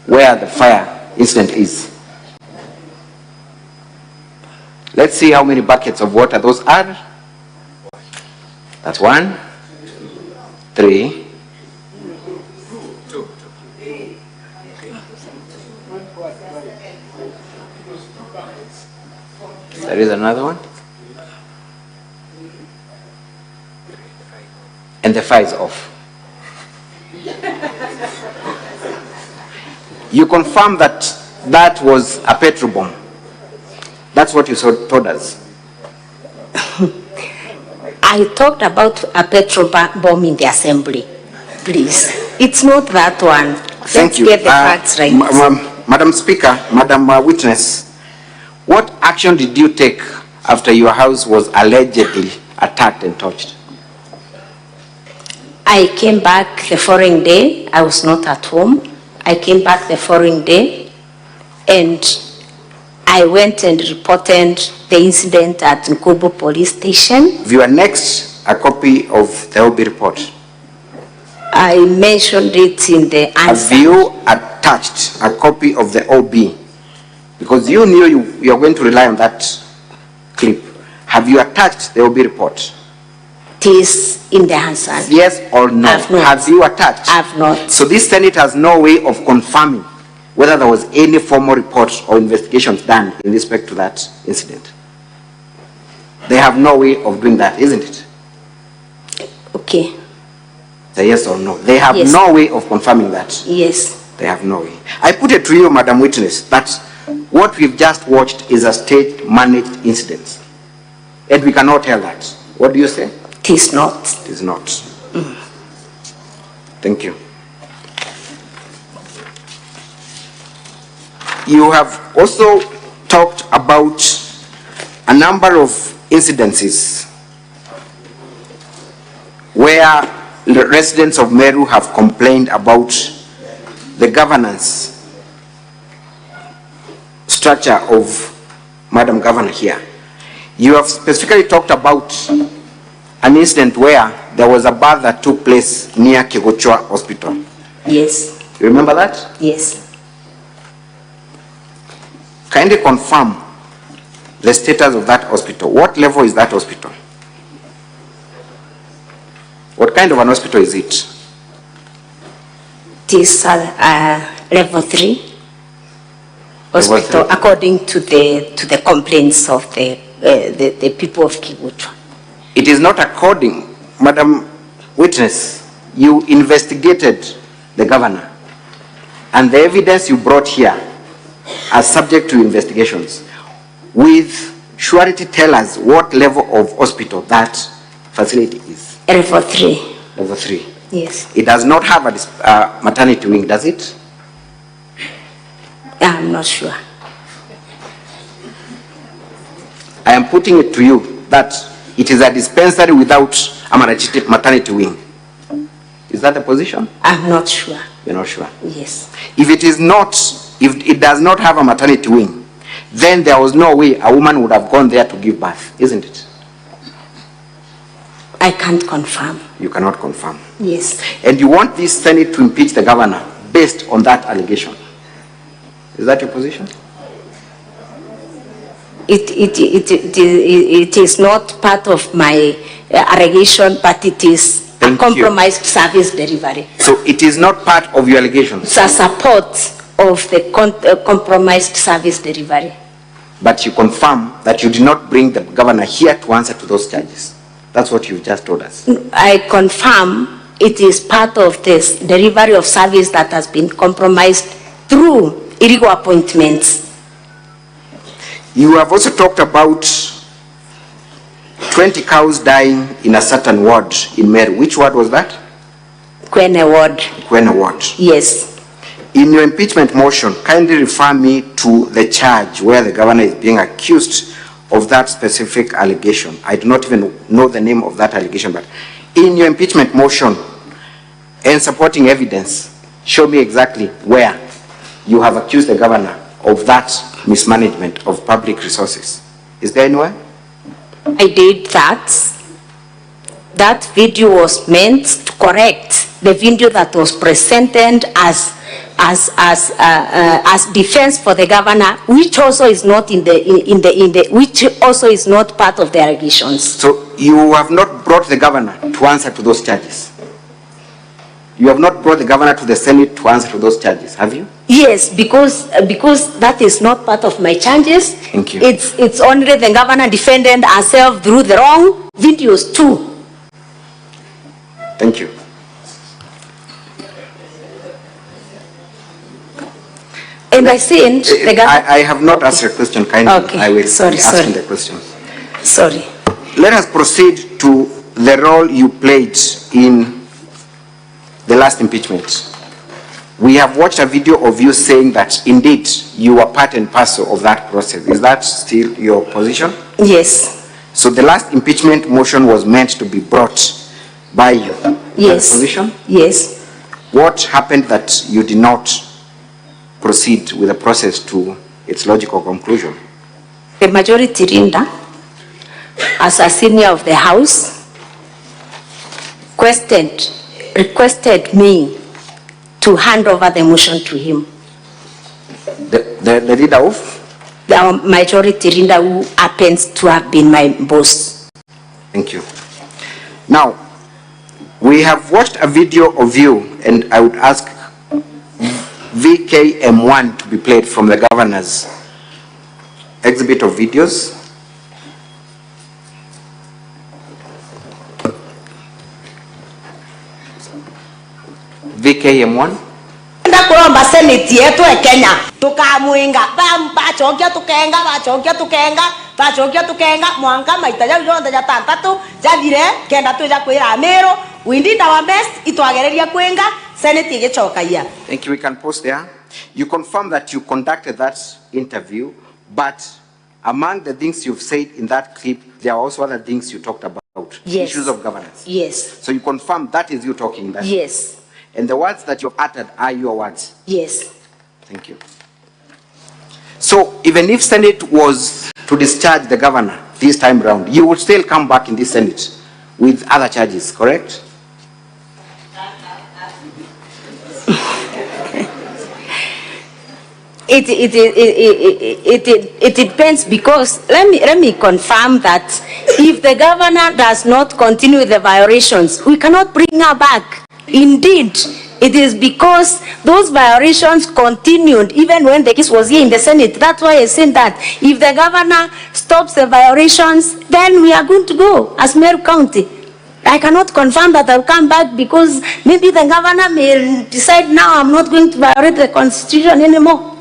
where the fire incident is. Let's see how many buckets of water those are. That's 1, 3. There is another one. And the fire is off. You confirm that that was a petrol bomb. That's what you told us. I talked about a petrol bomb in the assembly. Please. It's not that one. Thank you. Let's get the facts right. Madam Speaker, Madam Witness, what action did you take after your house was allegedly attacked and torched? I came back the following day. I was not at home. I came back the following day and I went and reported the incident at Nkobo police station. You are next a copy of the OB report. I mentioned it in the answer. Have you attached a copy of the OB? Because you knew you are going to rely on that clip. Have you attached the OB report? It is in the answer. Yes or no? Have you attached? I have not. So this Senate has no way of confirming whether there was any formal report or investigations done in respect to that incident. They have no way of doing that, isn't it? Okay. Say yes or no. They have Yes. no way of confirming that. Yes. They have no way. I put it to you, Madam Witness, that what we've just watched is a state-managed incident. And we cannot tell that. What do you say? It is not. It is not. Thank you. You have also talked about a number of incidences where the residents of Meru have complained about the governance structure of Madam Governor here. You have specifically talked about an incident where there was a birth that took place near Kawira Hospital. Yes. You remember that? Yes. Kindly confirm the status of that hospital. What level is that hospital? What kind of an hospital is it? It is level 3 hospital, according to the complaints of the people of Kawira. It is not according, Madam Witness, you investigated the governor and the evidence you brought here are subject to investigations. With surety tell us what level of hospital that facility is. Level 3. Level 3. Yes. It does not have a maternity wing, does it? I'm not sure. I am putting it to you that it is a dispensary without a maternity wing. Is that the position? I'm not sure. You're not sure? Yes. If it is not, if it does not have a maternity wing, then there was no way a woman would have gone there to give birth, isn't it? I can't confirm. You cannot confirm. Yes. And you want this Senate to impeach the governor based on that allegation. Is that your position? It is not part of my allegation, but it is a compromised service delivery. So it is not part of your allegations? It's a support of the compromised service delivery. But you confirm that you did not bring the governor here to answer to those charges. That's what you just told us. I confirm it is part of this delivery of service that has been compromised through illegal appointments. You have also talked about 20 cows dying in a certain ward in Meru. Which ward was that? Kwene ward. Kwene ward. Yes. In your impeachment motion, kindly refer me to the charge where the governor is being accused of that specific allegation. I do not even know the name of that allegation, but in your impeachment motion and supporting evidence, show me exactly where you have accused the governor of that mismanagement of public resources. Is there anywhere? I did that. That video was meant to correct the video that was presented as defense for the governor, which also is not which also is not part of the allegations. So you have not brought the governor to answer to those charges? You have not brought the governor to the Senate to answer to those charges, have you? Yes, because that is not part of my charges. Thank you. It's only the governor defended herself through the wrong videos too. Thank you. And I think the governor... I have not asked a question, kindly. Okay. I will sorry. the question. Sorry. Let us proceed to the role you played in the last impeachment. We have watched a video of you saying that indeed you were part and parcel of that process. Is that still your position? Yes. So the last impeachment motion was meant to be brought by you. Yes. Position? Yes. What happened that you did not proceed with the process to its logical conclusion? The majority leader, as a senior of the House, requested me to hand over the motion to him. The leader of? The majority leader, who happens to have been my boss. Thank you. Now, we have watched a video of you, and I would ask VKM1 to be played from the governor's exhibit of videos. VKM1. Ndakuromba seneti yetu ya Kenya tukamuinga bachokia tukenga mwanga maita ya yonda ya tantatu jathire kenda tuja kwira Meru we did our best itwagereria kwenga seneti igicokaia. Thank you. We can pause there. You confirm that you conducted that interview, but among the things you've said in that clip, there are also other things you talked about. Yes. Issues of governance. Yes. So you confirm that is you talking. That. Yes. And the words that you've uttered are your words. Yes. Thank you. So even if Senate was to discharge the governor this time round, you would still come back in this Senate with other charges, correct? It depends, because let me confirm that if the governor does not continue the violations, we cannot bring her back. Indeed, it is because those violations continued even when the case was here in the Senate. That's why I said that if the governor stops the violations, then we are going to go as Meru County. I cannot confirm that I'll come back, because maybe the governor may decide now I'm not going to violate the Constitution anymore.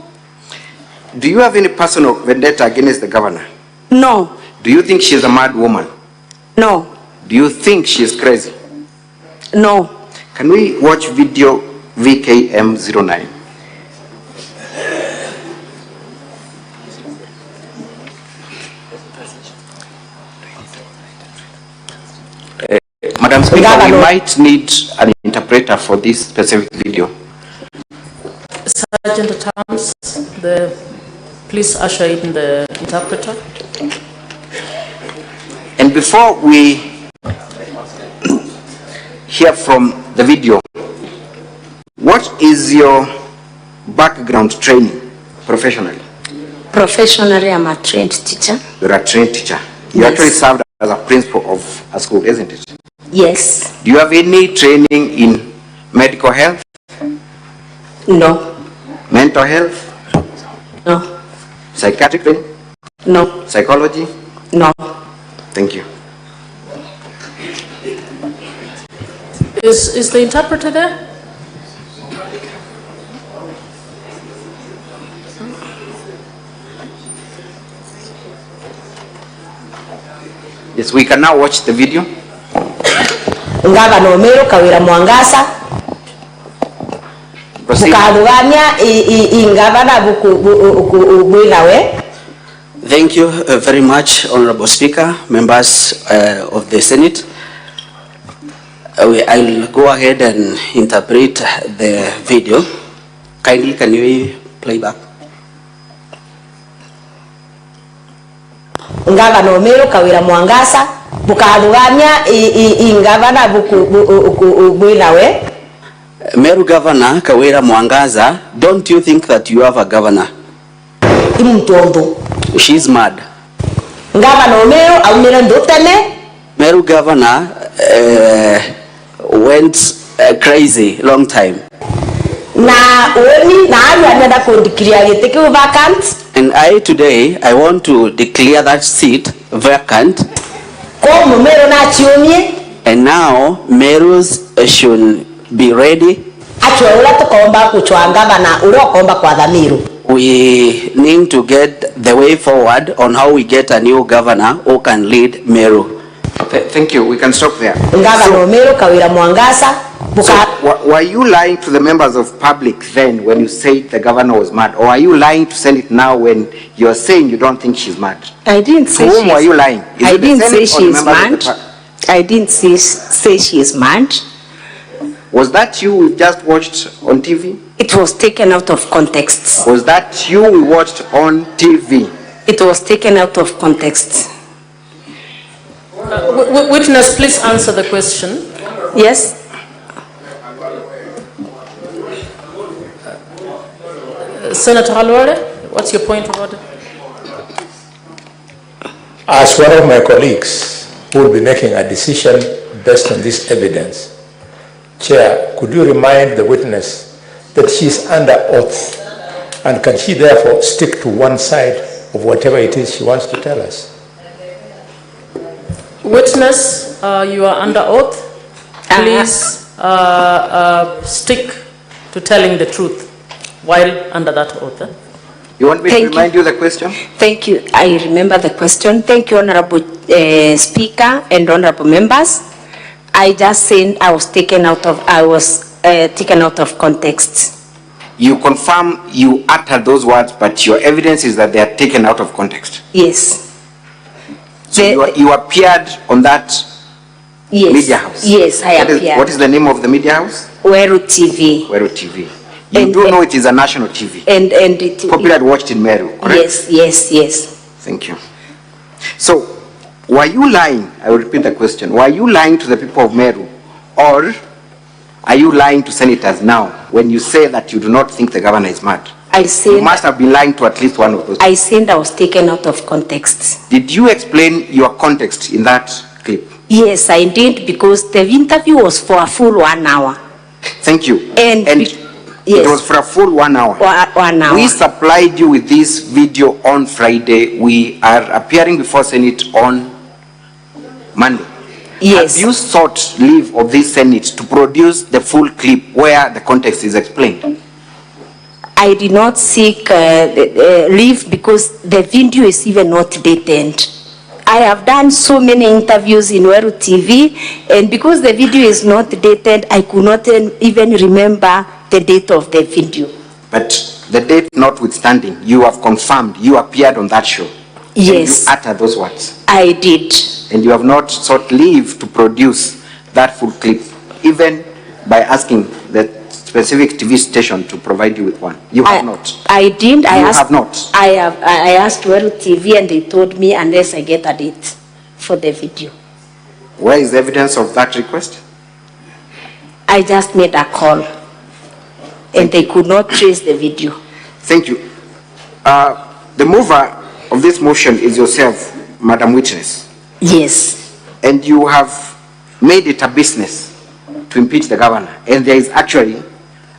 Do you have any personal vendetta against the governor? No. Do you think she's a mad woman? No. Do you think she's crazy? No. Can we watch video VKM09? Madam Speaker, we might need an interpreter for this specific video. Sergeant at Arms, please usher in the interpreter. And before we hear from the video, what is your background training professionally? Professionally, I'm a trained teacher. You're a trained teacher. You Yes. actually served as a principal of a school, isn't it? Yes. Do Do you have any training in medical health? No. Mental health? No. Psychiatric training? No. Psychology? No. Thank you. Is the interpreter there? Yes, we can now watch the video. Ngavana Omero Kawira Mwangaza'S bukadugania ingavana bukwinawe. Thank you very much, Honorable Speaker, members of the Senate. I'll go ahead and interpret the video. Kindly, can you play back? Ngavana Omero Kawira Mwangaza'S bukadugania ingavana bukwinawe. Meru Governor Kawira Mwangaza'S, don't you think that you have a governor? She's mad. Ngavana Omero aumira ndutene. Meru Governor went crazy long time. Na oni na alu anenda kudeclare gite ki vacant. And I want to declare that seat vacant. Ko Meru na chiomie. And now Meru's should be ready. We need to get the way forward on how we get a new governor who can lead Meru. Thank you. We can stop there. So, were you lying to the members of public then when you said the governor was mad, or are you lying to Senate now when you are saying you don't think she's mad? I didn't say. To whom were you lying? I didn't say she's mad. I didn't say she is mad. Was that you we just watched on TV? It was taken out of context. Was that you we watched on TV? It was taken out of context. Witness, please answer the question. Yes. Senator Halwale, what's your point of order? As one of my colleagues who will be making a decision based on this evidence, Chair, could you remind the witness that she is under oath, and can she therefore stick to one side of whatever it is she wants to tell us? Witness, you are under oath. Please stick to telling the truth while under that oath. You want me to remind you the question? Thank you. I remember the question. Thank you, Honorable Speaker and Honorable members. I just said I was taken out of context. You confirm you uttered those words, but your evidence is that they are taken out of context. Yes. So you appeared on that media house? Yes, I appeared. What is the name of the media house? Weru TV. Weru TV. You do know it is a national TV. And it popularly watched in Meru, correct? Yes. Thank you. So, were you lying? I will repeat the question. Were you lying to the people of Meru, or are you lying to senators now when you say that you do not think the governor is mad? You must have been lying to at least one of those. I said I was taken out of context. Did you explain your context in that clip? Yes, I did, because the interview was for a full 1 hour. Thank you. And it was for a full 1 hour. 1 hour. We supplied you with this video on Friday. We are appearing before Senate on Monday. Yes. Have you sought leave of this Senate to produce the full clip where the context is explained? I did not seek leave because the video is even not dated. I have done so many interviews in Weru TV, and because the video is not dated, I could not even remember the date of the video. But the date notwithstanding, you have confirmed you appeared on that show. Yes. And you uttered those words. I did. And you have not sought leave to produce that full clip, even by asking the specific TV station to provide you with one. You have not. I did. You have not. I asked Weru TV, and they told me unless I get a date for the video. Where is the evidence of that request? I just made a call, and they could not trace the video. Thank you. The mover of this motion is yourself, Madam Witness. Yes. And you have made it a business to impeach the governor, and there is actually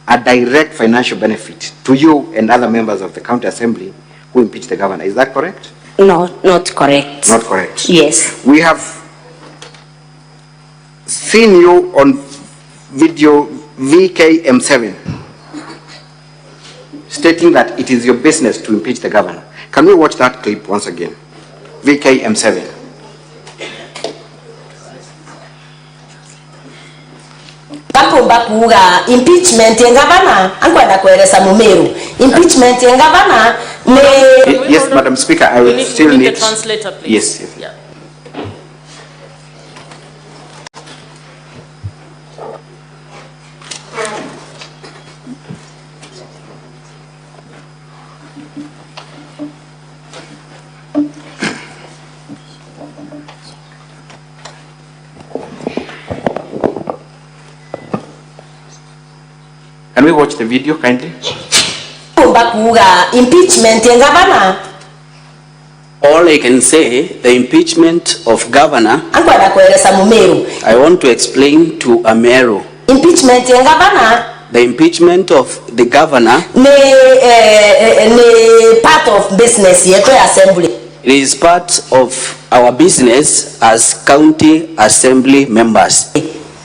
a direct financial benefit to you and other members of the county assembly who impeach the governor. Is that correct? No, not correct. Not correct. Yes. We have seen you on video VKM7 stating that it is your business to impeach the governor. Can we watch that clip once again? VKM7. Kuga impeachment ya governor ankwenda kueleza Mumeru. Impeachment ya governor ne. Yes, Madam Speaker, I will still need. Translator, please. Yes. Yes. Yeah. Can we watch the video kindly? Impeachment ya governor. All I can say, the impeachment of governor, ankwenda kueleza Mumeru. I want to explain to Ameru. Impeachment ya governor. The impeachment of the governor ne part of business yetu ya assembly. It is part of our business as county assembly members.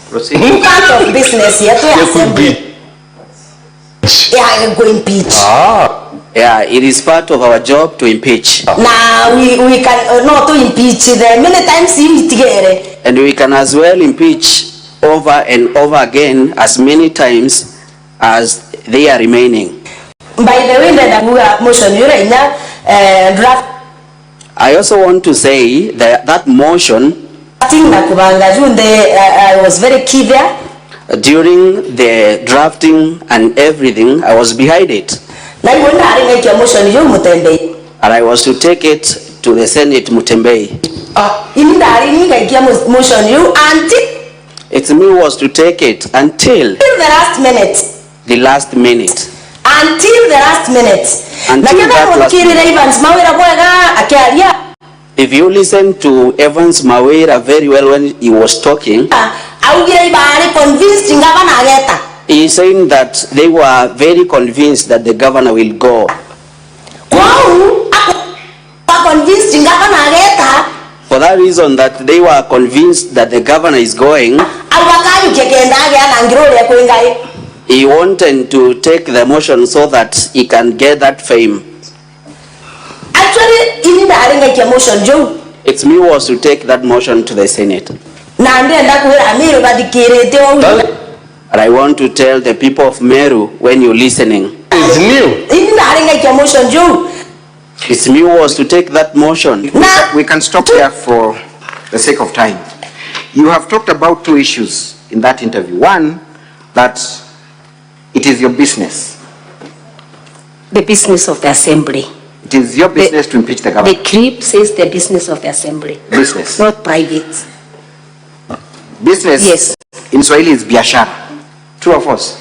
Proceed. Part of business yetu ya assembly. Yeah, go impeach. Yeah, it is part of our job to impeach. Now we can not to impeach the many times you together. And we can as well impeach over and over again as many times as they are remaining. By the way, the motion you draft. I also want to say that that motion I was very key there. During the drafting and everything, I was behind it. And I was to take it to the Senate Mutembei. It's me who was to take it until the last minute. The last minute. Until the last minute. Until that last minute. If you listen to Evans Mawira very well when he was talking, he is saying that they were very convinced that the governor will go. For that reason that they were convinced that the governor is going, he wanted to take the motion so that he can get that fame. Actually, it's me who was to take that motion to the Senate. And I want to tell the people of Meru, when you're listening, it's me who was to take that motion. We can stop there for the sake of time. You have talked about two issues in that interview. One, that it is your business. The business of the assembly. It is your business to impeach the government. The clip says the business of the assembly. Business. Not private. Business. Yes. In Swahili is biashara. True or false?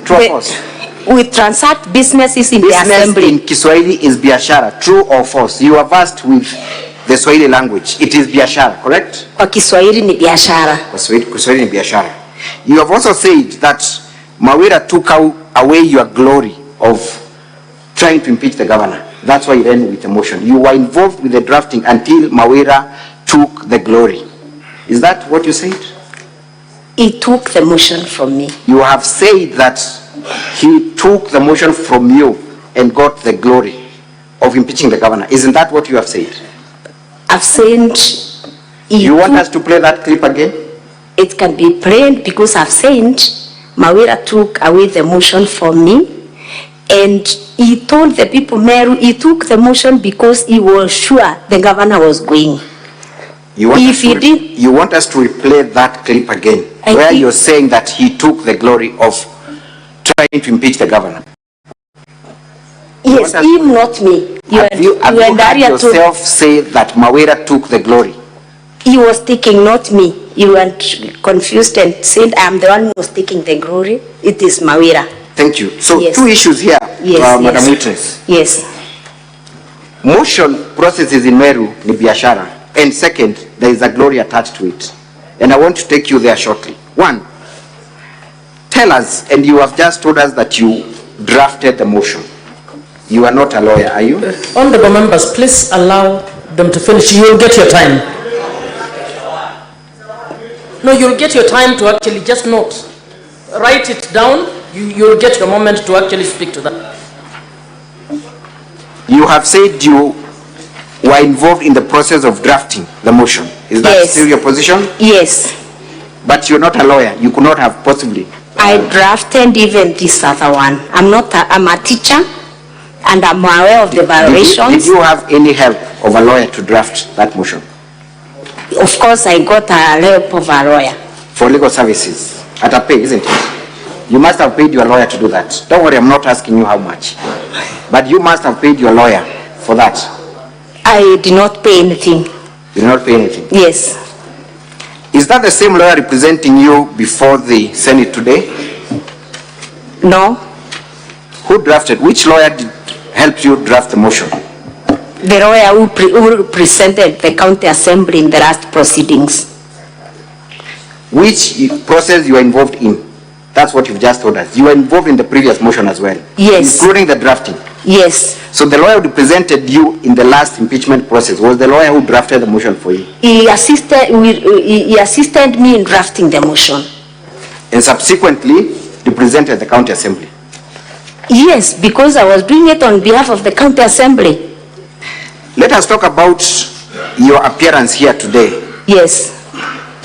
True or false? We transact businesses in the assembly. In Kiswahili is biashara. True or false? You are versed with the Swahili language. It is biashara, correct? Kwa Kiswahili ni biashara. Kiswahili ni biashara. You have also said that Mawira took away your glory of trying to impeach the governor. That's why you end with a motion. You were involved with the drafting until Mawira took the glory. Is that what you said? He took the motion from me. You have said that he took the motion from you and got the glory of impeaching the governor. Isn't that what you have said? I've said... You want us to play that clip again? It can be played because I've said Mawira took away the motion from me. And he told the people, Meru, he took the motion because he was sure the governor was going. You want us to replay that clip again, where you're saying that he took the glory of trying to impeach the governor? Yes, him, not me. Have you heard yourself say that Mawira took the glory? He was taking, not me. You were confused and said, I'm the one who was taking the glory. It is Mawira. Thank you. So yes. Two issues here, Madam Witness. Yes. Motion processes in Meru ni biashara, and second, there is a glory attached to it. and I want to take you there shortly. One, tell us, and you have just told us that you drafted the motion. You are not a lawyer, are you? Honorable members, please allow them to finish. You'll get your time. No, you'll get your time to actually just note. Write it down. You'll get your moment to actually speak to that. You have said you were involved in the process of drafting the motion. Is that still your position? Yes. But you're not a lawyer. You could not have possibly. I drafted even this other one. I'm a teacher, and I'm aware of the violations. Did you have any help of a lawyer to draft that motion? Of course, I got a help of a lawyer. For legal services, at a pay, isn't it? You must have paid your lawyer to do that. Don't worry, I'm not asking you how much. But you must have paid your lawyer for that. I did not pay anything. You did not pay anything? Yes. Is that the same lawyer representing you before the Senate today? No. Who drafted? Which lawyer helped you draft the motion? The lawyer who presented the county assembly in the last proceedings. Which process you are involved in? That's what you've just told us. You were involved in the previous motion as well? Yes. Including the drafting? Yes. So the lawyer who represented you in the last impeachment process was the lawyer who drafted the motion for you? He assisted me in drafting the motion. And subsequently represented the county assembly? Yes, because I was doing it on behalf of the county assembly. Let us talk about your appearance here today. Yes.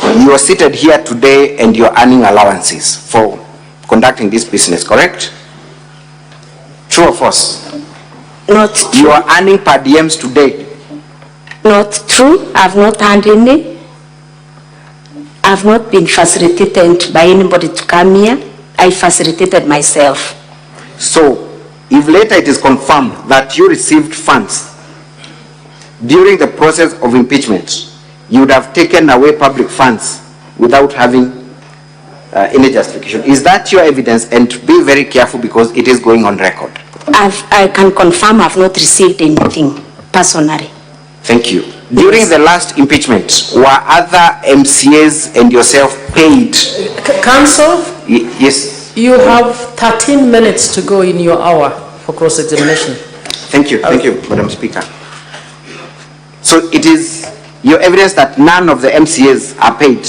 You are seated here today and you are earning allowances for conducting this business, correct? True or false? Not true. You are earning per diems today. Not true. I've not earned any. I've not been facilitated by anybody to come here. I facilitated myself. So, if later it is confirmed that you received funds during the process of impeachment, you would have taken away public funds without having any justification. Is that your evidence? And be very careful because it is going on record. I can confirm I've not received anything personally. Thank you. During the last impeachment, were other MCAs and yourself paid? Counsel? Yes. You have 13 minutes to go in your hour for cross-examination. Thank you, Madam Speaker. So it is your evidence that none of the MCAs are paid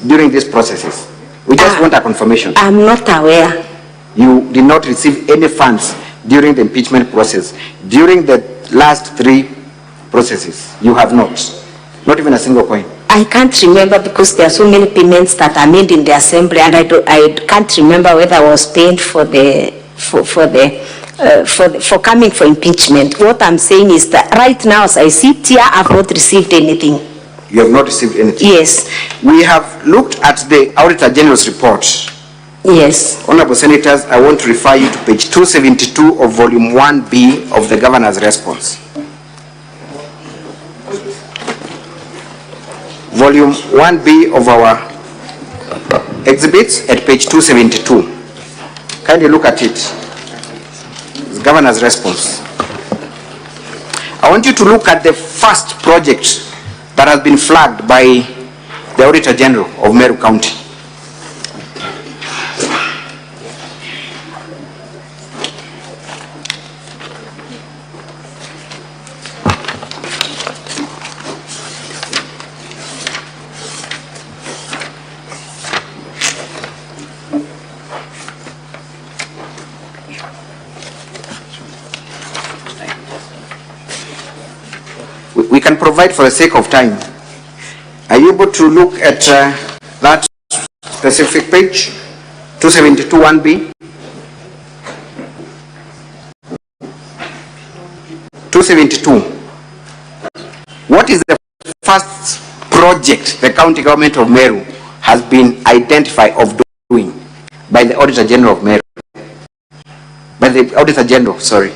during these processes. We just want a confirmation. I'm not aware. You did not receive any funds during the impeachment process. During the last 3 processes, you have not even a single coin. I can't remember because there are so many payments that are made in the assembly, and I can't remember whether I was paid for coming for impeachment. What I'm saying is that right now, as I sit here, I've not received anything. You have not received anything? Yes. We have looked at the Auditor General's report. Yes. Honorable Senators, I want to refer you to page 272 of volume 1B of the Governor's response. Volume 1B of our exhibits at page 272. Kindly look at it. It's Governor's response. I want you to look at the first project that has been flagged by the Auditor General of Meru County. We can provide for the sake of time. Are you able to look at that specific page, 272 1B? 272. What is the first project the county government of Meru has been identified of doing by the Auditor General of Meru? By the Auditor General, sorry.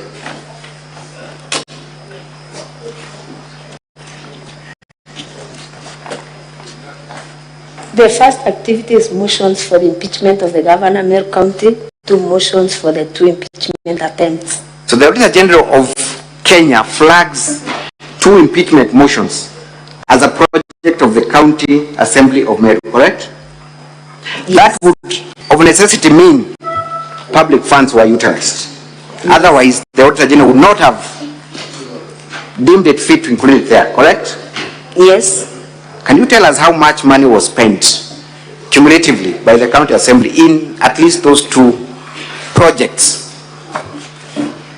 The first activity is motions for the impeachment of the governor, Meru County, 2 motions for the 2 impeachment attempts. So the Auditor General of Kenya flags 2 impeachment motions as a project of the County Assembly of Meru, correct? That would of necessity mean public funds were utilized. Otherwise, the Auditor General would not have deemed it fit to include it there, correct? Yes. Can you tell us how much money was spent cumulatively by the County Assembly in at least those two projects?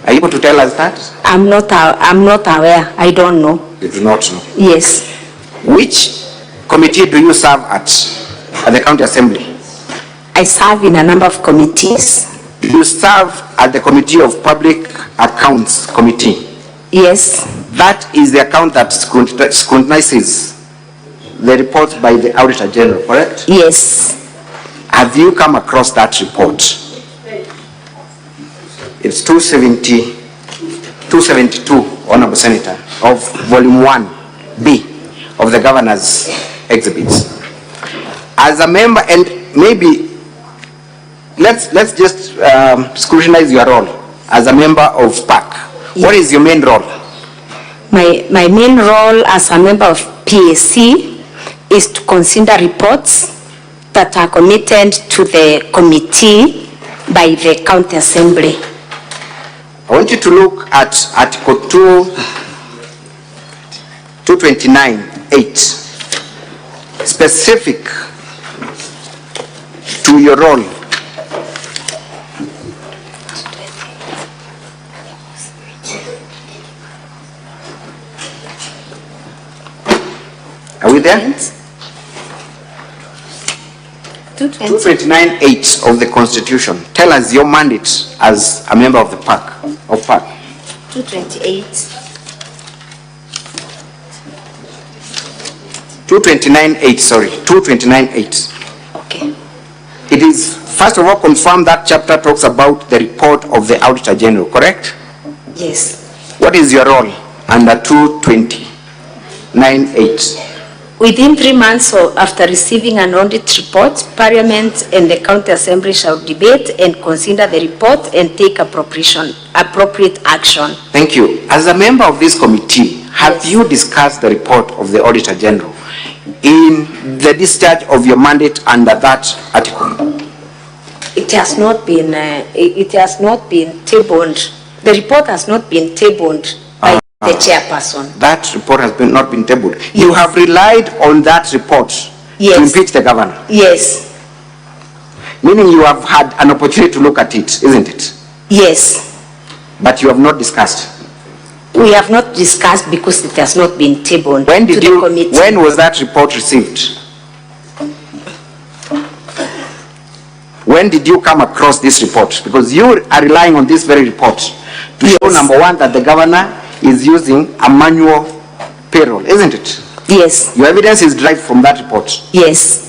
Are you able to tell us that? I'm not aware. I don't know. You do not know? Yes. Which committee do you serve at the County Assembly? I serve in a number of committees. You serve at the Committee of Public Accounts Committee? Yes. That is the account that scrutinizes the reports by the Auditor General, correct? Yes. Have you come across that report? It's 272, Honorable Senator, of Volume 1B of the Governor's Exhibits. As a member, and maybe let's just scrutinize your role as a member of PAC. Yes. What is your main role? My main role as a member of PAC is to consider reports that are committed to the committee by the County Assembly. I want you to look at Article 229(8), specific to your role. Are we there? 229(8) of the Constitution. Tell us your mandate as a member of the PAC. 228. 229(8, sorry. 229(8. Okay. It is, first of all, confirm that chapter talks about the report of the Auditor General, correct? Yes. What is your role under 229(8)? Within 3 months after receiving an audit report, Parliament and the County Assembly shall debate and consider the report and take appropriate action. Thank you. As a member of this committee, have you discussed the report of the Auditor General in the discharge of your mandate under that article? It has not been tabled. The report has not been tabled by the chairperson. That report has not been tabled. Yes. You have relied on that report, yes, to impeach the governor? Yes. Meaning you have had an opportunity to look at it, isn't it? Yes. But you have not discussed? We have not discussed because it has not been tabled to the committee. When was that report received? When did you come across this report? Because you are relying on this very report to show, number one, that the governor is using a manual payroll, isn't it? Yes. Your evidence is derived from that report? Yes.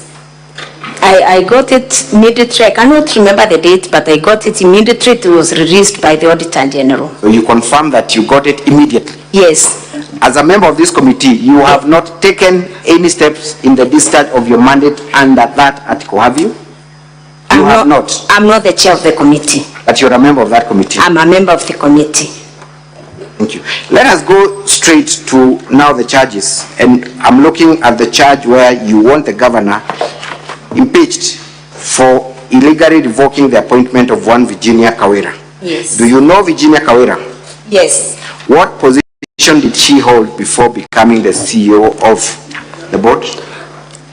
I got it immediately. I cannot remember the date, but I got it immediately. It was released by the Auditor General. So you confirm that you got it immediately? Yes. As a member of this committee, you have not taken any steps in the discharge of your mandate under that article, have you? You have not. I'm not the chair of the committee. But you're a member of that committee? I'm a member of the committee. Thank you. Let us go straight to now the charges. And I'm looking at the charge where you want the governor impeached for illegally revoking the appointment of one Virginia Kawira. Yes. Do you know Virginia Kawira? Yes. What position did she hold before becoming the CEO of the board?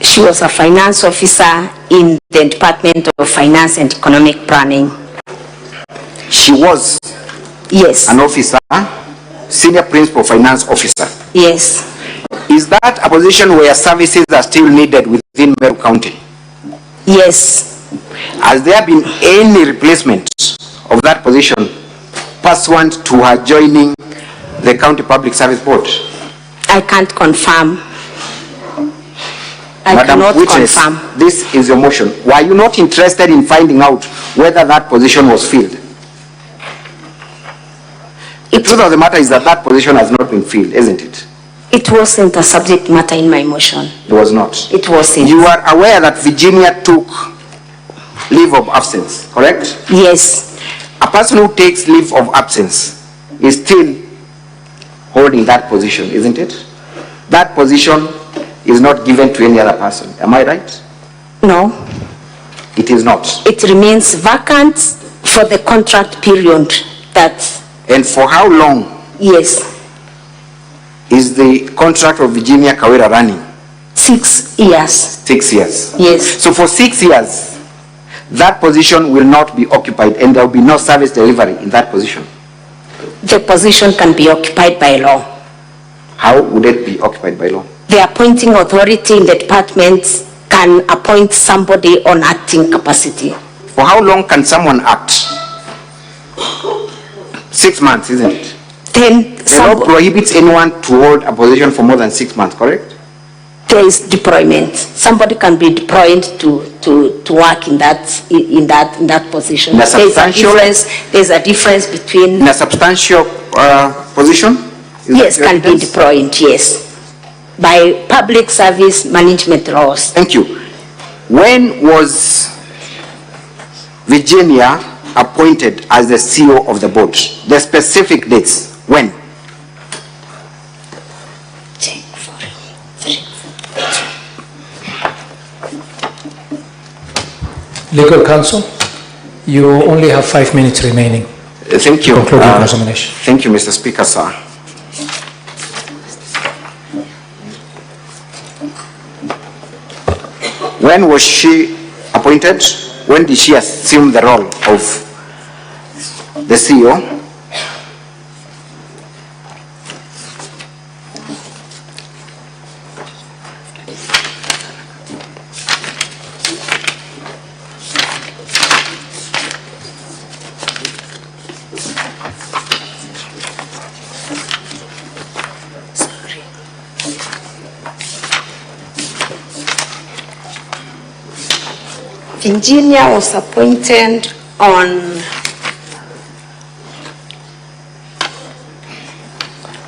She was a finance officer in the Department of Finance and Economic Planning. She was? Yes. An officer? Senior Principal Finance Officer? Yes. Is that a position where services are still needed within Meru County? Yes. Has there been any replacement of that position pursuant to her joining the County Public Service Board? I can't confirm. I Madam cannot Witness, confirm. This is your motion. Were you not interested in finding out whether that position was filled? The truth of the matter is that that position has not been filled, isn't it? It wasn't a subject matter in my motion. It was not? It wasn't. You are aware that Virginia took leave of absence, correct? Yes. A person who takes leave of absence is still holding that position, isn't it? That position is not given to any other person. Am I right? No. It is not. It remains vacant for the contract period that. And for how long? Yes. Is the contract of Virginia Kawira running? 6 years. 6 years. Yes. So for 6 years, that position will not be occupied and there will be no service delivery in that position. The position can be occupied by law. How would it be occupied by law? The appointing authority in the department can appoint somebody on acting capacity. For how long can someone act? 6 months, isn't it? Then the law prohibits anyone to hold a position for more than 6 months, correct? There is deployment. Somebody can be deployed to work in that position. There's a difference between. In a substantial position? Yes, can be deployed, yes. By public service management laws. Thank you. When was Virginia appointed as the CEO of the board? The specific dates. When? Legal counsel, you only have 5 minutes remaining. Thank you. Conclude your examination. Thank you, Mr. Speaker, sir. When was she appointed? When did she assume the role of the CEO? Virginia was appointed on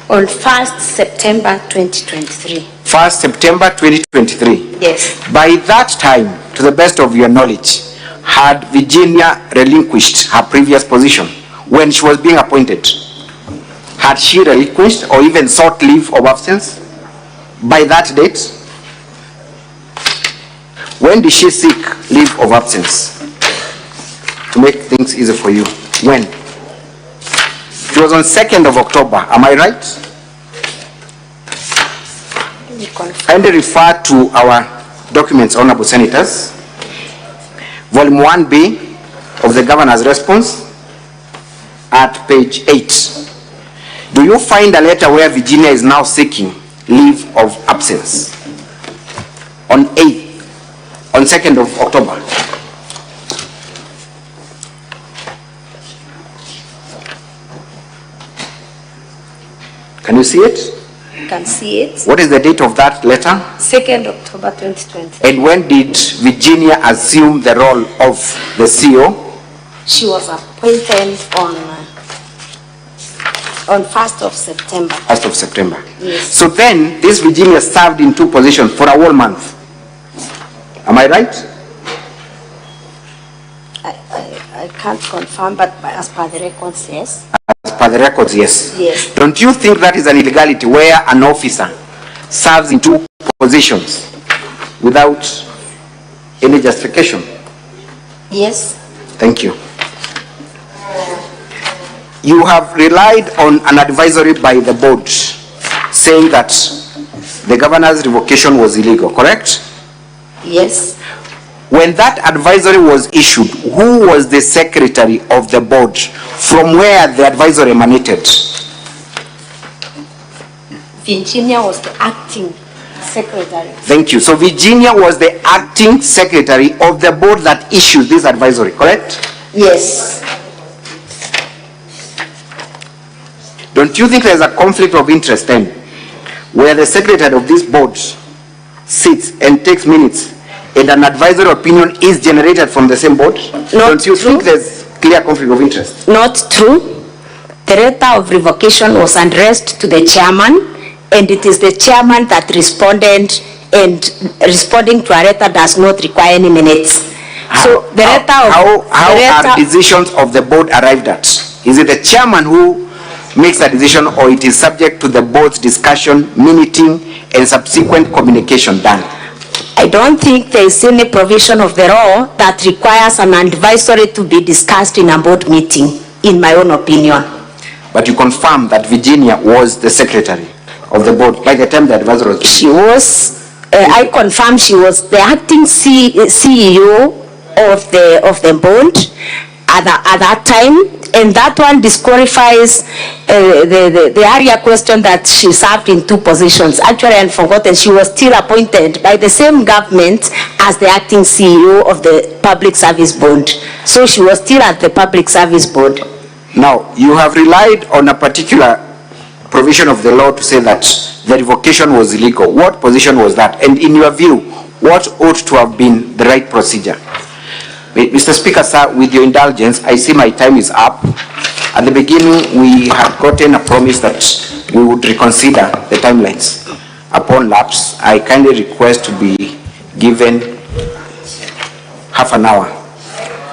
1st September 2023. 1st September 2023? Yes. By that time, to the best of your knowledge, had Virginia relinquished her previous position when she was being appointed? Had she relinquished or even sought leave of absence by that date? When did she seek leave of absence? To make things easy for you. When? It was on 2nd of October. Am I right? Kindly refer to our documents, Honorable Senators. Volume 1B of the Governor's response at page 8. Do you find a letter where Virginia is now seeking leave of absence? On 2nd of October. Can you see it? You can see it. What is the date of that letter? 2nd October 2020. And when did Virginia assume the role of the CEO? She was appointed on 1st of September. 1st of September. Yes. So then, this Virginia served in 2 positions for a whole month. Am I right? I can't confirm, but as per the records, yes. As per the records, yes. Yes. Don't you think that is an illegality where an officer serves in 2 positions without any justification? Yes. Thank you. You have relied on an advisory by the board saying that the governor's revocation was illegal, correct? Yes. When that advisory was issued, who was the secretary of the board from where the advisory emanated? Virginia was the acting secretary. Thank you. So Virginia was the acting secretary of the board that issued this advisory, correct? Yes. Don't you think there's a conflict of interest then, where the secretary of this board sits and takes minutes and an advisory opinion is generated from the same board? Don't you think there's clear conflict of interest? Not true. The letter of revocation was addressed to the chairman, and it is the chairman that responded, and responding to a letter does not require any minutes. So the letter how are decisions of the board arrived at? Is it the chairman who makes a decision, or it is subject to the board's discussion, minuting, and subsequent communication done? I don't think there is any provision of the law that requires an advisory to be discussed in a board meeting, in my own opinion. But you confirm that Virginia was the secretary of the board by the time the advisor was? She was, I confirm she was the acting CEO of the board at that time, and that one disqualifies the earlier question that she served in 2 positions. Actually, I've forgotten, she was still appointed by the same government as the acting CEO of the Public Service Board. So she was still at the Public Service Board. Now, you have relied on a particular provision of the law to say that the revocation was illegal. What position was that? And in your view, what ought to have been the right procedure? Mr. Speaker, sir, with your indulgence, I see my time is up. At the beginning, we had gotten a promise that we would reconsider the timelines. Upon lapse, I kindly request to be given half an hour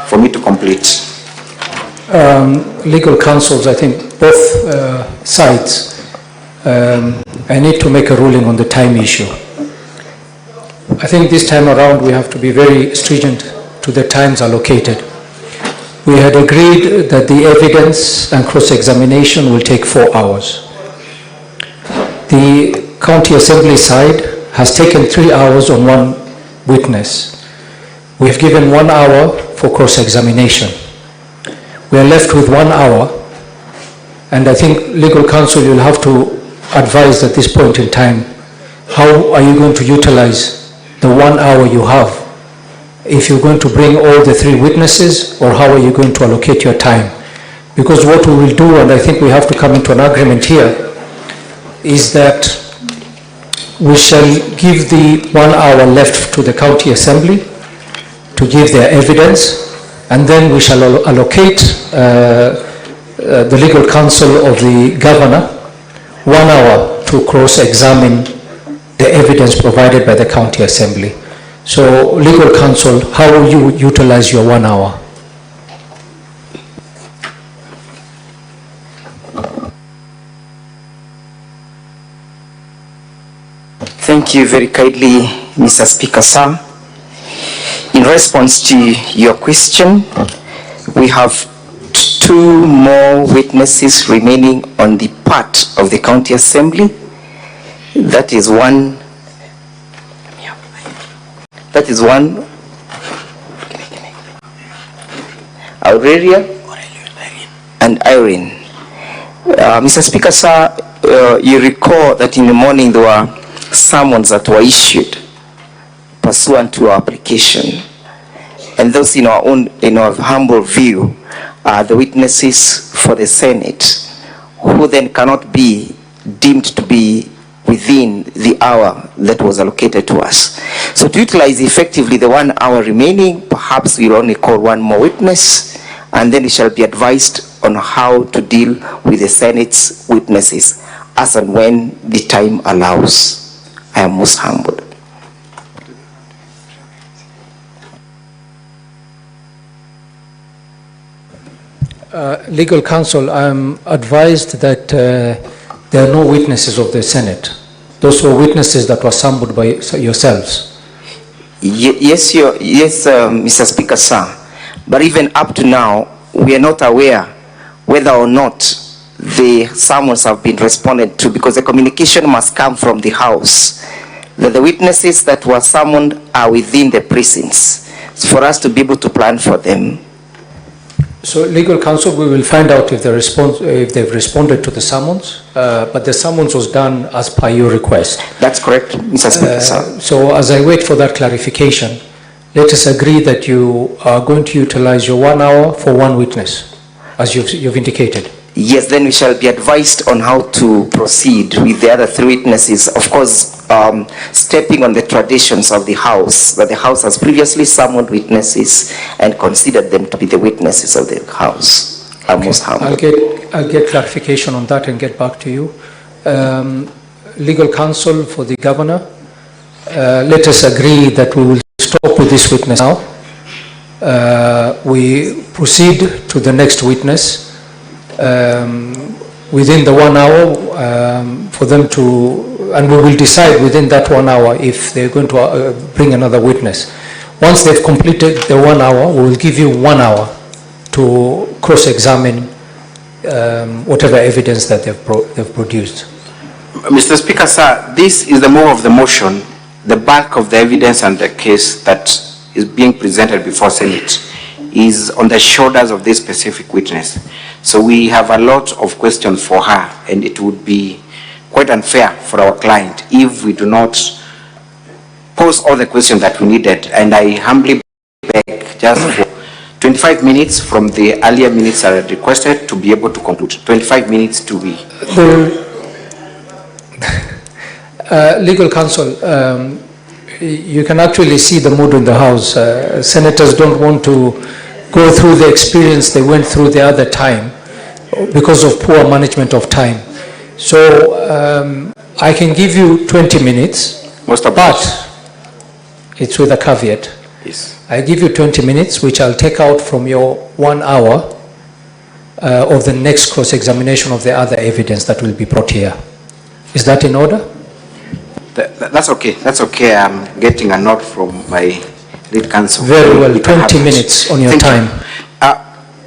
for me to complete. Legal counsels, I think both sides, I need to make a ruling on the time issue. I think this time around we have to be very stringent to the times allocated. We had agreed that the evidence and cross-examination will take 4 hours. The county assembly side has taken 3 hours on one witness. We have given 1 hour for cross-examination. We are left with 1 hour, and I think legal counsel, you'll have to advise at this point in time, how are you going to utilize the 1 hour you have? If you're going to bring all the 3 witnesses, or how are you going to allocate your time? Because what we will do, and I think we have to come into an agreement here, is that we shall give the 1 hour left to the county assembly to give their evidence, and then we shall allocate the legal counsel of the governor 1 hour to cross-examine the evidence provided by the county assembly. So, legal counsel, how will you utilize your 1 hour? Thank you very kindly, Mr. Speaker, sir. In response to your question, we have 2 more witnesses remaining on the part of the county assembly. That is one Aurelia and Irene. Mr. Speaker, sir, you recall that in the morning there were summons that were issued pursuant to our application, and those in our humble view are the witnesses for the Senate, who then cannot be deemed to be within the hour that was allocated to us. So to utilize effectively the 1 hour remaining, perhaps we'll only call 1 more witness, and then we shall be advised on how to deal with the Senate's witnesses as and when the time allows. I am most humbled. Legal counsel, I am advised that there are no witnesses of the Senate. Those were witnesses that were summoned by yourselves. Yes, Mr. Speaker, sir. But even up to now, we are not aware whether or not the summons have been responded to, because the communication must come from the House that the witnesses that were summoned are within the precincts, for us to be able to plan for them. So, legal counsel, we will find out if they've responded to the summons, but the summons was done as per your request. That's correct, Mr. Speaker, sir. So, as I wait for that clarification, let us agree that you are going to utilize your 1 hour for 1 witness, as you've indicated. Yes, then we shall be advised on how to proceed with the other 3 witnesses. Of course, stepping on the traditions of the House, that the House has previously summoned witnesses and considered them to be the witnesses of the House. I'm most humble. I'll get clarification on that and get back to you. Legal counsel for the governor, let us agree that we will stop with this witness now. We proceed to the next witness. within the 1 hour for them to, and we will decide within that 1 hour if they're going to bring another witness. Once they've completed the 1 hour, we will give you 1 hour to cross-examine whatever evidence that they've produced. Mr. Speaker, sir, this is the move of the motion. The bulk of the evidence and the case that is being presented before Senate is on the shoulders of this specific witness. So we have a lot of questions for her, and it would be quite unfair for our client if we do not pose all the questions that we needed. And I humbly beg just for 25 minutes from the earlier minutes are requested to be able to conclude. 25 minutes to be. Legal counsel, you can actually see the mood in the House. Senators don't want to go through the experience they went through the other time because of poor management of time. So I can give you 20 minutes, but it's with a caveat. Yes. I give you 20 minutes, which I'll take out from your 1 hour of the next cross-examination of the other evidence that will be brought here. Is that in order? That's okay. That's okay. I'm getting a nod from my lead counsel. Very well. 20 minutes on your time.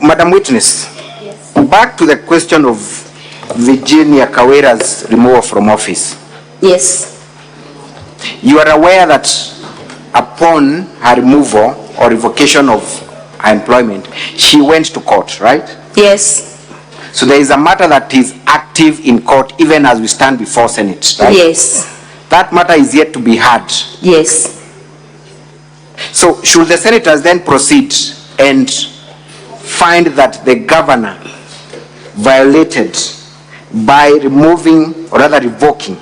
Madam Witness, yes. Back to the question of Virginia Kawira's removal from office. Yes. You are aware that upon her removal or revocation of her employment, she went to court, right? Yes. So there is a matter that is active in court even as we stand before Senate, right? Yes. That matter is yet to be heard. Yes. So should the senators then proceed and find that the governor violated by removing or rather revoking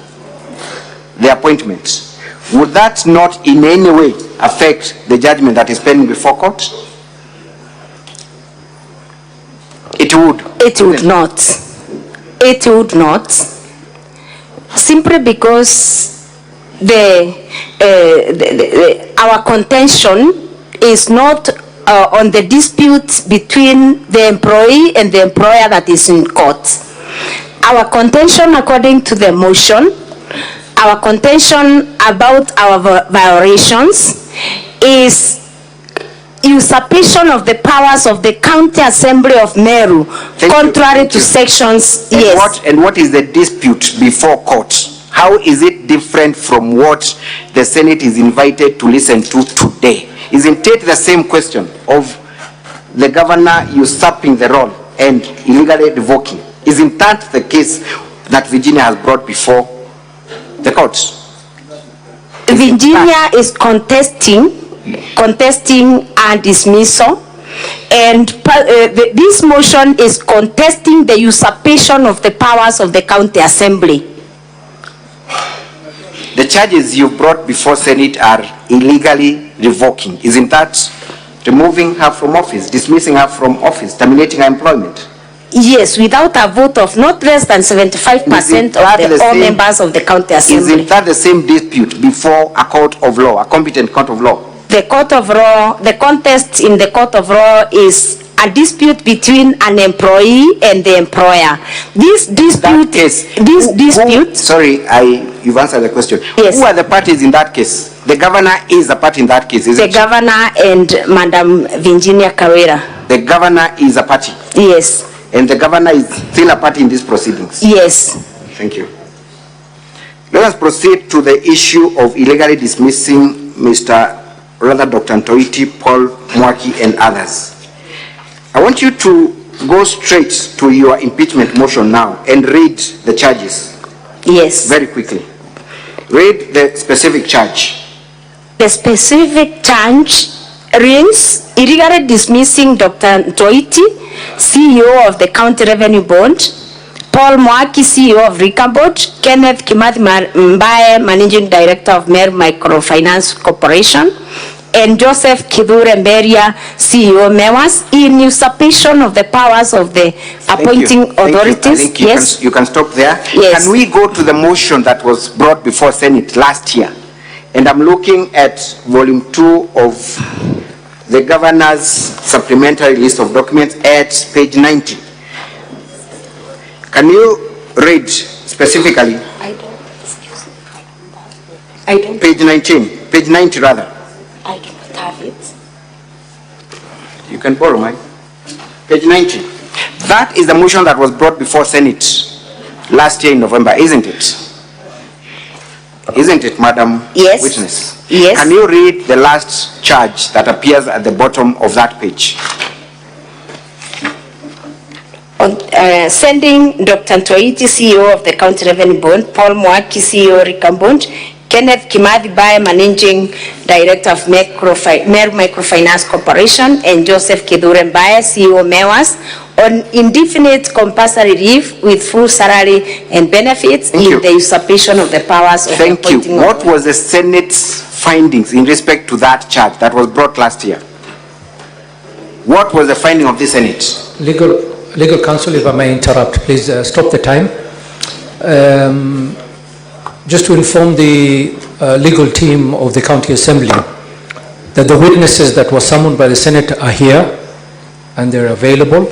the appointment, would that not in any way affect the judgment that is pending before court? It would. It would not. It would not. Simply because our contention is not on the dispute between the employee and the employer that is in court. Our contention, according to the motion, our contention about our violations is usurpation of the powers of the County Assembly of Meru, contrary to sections. And yes. What is the dispute before court? How is it different from what the Senate is invited to listen to today? Isn't it the same question of the governor usurping the role and illegally revoking? Isn't that the case that Virginia has brought before the courts? Virginia is contesting a dismissal, and this motion is contesting the usurpation of the powers of the County Assembly. The charges you brought before Senate are illegally revoking. Isn't that removing her from office, dismissing her from office, terminating her employment? Yes, without a vote of not less than 75% of all members of the County Assembly. Isn't that the same dispute before a court of law, a competent court of law? The court of law, the contest in the court of law is a dispute between an employee and the employer. This dispute you've answered the question. Yes. Who are the parties in that case? The governor is a party in that case, isn't it? The governor and Madam Virginia Kawira. The governor is a party? Yes. And the governor is still a party in these proceedings? Yes. Thank you. Let us proceed to the issue of illegally dismissing Dr. Ntoiti, Paul Mwaki, and others. I want you to go straight to your impeachment motion now and read the charges. Yes. Very quickly. Read the specific charge. The specific charge reads illegally dismissing Dr. Ntoiti, CEO of the County Revenue Board, Paul Mwaki, CEO of Rika Board, Kenneth Kimathi Mbaye, Managing Director of Meru Microfinance Corporation, and Joseph Kidhure Mberia, CEO MEWAS, in usurpation of the powers of the appointing authorities. I think you can stop there. Yes. Can we go to the motion that was brought before Senate last year? And I'm looking at volume 2 of the governor's supplementary list of documents at page 90. Can you read specifically? I don't. Page 19, page 90 rather. I don't have it. You can borrow mine. Page 90. That is the motion that was brought before Senate last year in November, isn't it? Isn't it, Madam Yes. Witness? Yes. Can you read the last charge that appears at the bottom of that page? Sending Dr. Ntoiti, CEO of the County Revenue Board, Paul Mwaki, CEO Rikambund, Kenneth Kimathi Baye, Managing Director of Meru Microfinance Corporation, and Joseph Kidure Baye, CEO Mewas, on indefinite compulsory leave with full salary and benefits in the usurpation of the powers of the appointing. What was the Senate's findings in respect to that charge that was brought last year? What was the finding of the Senate? Legal counsel, if I may interrupt, please stop the time. Just to inform the legal team of the County Assembly that the witnesses that were summoned by the Senate are here and they're available.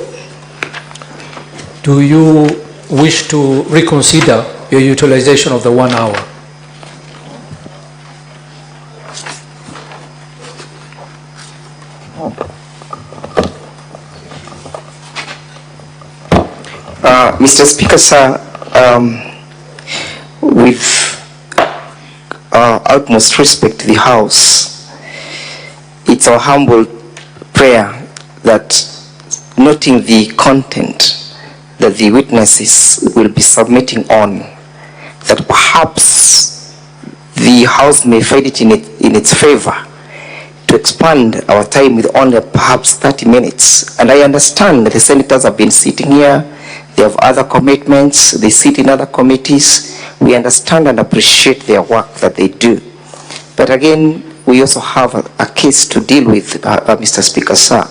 Do you wish to reconsider your utilization of the 1 hour? Mr. Speaker, sir, with utmost respect to the House, it's our humble prayer that, noting the content that the witnesses will be submitting on, that perhaps the House may find it in its favor to expand our time with only perhaps 30 minutes. And I understand that the senators have been sitting here, they have other commitments, they sit in other committees. We understand and appreciate their work that they do. But again, we also have a case to deal with, Mr. Speaker, sir.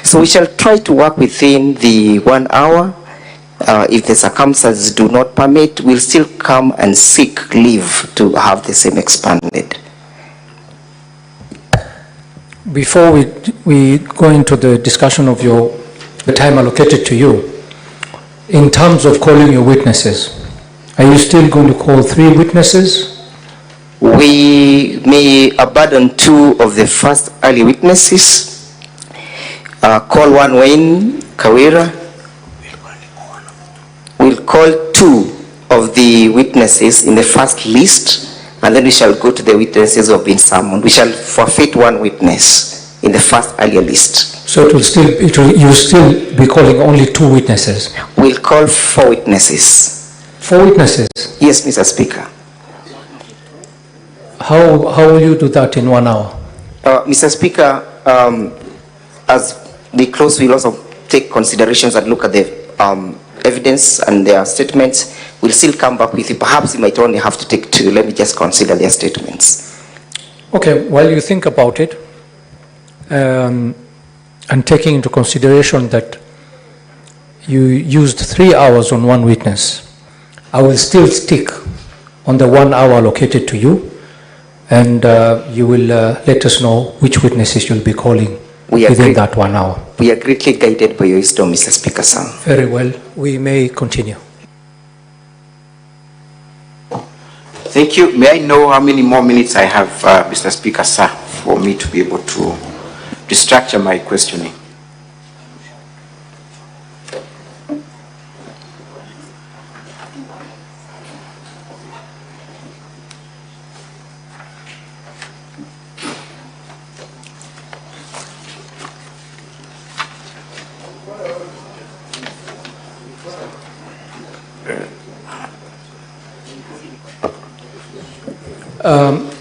So we shall try to work within the 1 hour. If the circumstances do not permit, we'll still come and seek leave to have the same expanded. Before we go into the discussion of the time allocated to you, in terms of calling your witnesses, are you still going to call 3 witnesses? We may abandon 2 of the first early witnesses, call one Wayne Kawira. We'll call 2 of the witnesses in the first list, and then we shall go to the witnesses who have been summoned. We shall forfeit 1 witness in the first earlier list. So you'll still be calling only 2 witnesses? We'll call 4 witnesses. 4 witnesses? Yes, Mr. Speaker. How will you do that in 1 hour? Mr. Speaker, as the close, we'll also take considerations and look at the evidence and their statements. We'll still come back with you. Perhaps you might only have to take 2. Let me just consider their statements. Okay, while you think about it, and taking into consideration that you used 3 hours on 1 witness, I will still stick on the 1 hour allocated to you, and you will let us know which witnesses you'll be calling within that 1 hour. We are greatly guided by your wisdom, Mr. Speaker, sir. Very well. We may continue. Thank you. May I know how many more minutes I have, Mr. Speaker, sir, for me to be able to structure my questioning?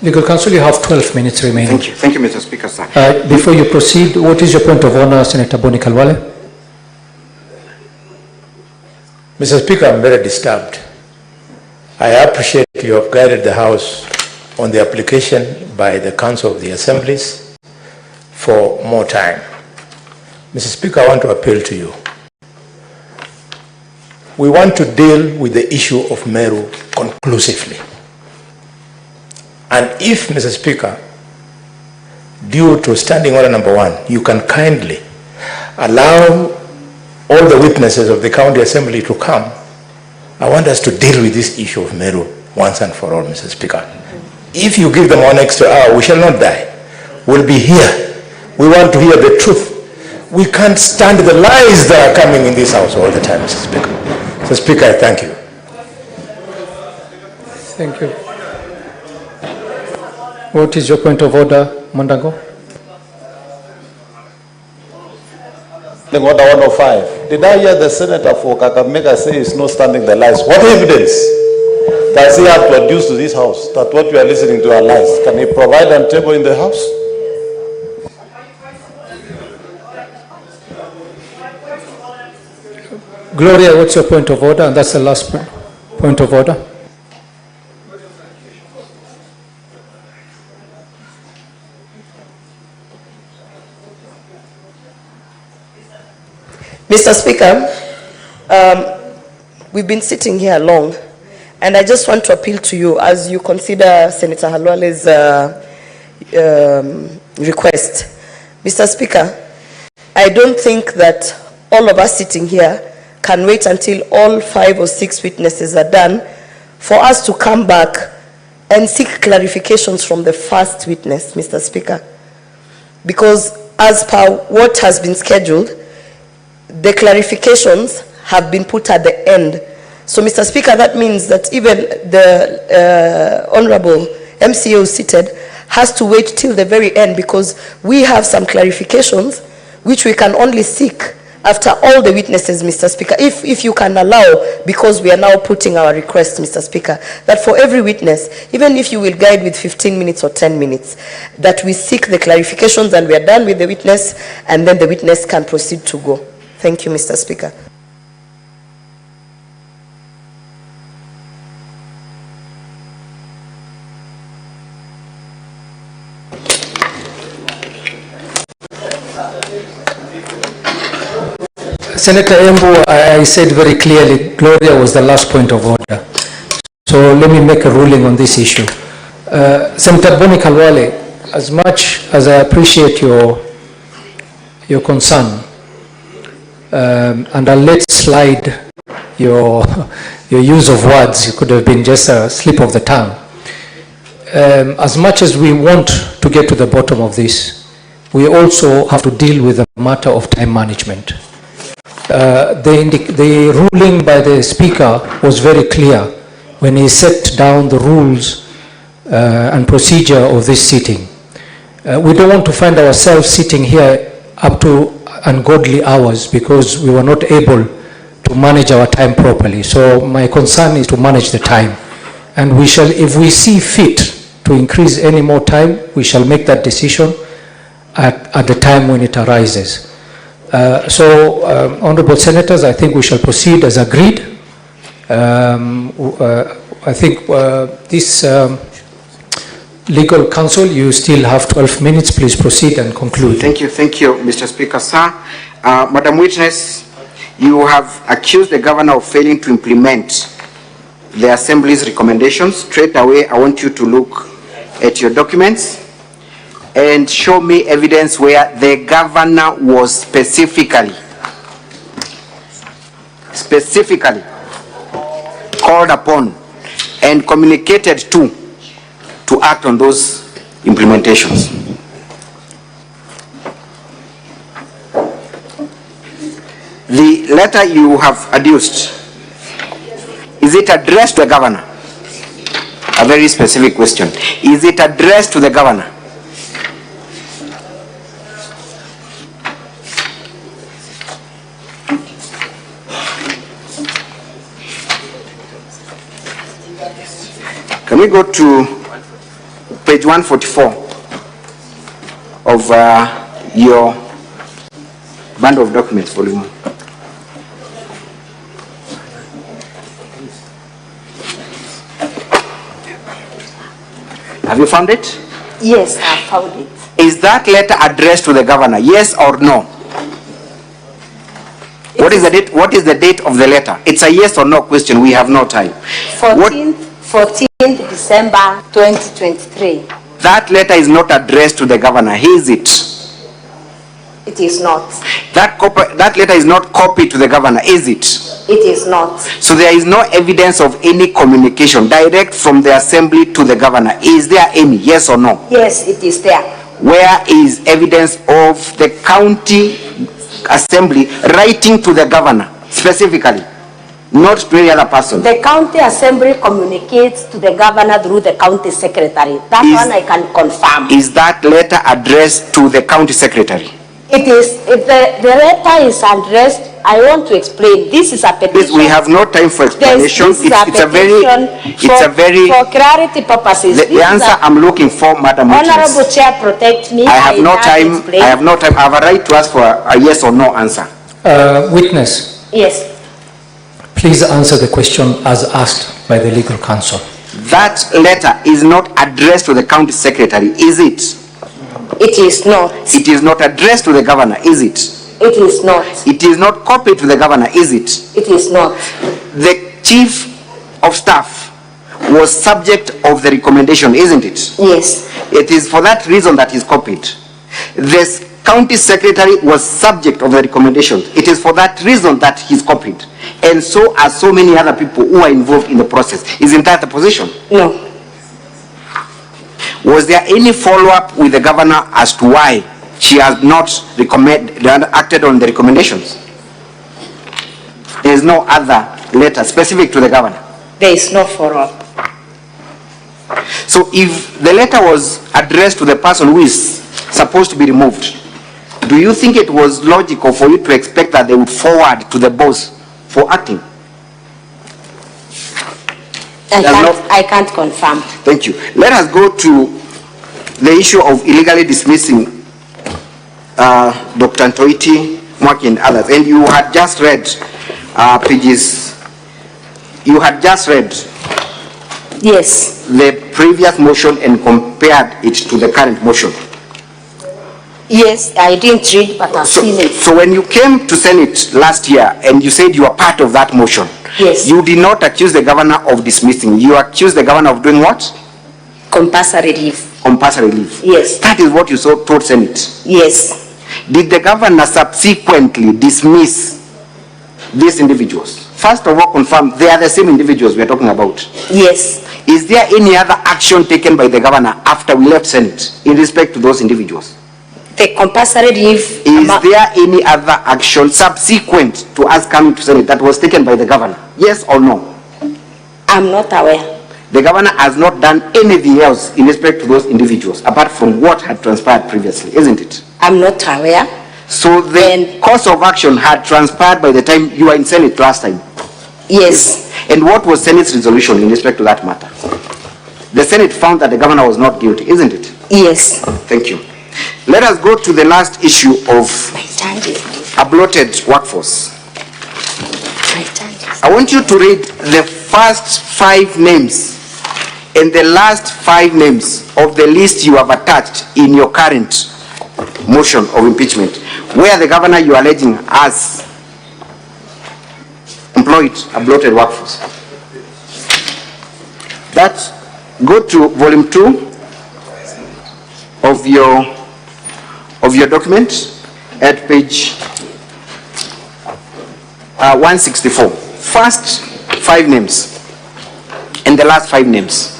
Legal counsel, you have 12 minutes remaining. Thank you. Thank you, Mr. Speaker, sir. Before you proceed, what is your point of honor, Senator Boni Kalwale? Mr. Speaker, I'm very disturbed. I appreciate you have guided the House on the application by the Council of the Assemblies for more time. Mr. Speaker, I want to appeal to you. We want to deal with the issue of Meru conclusively. And if, Mr. Speaker, due to standing order number 1, you can kindly allow all the witnesses of the County Assembly to come I want us to deal with this issue of Meru once and for all, Mr. Speaker. If you give them 1 extra hour, we shall not die. We'll be here. We want to hear the truth. We can't stand the lies that are coming in this house all the time, Mr. Speaker. Mr. Speaker, I thank you. Thank you. What is your point of order, Mandago? Order 105. Did I hear the senator for Kakamega say he's not standing the lies? What evidence does he have to adduce to this house that what we are listening to are lies? Can he provide and table in the house? Gloria, what's your point of order? And that's the last point of order. Mr. Speaker, we've been sitting here long, and I just want to appeal to you as you consider Senator Halwale's request. Mr. Speaker, I don't think that all of us sitting here can wait until all 5 or 6 witnesses are done for us to come back and seek clarifications from the first witness, Mr. Speaker. Because as per what has been scheduled, the clarifications have been put at the end. So, Mr. Speaker, that means that even the Honorable MCO seated has to wait till the very end, because we have some clarifications which we can only seek after all the witnesses, Mr. Speaker. If you can allow, because we are now putting our request, Mr. Speaker, that for every witness, even if you will guide with 15 minutes or 10 minutes, that we seek the clarifications and we are done with the witness, and then the witness can proceed to go. Thank you, Mr. Speaker. Senator Embu, I said very clearly, Gloria was the last point of order. So let me make a ruling on this issue. Senator Boni Khalwale, as much as I appreciate your concern, and I'll let slide your use of words, it could have been just a slip of the tongue. As much as we want to get to the bottom of this, we also have to deal with the matter of time management. The ruling by the Speaker was very clear when he set down the rules and procedure of this sitting. We don't want to find ourselves sitting here up to ungodly hours because we were not able to manage our time properly. So my concern is to manage the time. And we shall, if we see fit to increase any more time, we shall make that decision at the time when it arises. Honorable Senators, I think we shall proceed as agreed. I think this legal counsel, you still have 12 minutes. Please proceed and conclude. Thank you, Mr. Speaker, sir. Madam Witness, you have accused the governor of failing to implement the Assembly's recommendations. Straight away, I want you to look at your documents and show me evidence where the governor was specifically called upon and communicated to act on those implementations. The letter you have adduced, is it addressed to the governor? A very specific question. Is it addressed to the governor? Can we go to page 144 of your bundle of documents, volume 1? Have you found it? Yes, I found it. Is that letter addressed to the governor? Yes or no? What is the date? What is the date of the letter? It's a yes or no question. We have no time. 14th December 2023. That letter is not addressed to the governor. Is it? It is not. That letter is not copied to the governor, is it? It is not. So there is no evidence of any communication direct from the assembly to the governor. Is there any? Yes or no? Yes, it is there. Where is evidence of the county assembly writing to the governor specifically, not to any other person? The county assembly communicates to the governor through the county secretary. That one I can confirm. Is that letter addressed to the county secretary? It is. If the letter is addressed, I want to explain. This is a petition. We have no time for explanation. It's a very for clarity purposes. The answer I'm looking for, Madam Honorable Witness. Chair, protect me. I have no time. I have no time. I have a right to ask for a yes or no answer. Witness. Yes. Please answer the question as asked by the legal counsel. That letter is not addressed to the county secretary, is it? It is not. It is not addressed to the governor, is it? It is not. It is not copied to the governor, is it? It is not. The chief of staff was subject of the recommendation, isn't it? Yes. It is for that reason that is copied. The county secretary was subject of the recommendation. It is for that reason that he's copied. And so are so many other people who are involved in the process. Isn't that the position? No. Was there any follow-up with the governor as to why she has not acted on the recommendations? There is no other letter specific to the governor. There is no follow-up. So if the letter was addressed to the person who is supposed to be removed, do you think it was logical for you to expect that they would forward to the boss for acting? I can't confirm. Thank you. Let us go to the issue of illegally dismissing Dr. Ntoiti, Mwaki and others. And you had just read pages, you had just read yes, the previous motion and compared it to the current motion. Yes, I didn't read, but I've seen it. So when you came to Senate last year and you said you were part of that motion, yes, you did not accuse the governor of dismissing. You accused the governor of doing what? Compulsory leave. Compulsory leave. Yes. That is what you told Senate. Yes. Did the governor subsequently dismiss these individuals? First of all, confirm they are the same individuals we are talking about. Yes. Is there any other action taken by the governor after we left Senate in respect to those individuals? The compulsory leave. Is there any other action subsequent to us coming to Senate that was taken by the governor? Yes or no? I'm not aware. The governor has not done anything else in respect to those individuals apart from what had transpired previously, isn't it? I'm not aware. So the course of action had transpired by the time you were in Senate last time? Yes. And what was Senate's resolution in respect to that matter? The Senate found that the governor was not guilty, isn't it? Yes. Thank you. Let us go to the last issue of a bloated workforce. I want you to read the first 5 names and the last 5 names of the list you have attached in your current motion of impeachment, where the governor you are alleging has employed a bloated workforce. That, go to volume 2 of your document at page 164. First 5 names and the last 5 names.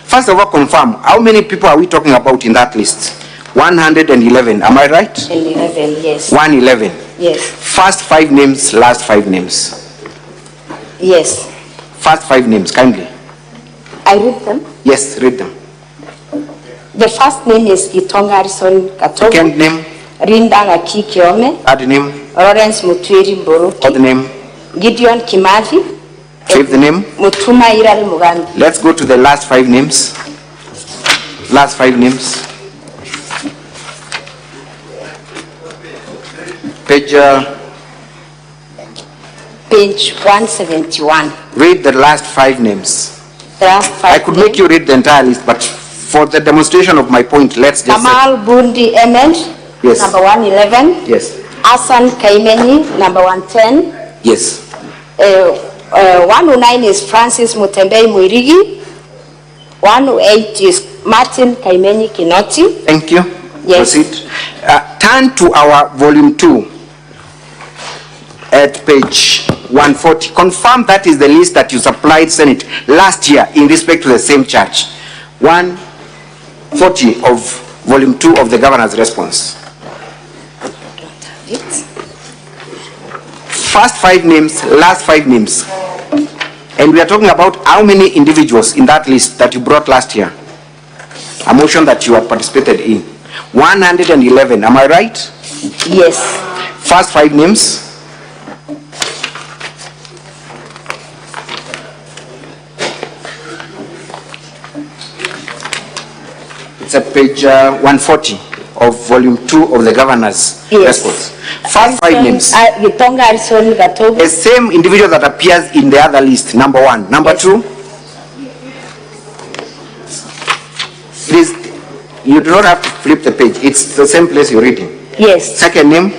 First of all, confirm how many people are we talking about in that list? 111, am I right? 11, yes. 111. Yes. First 5 names, last 5 names. Yes. First 5 names, kindly. I read them? Yes, read them. The first name is Gitonga Harrison Katogo. Second name? Rinda Ngaki Kiome. Add name? Lawrence Mutwiri Mboroki. Add name? Gideon Kimathi. Fifth name? Mutuma Irari Mugambi. Let's go to the last 5 names. Last 5 names. Page 171. Read the last 5 names. The last 5 I could make you read the entire list, but for the demonstration of my point, let's just Kamal Bundi Emend, yes, number 111. Yes. Hassan Kaimeni, number 110. Yes. 109 is Francis Mutembei Mwirigi. 108 is Martin Kaimeni Kinoti. Thank you. Yes. Proceed. turn to our volume 2 at page 140. Confirm that is the list that you supplied Senate last year in respect to the same charge. 140 of volume 2 of the governor's response. First 5 names, last 5 names. And we are talking about how many individuals in that list that you brought last year. A motion that you have participated in. 111, am I right? Yes. First 5 names. It's at page 140 of volume 2 of the governor's response. First 5 names. The same individual that appears in the other list, number 1. Number 2. Please, you do not have to flip the page. It's the same place you're reading. Yes. Second name.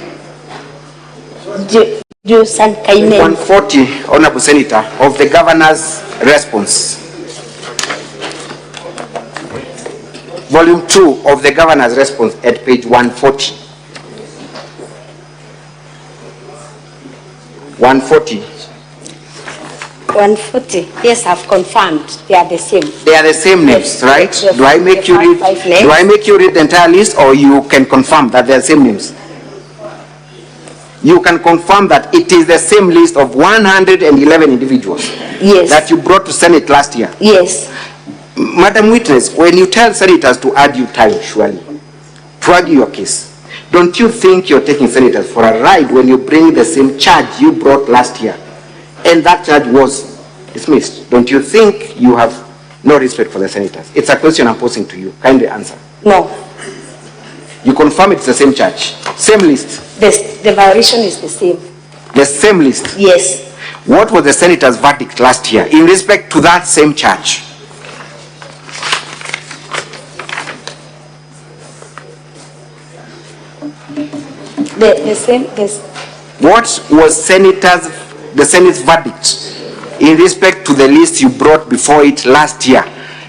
140, Honorable Senator, of the governor's response. Volume 2 of the governor's response at page 140. 140. 140. Yes, I've confirmed. They are the same. They are the same names, right? Yes. Do I make you read? Do I make you read the entire list, or you can confirm that they are the same names? You can confirm that it is the same list of 111 individuals. Yes. That you brought to Senate last year. Yes. Madam Witness, when you tell senators to add you time, surely, to argue your case, don't you think you're taking senators for a ride when you bring the same charge you brought last year, and that charge was dismissed? Don't you think you have no respect for the senators? It's a question I'm posing to you. Kindly answer. No. You confirm it's the same charge, same list? The violation is the same. The same list? Yes. What was the senator's verdict last year in respect to that same charge? The same. What was the Senate's verdict in respect to the list you brought before it last year,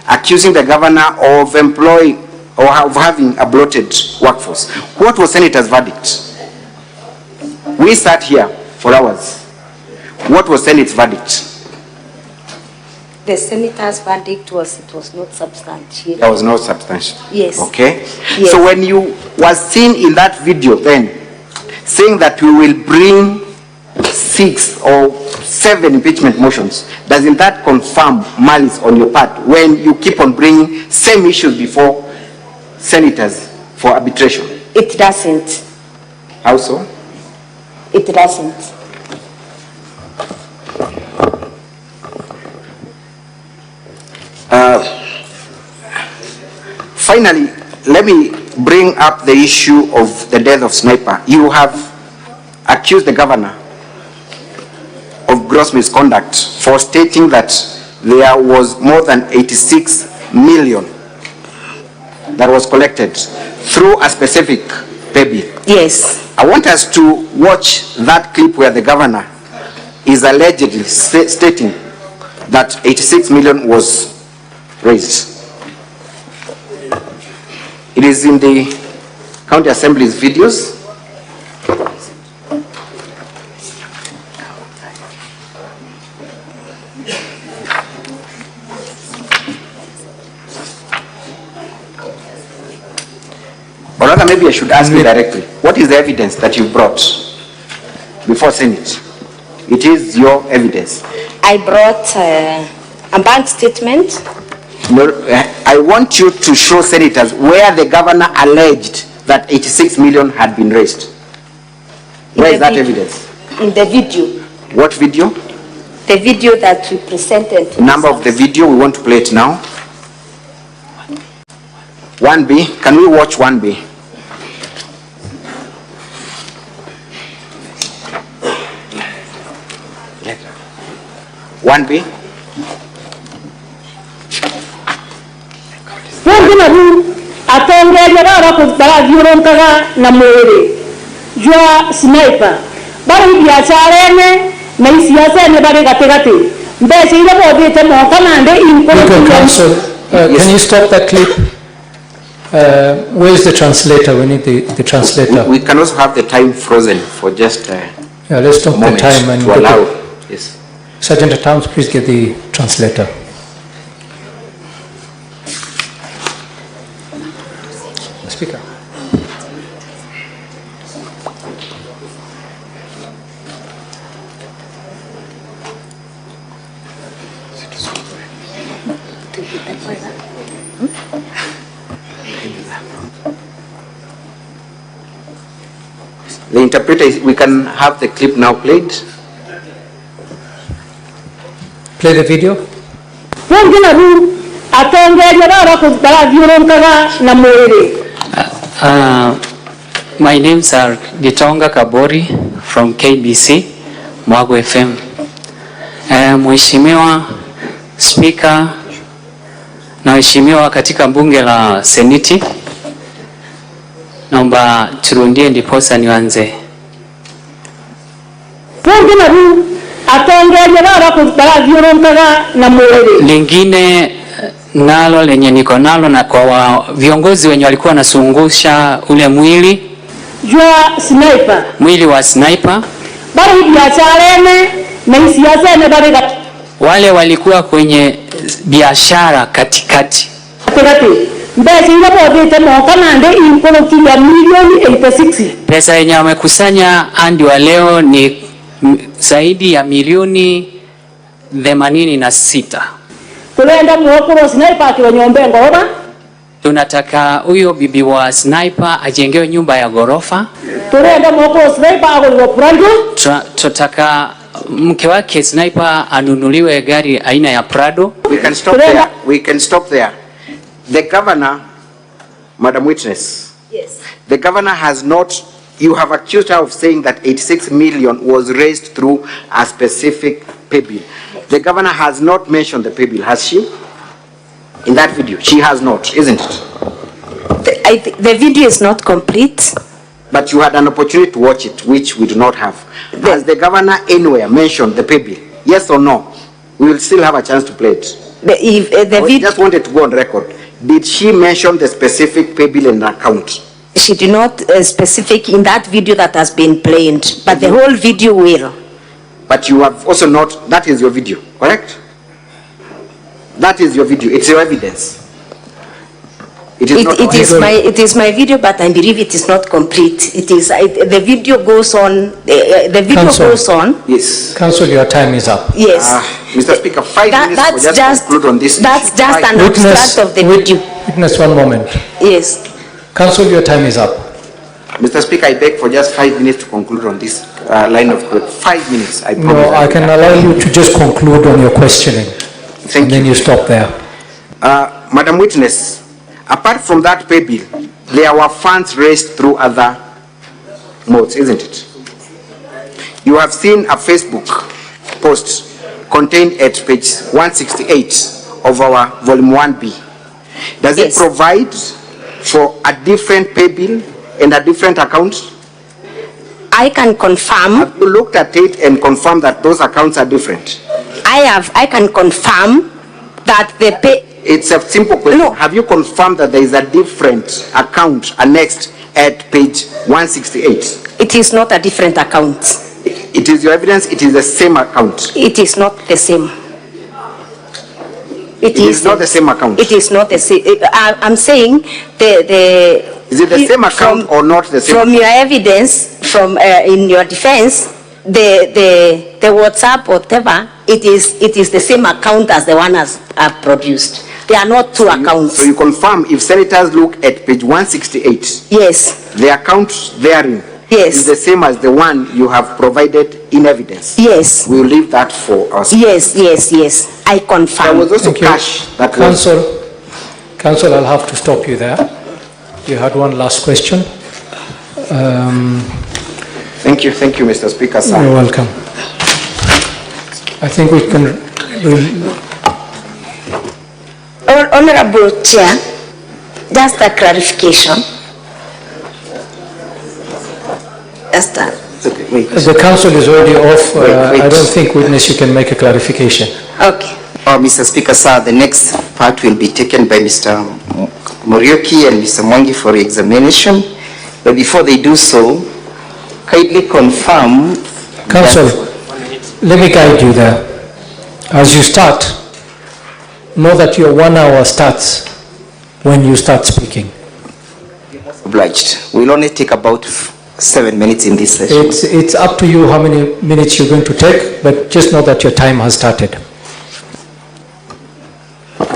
accusing the governor of employing or of having a bloated workforce? What was Senator's verdict? We sat here for hours. What was Senate's verdict? The senator's verdict was it was not substantial. There was no substantial. Yes. Okay. Yes. So when you were seen in that video then saying that we will bring 6 or 7 impeachment motions, doesn't that confirm malice on your part when you keep on bringing same issues before senators for arbitration? It doesn't. How so? It doesn't. Finally, let me bring up the issue of the death of Sniper. You have accused the governor of gross misconduct for stating that there was more than 86 million that was collected through a specific pay bill. Yes. I want us to watch that clip where the governor is allegedly stating that 86 million was raised. It is in the County Assembly's videos. Or rather, maybe I should ask you directly, what is the evidence that you brought before Senate? It is your evidence. I brought a bank statement. No, I want you to show senators where the governor alleged that 86 million had been raised. Where is that evidence? In the video. What video? The video that we presented. Number of the video, we want to play it now. 1B, can we watch 1B? One B. na mwere jwa sniper bari biashara ene na siasa ene bari gategate mbese ile bodete mo kanande in Council, can you stop that clip? Where is the translator? We need the translator. We can also have the time frozen for just yeah, let's stop the time and to allow. Yes. Sergeant at Arms, please get the translator. Speaker. The interpreter, we can have the clip now played. Play the video. My names are Gitonga Kabori from KBC, Mwago FM. Mheshimiwa Speaker na waheshimiwa katika bunge la Seneti, naomba turundie ndiposa nianze. Lingine nalo lenye niko nalo na kwa viongozi wenye walikuwa wanasungusha ule mwili wa sniper, wale walikuwa kwenye biashara katikati. Pesa yenye wamekusanya hadi wa leo ni zaidi ya milioni 86. Tunataka huyo bibi wa sniper ajengewe nyumba ya ghorofa. Tunataka mke wake sniper anunuliwe gari aina ya Prado. We can stop there. We can stop there. The governor, Madam Witness. Yes. The governor has not, you have accused her of saying that 86 million was raised through a specific pay bill. The governor has not mentioned the pay bill, has she? In that video, she has not, isn't it? The video is not complete. But you had an opportunity to watch it, which we do not have. Has the governor anywhere mentioned the pay bill? Yes or no? We will still have a chance to play it. I just wanted to go on record. Did she mention the specific pay bill and account? She did not specific in that video that has been played, but the whole video will. But you have also not, that is your video, correct? That is your video, it's your evidence. It is my video, but I believe it is not complete. It is the video goes on. The video Council. goes on. Yes. Council, your time is up. Yes. Mr. Speaker, 5 minutes for just conclude on this. That's just an abstract of the video. Witness, 1 moment. Yes. Council, your time is up. Mr. Speaker, I beg for just 5 minutes to conclude on this line of code. 5 minutes, I promise. No, I can allow you to just conclude on your questioning. Thank you. Then you stop there. Madam Witness, apart from that pay bill, there were funds raised through other modes, isn't it? You have seen a Facebook post contained at page 168 of our volume 1B. Does it provide for a different pay bill and a different account? I can confirm. Have you looked at it and confirmed that those accounts are different? I can confirm that the pay. It's a simple question. No. Have you confirmed that there is a different account annexed at page 168? It is not a different account. It is your evidence, it is the same account. It is not the same. It is not the same account. It is not the same. I'm saying the. Is it the same account or not the same? From your evidence, from in your defense, the WhatsApp whatever, it is the same account as the one as produced. They are not two accounts. So you confirm if senators look at page 168? Yes. The account therein is the same as the one you have provided in evidence? Yes. We will leave that for us. Yes. I confirm. There was also cash that Council, I'll have to stop you there. You had one last question. Thank you, Mr. Speaker, sir. You're welcome. I think we can. Honorable Chair, just a clarification. The council is already off. I don't think, witness, you can make a clarification. Okay. Mr. Speaker, sir, the next part will be taken by Mr. Muriuki and Mr. Mwangi for examination. But before they do so, kindly confirm. Council, let me guide you there. As you start, know that your 1 hour starts when you start speaking. Obliged. We'll only take about 7 minutes in this session. It's up to you how many minutes you're going to take, but just know that your time has started.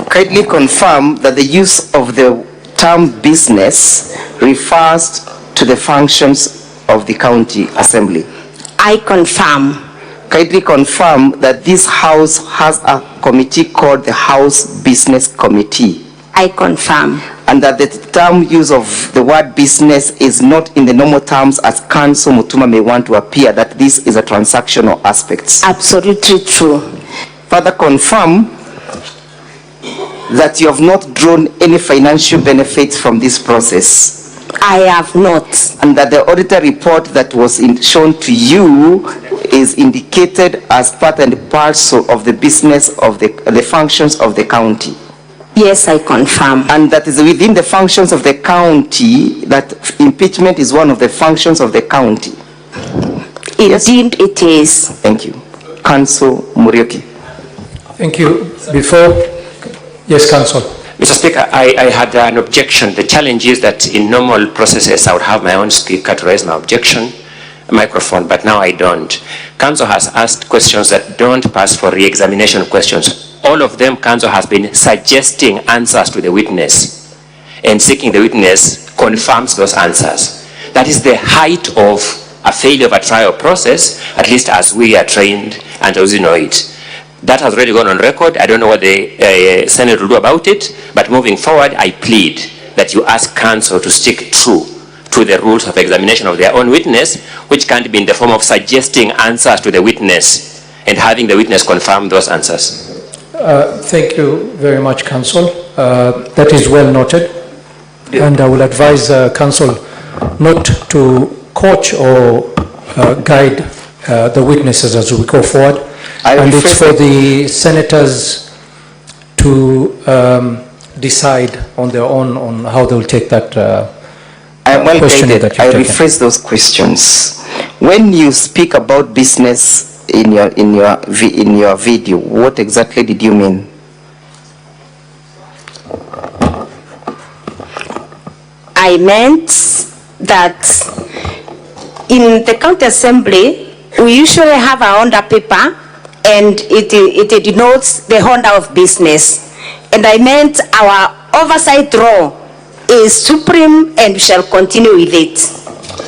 Kindly confirm that the use of the term business refers to the functions of the county assembly. I confirm. Kindly confirm that this house has a committee called the House Business Committee. I confirm. And that the term use of the word business is not in the normal terms as Council Mutuma may want to appear, that this is a transactional aspect. Absolutely true. Further confirm that you have not drawn any financial benefits from this process. I have not. And that the auditor report that was shown to you is indicated as part and parcel of the business of the functions of the county. Yes, I confirm. And that is within the functions of the county, that impeachment is one of the functions of the county. Indeed, it is. Thank you. Council Muriuki. Thank you. Before, yes, Council. Mr. Speaker, I had an objection. The challenge is that in normal processes, I would have my own speaker to raise my objection, microphone, but now I don't. Council has asked questions that don't pass for re-examination questions. All of them, Council has been suggesting answers to the witness, and seeking the witness confirms those answers. That is the height of a failure of a trial process, at least as we are trained and as we know it. That has already gone on record. I don't know what the Senate will do about it, but moving forward, I plead that you ask Council to stick true to the rules of examination of their own witness, which can't be in the form of suggesting answers to the witness and having the witness confirm those answers. Thank you very much, Council. That is well noted. And I will advise Council not to coach or guide the witnesses as we go forward. And it's for the senators to decide on their own on how they will take that question that you I rephrase those questions. When you speak about business in your video, what exactly did you mean? I meant that in the county assembly, we usually have a order paper, and it denotes the order of business. And I meant our oversight role is supreme, and we shall continue with it.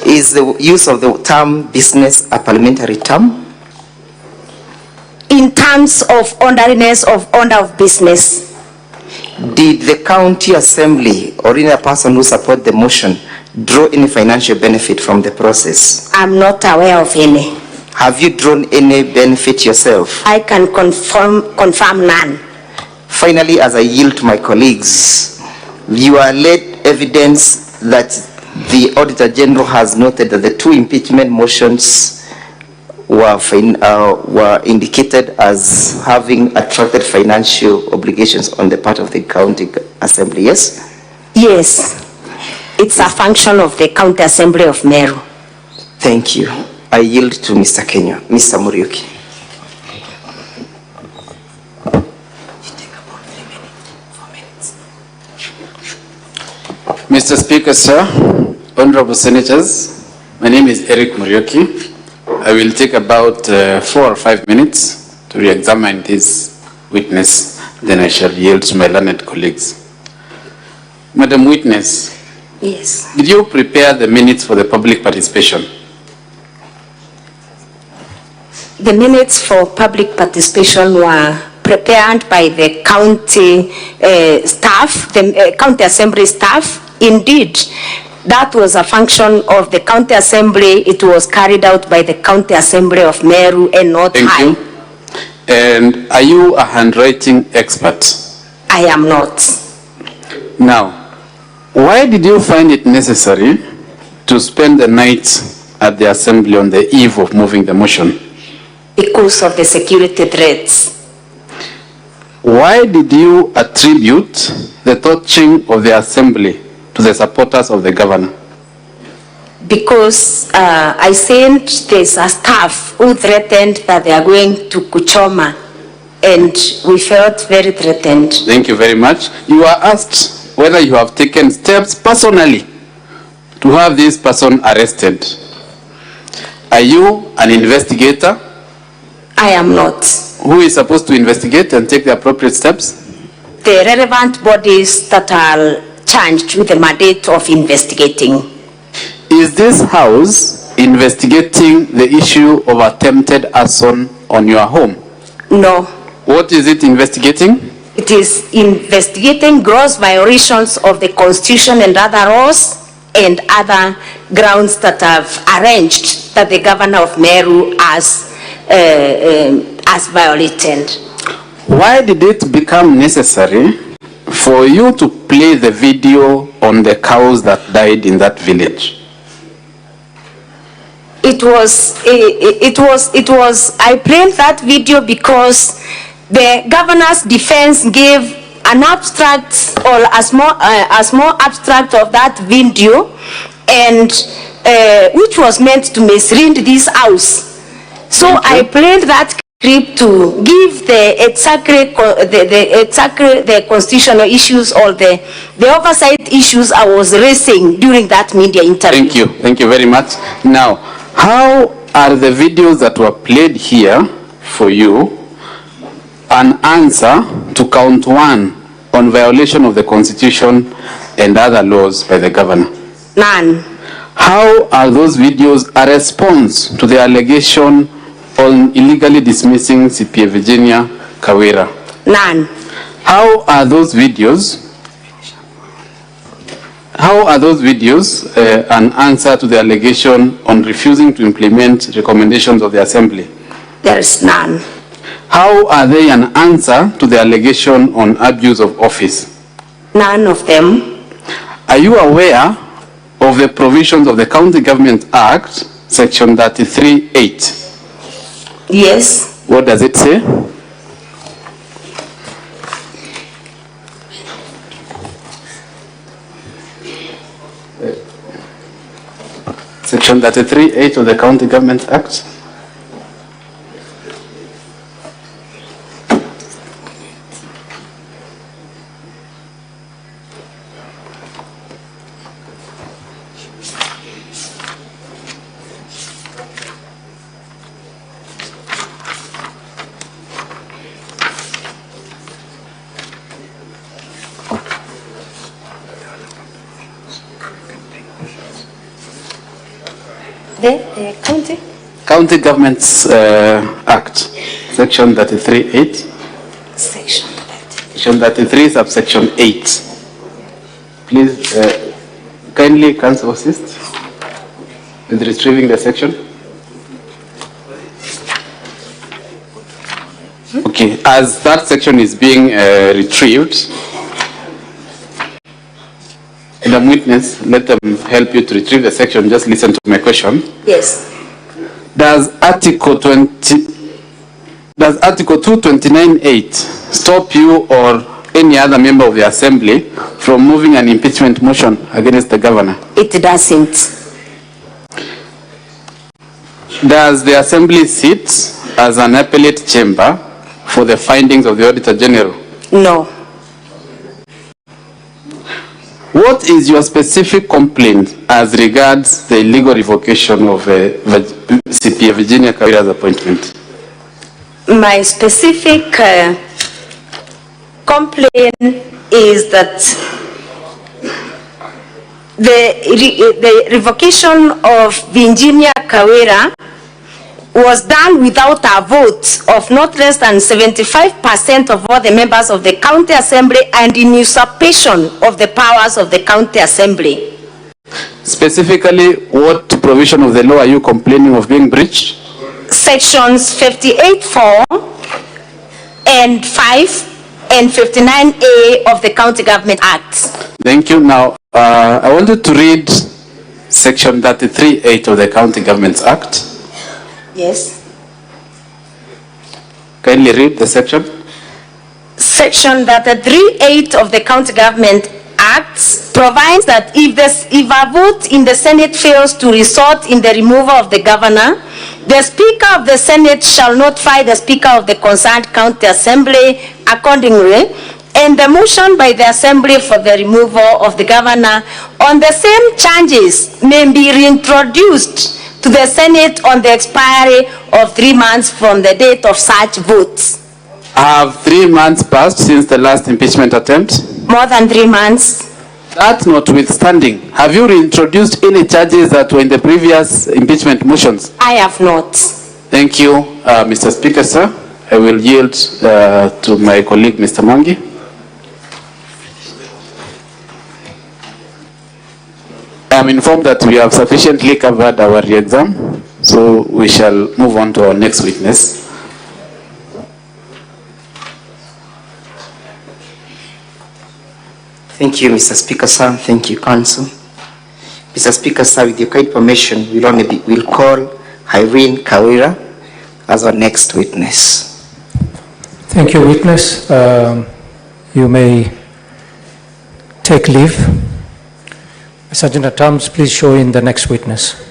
Is the use of the term business a parliamentary term? In terms of order of business. Did the county assembly or any person who support the motion draw any financial benefit from the process? I'm not aware of any. Have you drawn any benefit yourself? I can confirm none. Finally, as I yield to my colleagues, you are led evidence that the Auditor General has noted that the two impeachment motions were indicated as having attracted financial obligations on the part of the county assembly, yes? Yes. It's a function of the county assembly of Meru. Thank you. I yield to Mr. Kenya. Mr. Muriuki. Mr. Speaker, sir, honorable senators, my name is Eric Muriuki. I will take about 4 or 5 minutes to re-examine this witness, then I shall yield to my learned colleagues. Madam Witness. Yes. Did you prepare the minutes for the public participation? The minutes for public participation were prepared by the county staff, the county assembly staff. Indeed, that was a function of the county assembly. It was carried out by the county assembly of Meru and not Thank you. And are you a handwriting expert? I am not. Now, why did you find it necessary to spend the night at the assembly on the eve of moving the motion? Because of the security threats. Why did you attribute the torching of the assembly to the supporters of the governor? Because I sent there's a staff who threatened that they are going to Kuchoma, and we felt very threatened. Thank you very much. You are asked whether you have taken steps personally to have this person arrested. Are you an investigator? I am not. Who is supposed to investigate and take the appropriate steps? The relevant bodies that are charged with the mandate of investigating. Is this house investigating the issue of attempted arson on your home? No. What is it investigating? It is investigating gross violations of the Constitution and other laws and other grounds that have arranged that the governor of Meru has violated. Why did it become necessary for you to play the video on the cows that died in that village? It was, I played that video because the governor's defense gave an abstract or a small abstract of that video, and which was meant to mislead this house. So I played that clip to give the constitutional issues or the oversight issues I was raising during that media interview. Thank you very much. Now, how are the videos that were played here for you an answer to count 1 on violation of the Constitution and other laws by the governor? None. How are those videos a response to the allegation on illegally dismissing CPA Virginia Kawira? None. How are those videos an answer to the allegation on refusing to implement recommendations of the Assembly? There is none. How are they an answer to the allegation on abuse of office? None of them. Are you aware of the provisions of the County Government Act, Section 33(8)? Yes. What does it say? Section 33(8) of the County Government Act. The county? County Governments Act, Section 33(8). Section 33, subsection 8. Please, kindly counsel assist with retrieving the section. Okay, as that section is being retrieved, Madam Witness, let them help you to retrieve the section. Just listen to my question. Yes. Does Article 229(8) stop you or any other member of the Assembly from moving an impeachment motion against the governor? It doesn't. Does the Assembly sit as an appellate chamber for the findings of the Auditor General? No. What is your specific complaint as regards the illegal revocation of CPA Virginia Kawira's appointment? My specific complaint is that the revocation of Virginia Kawira was done without a vote of not less than 75% of all the members of the County Assembly and in usurpation of the powers of the County Assembly. Specifically, what provision of the law are you complaining of being breached? Sections 58(4) and 5 and 59A of the County Government Act. Thank you. Now, I wanted to read Section 33(8) of the County Government Act. Yes. Kindly read the section. Section 33(8) of the County Government Act provides that if a vote in the Senate fails to result in the removal of the governor, the Speaker of the Senate shall notify the Speaker of the concerned County Assembly accordingly, and the motion by the Assembly for the removal of the governor on the same charges may be reintroduced to the Senate on the expiry of 3 months from the date of such votes. Have 3 months passed since the last impeachment attempt? More than 3 months. That notwithstanding, have you reintroduced any charges that were in the previous impeachment motions? I have not. Thank you, Mr. Speaker, sir. I will yield to my colleague, Mr. Mwangi. I am informed that we have sufficiently covered our re-exam, so we shall move on to our next witness. Thank you, Mr. Speaker, sir. Thank you, Council. Mr. Speaker, sir, with your kind permission, we'll call Irene Kawira as our next witness. Thank you, witness. You may take leave. Sergeant at Arms, please show in the next witness.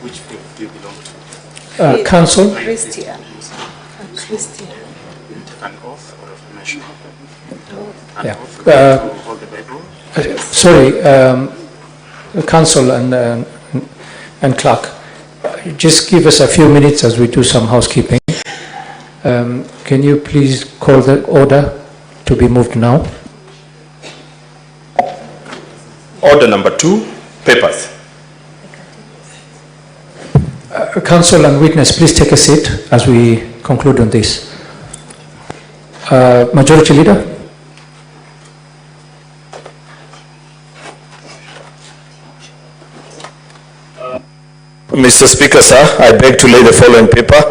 Which group do you belong to? Council. Christian. An oath or affirmation? Yeah. Hold the Bible? Sorry, Council and Clerk, just give us a few minutes as we do some housekeeping. Can you please call the order to be moved now? Order number 2, papers. Council and witness, please take a seat as we conclude on this. Majority Leader. Mr. Speaker, sir, I beg to lay the following paper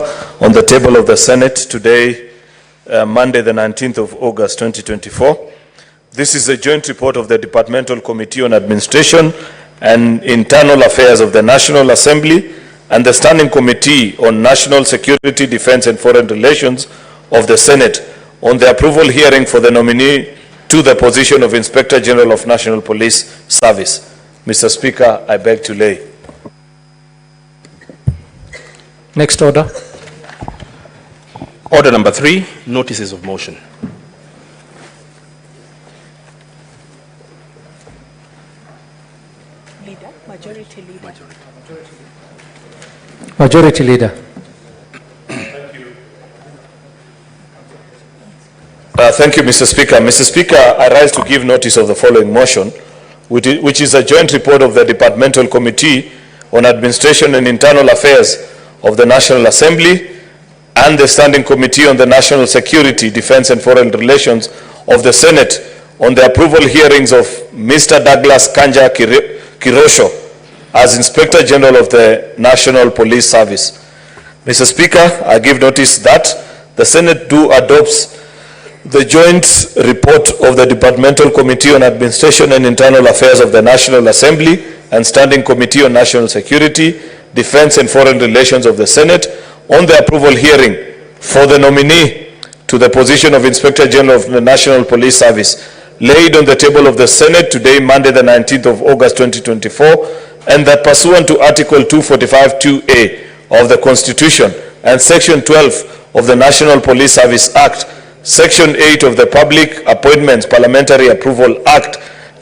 on the table of the Senate today, Monday, the 19th of August, 2024. This is a joint report of the Departmental Committee on Administration and Internal Affairs of the National Assembly and the Standing Committee on National Security, Defense and Foreign Relations of the Senate on the approval hearing for the nominee to the position of Inspector General of National Police Service. Mr. Speaker, I beg to lay. Next order. Order number 3, notices of motion. Majority Leader. Majority Leader. Thank you, Mr. Speaker. Mr. Speaker, I rise to give notice of the following motion, which is a joint report of the Departmental Committee on Administration and Internal Affairs of the National Assembly and the Standing Committee on the National Security, Defense and Foreign Relations of the Senate on the approval hearings of Mr. Douglas Kanja Kirosho as Inspector General of the National Police Service. Mr. Speaker, I give notice that the Senate adopts the joint report of the Departmental Committee on Administration and Internal Affairs of the National Assembly and Standing Committee on National Security, Defense and Foreign Relations of the Senate on the approval hearing for the nominee to the position of Inspector General of the National Police Service. laid on the table of the Senate today, Monday the 19th of August 2024, and that pursuant to Article 245(2)(a) of the Constitution and Section 12 of the National Police Service Act, Section 8 of the Public Appointments Parliamentary Approval Act,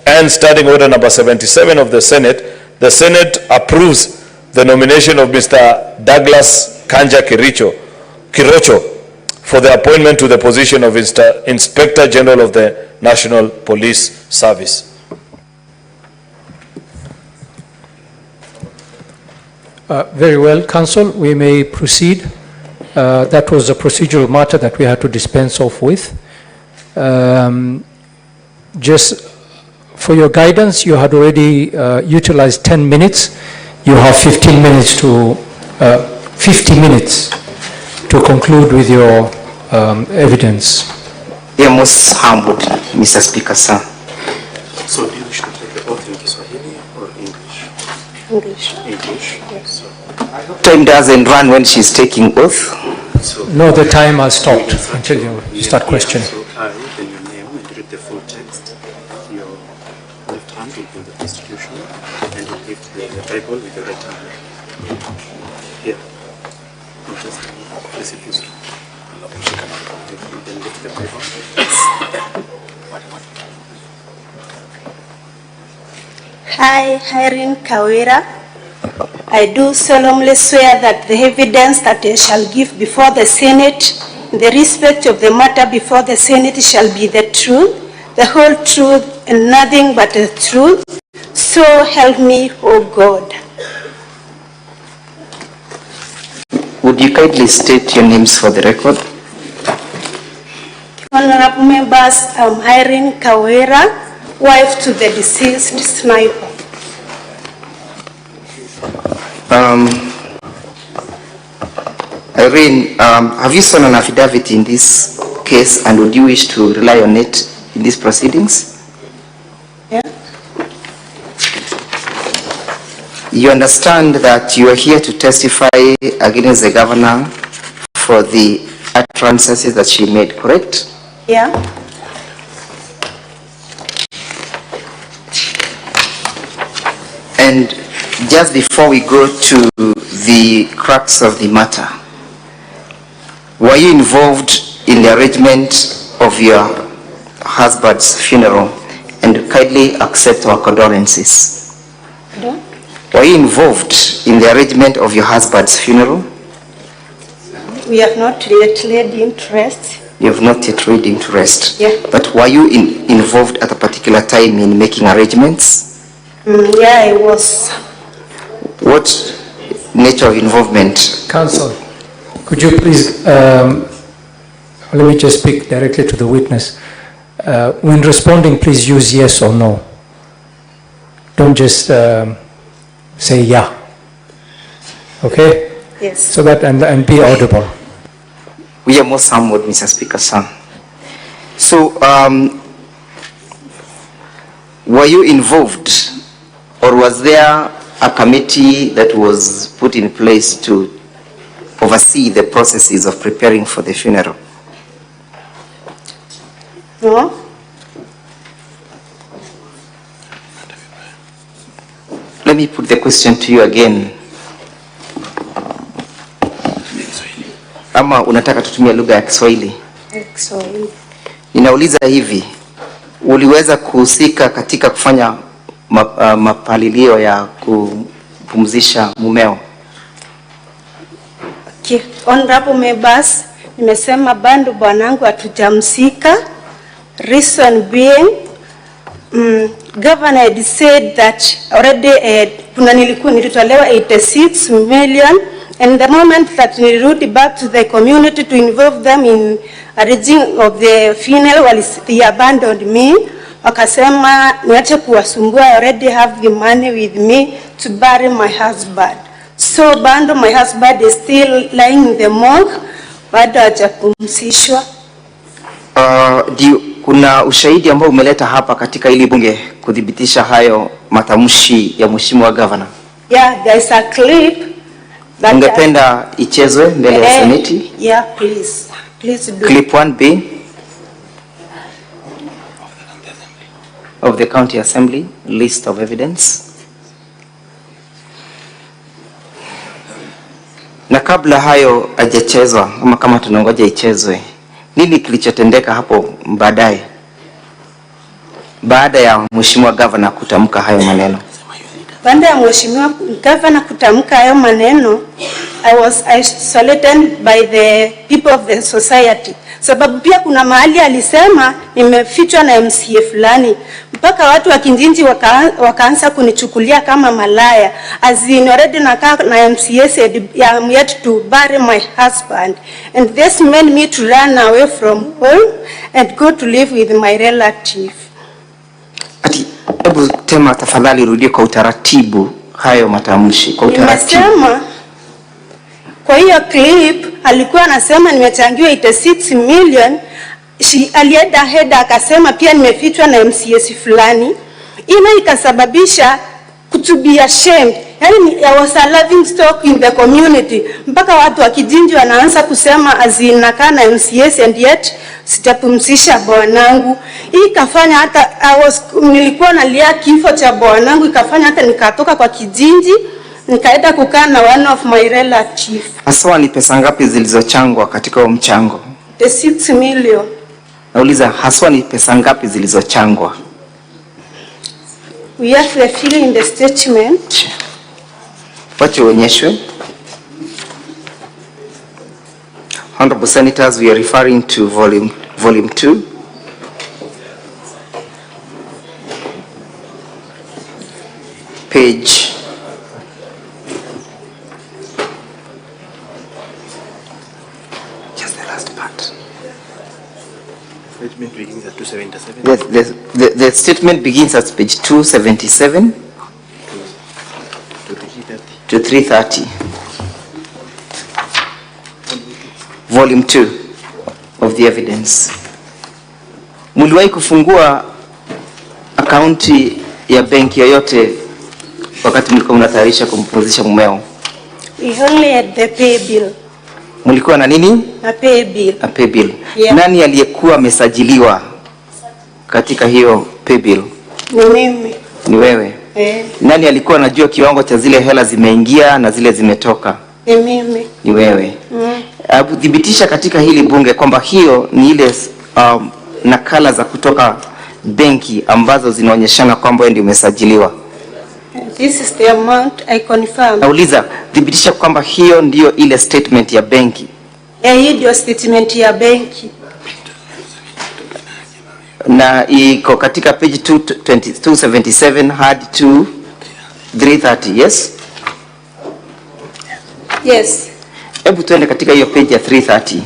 and Standing Order number 77 of the Senate approves the nomination of Mr. Douglas Kanja Kirocho for the appointment to the position of Inspector General of the National Police Service. Very well, Council, we may proceed. That was a procedural matter that we had to dispense off with. Just for your guidance, you had already utilized 10 minutes. You have 15 minutes to 50 minutes to conclude with your evidence. We are most humbled, Mr. Speaker, sir. So do you wish to take the oath in Kiswahili or English? English. English, yes. Time doesn't run when she's taking oath. No, the time has stopped until you start questioning. So I, then your name, and read the full text. Your left hand will hold the Constitution, and you lift the Bible with your right hand. Here. Just place it this way. Then lift the Bible. I, Herman Kawira, I do solemnly swear that the evidence that I shall give before the Senate, in the respect of the matter before the Senate, shall be the truth, the whole truth, and nothing but the truth. So help me, O God. Would you kindly state your names for the record? Honorable members, I'm Herman Kawira, wife to the deceased sniper. Irene, have you sworn an affidavit in this case, and would you wish to rely on it in these proceedings? Yeah. You understand that you are here to testify against the governor for the utterances that she made, correct? Yeah. And just before we go to the crux of the matter, were you involved in the arrangement of your husband's funeral? And kindly accept our condolences. No. Were you involved in the arrangement of your husband's funeral? We have not yet laid interest. You have not yet read interest. Yeah. But were you involved at a particular time in making arrangements? Yeah, I was. What nature of involvement? Counsel, could you please, let me just speak directly to the witness. When responding, please use yes or no. Don't just say yeah. Okay? Yes. So that, and be audible. We are most humbled, Mr. Speaker, sir. So, were you involved, or was there a committee that was put in place to oversee the processes of preparing for the funeral? No. Let me put the question to you again. Ama unataka tutumie lugha ya Kiswahili? Kiswahili. Ninauliza hivi, uliweza kuhusika katika kufanya mapalilio ya kupumzisha mumeo? Okay. Honorable members, nimesema bado bwanangu hatujamsika. Reason being, governor had said that already nilitolewa 86 million, and the moment that nilirudi back to the community to involve them in arranging of the funeral, they abandoned me. Wakasema niache kuwasumbua, I already have the money with me to bury my husband. So bado my husband is still lying in the morgue, bado hajapumzishwa. Kuna ushahidi ambao umeleta hapa katika hili bunge kudhibitisha hayo matamshi ya mheshimiwa governor? Yeah, there is a clip. Ungependa ichezwe mbele ya seneti? Yeah, please. Please do. Clip 1B. of the County Assembly, list of evidence. Na kabla hayo hajachezwa, ama kama tunangoja ichezwe, nini kilichotendeka hapo baadaye? Baada ya Mheshimiwa Governor kutamka hayo maneno. Baada ya Mheshimiwa Governor kutamka hayo maneno, I was isolated by the people of the society. Sababu pia kuna mahali alisema nimefichwa na MCA fulani. Mpaka watu wa Kinjinji wakaanza kunichukulia kama malaya. As in already na MCA said, I'm yet to bury my husband. And this made me to run away from home and go to live with my relative. Ati, hebu tema tafadhali rudie kwa utaratibu hayo matamshi. Kwa utaratibu. Nimesema, kwa hiyo clip alikuwa anasema nimechangiwa 86 million. Alienda ahead akasema pia nimefichwa na MCS fulani. Ina ikasababisha to be ashamed. Yani I was a laughing stock in the community. Mpaka watu wa Kijinji wanaanza kusema azinakaa na MCS and yet sitapumzisha bwanangu. Hii ikafanya hata nilikuwa nalia kifo cha bwanangu, ikafanya hata nikatoka kwa Kijinji nikaenda kukaa na one of my relatives. Haswa ni pesa ngapi zilizochangwa katika mchango? The 6 million. Nauliza haswa ni pesa ngapi zilizochangwa? We have to fill in the statement. Wacha uonyeshwe. Honorable Senators, we are referring to volume 2. Page Statement begins at 277. The statement begins at page 277 to 330. Volume 2 of the evidence. Muliwahi kufungua akaunti ya benki yoyote wakati mlikuwa mnatayarisha kumpumzisha mumeo? We only had the pay bill. Mlikuwa na nini? Na pay bill. Na pay bill. Yeah. Nani aliyekuwa amesajiliwa katika hiyo pay bill? Ni mimi. Ni wewe? Nani alikuwa anajua kiwango cha zile hela zimeingia na zile zimetoka? Ni mimi. Ni wewe. Thibitisha katika hili bunge kwamba hiyo ni ile nakala za kutoka benki ambazo zinaonyeshana kwamba wewe ndio umesajiliwa. This is the amount I confirm. Nauliza, thibitisha kwamba hiyo ndio ile statement ya benki. Hii ndio statement ya benki. Na iko katika page 277 hadi 330, yes? Yes. Hebu tuende katika hiyo page ya 330.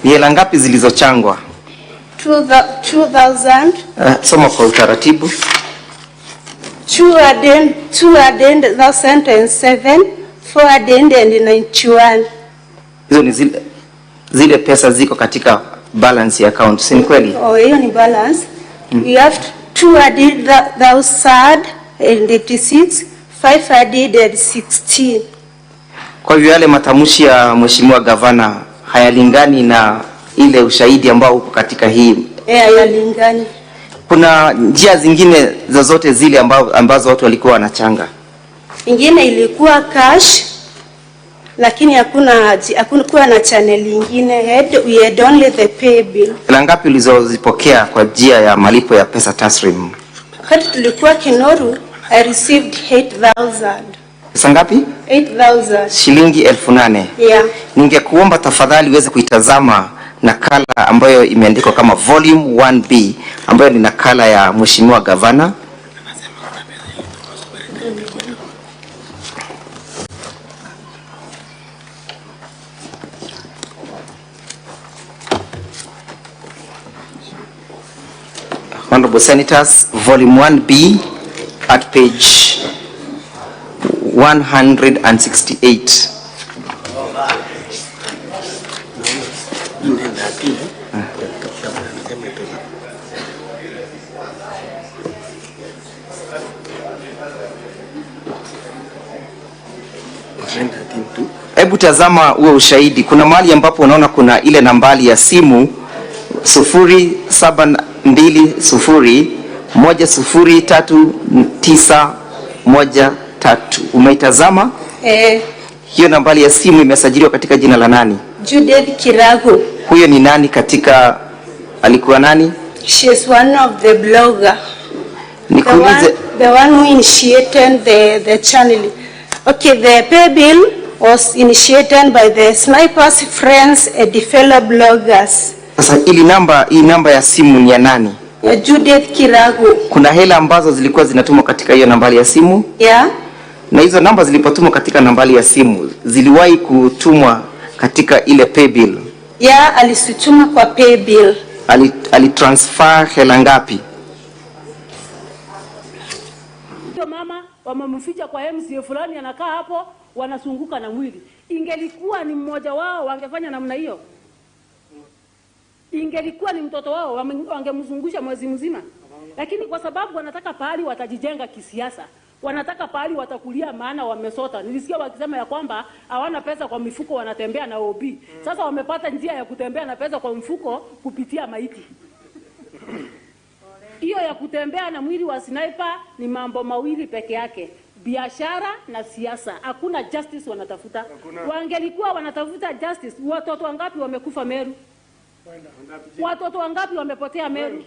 Ni hela ngapi zilizochangwa? 2000. Soma kwa utaratibu. 207, 491. Hizo ni zile pesa ziko katika balance ya account, si kweli? Oh, hiyo ni balance. We have 286, 516. Kwa hivyo yale matamshi ya Mheshimiwa Gavana hayalingani na ile ushahidi ambao uko katika hii. Hayalingani. Kuna njia zingine zozote zile ambazo watu walikuwa wanachanga? Ingine ilikuwa cash, lakini hakuna na channel nyingine. We had only the pay bill. Hela ngapi ulizozipokea kwa njia ya malipo ya pesa taslim? Wakati tulikuwa Kinoru, I received 8,000. Pesa ngapi? 8,000. Shilingi 8,000. Yeah. Ningekuomba tafadhali uweze kuitazama nakala ambayo imeandikwa kama volume 1B ambayo ni nakala ya Mheshimiwa Gavana. Honorable Senators, volume 1B at page 168. Hebu tazama huo ushahidi. Kuna mahali ambapo unaona kuna ile nambari ya simu 07 201039113. Umeitazama? Hiyo nambari ya simu imesajiliwa katika jina la nani? Judith Kirago. Huyo ni nani katika, alikuwa nani? She is one of the blogger. Nikuulize, the one who initiated the channel. Okay, the pay bill was initiated by the Snipers Friends and fellow bloggers. Sasa hii namba ya simu ni ya nani? Ya Judith Kirago. Kuna hela ambazo zilikuwa zinatumwa katika hiyo nambari ya simu? Yeah. Na hizo namba zilipotumwa katika nambari ya simu, ziliwahi kutumwa katika ile pay bill? Yeah, alisituma kwa pay bill. Alitransfer hela ngapi? Mama wamemficha kwa MCA fulani anakaa hapo, wanasunguka na mwili. Ingelikuwa ni mmoja wao wangefanya namna hiyo. Ingelikuwa ni mtoto wao wangemzungusha mwezi mzima. Lakini kwa sababu wanataka pahali watajijenga kisiasa, wanataka pahali watakulia maana wamesota. Nilisikia wakisema ya kwamba hawana pesa kwa mifuko, wanatembea na OB. Sasa wamepata njia ya kutembea na pesa kwa mfuko kupitia maiti. Hiyo ya kutembea na mwili wa sniper ni mambo mawili peke yake. Biashara na siasa. Hakuna justice wanatafuta. Wangelikuwa wanatafuta justice, watoto wangapi wamekufa Meru? Watoto wangapi wamepotea Meru?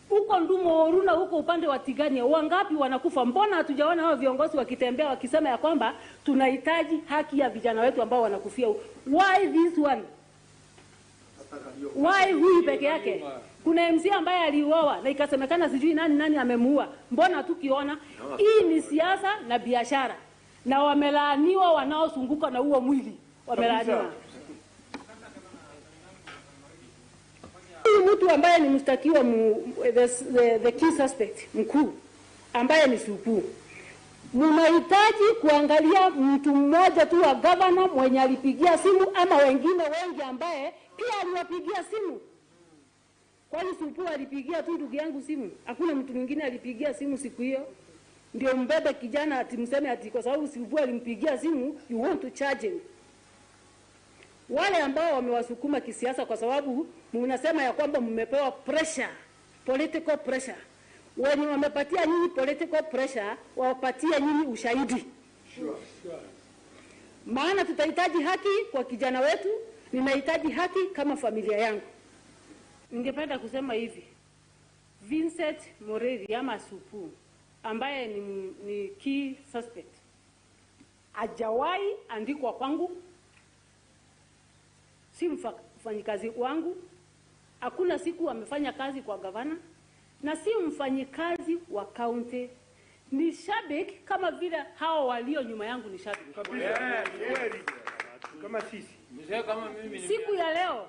Huko Ndumo Oruna, huko upande wa Tigania, wangapi wanakufa? Mbona hatujaona hao viongozi wakitembea wakisema ya kwamba tunahitaji haki ya vijana wetu ambao wanakufia? Why this one? Why huyu peke yake? Kuna MC ambaye aliuawa na ikasemekana sijui nani amemuua. Mbona tukiona? Hii ni siasa na biashara. Na wamelaaniwa wanaosunguka na huo mwili. Wamelaaniwa. Mtu ambaye ni mshtakiwa the key suspect mkuu ambaye ni Supu. Mnahitaji kuangalia mtu mmoja tu wa governor mwenye alipigia simu ama wengine wengi ambaye pia aliwapigia simu. Kwani Supu alipigia tu ndugu yangu simu? Hakuna mtu mwingine alipigia simu siku hiyo? Ndio mbebe kijana atimseme ati kwa sababu Supu alimpigia simu you want to charge him. Wale ambao wamewasukuma kisiasa kwa sababu mnasema ya kwamba mmepewa pressure, political pressure. Wenye wamepatia nyinyi political pressure, wapatie nyinyi ushahidi. Maana tutahitaji haki kwa kijana wetu, ninahitaji haki kama familia yangu. Ningependa kusema hivi. Vincent Moreri ama Supu ambaye ni key suspect. Hajawahi andikwa kwangu. Si mfanyikazi wangu, hakuna siku amefanya kazi kwa gavana, na si mfanyikazi wa county. Ni shabiki kama vile hao walio nyuma yangu ni shabiki. Kama sisi. Mzee kama mimi ni. Siku ya leo,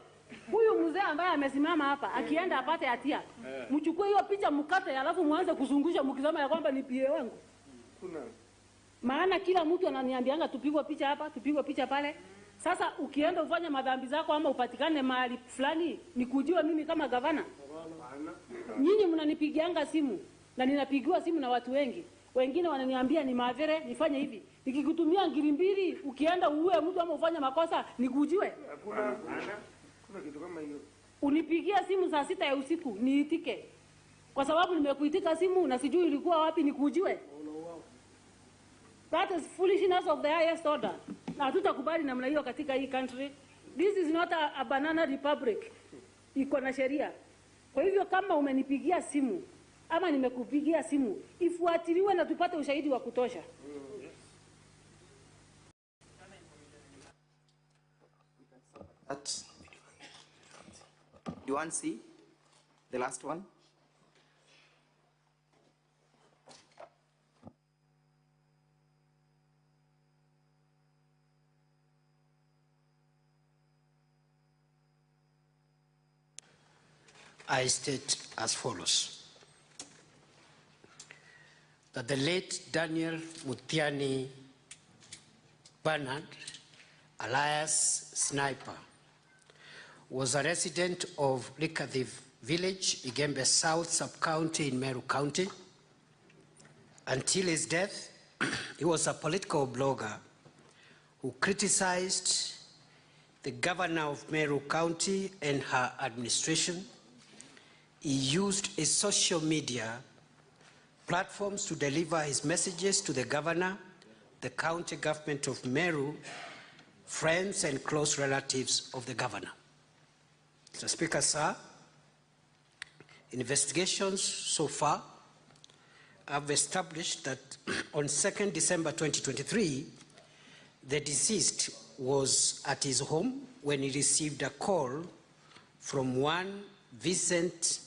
huyu mzee ambaye amesimama hapa, akienda apate hatia, mchukue hiyo picha mkate alafu muanze kuzungusha mkisema ya kwamba ni PA wangu. Kuna. Maana kila mtu ananiambianga tupigwe picha hapa, tupigwe picha pale. Sasa ukienda ufanye madhambi zako ama upatikane mahali fulani, nikujue mimi kama gavana. Nyinyi mnanipigianga simu na ninapigiwa simu na watu wengi. Wengine wananiambia ni madhere nifanye hivi. Nikikutumia ngiri mbili ukienda uue mtu ama ufanye makosa nikujue. Kuna kitu kama hiyo. Unipigia simu saa 6 ya usiku niitike. Kwa sababu nimekuitika simu na sijui ilikuwa wapi nikujue. That is foolishness of the highest order. Na hatutakubali namna hiyo katika hii country. This is not a banana republic. Iko na sheria. Kwa hivyo kama umenipigia simu ama nimekupigia simu, ifuatiliwe na tupate ushahidi wa kutosha. Do you want to see the last one? I state as follows. That the late Daniel Mutiani Bernard, alias Sniper, was a resident of Likadhi Village, Igembe South Sub-County in Meru County. Until his death, he was a political blogger who criticized the governor of Meru County and her administration, he used his social media platforms to deliver his messages to the governor, the county government of Meru, friends and close relatives of the governor. Mr. Speaker, sir, investigations so far have established that on 2nd December 2023, the deceased was at his home when he received a call from one Vincent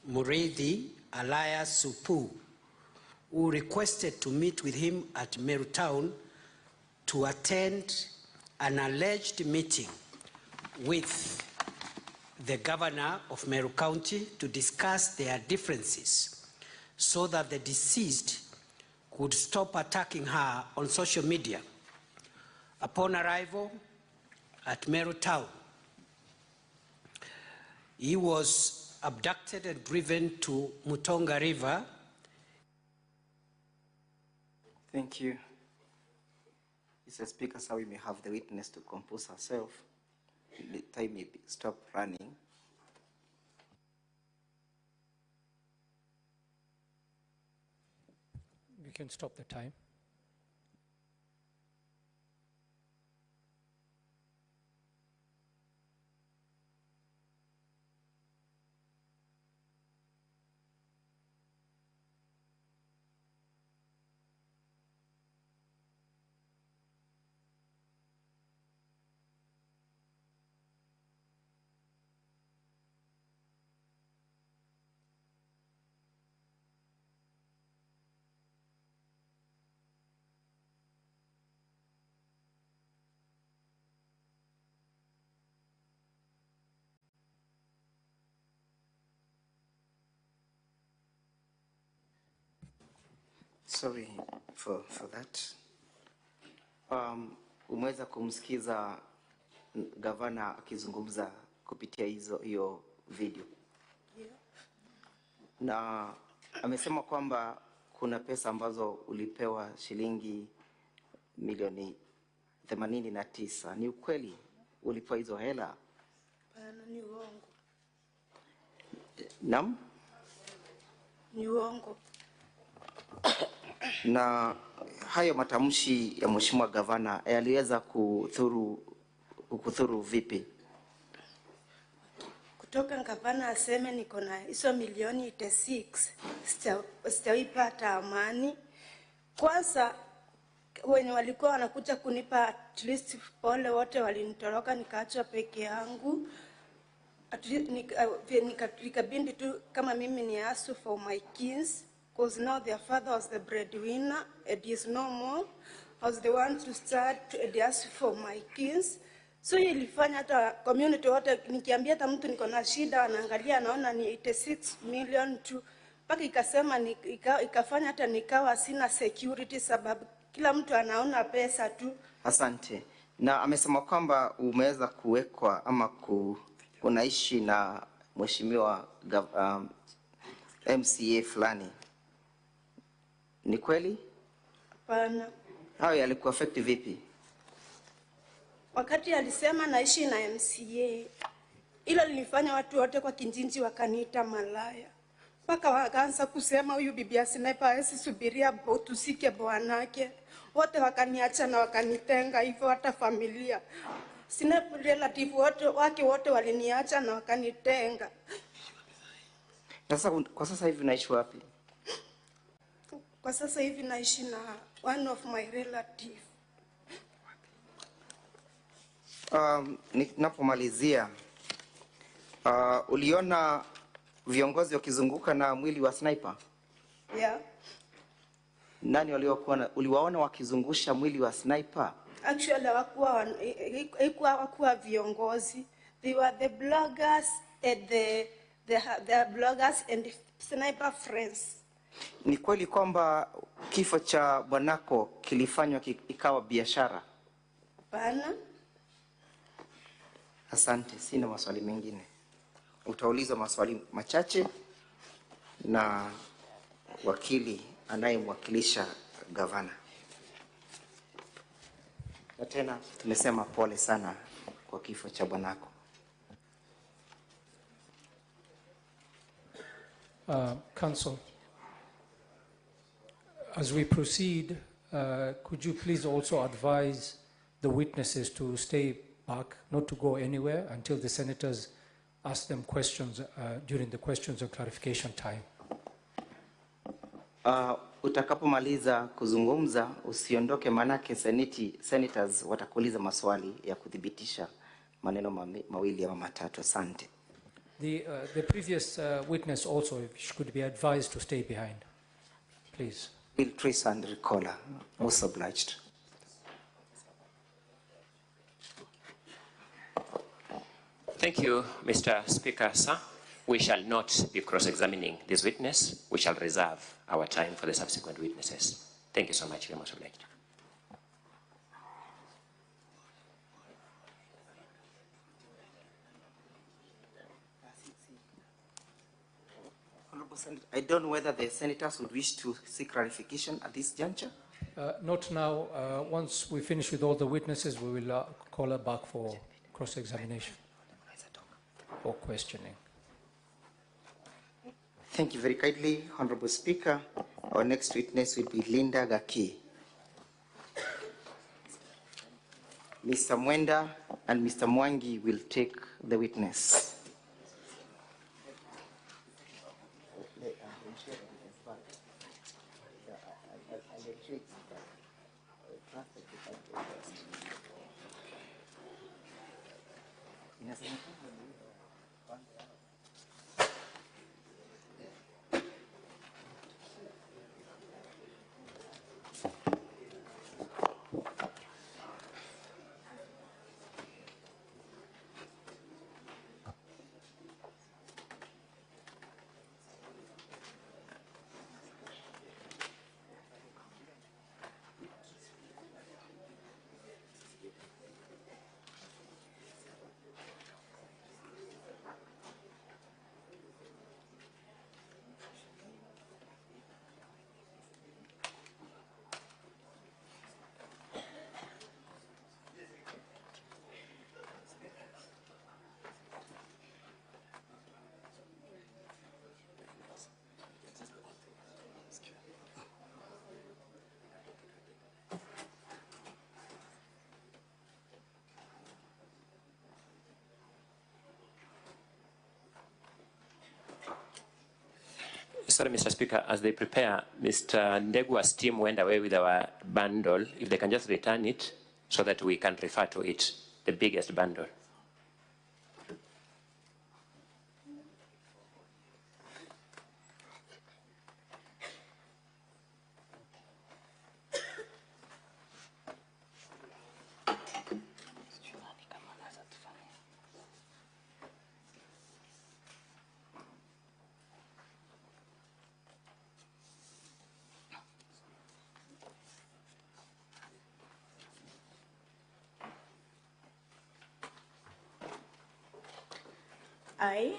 Mureithi alias Supu, who requested to meet with him at Meru Town to attend an alleged meeting with the governor of Meru County to discuss their differences so that the deceased could stop attacking her on social media. Upon arrival at Meru Town, he was abducted and driven to Mutonga River. Thank you. Mr. Speaker, so we may have the witness to compose herself. The time may stop running. We can stop the time. Sorry for that. Umeweza kumsikiza gavana akizungumza kupitia hiyo video. Yeah. Na amesema kwamba kuna pesa ambazo ulipewa shilingi milioni 89. Ni ukweli ulipewa hizo hela? Pana ni uongo. Naam? Ni uongo. Na hayo matamshi ya mheshimiwa gavana yaliweza kukuthuru vipi? Kutoka gavana aseme niko na hizo milioni 86, sitaipata amani. Kwanza wenye walikuwa wanakuja kunipa at least pole wote walinitoroka, nikaachwa peke yangu. Nikabindi tu kama mimi ni ask for my kids, because now their father was the breadwinner and he is no more. I was the one to start to ask for my kids. So ilifanya hata community wote nikiambia hata mtu niko na shida anaangalia anaona ni 86 million tu. Paka ikasema ikafanya hata nikawa sina security sababu kila mtu anaona pesa tu. Asante. Na amesema kwamba umeweza kuwekwa ama unaishi na mheshimiwa MCA fulani. Ni kweli? Hapana. Hayo yalikuwa affect vipi? Wakati alisema naishi na MCA, ilo lilifanya watu wote kwa kijiji wakaniita malaya. Paka wakaanza kusema huyu bibi Sniper hawezi subiria tusike bwanake. Wote wakaniacha na wakanitenga, hivyo hata familia. Sniper relative wote waliniacha na wakanitenga. Sasa kwa sasa hivi naishi wapi? Kwa sasa hivi naishi na one of my relative. Ninapomalizia, uliona viongozi wakizunguka na mwili wa Sniper? Yeah. Nani uliwaona wakizungusha mwili wa Sniper? Actually hawakuwa viongozi. They were the bloggers and the bloggers and Sniper friends. Ni kweli kwamba kifo cha bwanako kilifanywa ikawa biashara? Hapana. Asante, sina maswali mengine. Utauliza maswali machache na wakili anayemwakilisha gavana. Na tena tumesema pole sana kwa kifo cha bwanako. Council, as we proceed, could you please also advise the witnesses to stay back, not to go anywhere until the senators ask them questions during the questions and clarification time? Utakapomaliza kuzungumza usiondoke, manake senators watakuuliza maswali ya kudhibitisha maneno mawili ama matatu. Asante. The previous witness also, if she could be advised to stay behind, please. Will trace and recall her. Most obliged. Thank you, Mr. Speaker, sir. We shall not be cross-examining this witness. We shall reserve our time for the subsequent witnesses. Thank you so much. Very much obliged. Honorable Senator, I don't know whether the senators would wish to seek clarification at this juncture. Not now. Once we finish with all the witnesses, we will call her back for cross-examination or questioning. Thank you very kindly, Honorable Speaker. Our next witness will be Linda Gaki. Mr. Mwenda and Mr. Mwangi will take the witness. Sorry, Mr. Speaker, as they prepare, Mr. Ndegua's team went away with our bundle. If they can just return it so that we can refer to it, the biggest bundle. I,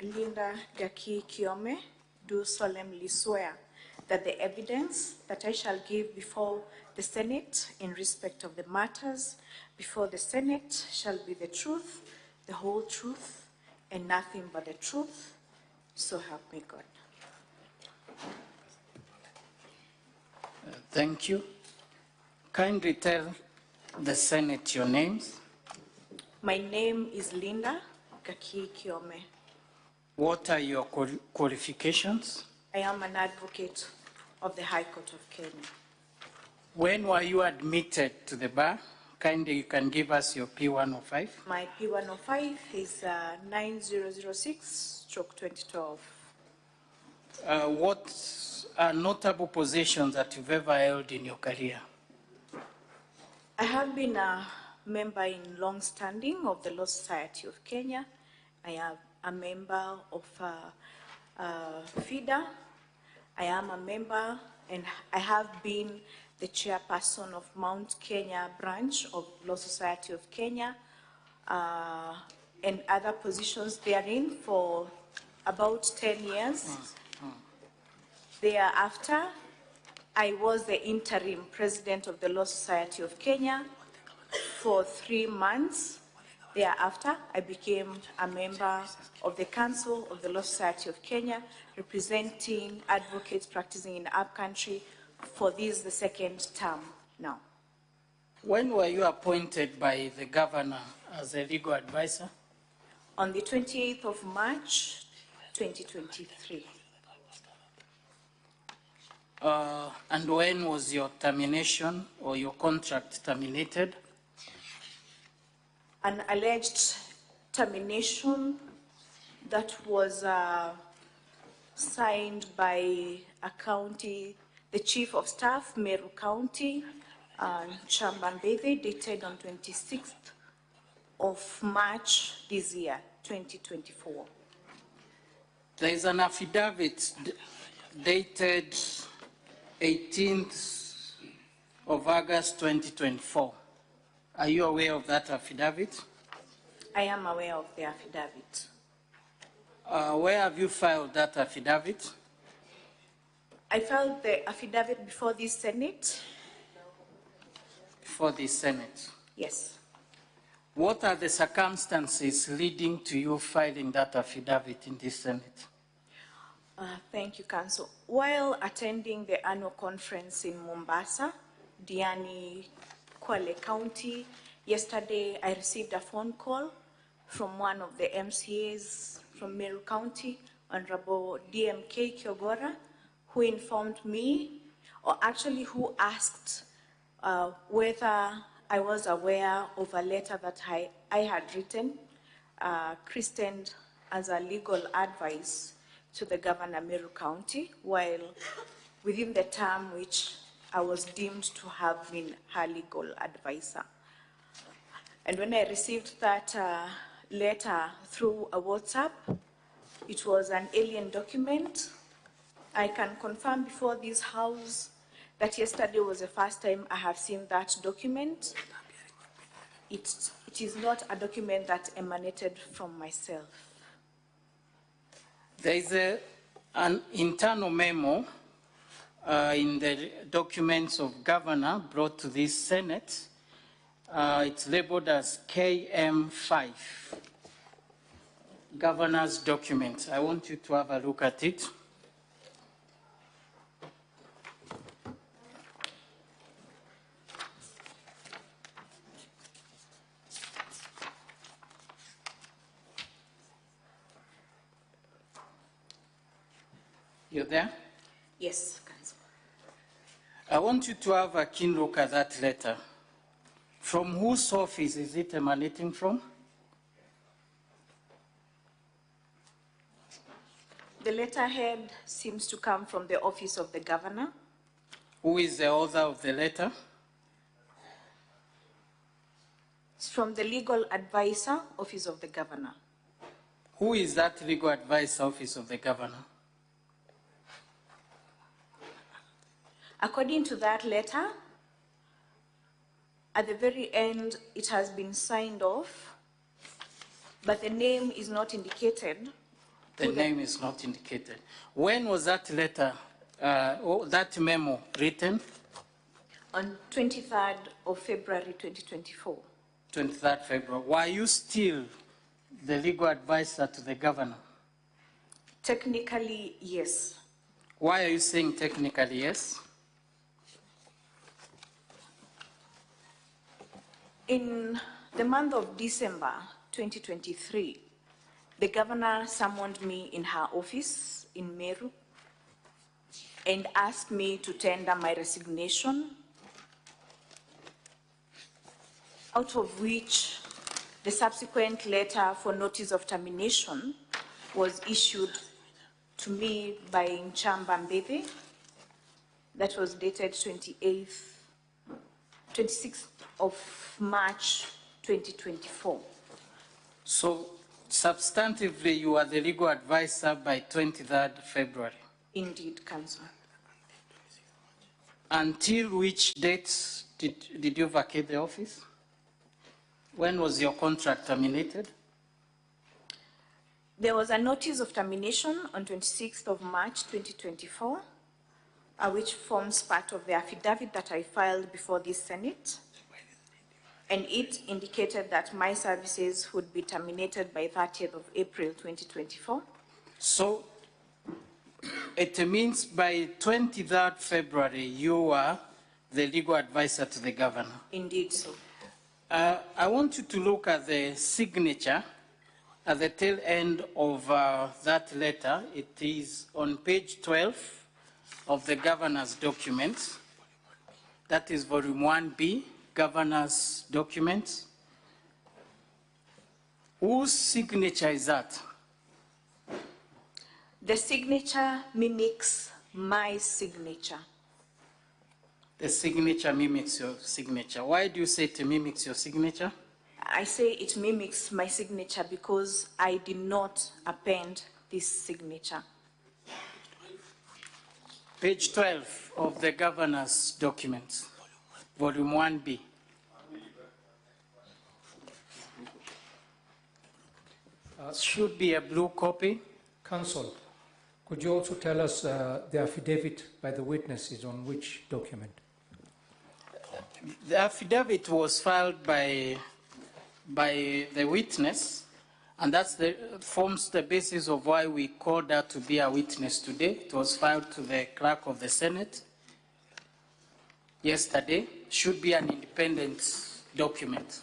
Linda Gaki Kiome, do solemnly swear that the evidence that I shall give before the Senate in respect of the matters before the Senate shall be the truth, the whole truth, and nothing but the truth. So help me God. Thank you. Kindly tell the Senate your names. My name is Linda Gaki Kiome. What are your qualifications? I am an advocate of the High Court of Kenya. When were you admitted to the bar? Kindly you can give us your P105. My P105 is 9006/2012. What are notable positions that you've ever held in your career? I have been a member in long standing of the Law Society of Kenya. I am a member of FIDA. I am a member and I have been the chairperson of Mount Kenya branch of Law Society of Kenya and other positions therein for about 10 years. Thereafter, I was the interim president of the Law Society of Kenya for 3 months, Thereafter, I became a member of the Council of the Law Society of Kenya, representing advocates practicing in the upcountry for this, the second term now. When were you appointed by the governor as a legal advisor? On the 28th of March, 2023. And when was your termination or your contract terminated? An alleged termination that was signed by a county, the Chief of Staff, Meru County, Chambambede, dated on 26th of March this year, 2024. There is an affidavit dated 18th of August 2024. Are you aware of that affidavit? I am aware of the affidavit. Where have you filed that affidavit? I filed the affidavit before this Senate. Before the Senate? Yes. What are the circumstances leading to you filing that affidavit in this Senate? Thank you, Council. While attending the annual conference in Mombasa, Diani, Kwale County, yesterday I received a phone call from one of the MCAs from Meru County, Honorable DMK Kyogora, who informed me, or actually who asked whether I was aware of a letter that I had written, christened as a legal advice to the Governor Meru County, while within the term which I was deemed to have been her legal advisor. And when I received that letter through a WhatsApp, it was an alien document. I can confirm before this House that yesterday was the first time I have seen that document. It is not a document that emanated from myself. There is an internal memo in the documents of governor brought to this Senate. It's labeled as KM5, governor's document. I want you to have a look at it. You there? Yes, Council. I want you to have a keen look at that letter. From whose office is it emanating from? The letterhead seems to come from the office of the governor. Who is the author of the letter? It's from the legal advisor, office of the governor. Who is that legal advisor, office of the governor? According to that letter, at the very end, it has been signed off, but the name is not indicated. The name is not indicated. When was that letter, that memo written? On 23rd of February 2024. 23rd February. Were you still the legal advisor to the governor? Technically, yes. Why are you saying technically yes? In the month of December 2023, the governor summoned me in her office in Meru and asked me to tender my resignation, out of which the subsequent letter for notice of termination was issued to me by Nchamba Mbebe. That was dated 26th of March 2024. So substantively, you are the legal advisor by 23rd February? Indeed, Council. Until which date did you vacate the office? When was your contract terminated? There was a notice of termination on 26th of March 2024, which forms part of the affidavit that I filed before this Senate. and it indicated that my services would be terminated by 30th of April 2024. So it means by 23rd February, you were the legal advisor to the governor. Indeed so. I want you to look at the signature at the tail end of that letter. It is on page 12 of the governor's document. That is volume 1B, governor's documents. Whose signature is that? The signature mimics my signature. The signature mimics your signature. Why do you say it mimics your signature? I say it mimics my signature because I did not append this signature. Page 12 of the governor's documents, volume 1B. Should be a blue copy. Counsel, could you also tell us the affidavit by the witness is on which document? The affidavit was filed by the witness, and that forms the basis of why we called her to be a witness today. It was filed to the clerk of the Senate yesterday. Should be an independent document.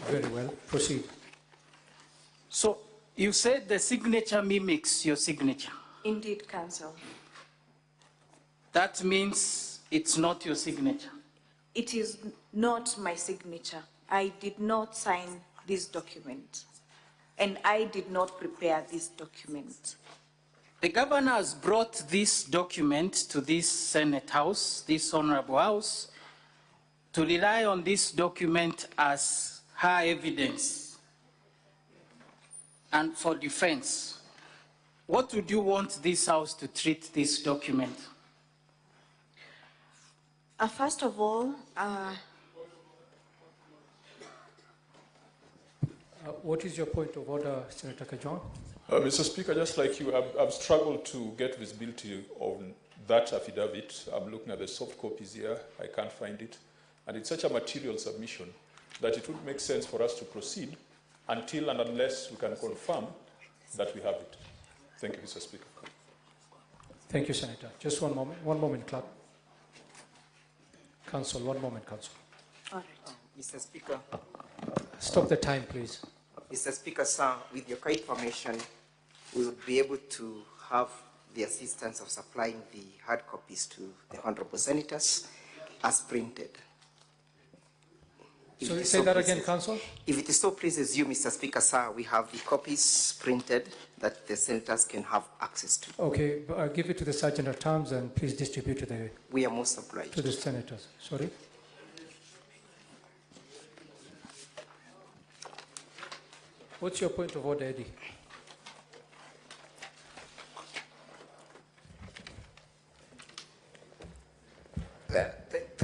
Very well. Proceed. So you said the signature mimics your signature. Indeed, Counsel. That means it's not your signature. It is not my signature. I did not sign this document, and I did not prepare this document. The governor has brought this document to this Senate House, this Honorable House, to rely on this document as her evidence and for defense. What would you want this House to treat this document? First of all, what is your point of order, Senator Kajuan? Mr. Speaker, just like you, I've struggled to get visibility on that affidavit. I'm looking at the soft copies here. I can't find it. And it's such a material submission that it would make sense for us to proceed until and unless we can confirm that we have it. Thank you, Mr. Speaker. Thank you, Senator. Just one moment. One moment, clerk. Counsel, one moment, Counsel. All right. Mr. Speaker. Stop the time, please. Mr. Speaker, sir, with your kind permission, we would be able to have the assistance of supplying the hard copies to the honorable senators as printed. So say that again, Counsel? If it is so pleases you, Mr. Speaker, sir, we have the copies printed that the senators can have access to. Okay, give it to the Sergeant at Arms and please distribute to the... We are most obliged. To the senators. Sorry? What's your point of order, Eddie?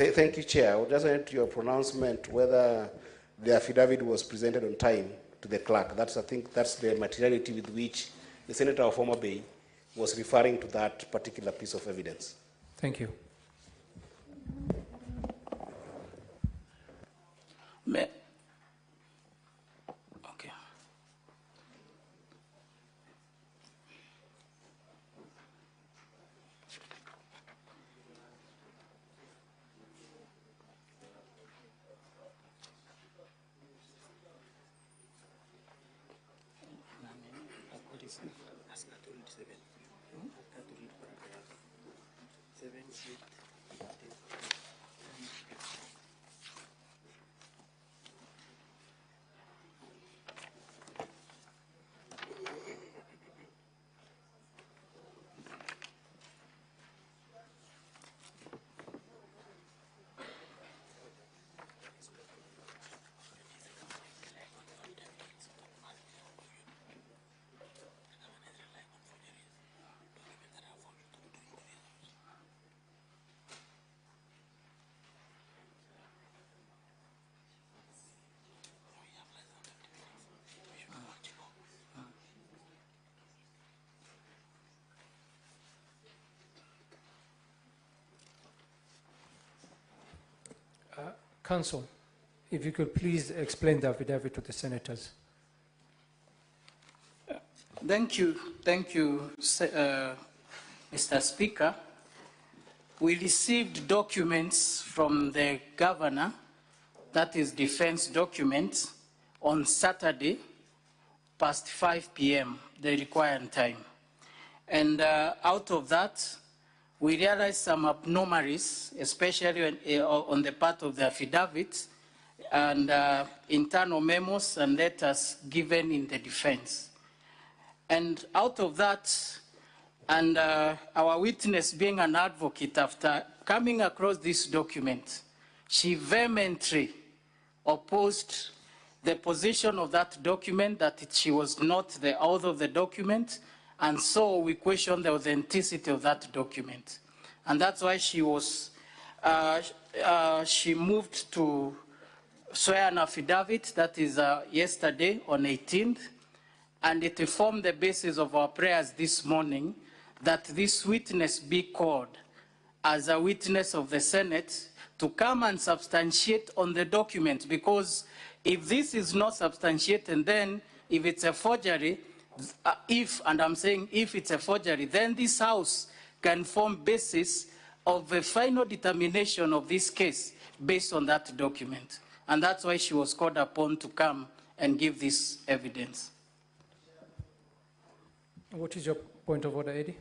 Thank you, Chair. I would just want your pronouncement whether the affidavit was presented on time to the clerk. I think that's the materiality with which the Senator of Homa Bay was referring to that particular piece of evidence. Thank you. Okay. Counsel, if you could please explain the affidavit to the senators. Thank you, Mr. Speaker. We received documents from the governor, that is defense documents, on Saturday, past 5 p.m., the required time. And out of that, we realized some abnormalities, especially on the part of the affidavit and internal memos and letters given in the defense. And out of that, and our witness being an advocate, after coming across this document, she vehemently opposed the position of that document, that she was not the author of the document, and so we questioned the authenticity of that document. And that's why she was, she moved to swear an affidavit, that is yesterday on 18th, and it formed the basis of our prayers this morning that this witness be called as a witness of the Senate to come and substantiate on the document, because if this is not substantiated, then if it's a forgery, and I'm saying if it's a forgery, then this House can form basis of a final determination of this case based on that document. And that's why she was called upon to come and give this evidence. What is your point of order, Eddie?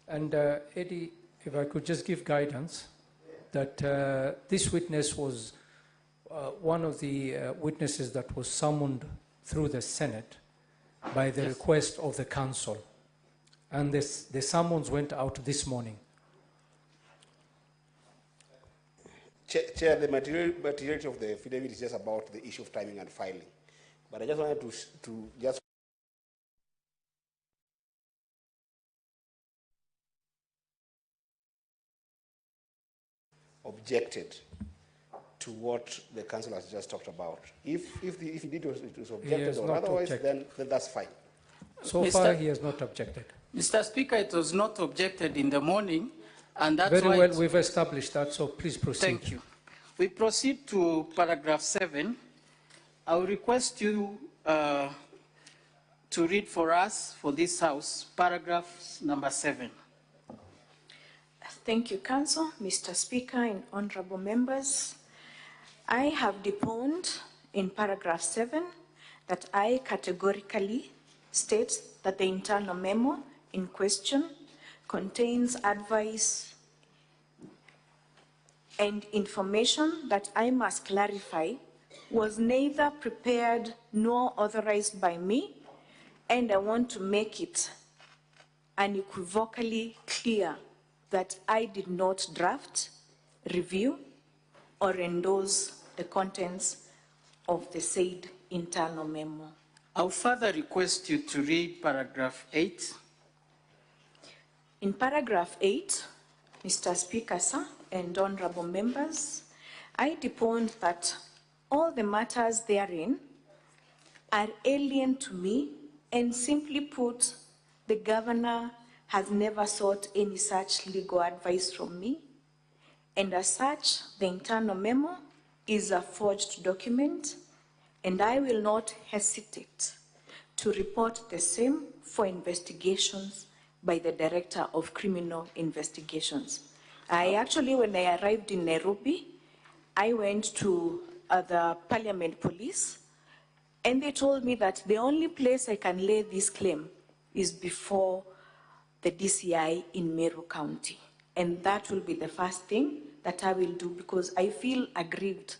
And Eddie, if I could just give guidance that this witness was one of the witnesses that was summoned through the Senate by the request of the council. And the summons went out this morning. Chair, the materiality of the affidavit is just about the issue of timing and filing. But I just wanted to just objected to what the council has just talked about. If indeed it was objected or otherwise, then that's fine. So far, he has not objected. Mr. Speaker, it was not objected in the morning, and that's Very why well, we've established that, so please proceed. Thank you. We proceed to paragraph 7. I will request you to read for us, for this House, paragraph number 7. Thank you, Council, Mr. Speaker, and honorable members. I have deponed in paragraph 7 that I categorically state that the internal memo in question contains advice and information that I must clarify was neither prepared nor authorized by me, and I want to make it unequivocally clear that I did not draft, review, or endorse the contents of the said internal memo. I'll further request you to read paragraph 8. In paragraph 8, Mr. Speaker, sir, and honorable members, I deponed that all the matters therein are alien to me, and simply put, the governor has never sought any such legal advice from me, and as such, the internal memo is a forged document, and I will not hesitate to report the same for investigations by the Director of Criminal Investigations. I actually, when I arrived in Nairobi, I went to the Parliament Police, and they told me that the only place I can lay this claim is before the DCI in Meru County. And that will be the first thing that I will do, because I feel aggrieved.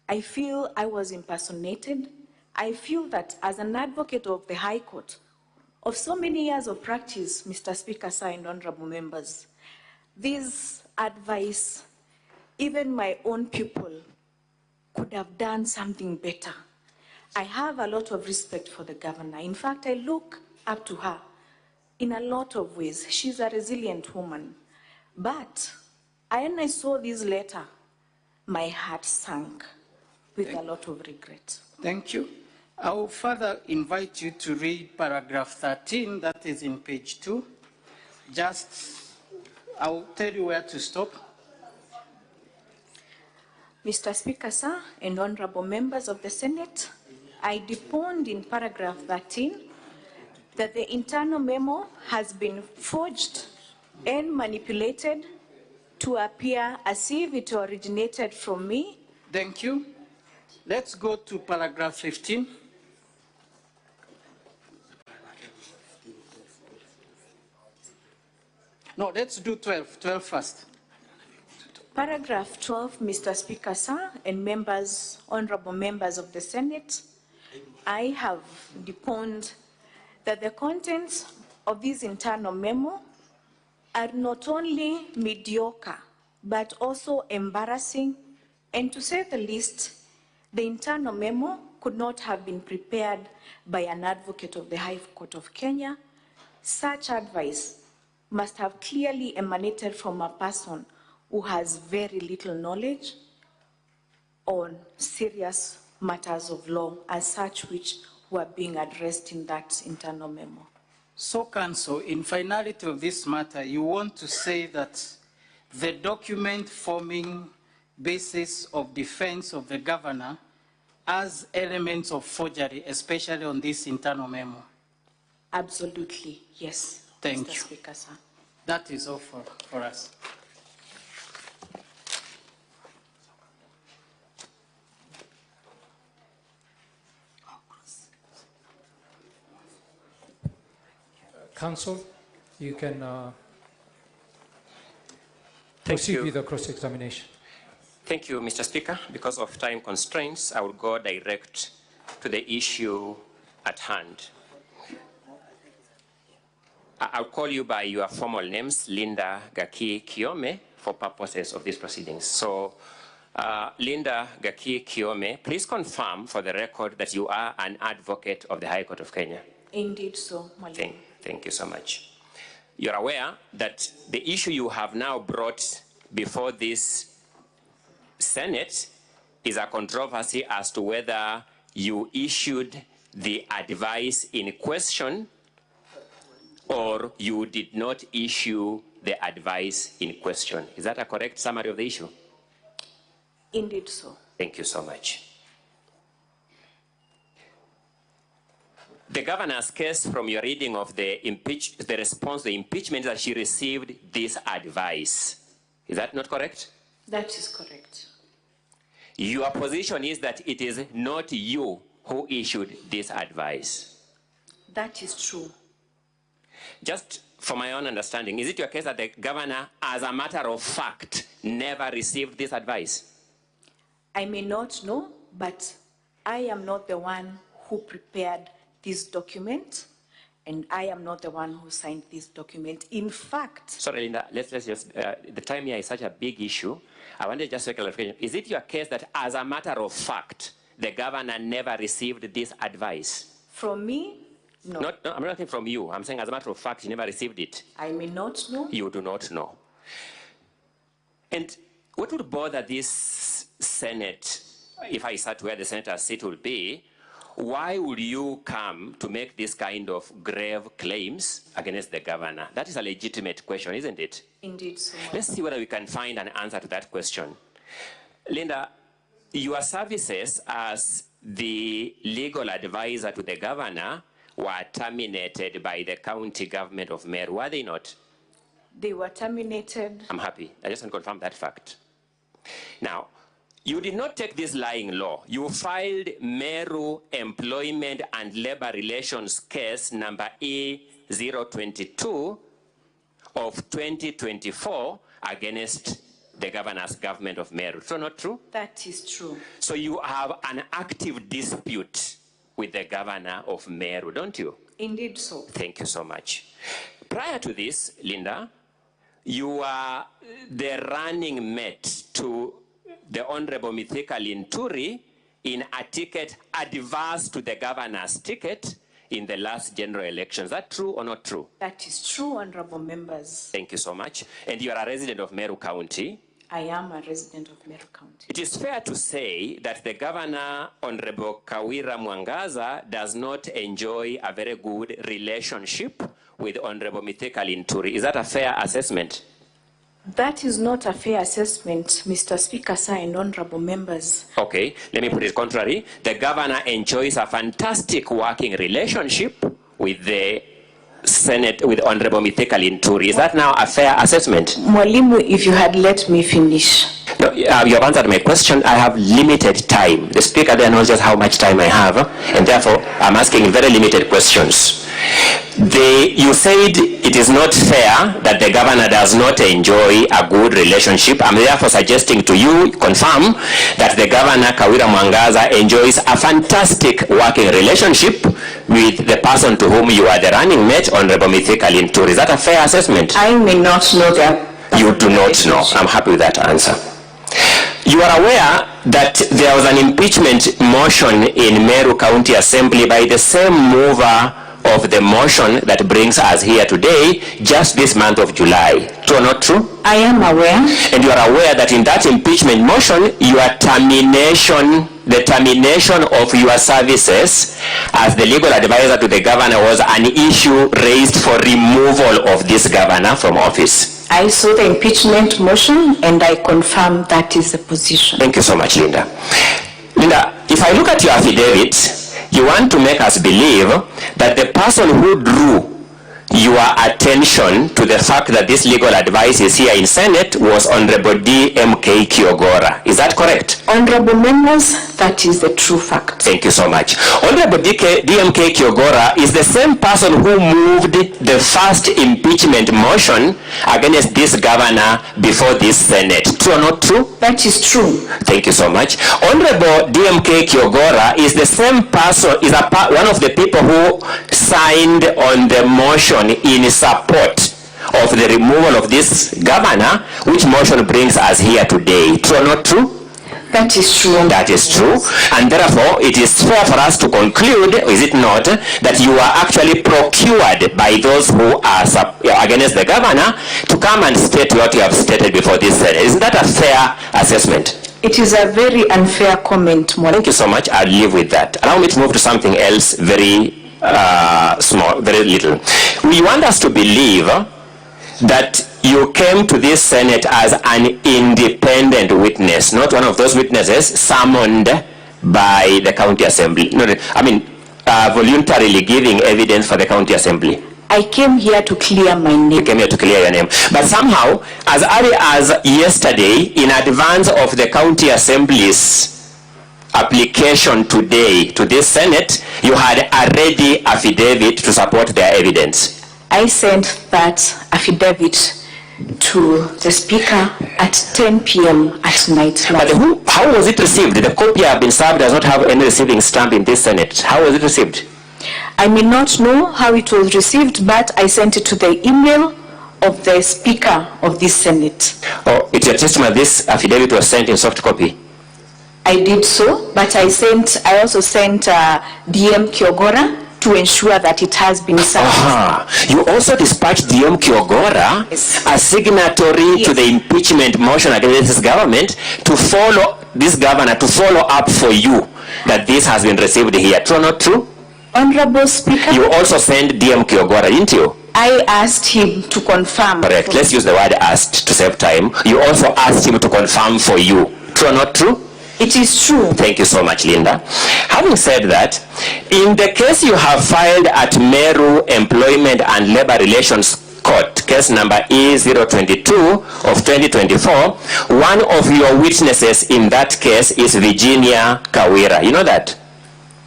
I feel I was impersonated. I feel that as an advocate of the High Court, of so many years of practice, Mr. Speaker, sir, and honorable members, this advice, even my own people could have done something better. I have a lot of respect for the governor. In fact, I look up to her in a lot of ways. She's a resilient woman. But when I saw this letter, my heart sank with a lot of regret. Thank you. I will further invite you to read paragraph 13, that is in page 2. Just, I will tell you where to stop. Mr. Speaker, sir, and honorable members of the Senate, I deponed in paragraph 13 that the internal memo has been forged and manipulated to appear as if it originated from me. Thank you. Let's go to paragraph 15. No, let's do 12 first. Paragraph 12, Mr. Speaker, sir, and members, honorable members of the Senate, I have deponed that the contents of this internal memo are not only mediocre, but also embarrassing, and to say the least, the internal memo could not have been prepared by an advocate of the High Court of Kenya. Such advice must have clearly emanated from a person who has very little knowledge on serious matters of law as such which were being addressed in that internal memo. So, Counsel, in finality of this matter, you want to say that the document forming basis of defense of the governor has elements of forgery, especially on this internal memo? Absolutely, yes. Thank Mr. you. Speaker, sir. That is all for us. Counsel, you can proceed with the cross-examination. Thank you, Mr. Speaker. Because of time constraints, I will go direct to the issue at hand. I'll call you by your formal names, Linda Gaki Kiome, for purposes of these proceedings. So, Linda Gaki Kiome, please confirm for the record that you are an advocate of the High Court of Kenya. Indeed so, Mwalimu. Thank you so much. You're aware that the issue you have now brought before this Senate is a controversy as to whether you issued the advice in question or you did not issue the advice in question. Is that a correct summary of the issue? Indeed so. Thank you so much. The governor's case, from your reading of the response to the impeachment, that she received this advice. Is that not correct? That is correct. Your position is that it is not you who issued this advice. That is true. Just for my own understanding, is it your case that the governor, as a matter of fact, never received this advice? I may not know, but I am not the one who prepared this document, and I am not the one who signed this document. In fact... Sorry, Linda, let's just, the time here is such a big issue. I wanted to just make a clarification. Is it your case that, as a matter of fact, the governor never received this advice? From me? No. No, I'm not asking from you. I'm saying, as a matter of fact, you never received it. I may not know. You do not know. And what would bother this Senate, if I sat where the senator's seat will be, why would you come to make this kind of grave claims against the governor? That is a legitimate question, isn't it? Indeed so. Let's see whether we can find an answer to that question. Linda, your services as the legal advisor to the governor were terminated by the county government of Meru, were they not? They were terminated. I'm happy. I just want to confirm that fact. Now, you did not take this lying law. You filed Meru Employment and Labor Relations case number E022 of 2024 against the governor's government of Meru. So not true? That is true. So you have an active dispute with the governor of Meru, don't you? Indeed so. Thank you so much. Prior to this, Linda, you are the running mate to the Honorable Mithika Linturi in a ticket adverse to the governor's ticket in the last general election. Is that true or not true? That is true, honorable members. Thank you so much. And you are a resident of Meru County. I am a resident of Meru County. It is fair to say that the governor, Honorable Kawira Mwangaza'S, does not enjoy a very good relationship with Honorable Mithika Linturi. Is that a fair assessment? That is not a fair assessment, Mr. Speaker, sir, and honorable members. Okay, let me put it contrary. The governor enjoys a fantastic working relationship with the Senate, with Honorable Mithika Linturi. Is that now a fair assessment? Mwalimu, if you had let me finish. No, you have answered my question. I have limited time. The speaker there knows just how much time I have, and therefore I'm asking very limited questions. You said it is not fair that the governor does not enjoy a good relationship. I'm therefore suggesting to you, confirm, that the governor, Kawira Mwangaza, enjoys a fantastic working relationship with the person to whom you are the running mate, Honorable Mithika Linturi. Is that a fair assessment? I may not know that. You do not know. I'm happy with that answer. You are aware that there was an impeachment motion in Meru County Assembly by the same mover of the motion that brings us here today, just this month of July. True or not true? I am aware. And you are aware that in that impeachment motion, your termination, the termination of your services as the legal advisor to the governor was an issue raised for removal of this governor from office. I saw the impeachment motion and I confirm that is the position. Thank you so much, Linda. Linda, if I look at your affidavit, you want to make us believe that the person who drew your attention to the fact that this legal advice is here in Senate was Honorable DMK Kiogora. Is that correct? Honorable members, that is the true fact. Thank you so much. Honorable DMK Kiogora is the same person who moved the first impeachment motion against this governor before this Senate. True or not true? That is true. Thank you so much. Honorable DMK Kiogora is the same person, is one of the people who signed on the motion in support of the removal of this governor, which motion brings us here today. True or not true? That is true. That is true. And therefore, it is fair for us to conclude, is it not, that you are actually procured by those who are against the governor to come and state what you have stated before this Senate. Isn't that a fair assessment? It is a very unfair comment. Thank you so much. I'll leave with that. Allow me to move to something else very small, very little. We want us to believe that you came to this Senate as an independent witness, not one of those witnesses summoned by the county assembly. No, I mean, voluntarily giving evidence for the county assembly. I came here to clear my name. You came here to clear your name. But somehow, as early as yesterday, in advance of the county assembly's application today to this Senate, you had a ready affidavit to support their evidence. I sent that affidavit to the Speaker at 10 p.m. at night. But how was it received? The copy have been served does not have any receiving stamp in this Senate. How was it received? I may not know how it was received, but I sent it to the email of the Speaker of this Senate. Oh, it's your testimony this affidavit was sent in soft copy? I did so, but I also sent DM Kiogora to ensure that it has been served. You also dispatched DM Kiogora, yes, a signatory, yes, to the impeachment motion against this government to follow this governor to follow up for you that this has been received here. True or not true? Honorable Speaker. You also sent DM Kiogora, didn't you? I asked him to confirm. Correct. Let's use the word asked to save time. You also asked him to confirm for you. True or not true? It is true. Thank you so much, Linda. Having said that, in the case you have filed at Meru Employment and Labor Relations Court, case number E022 of 2024, one of your witnesses in that case is Virginia Kawira. You know that?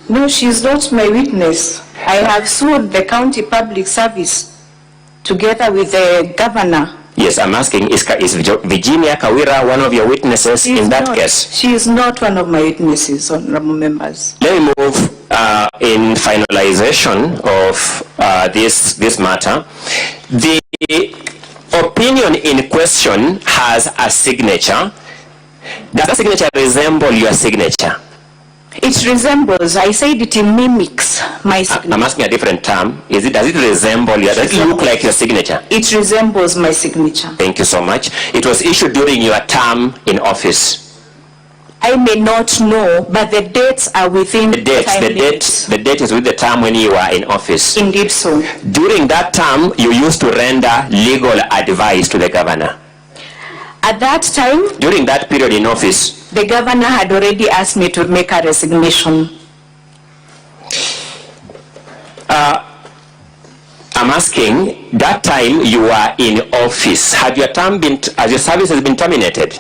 No, she is not my witness. I have sued the county public service together with the governor. Yes, I'm asking, is Virginia Kawira one of your witnesses in that case? She is not one of my witnesses, honorable members. Let me move in finalization of this matter. The opinion in question has a signature. Does that signature resemble your signature? It resembles. I said it mimics my signature. I'm asking a different term. Does it resemble your, does it look like your signature? It resembles my signature. Thank you so much. It was issued during your term in office. I may not know, but the dates are within the date is with the term when you are in office. Indeed so. During that term, you used to render legal advice to the governor. At that time, during that period in office, the governor had already asked me to make a resignation. I'm asking, that time you were in office, has your service has been terminated?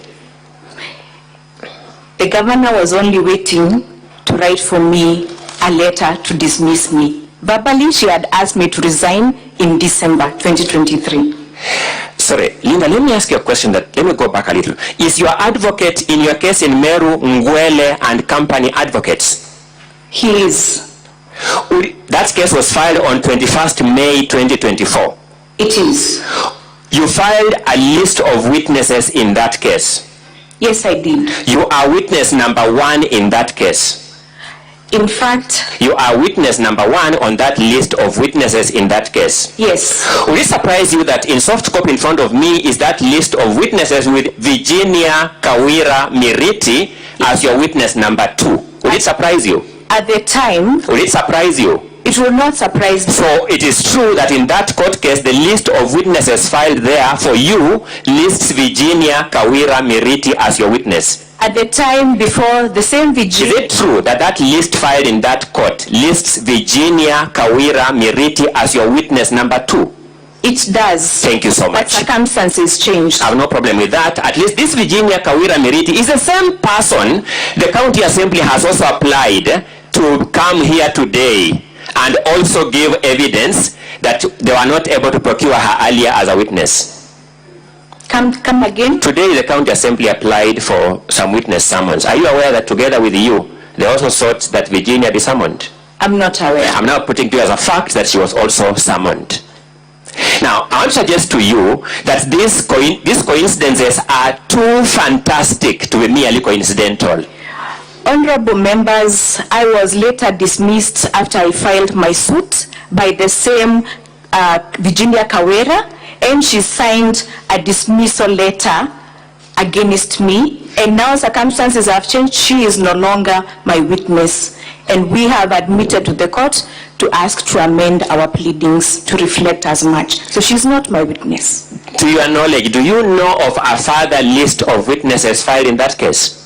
The governor was only waiting to write for me a letter to dismiss me. Verbally, she had asked me to resign in December 2023. Sorry, Linda, let me ask you a question. Let me go back a little. Is your advocate in your case in Meru, Ngwele and Company Advocates? He is. That case was filed on 21st May 2024. It is. You filed a list of witnesses in that case. Yes, I did. You are witness number 1 in that case. In fact, you are witness number 1 on that list of witnesses in that case. Yes. Will it surprise you that in soft copy in front of me is that list of witnesses with Virginia Kawira Miriti as your witness number 2? Will it surprise you? At the time, will it surprise you? It will not surprise me. So it is true that in that court case, the list of witnesses filed there for you lists Virginia Kawira Miriti as your witness. At the time before the same Virginia... Is it true that that list filed in that court lists Virginia Kawira Miriti as your witness number 2? It does. Thank you so much. But circumstances changed. I have no problem with that. At least this Virginia Kawira Miriti is the same person the county assembly has also applied to come here today and also give evidence that they were not able to procure her earlier as a witness. Come again? Today the county assembly applied for some witness summons. Are you aware that together with you, they also sought that Virginia be summoned? I'm not aware. I'm now putting to you as a fact that she was also summoned. Now, I want to suggest to you that these coincidences are too fantastic to be merely coincidental. Honorable members, I was later dismissed after I filed my suit by the same Virginia Kawira, and she signed a dismissal letter against me, and now circumstances have changed. She is no longer my witness, and we have admitted to the court to ask to amend our pleadings to reflect as much. So she's not my witness. To your knowledge, do you know of a further list of witnesses filed in that case?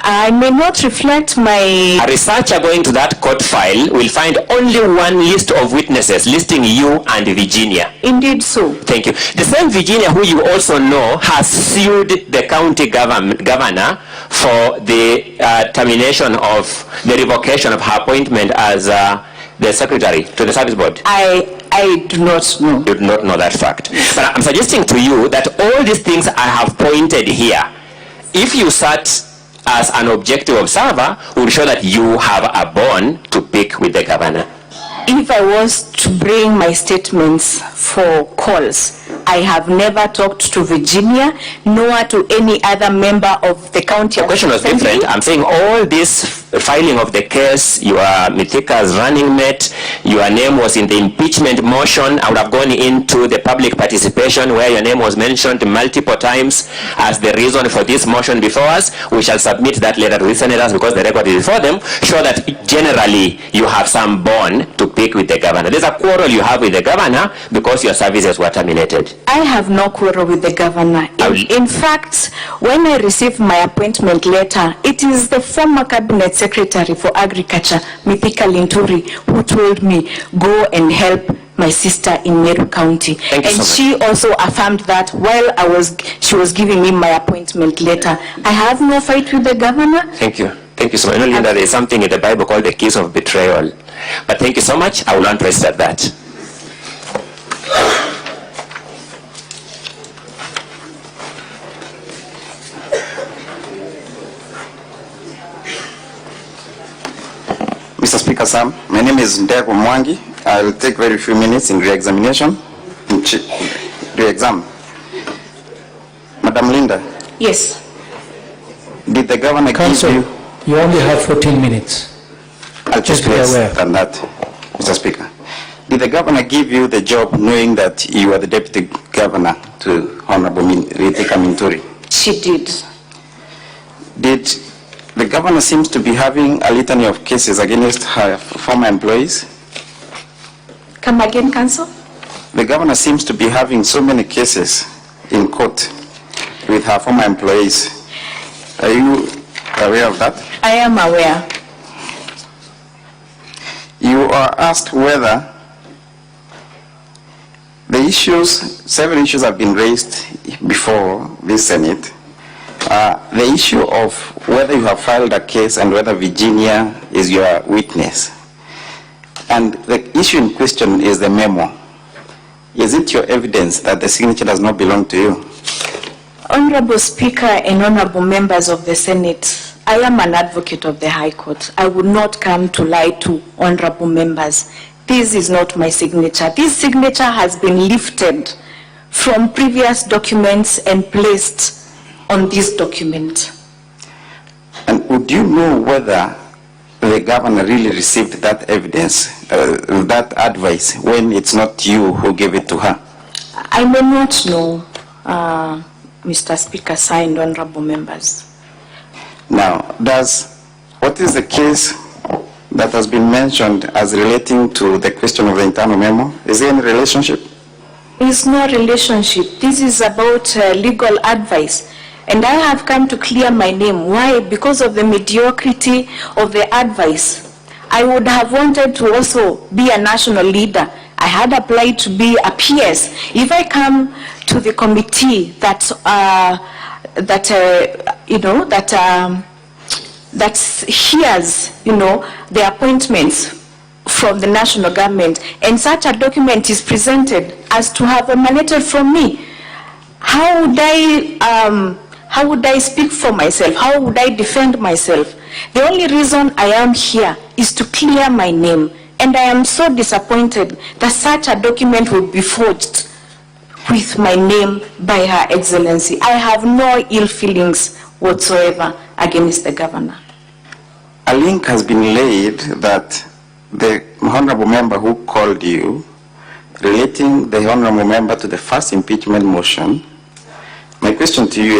I may not reflect my... A researcher going to that court file will find only one list of witnesses listing you and Virginia. Indeed so. Thank you. The same Virginia who you also know has sued the county governor for the termination of the revocation of her appointment as the secretary to the service board. I do not know. You do not know that fact. But I'm suggesting to you that all these things I have pointed here, if you sat as an objective observer, will show that you have a bone to pick with the governor. If I was to bring my statements for calls, I have never talked to Virginia, nor to any other member of the county. The question was different. I'm saying all this filing of the case, you are Mithika's running mate, your name was in the impeachment motion. I would have gone into the public participation where your name was mentioned multiple times as the reason for this motion before us. We shall submit that letter to the senators because the record is before them. Show that generally you have some bone to pick with the governor. There's a quarrel you have with the governor because your services were terminated. I have no quarrel with the governor. In fact, when I received my appointment letter, it is the former cabinet secretary for agriculture, Mithika Linturi, who told me, go and help my sister in Meru County. And she also affirmed that while she was giving me my appointment letter. I have no fight with the governor. Thank you. Thank you so much. I know, Linda, there is something in the Bible called the kiss of betrayal. But thank you so much. I will not rest at that. Mr. Speaker, Sam, my name is Ndego Mwangi. I will take very few minutes in re-examination. Re-exam. Madam Linda. Yes. Did the governor Counsel, give you... You only have 14 minutes. I'll just be aware than that, Mr. Speaker. Did the governor give you the job knowing that you are the deputy governor to Honorable Mithika Minturi? She did. Did the governor seems to be having a litany of cases against her former employees? Come again, Counsel? The governor seems to be having so many cases in court with her former employees. Are you aware of that? I am aware. You are asked whether the issues, several issues have been raised before this Senate. The issue of whether you have filed a case and whether Virginia is your witness. And the issue in question is the memo. Is it your evidence that the signature does not belong to you? Honorable Speaker and honorable members of the Senate, I am an advocate of the High Court. I would not come to lie to honorable members. This is not my signature. This signature has been lifted from previous documents and placed on this document. And would you know whether the governor really received that evidence, that advice, when it's not you who gave it to her? I may not know, Mr. Speaker, signed honorable members. Now, what is the case that has been mentioned as relating to the question of the internal memo? Is there any relationship? It's no relationship. This is about legal advice. And I have come to clear my name. Why? Because of the mediocrity of the advice. I would have wanted to also be a national leader. I had applied to be a PS. If I come to the committee that hears, the appointments from the national government, and such a document is presented as to have emanated from me, how would I speak for myself? How would I defend myself? The only reason I am here is to clear my name, and I am so disappointed that such a document will be forged with my name by Her Excellency. I have no ill feelings whatsoever against the governor. A link has been laid that the honorable member who called you, relating the honorable member to the first impeachment motion. My question to you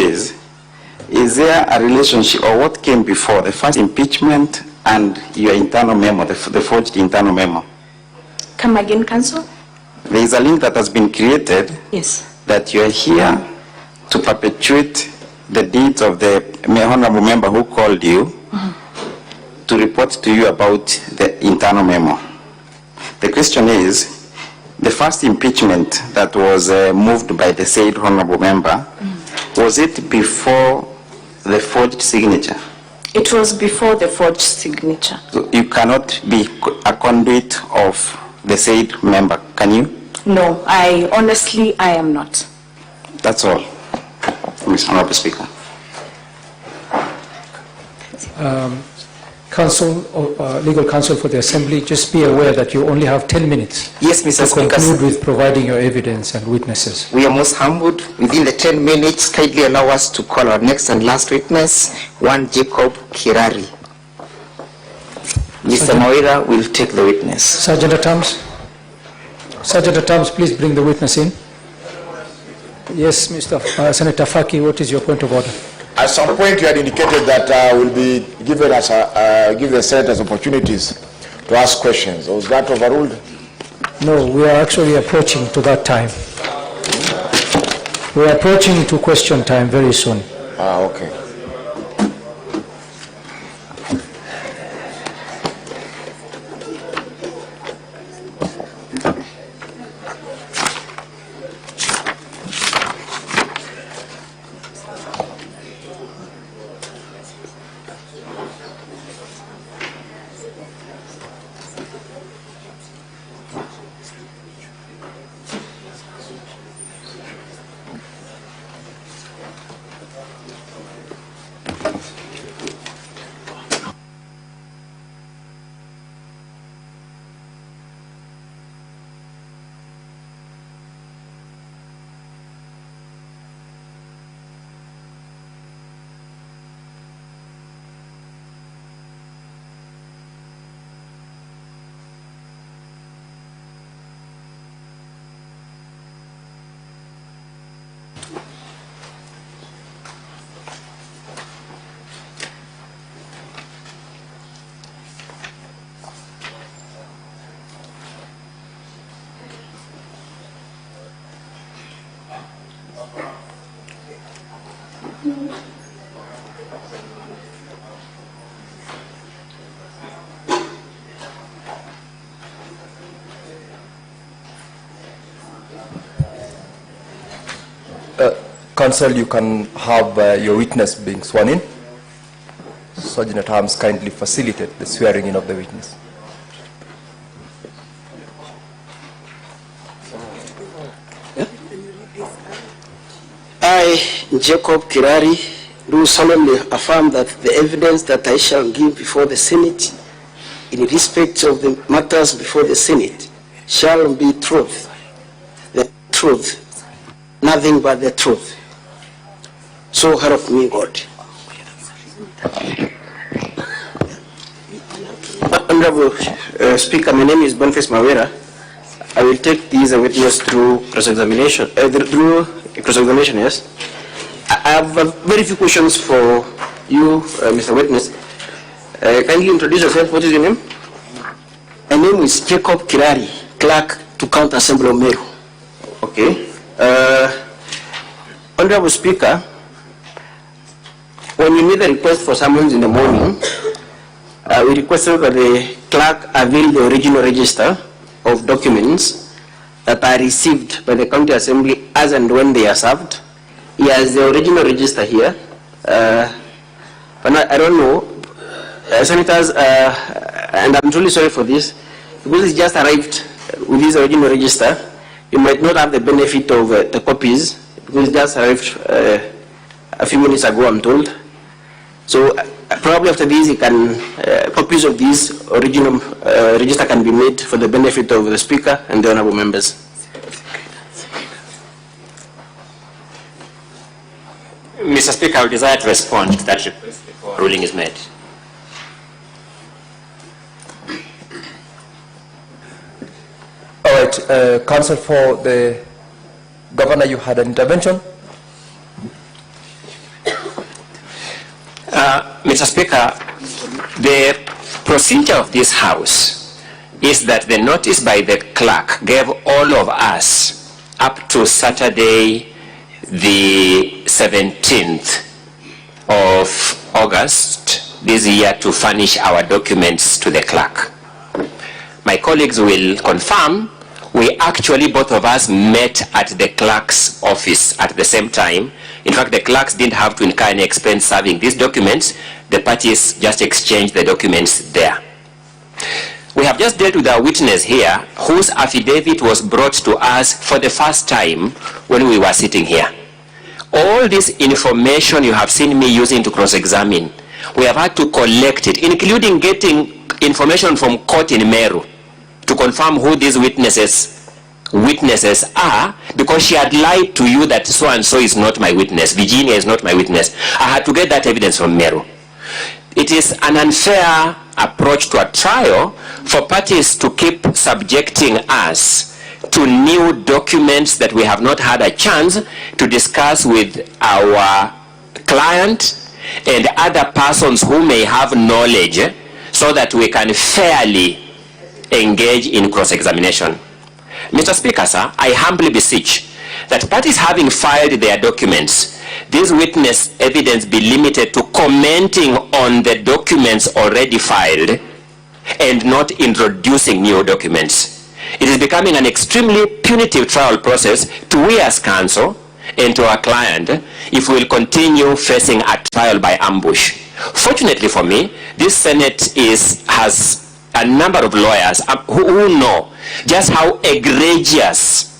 is there a relationship, or what came before, the first impeachment and your internal memo, the forged internal memo? Come again, Council? There is a link that has been created. Yes. That you are here to perpetuate the deeds of the honorable member who called you to report to you about the internal memo. The question is, the first impeachment that was moved by the said honorable member, was it before the forged signature? It was before the forged signature. So you cannot be a conduit of the said member, can you? No, I am not. That's all, Mr. Honorable Speaker. Legal counsel for the Assembly, just be aware that you only have 10 minutes. Yes, Mr. Speaker. To conclude with providing your evidence and witnesses. We are most humbled. Within the 10 minutes, kindly allow us to call our next and last witness, one Jacob Kirari. Mr. Kawira will take the witness. Sergeant at Arms. Sergeant at Arms, please bring the witness in. Yes, Mr. Senator Faki, what is your point of order? At some point you had indicated that will be given give the senators opportunities to ask questions. Was that overruled? No, we are actually approaching to that time. We are approaching to question time very soon. Okay. Counsel, you can have your witness being sworn in. Sergeant at Arms kindly facilitate the swearing in of the witness. I, Jacob Kirari, do solemnly affirm that the evidence that I shall give before the Senate in respect of the matters before the Senate shall be truth, the truth, nothing but the truth. So help me God. Honorable Speaker, my name is Boniface Mawera. I will take these witness through cross-examination. Yes. I have very few questions for you, Mr. Witness. Kindly introduce yourself. What is your name? My name is Jacob Kirari, clerk to County Assembly of Meru. Okay. Honorable Speaker, when you made the request for summons in the morning, we requested that the clerk avail the original register of documents that are received by the County Assembly as and when they are served. He has the original register here. But I don't know, senators, and I'm truly sorry for this, because it's just arrived with this original register. You might not have the benefit of the copies, because it just arrived a few minutes ago, I'm told. So probably after this, you can, copies of this original register can be made for the benefit of the Speaker and the honorable members. Mr. Speaker, I would desire to respond to that request before ruling is made. All right, Counsel for the Governor, you had an intervention. Mr. Speaker, the procedure of this House is that the notice by the clerk gave all of us up to Saturday, the 17th of August this year to furnish our documents to the clerk. My colleagues will confirm, we actually, both of us, met at the clerk's office at the same time. In fact, the clerks didn't have to incur any expense serving these documents. The parties just exchanged the documents there. We have just dealt with our witness here, whose affidavit was brought to us for the first time when we were sitting here. All this information you have seen me using to cross-examine, we have had to collect it, including getting information from court in Meru to confirm who these witnesses are, because she had lied to you that so-and-so is not my witness, Virginia is not my witness. I had to get that evidence from Meru. It is an unfair approach to a trial for parties to keep subjecting us to new documents that we have not had a chance to discuss with our client and other persons who may have knowledge, so that we can fairly engage in cross-examination. Mr. Speaker, sir, I humbly beseech that parties having filed their documents, this witness evidence be limited to commenting on the documents already filed and not introducing new documents. It is becoming an extremely punitive trial process to we as counsel and to our client if we will continue facing a trial by ambush. Fortunately for me, this Senate has a number of lawyers who know just how egregious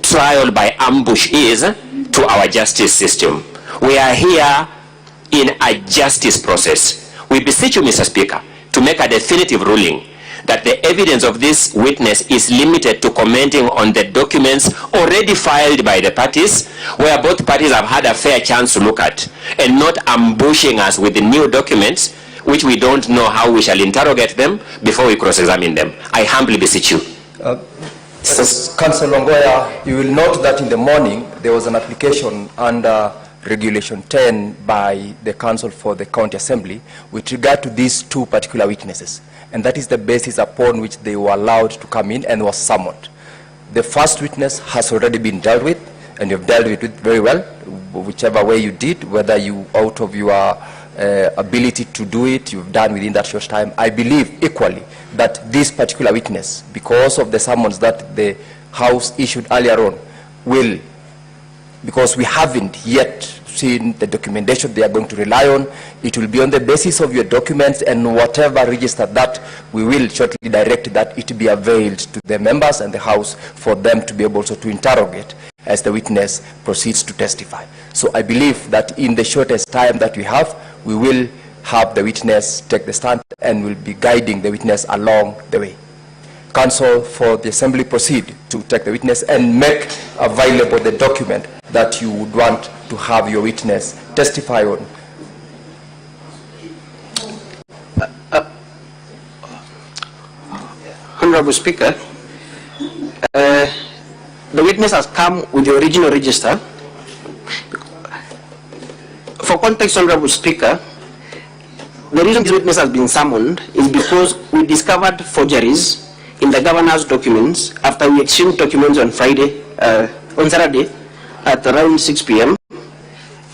trial by ambush is to our justice system. We are here in a justice process. We beseech you, Mr. Speaker, to make a definitive ruling that the evidence of this witness is limited to commenting on the documents already filed by the parties, where both parties have had a fair chance to look at, and not ambushing us with the new documents, which we don't know how we shall interrogate them before we cross-examine them. I humbly beseech you. Councillor Longoya, you will note that in the morning there was an application under Regulation 10 by the Council for the County Assembly with regard to these two particular witnesses. And that is the basis upon which they were allowed to come in and was summoned. The first witness has already been dealt with, and you've dealt with it very well, whichever way you did, whether you, out of your ability to do it, you've done within that short time. I believe equally that this particular witness, because of the summons that the House issued earlier on, will because we haven't yet seen the documentation they are going to rely on. It will be on the basis of your documents and whatever register that we will shortly direct that it be availed to the members and the House for them to be able to interrogate as the witness proceeds to testify. So I believe that in the shortest time that we have, we will have the witness take the stand and will be guiding the witness along the way. Counsel for the Assembly proceed to take the witness and make available the document that you would want to have your witness testify on. Honorable Speaker, the witness has come with the original register. For context, Honorable Speaker, the reason this witness has been summoned is because we discovered forgeries in the governor's documents after we exchanged documents on Saturday at around 6 p.m.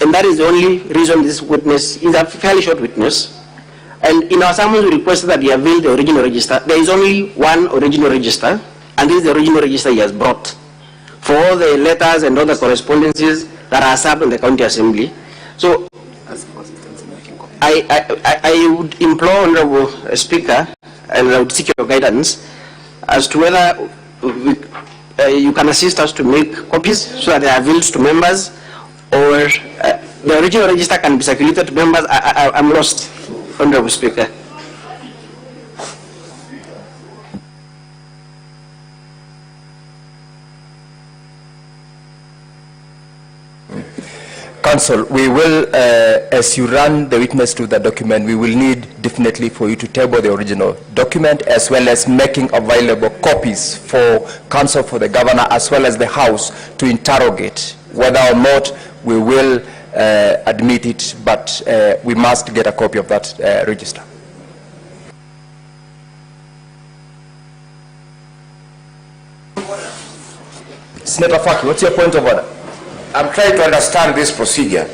And that is the only reason this witness is a fairly short witness. And in our summons, we requested that he avail the original register. There is only one original register, and this is the original register he has brought for all the letters and other correspondences that are served in the County Assembly. So I would implore Honorable Speaker, and I would seek your guidance as to whether you can assist us to make copies so that they are availed to members, or the original register can be circulated to members. I'm lost, Honorable Speaker. Counsel, we will, as you run the witness to the document, we will need definitely for you to table the original document as well as making available copies for counsel for the governor as well as the House to interrogate whether or not we will admit it, but we must get a copy of that register. Senator Faki, what's your point of order? I'm trying to understand this procedure.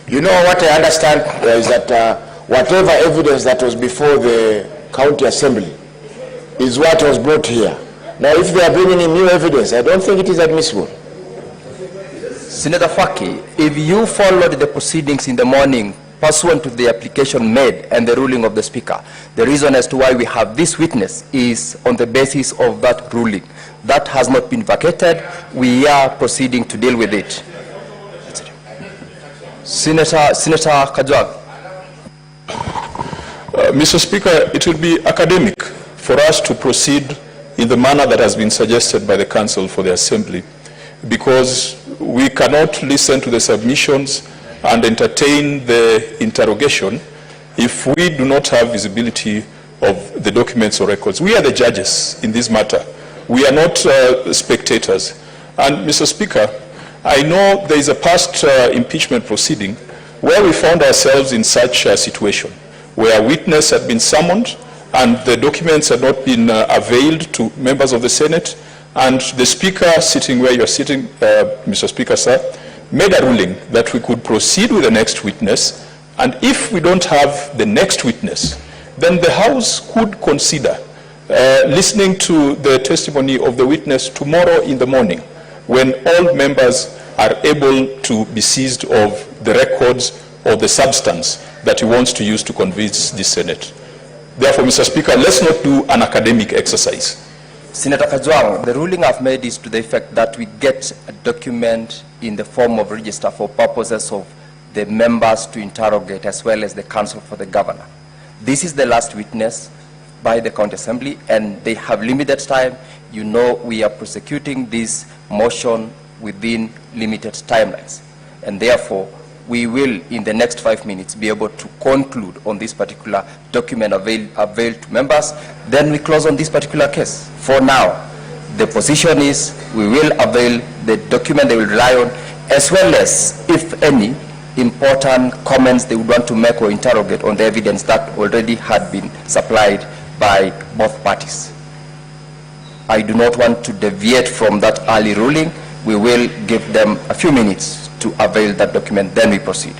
You know, what I understand is that whatever evidence that was before the County Assembly is what was brought here. Now, if they are bringing in new evidence, I don't think it is admissible. Senator Faki, if you followed the proceedings in the morning pursuant to the application made and the ruling of the Speaker, the reason as to why we have this witness is on the basis of that ruling. That has not been vacated. We are proceeding to deal with it. Senator Kajwang. Mr. Speaker, it will be academic for us to proceed in the manner that has been suggested by the Council for the Assembly, because we cannot listen to the submissions and entertain the interrogation if we do not have visibility of the documents or records. We are the judges in this matter. We are not spectators. And Mr. Speaker, I know there is a past impeachment proceeding where we found ourselves in such a situation, where a witness had been summoned and the documents had not been availed to members of the Senate, and the Speaker, sitting where you're sitting, Mr. Speaker, sir, made a ruling that we could proceed with the next witness, and if we don't have the next witness, then the House could consider listening to the testimony of the witness tomorrow in the morning, when all members are able to be seized of the records or the substance that he wants to use to convince the Senate. Therefore, Mr. Speaker, let's not do an academic exercise. Senator Kajwang, the ruling I've made is to the effect that we get a document in the form of register for purposes of the members to interrogate as well as the counsel for the governor. This is the last witness by the County Assembly, and they have limited time. You know, we are prosecuting this motion within limited timelines, and therefore we will in the next 5 minutes be able to conclude on this particular document availed to members. Then we close on this particular case. For now, the position is we will avail the document they will rely on, as well as, if any, important comments they would want to make or interrogate on the evidence that already had been supplied by both parties. I do not want to deviate from that early ruling. We will give them a few minutes to avail that document, then we proceed.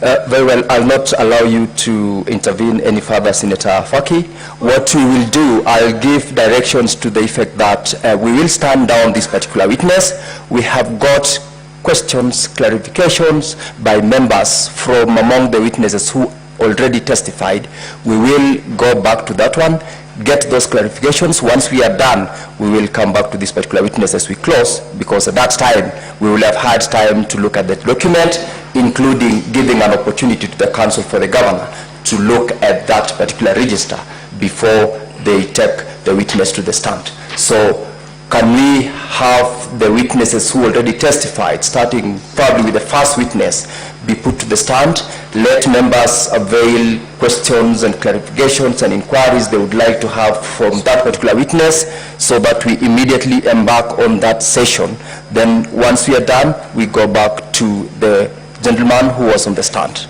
Very well, I'll not allow you to intervene any further, Senator Faki. What we will do, I'll give directions to the effect that we will stand down this particular witness. We have got questions, clarifications by members from among the witnesses who already testified. We will go back to that one, get those clarifications. Once we are done, we will come back to this particular witness as we close, because at that time we will have had time to look at the document, including giving an opportunity to the counsel for the governor to look at that particular register before they take the witness to the stand. So can we have the witnesses who already testified, starting probably with the first witness, be put to the stand? Let members avail questions and clarifications and inquiries they would like to have from that particular witness, so that we immediately embark on that session. Then once we are done, we go back to the gentleman who was on the stand.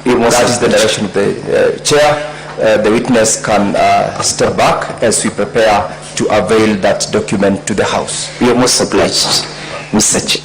That is the direction of the chair. The witness can step back as we prepare to avail that document to the House. You are most obliged, Mr. Chair.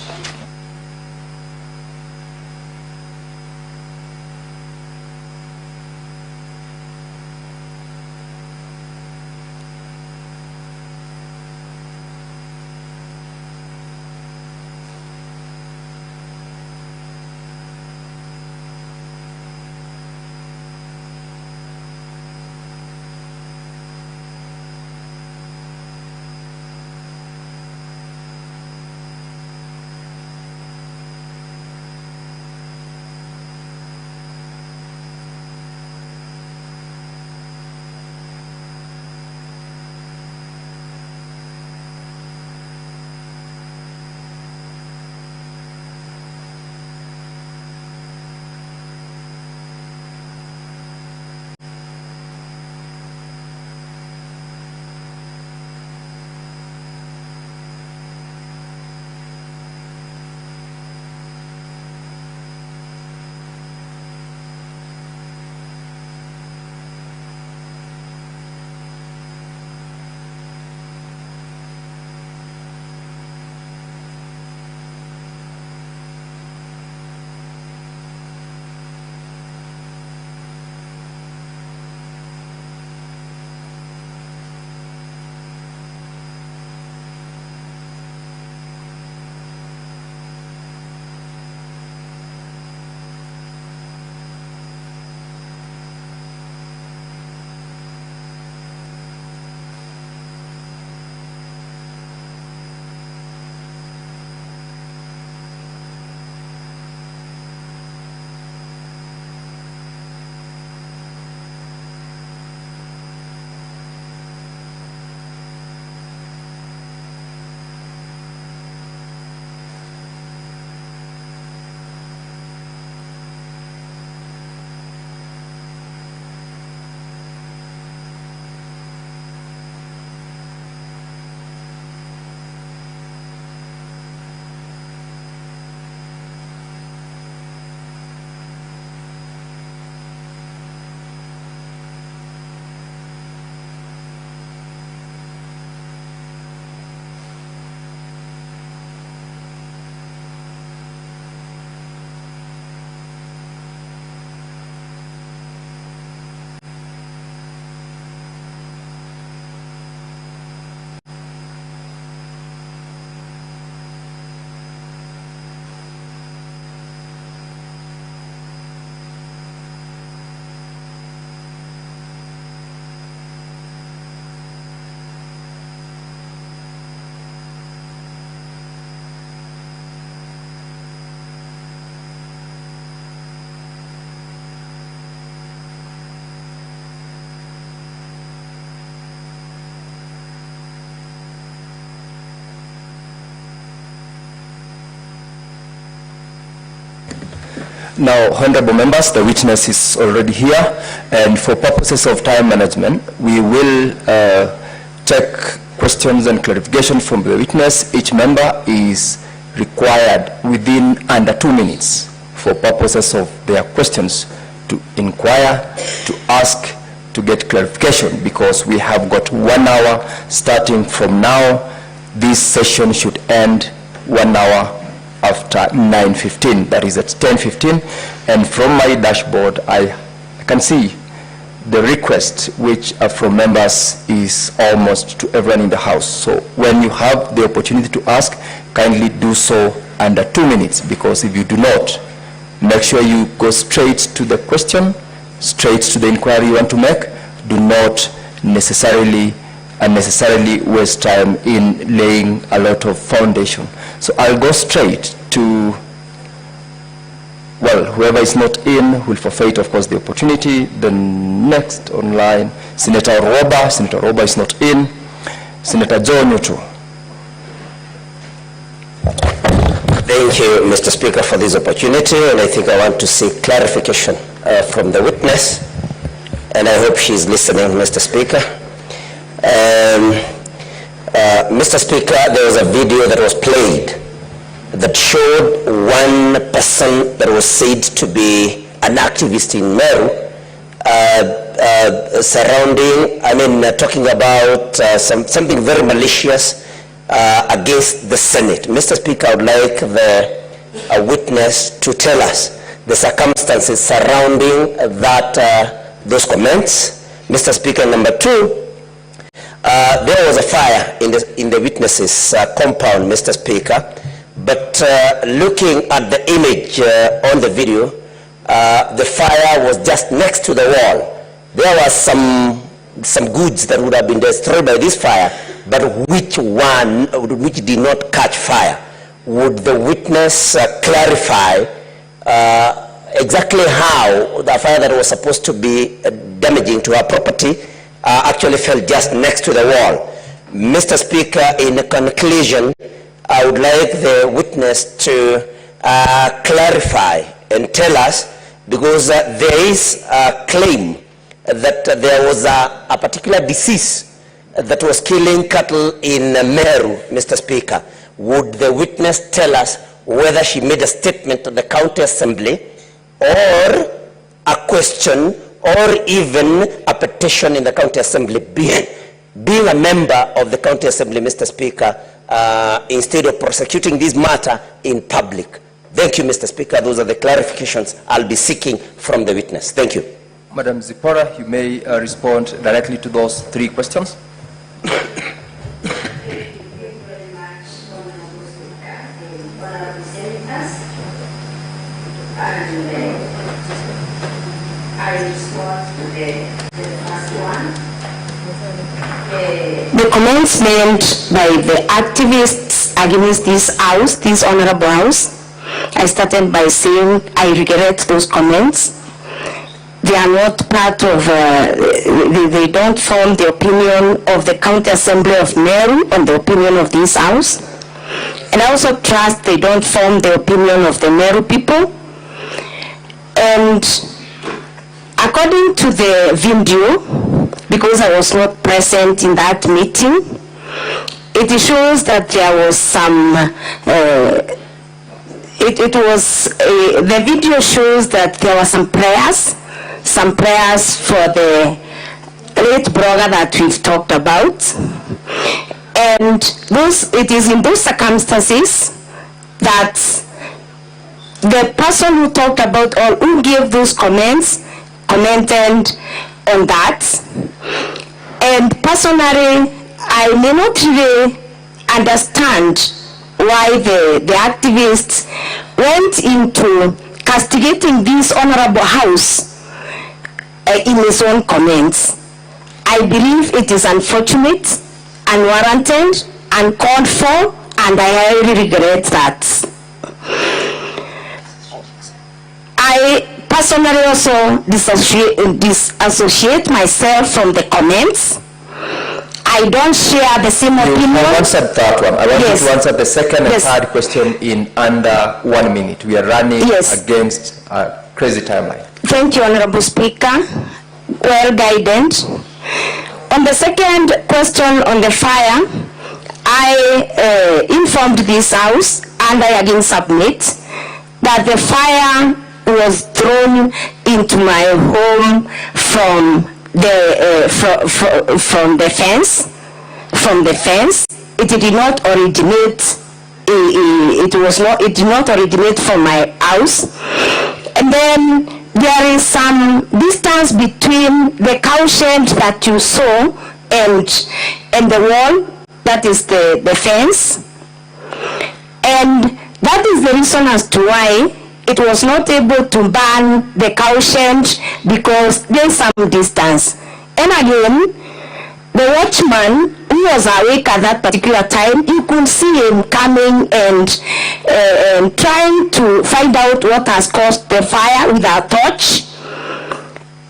Now, honorable members, the witness is already here, and for purposes of time management, we will take questions and clarifications from the witness. Each member is required within under 2 minutes for purposes of their questions to inquire, to ask, to get clarification, because we have got 1 hour starting from now. This session should end 1 hour after 9:15, that is at 10:15, and from my dashboard I can see the request which are from members is almost to everyone in the House. So when you have the opportunity to ask, kindly do so under 2 minutes, because if you do not, make sure you go straight to the question, straight to the inquiry you want to make. Do not unnecessarily waste time in laying a lot of foundation. So I'll go straight to, well, whoever is not in will forfeit, of course, the opportunity. The next online, Senator Roba. Senator Roba is not in. Senator John Yutu. Thank you, Mr. Speaker, for this opportunity, and I think I want to seek clarification from the witness, and I hope she's listening, Mr. Speaker. Mr. Speaker, there was a video that was played that showed one person that was said to be an activist in Meru talking about something very malicious against the Senate. Mr. Speaker, I would like the witness to tell us the circumstances surrounding those comments. Mr. Speaker, number two, there was a fire in the witness's compound, Mr. Speaker, but looking at the image on the video, the fire was just next to the wall. There was some goods that would have been destroyed by this fire, but which did not catch fire? Would the witness clarify exactly how the fire that was supposed to be damaging to her property actually fell just next to the wall? Mr. Speaker, in conclusion, I would like the witness to clarify and tell us, because there is a claim that there was a particular disease that was killing cattle in Meru, Mr. Speaker. Would the witness tell us whether she made a statement to the county assembly, or a question, or even a petition in the county assembly? Being a member of the county assembly, Mr. Speaker, instead of prosecuting this matter in public. Thank you, Mr. Speaker. Those are the clarifications I'll be seeking from the witness. Thank you. Madam Zipporah, you may respond directly to those three questions. The comments made by the activists against this house, this honorable house, I started by saying I regret those comments. They are not part of, they don't form the opinion of the County Assembly of Meru and the opinion of this house. And I also trust they don't form the opinion of the Meru people. And according to the video, because I was not present in that meeting, it shows that there was some, the video shows that there were some prayers for the late brother that we've talked about. And it is in those circumstances that the person who talked about, or who gave those comments, commented on that. And personally, I may not really understand why the activists went into castigating this honorable house in his own comments. I believe it is unfortunate, unwarranted, uncalled for, and I highly regret that. I personally also disassociate myself from the comments. I don't share the same opinion. You answered that one. I want you to answer the second and third question in under 1 minute. We are running against a crazy timeline. Thank you, Honorable Speaker. Well guided. On the second question on the fire, I informed this house, and I again submit that the fire was thrown into my home from the fence. It did not originate it did not originate from my house. And then there is some distance between the cow shed that you saw and the wall, that is the fence. And that is the reason as to why it was not able to burn the cow shed, because there's some distance. And again, the watchman who was awake at that particular time, you could see him coming and trying to find out what has caused the fire with a torch.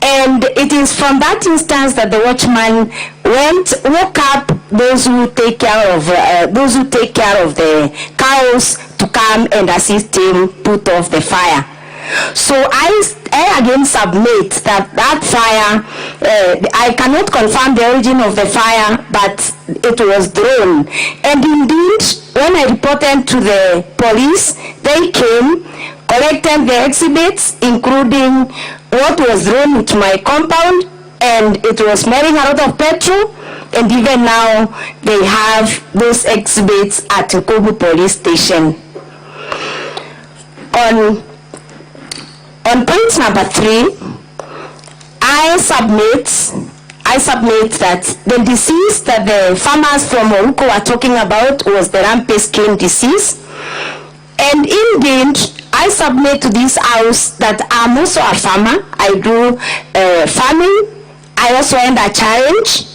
And it is from that instance that the watchman woke up those who take care of the cows to come and assist him put off the fire. So I again submit that fire, I cannot confirm the origin of the fire, but it was thrown. And indeed, when I reported to the police, they came, collected the exhibits, including what was thrown into my compound, and it was smelling a lot of petrol. And even now, they have those exhibits at Kobu police station. On point number 3, I submit that the disease that the farmers from Oruko were talking about was the rampant skin disease. And indeed, I submit to this house that I'm also a farmer. I do farming. I also end a challenge.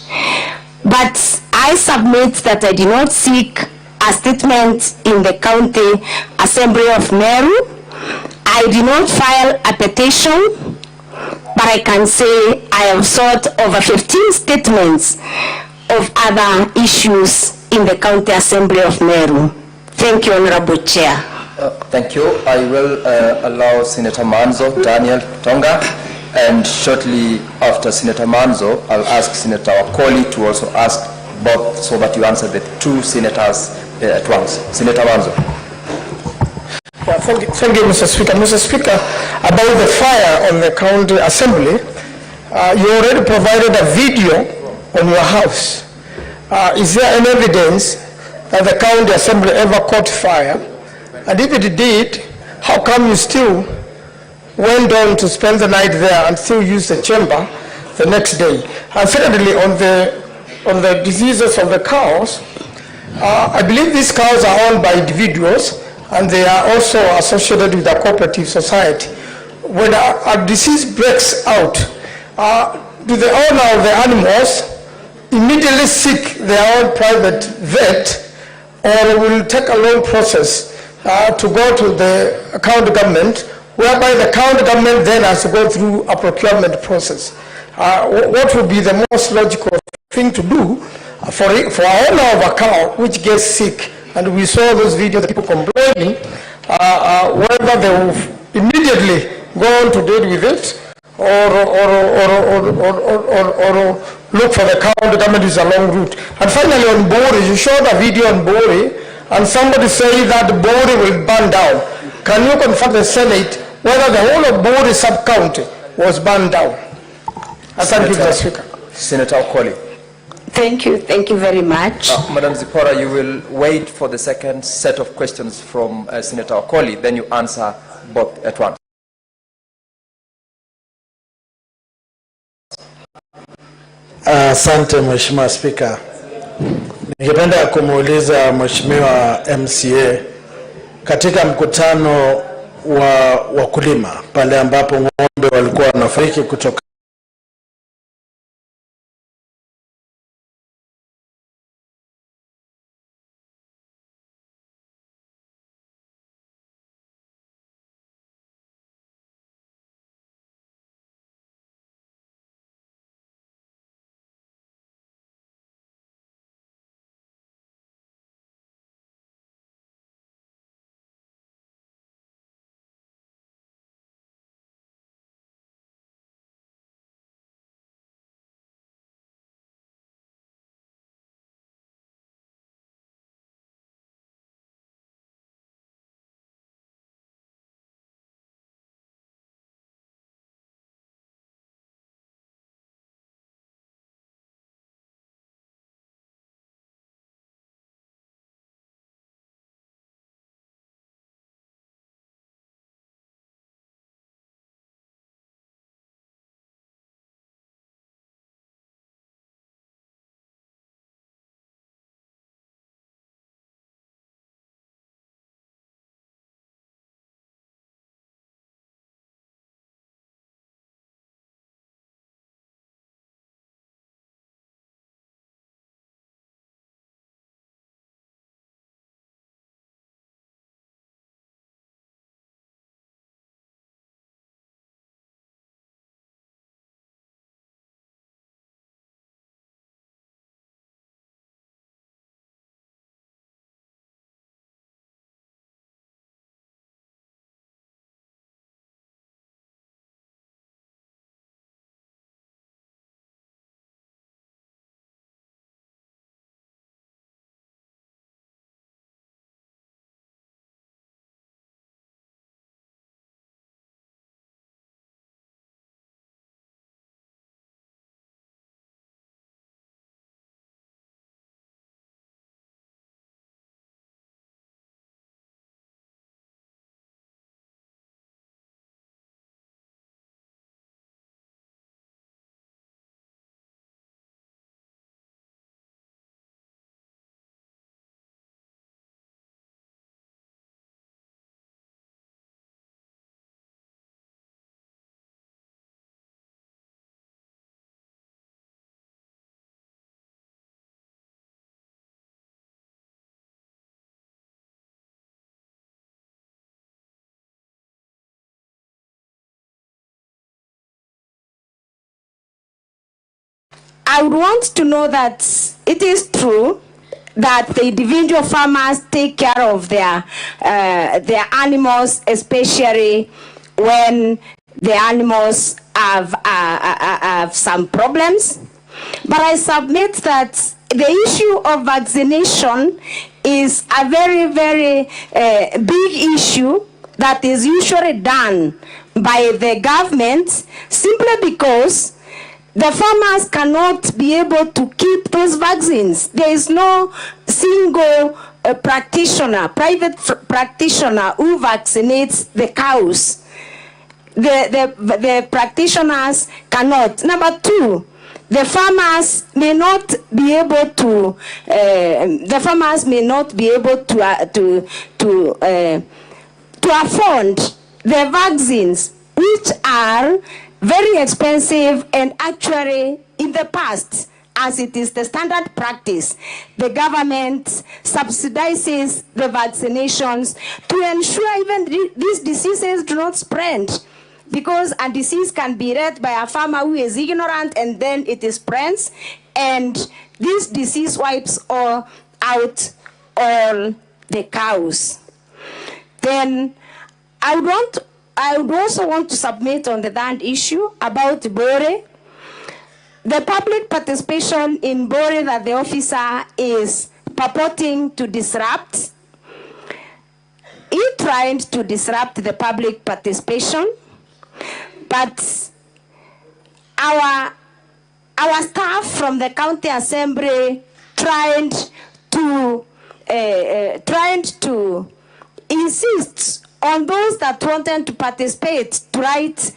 But I submit that I did not seek a statement in the County Assembly of Meru. I did not file a petition, but I can say I have sought over 15 statements of other issues in the County Assembly of Meru. Thank you, Honorable Chair. Thank you. I will allow Senator Manzo, Daniel Tonga, and shortly after Senator Manzo, I'll ask Senator Wakoli to also ask both so that you answer the two senators at once. Senator Manzo. Well, thank you, Mr. Speaker. Mr. Speaker, about the fire on the County Assembly, you already provided a video on your house. Is there any evidence that the County Assembly ever caught fire? And if it did, how come you still went on to spend the night there and still use the chamber the next day? And secondly, on the diseases of the cows, I believe these cows are owned by individuals, and they are also associated with a cooperative society. When a disease breaks out, do the owner of the animals immediately seek their own private vet, or will take a long process to go to the county government, whereby the county government then has to go through a procurement process? What would be the most logical thing to do for an owner of a cow which gets sick? And we saw those videos of people complaining, whether they will immediately go on to deal with it, or look for the county government is a long route. And finally, on Bori, you showed a video on Bori, and somebody said that Bori will burn down. Can you confirm the Senate whether the whole of Bori sub-county was burned down? Thank you, Mr. Speaker. Senator Okoli. Thank you very much. Madam Zipporah, you will wait for the second set of questions from Senator Okoli, then you answer both at once. Asante Mheshimiwa Spika. Ningependa kumuuliza Mheshimiwa MCA katika mkutano wa wakulima pale ambapo ng'ombe walikuwa wanafariki kutoka I would want to know that it is true that the individual farmers take care of their animals, especially when the animals have some problems. But I submit that the issue of vaccination is a very, very big issue that is usually done by the government simply because the farmers cannot be able to keep those vaccines. There is no single practitioner, private practitioner who vaccinates the cows. The practitioners cannot. Number two, the farmers may not be able to. To afford the vaccines, which are very expensive, and actually in the past, as it is the standard practice, the government subsidizes the vaccinations to ensure even these diseases do not spread. Because a disease can be read by a farmer who is ignorant and then it spreads, and this disease wipes out all the cows. Then I would also want to submit on the land issue about Bore. The public participation in Bore that the officer is purporting to disrupt, he tried to disrupt the public participation, but our staff from the county assembly tried to insist on those that wanted to participate to write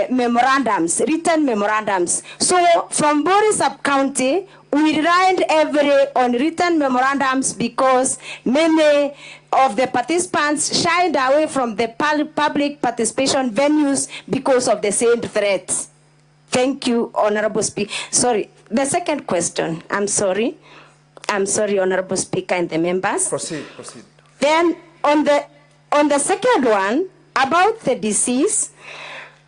memorandums, written memorandums. So from Bore sub-county, we relied heavily on written memorandums because many of the participants shied away from the public participation venues because of the same threats. Thank you, Honorable Speaker. Sorry, the second question. I'm sorry, Honorable Speaker and the members. Proceed. Then on the second one, about the disease,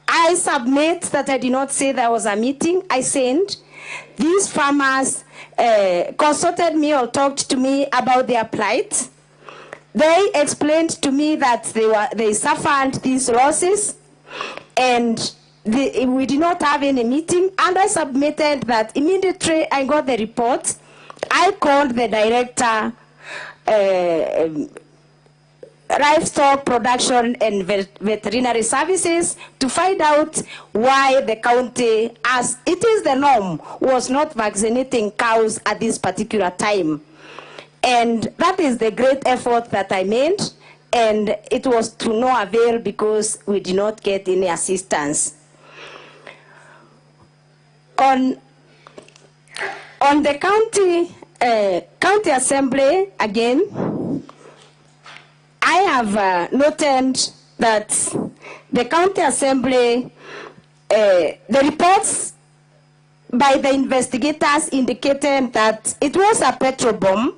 I submit that I did not say there was a meeting. I said these farmers consulted me or talked to me about their plight. They explained to me that they suffered these losses, and we did not have any meeting. And I submitted that immediately I got the report. I called the director, livestock production and veterinary services, to find out why the county, as it is the norm, was not vaccinating cows at this particular time. And that is the great effort that I made, and it was to no avail because we did not get any assistance. On the county assembly, again, I have noted that the county assembly, the reports by the investigators indicated that it was a petrol bomb,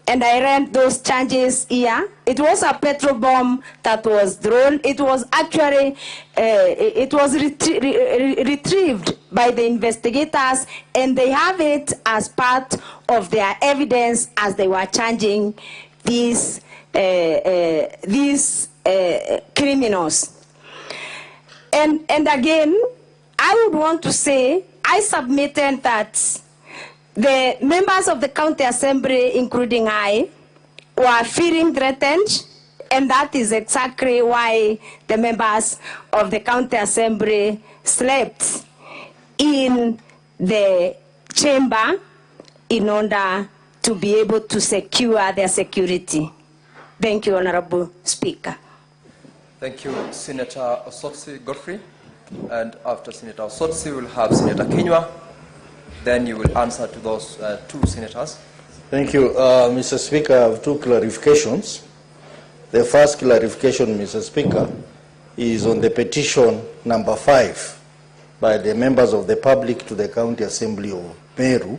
and I read those charges here. It was a petrol bomb that was thrown. It was actually, it was retrieved by the investigators, and they have it as part of their evidence as they were charging these criminals. And again, I would want to say, I submitted that the members of the county assembly, including I, were feeling threatened, and that is exactly why the members of the county assembly slept in the chamber in order to be able to secure their security. Thank you, Honorable Speaker. Thank you, Senator Osotsi Godfrey. And after Senator Osotsi, we'll have Senator Kinywa. Then you will answer to those two senators. Thank you, Mr. Speaker. I have two clarifications. The first clarification, Mr. Speaker, is on the petition number 5 by the members of the public to the County Assembly of Meru,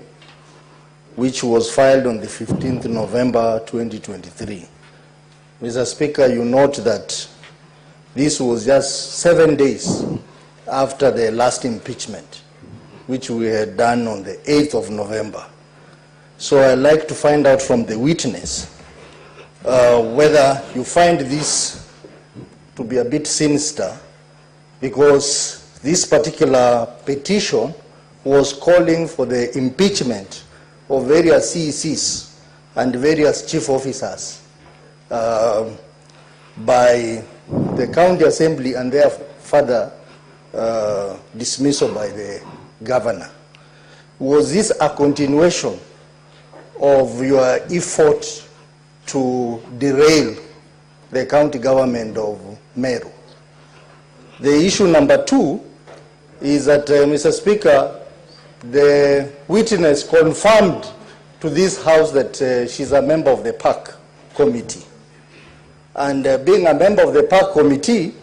which was filed on the 15th November 2023. Mr. Speaker, you note that this was just 7 days after the last impeachment. which we had done on the 8th of November. So I'd like to find out from the witness whether you find this to be a bit sinister, because this particular petition was calling for the impeachment of various CECs and various chief officers by the county assembly, and their further dismissal by the governor. Was this a continuation of your effort to derail the county government of Meru? The issue number 2 is that, Mr. Speaker, the witness confirmed to this House that she's a member of the PAC committee. And being a member of the PAC committee,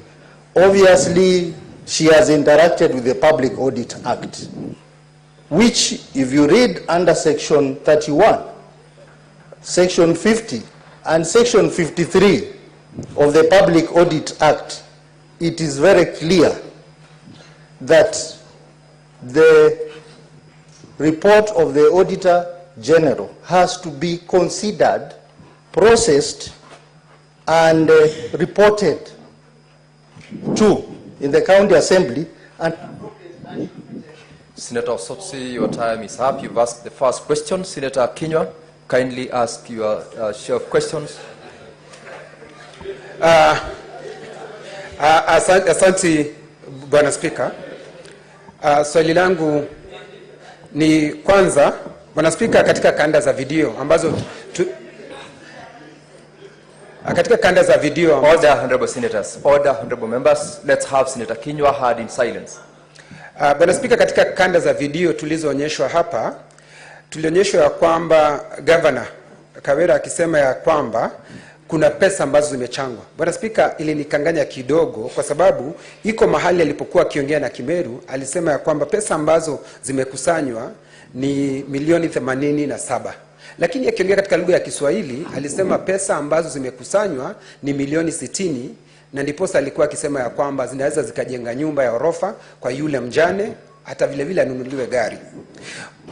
obviously she has interacted with the Public Audit Act, which, if you read under Section 31, Section 50, and Section 53 of the Public Audit Act, it is very clear that the report of the Auditor General has to be considered, processed, and reported to in the county assembly. And Senator Sotsi, your time is up. You've asked the first question. Senator Kinywa, kindly ask your share of questions. Asante Bwana Spika. Swali langu ni kwanza, Bwana Spika, katika kanda za video ambazo katika kanda za video Order, honorable senators. Order, honorable members. Let's have Senator Kinywa heard in silence. Bwana Spika, katika kanda za video tulizoonyeshwa hapa, tulionyeshwa ya kwamba Governor Kawira akisema ya kwamba kuna pesa ambazo zimechangwa. Bwana Spika, ilinikanganya kidogo kwa sababu iko mahali alipokuwa akiongea na Kimeru, alisema ya kwamba pesa ambazo zimekusanywa ni milioni 87. Lakini akiongea katika lugha ya Kiswahili alisema pesa ambazo zimekusanywa ni milioni 60, na ndiposa alikuwa akisema ya kwamba zinaweza zikajenga nyumba ya orofa kwa yule mjane, hata vile vile anunuliwe gari.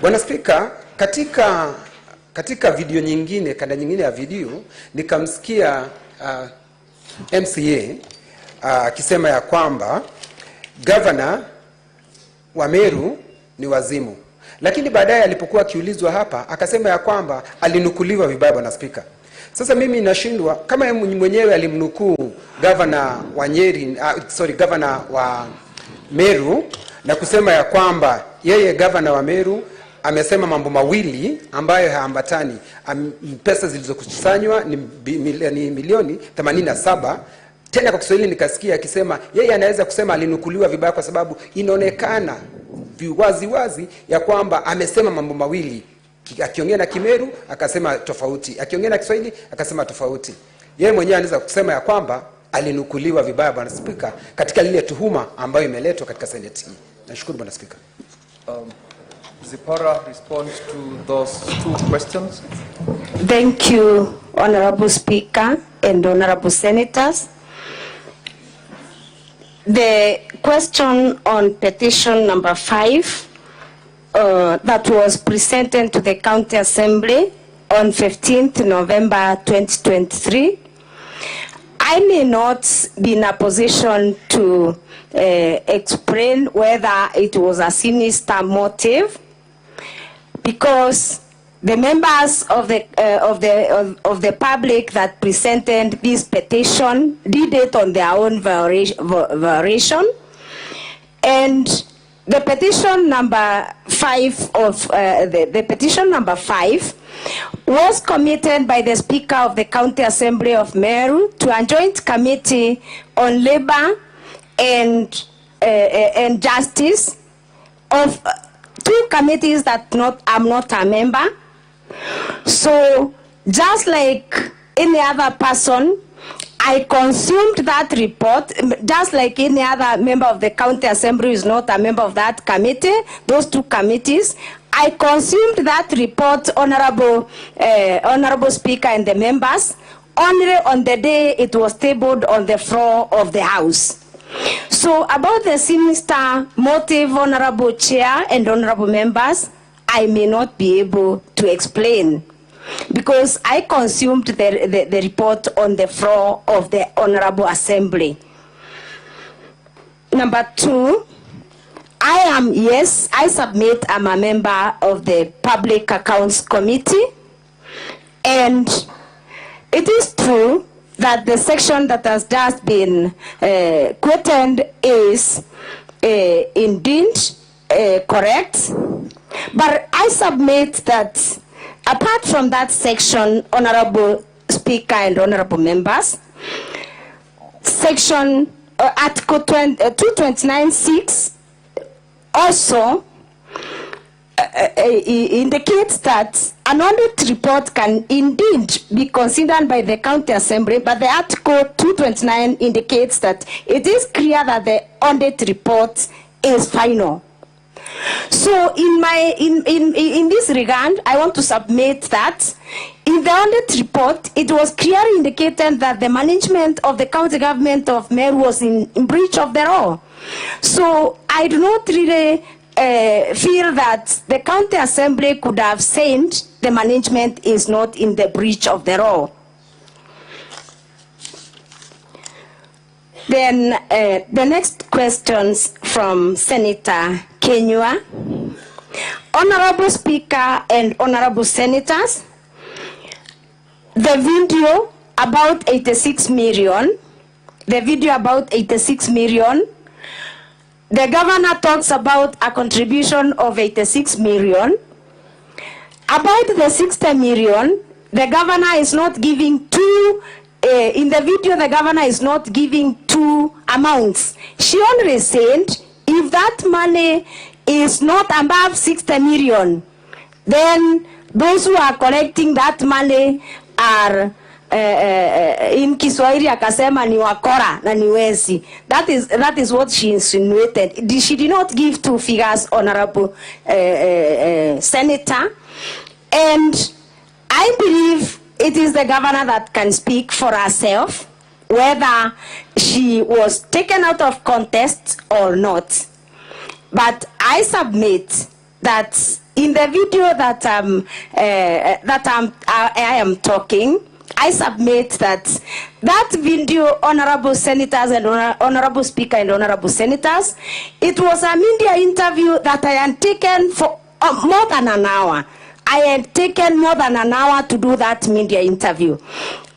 Bwana Spika, katika video nyingine, kanda nyingine ya video, nikamsikia MCA akisema ya kwamba Governor wa Meru ni wazimu. Lakini baadaye alipokuwa akiulizwa hapa akasema ya kwamba alinukuliwa vibaya. Bwana Spika, sasa mimi nashindwa kama yeye mwenyewe alimnukuu Governor wa Governor wa Meru na kusema ya kwamba yeye Governor wa Meru amesema mambo mawili ambayo haambatani. Pesa zilizokusanywa ni milioni 87. Tena kwa Kiswahili nikasikia akisema yeye anaweza kusema alinukuliwa vibaya kwa sababu inaonekana wazi ya kwamba amesema mambo mawili. Akiongea na Kimeru akasema tofauti, akiongea na Kiswahili akasema tofauti. Yeye mwenyewe anaweza kusema ya kwamba alinukuliwa vibaya, Bwana Spika, katika lile tuhuma ambayo imeletwa katika Senate hii. Nashukuru Bwana Spika. Zipora, respond to those two questions. Thank you, Honorable Speaker and Honorable Senators. The question on petition number 5 that was presented to the County Assembly on 15th November 2023, I may not be in a position to explain whether it was a sinister motive, because the members of the public that presented this petition did it on their own variation, and the petition number 5 of the petition number 5 was committed by the Speaker of the County Assembly of Meru to a joint committee on labor and justice of two committees that I'm not a member. So just like any other person, I consumed that report, just like any other member of the County Assembly who is not a member of that committee, those two committees. I consumed that report, Honorable Speaker and the members, only on the day it was tabled on the floor of the House. So about the sinister motive, Honorable Chair and Honorable Members, I may not be able to explain because I consumed the report on the floor of the Honorable Assembly. Number two, I submit, I'm a member of the Public Accounts Committee, and it is true that the section that has just been quoted is indeed correct, but I submit that apart from that section, Honorable Speaker and Honorable Members, section Article 229(6) also indicates that an audit report can indeed be considered by the County Assembly, but the Article 229 indicates that it is clear that the audit report is final. So in this regard, I want to submit that in the audit report, it was clearly indicated that the management of the county government of Meru was in breach of the law. So I do not really feel that the County Assembly could have said the management is not in the breach of the law. Then the next questions from Senator Kenywa. Honorable Speaker and Honorable Senators, the video about 86 million, the governor talks about a contribution of 86 million. About the 60 million, the governor is not giving two, in the video the governor is not giving two amounts. She only said if that money is not above 60 million, then those who are collecting that money are in Kiswahili akasema ni wakora na ni wezi. That is what she insinuated. She did not give two figures, Honorable Senator. And I believe it is the governor that can speak for herself whether she was taken out of context or not. But I submit that in the video that I am talking, I submit that video, Honorable Senators and Honorable Speaker and Honorable Senators, it was a media interview that I had taken for more than an hour. I had taken more than an hour to do that media interview.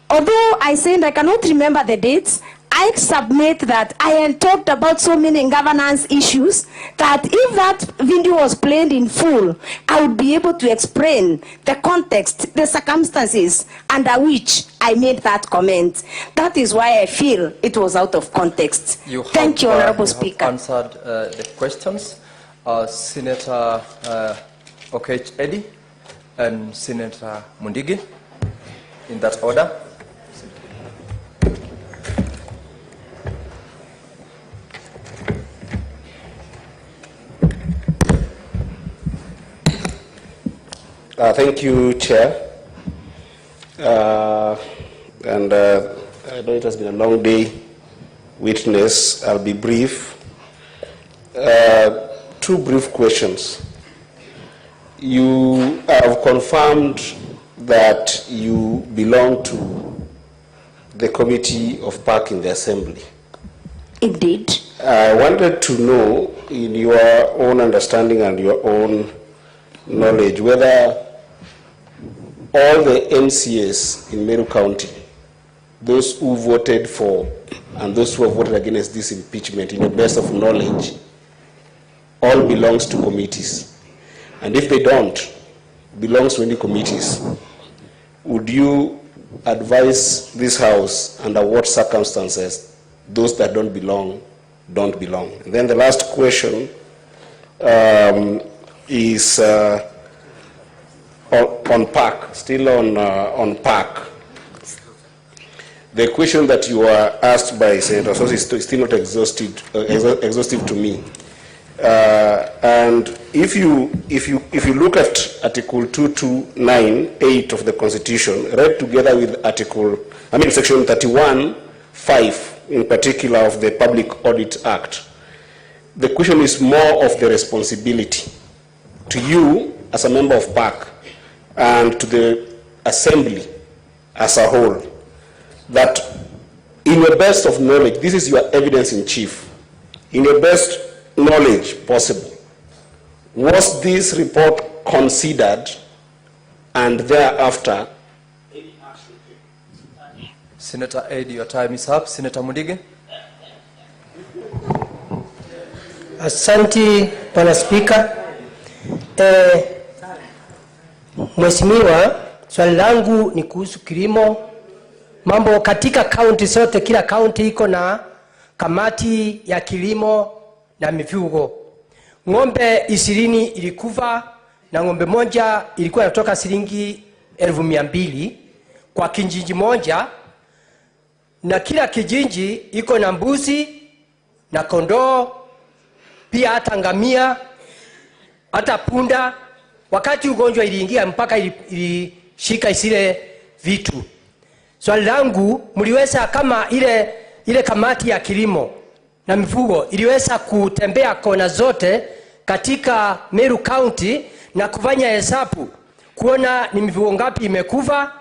Although I said I cannot remember the dates, I submit that I had talked about so many governance issues that if that video was played in full, I would be able to explain the context, the circumstances under which I made that comment. That is why I feel it was out of context. Thank you, Honorable Speaker. Answered the questions. Senator Okech Eddy and Senator Mundigi, in that order. Thank you, Chair. I know it has been a long day. Witness, I'll be brief. Two brief questions. You have confirmed that you belong to the Committee of Park in the Assembly. Indeed. I wanted to know, in your own understanding and your own knowledge, whether all the MCAs in Meru County, those who voted for and those who have voted against this impeachment, in the best of knowledge, all belongs to committees. And if they don't belong to any committees, would you advise this House under what circumstances those that don't belong, don't belong? And then the last question is on PAC, still on PAC. The question that you were asked by Senator Sosi is still not exhaustive to me. And if you look at Article 229(8) of the Constitution, read together with Section 31(5) in particular of the Public Audit Act. The question is more of the responsibility to you as a member of PAC and to the Assembly as a whole, that in your best of knowledge, this is your evidence in chief, in your best knowledge possible, was this report considered and thereafter? Senator Ed, your time is up. Senator Mudige. Asante Bwana Spika. Mheshimiwa, swali langu ni kuhusu kilimo. Mambo katika kaunti zote, kila kaunti iko na kamati ya kilimo na mifugo. Ng'ombe 20 ilikufa na ng'ombe moja ilikuwa inatoka shilingi 1200 kwa kijiji moja, na kila kijiji iko na mbuzi na kondoo, pia hata ngamia, hata punda. Wakati ugonjwa iliingia mpaka ilishika isile vitu. Swali langu, mliweza kama ile kamati ya kilimo na mifugo iliweza kutembea kona zote katika Meru County na kufanya hesabu kuona ni mifugo ngapi imekufa,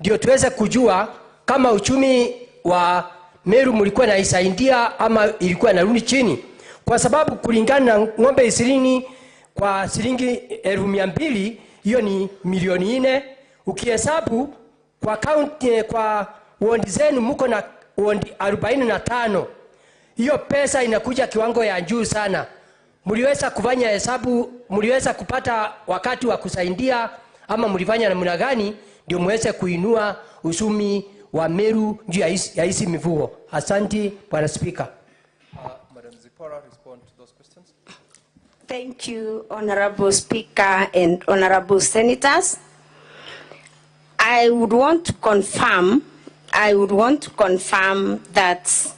ndio tuweze kujua kama uchumi wa Meru mlikuwa na isaidia ama ilikuwa narudi chini? Kwa sababu kulingana na ng'ombe 20 kwa shilingi 1200, hiyo ni milioni 4. Ukihesabu kwa county, kwa wondi zenu mko na wondi 45, hiyo pesa inakuja kiwango ya juu sana. Mliweza kufanya hesabu, mliweza kupata wakati wa kusaidia ama mlifanya namna gani ndio muweze kuinua uchumi wa Meru juu ya hizi mifugo? Asante Bwana Speaker. Madam Zipora, respond to those questions. Thank you, Honorable Speaker and Honorable Senators. I would want to confirm that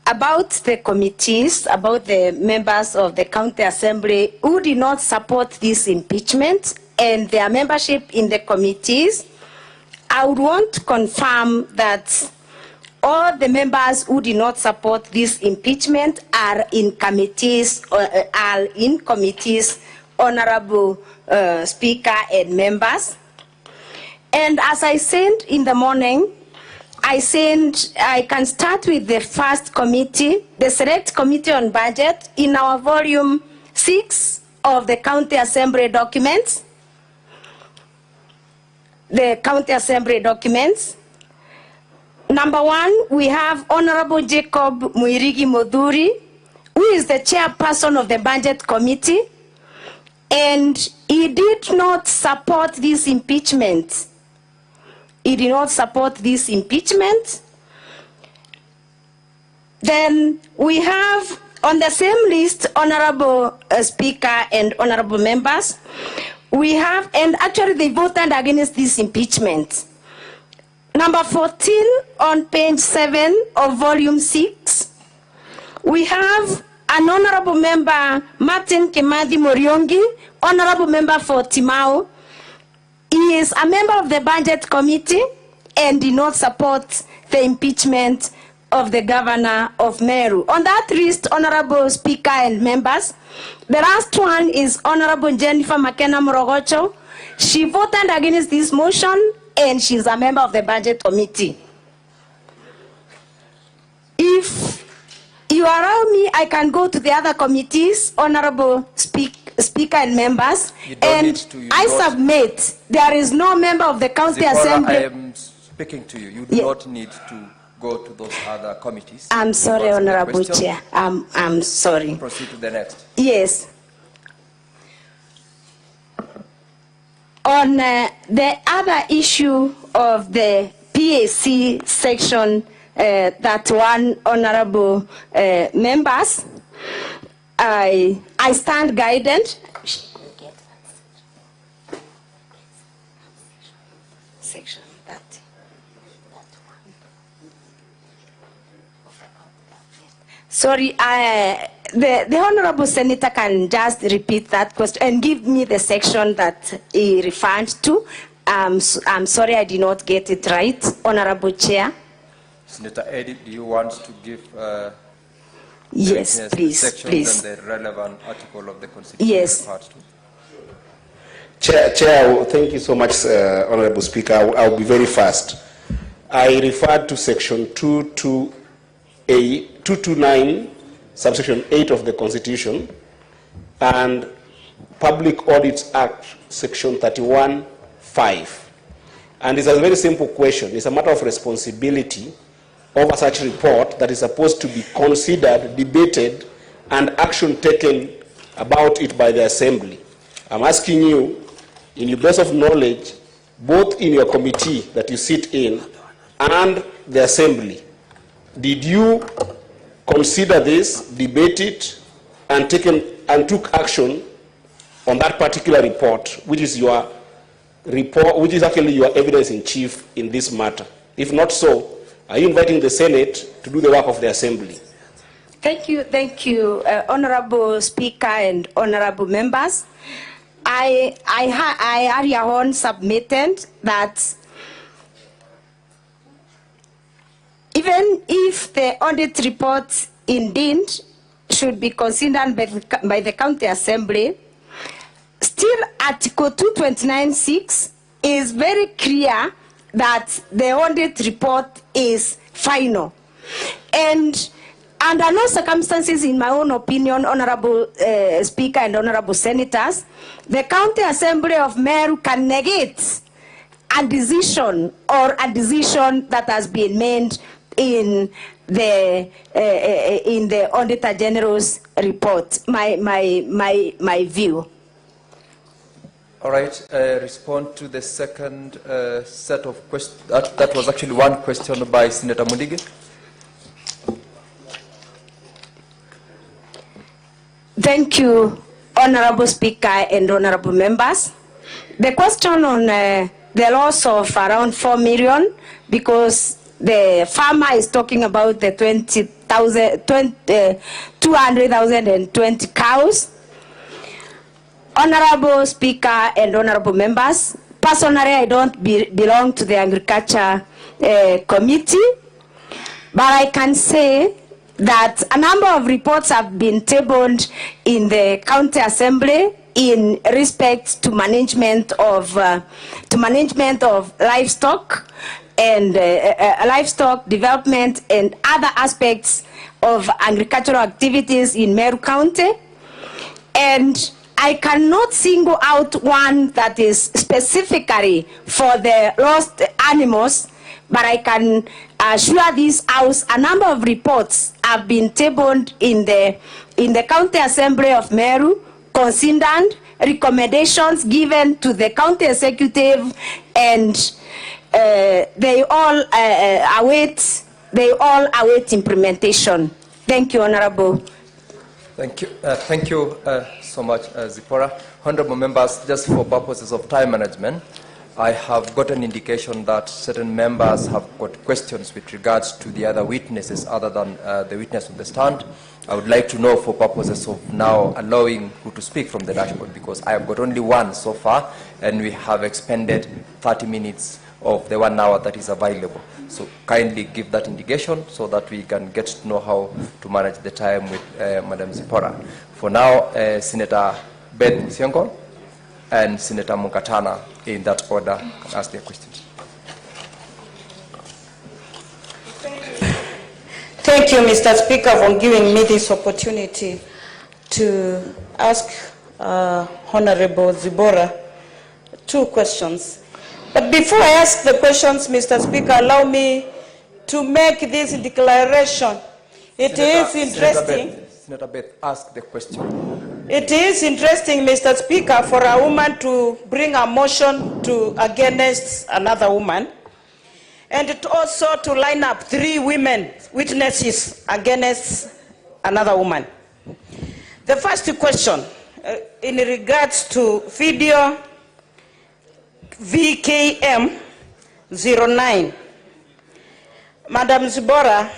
about the committees, about the members of the County Assembly who did not support this impeachment and their membership in the committees, I would want to confirm that all the members who did not support this impeachment are in committees, Honorable Speaker and members. And as I said in the morning, I can start with the first committee, the Select Committee on Budget, in our volume 6 of the County Assembly documents. The County Assembly documents. Number 1, we have Honorable Jacob Mwirigi Modhuri, who is the chairperson of the Budget Committee, and he did not support this impeachment. He did not support this impeachment. Then we have on the same list, Honorable Speaker and Honorable members, we have, and actually they voted against this impeachment. Number 14 on page 7 of volume 6, we have an Honorable Member Martin Kimathi Moriongi, Honorable Member for Timau. He is a member of the Budget Committee and did not support the impeachment of the Governor of Meru. On that list, Honorable Speaker and members, the last one is Honorable Jennifer McKenna Morogocho. She voted against this motion and she's a member of the Budget Committee. If you allow me, I can go to the other committees, Honorable Speaker and members, and I submit there is no member of the County Assembly. I am speaking to you. You do not need to go to those other committees. I'm sorry, Honorable Chair. I'm sorry. Proceed to the next. Yes. On the other issue of the PAC section, that one, Honorable members, I stand guided. Section 30. Sorry, the Honorable Senator can just repeat that question and give me the section that he referred to. I'm sorry I did not get it right, Honorable Chair. Senator Eddie, do you want to give yes, please, sections and the relevant article of the Constitution? Yes. Part 2? Chair, thank you so much, Honorable Speaker. I'll be very fast. I referred to section 229, subsection 8 of the Constitution, and Public Audits Act, section 31(5). And it's a very simple question. It's a matter of responsibility over such report that is supposed to be considered, debated, and action taken about it by the Assembly. I'm asking you, in your best of knowledge, both in your committee that you sit in and the Assembly, did you consider this, debate it, and took action on that particular report, which is your report, which is actually your evidence in chief in this matter? If not so, are you inviting the Senate to do the work of the Assembly? Thank you, Honorable Speaker and honorable members. I earlier on submitted that even if the audit report indeed should be considered by the County Assembly, still Article 229(6) is very clear that the audit report is final. And under no circumstances, in my own opinion, Honorable Speaker and Honorable Senators, the County Assembly of Meru can negate a decision that has been made in the Auditor General's report. My view. All right, respond to the second set of questions. That was actually one question by Senator Mudige. Thank you, Honorable Speaker and honorable members. The question on the loss of around 4 million, because the farmer is talking about the 200,020 cows. Honorable Speaker and honorable members, personally I don't belong to the Agriculture Committee, but I can say that a number of reports have been tabled in the County Assembly in respect to management of livestock and livestock development and other aspects of agricultural activities in Meru County. And I cannot single out one that is specifically for the lost animals, but I can assure this House a number of reports have been tabled in the County Assembly of Meru, considered recommendations given to the County Executive, and they all await implementation. Thank you, Honorable. Thank you so much, Zipporah. Honorable members, just for purposes of time management, I have got an indication that certain members have got questions with regards to the other witnesses other than the witness on the stand. I would like to know, for purposes of now allowing who to speak from the dashboard, because I have got only one so far, and we have expended 30 minutes of the 1 hour that is available. So kindly give that indication so that we can get to know how to manage the time with Madam Zipporah. For now, Senator Ben Siongo and Senator Mukatana, in that order, can ask their questions. Thank you, Mr. Speaker, for giving me this opportunity to ask Honorable Zipporah 2 questions. But before I ask the questions, Mr. Speaker, allow me to make this declaration. It is interesting. Senator Beth, ask the question. It is interesting, Mr. Speaker, for a woman to bring a motion against another woman, and also to line up 3 women witnesses against another woman. The first question, in regards to video VKM 09. Madam Zipporah,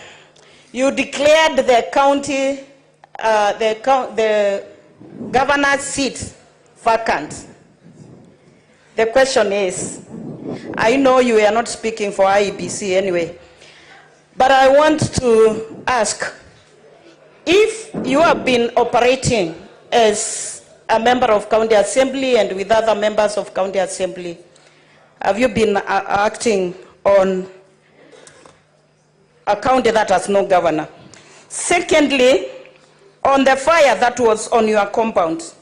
you declared the county, the governor's seat vacant. The question is, I know you are not speaking for IEBC anyway, But I want to ask, if you have been operating as a member of county assembly and with other members of county assembly, have you been acting on a county that has no governor? Secondly, on the fire that was on your compound,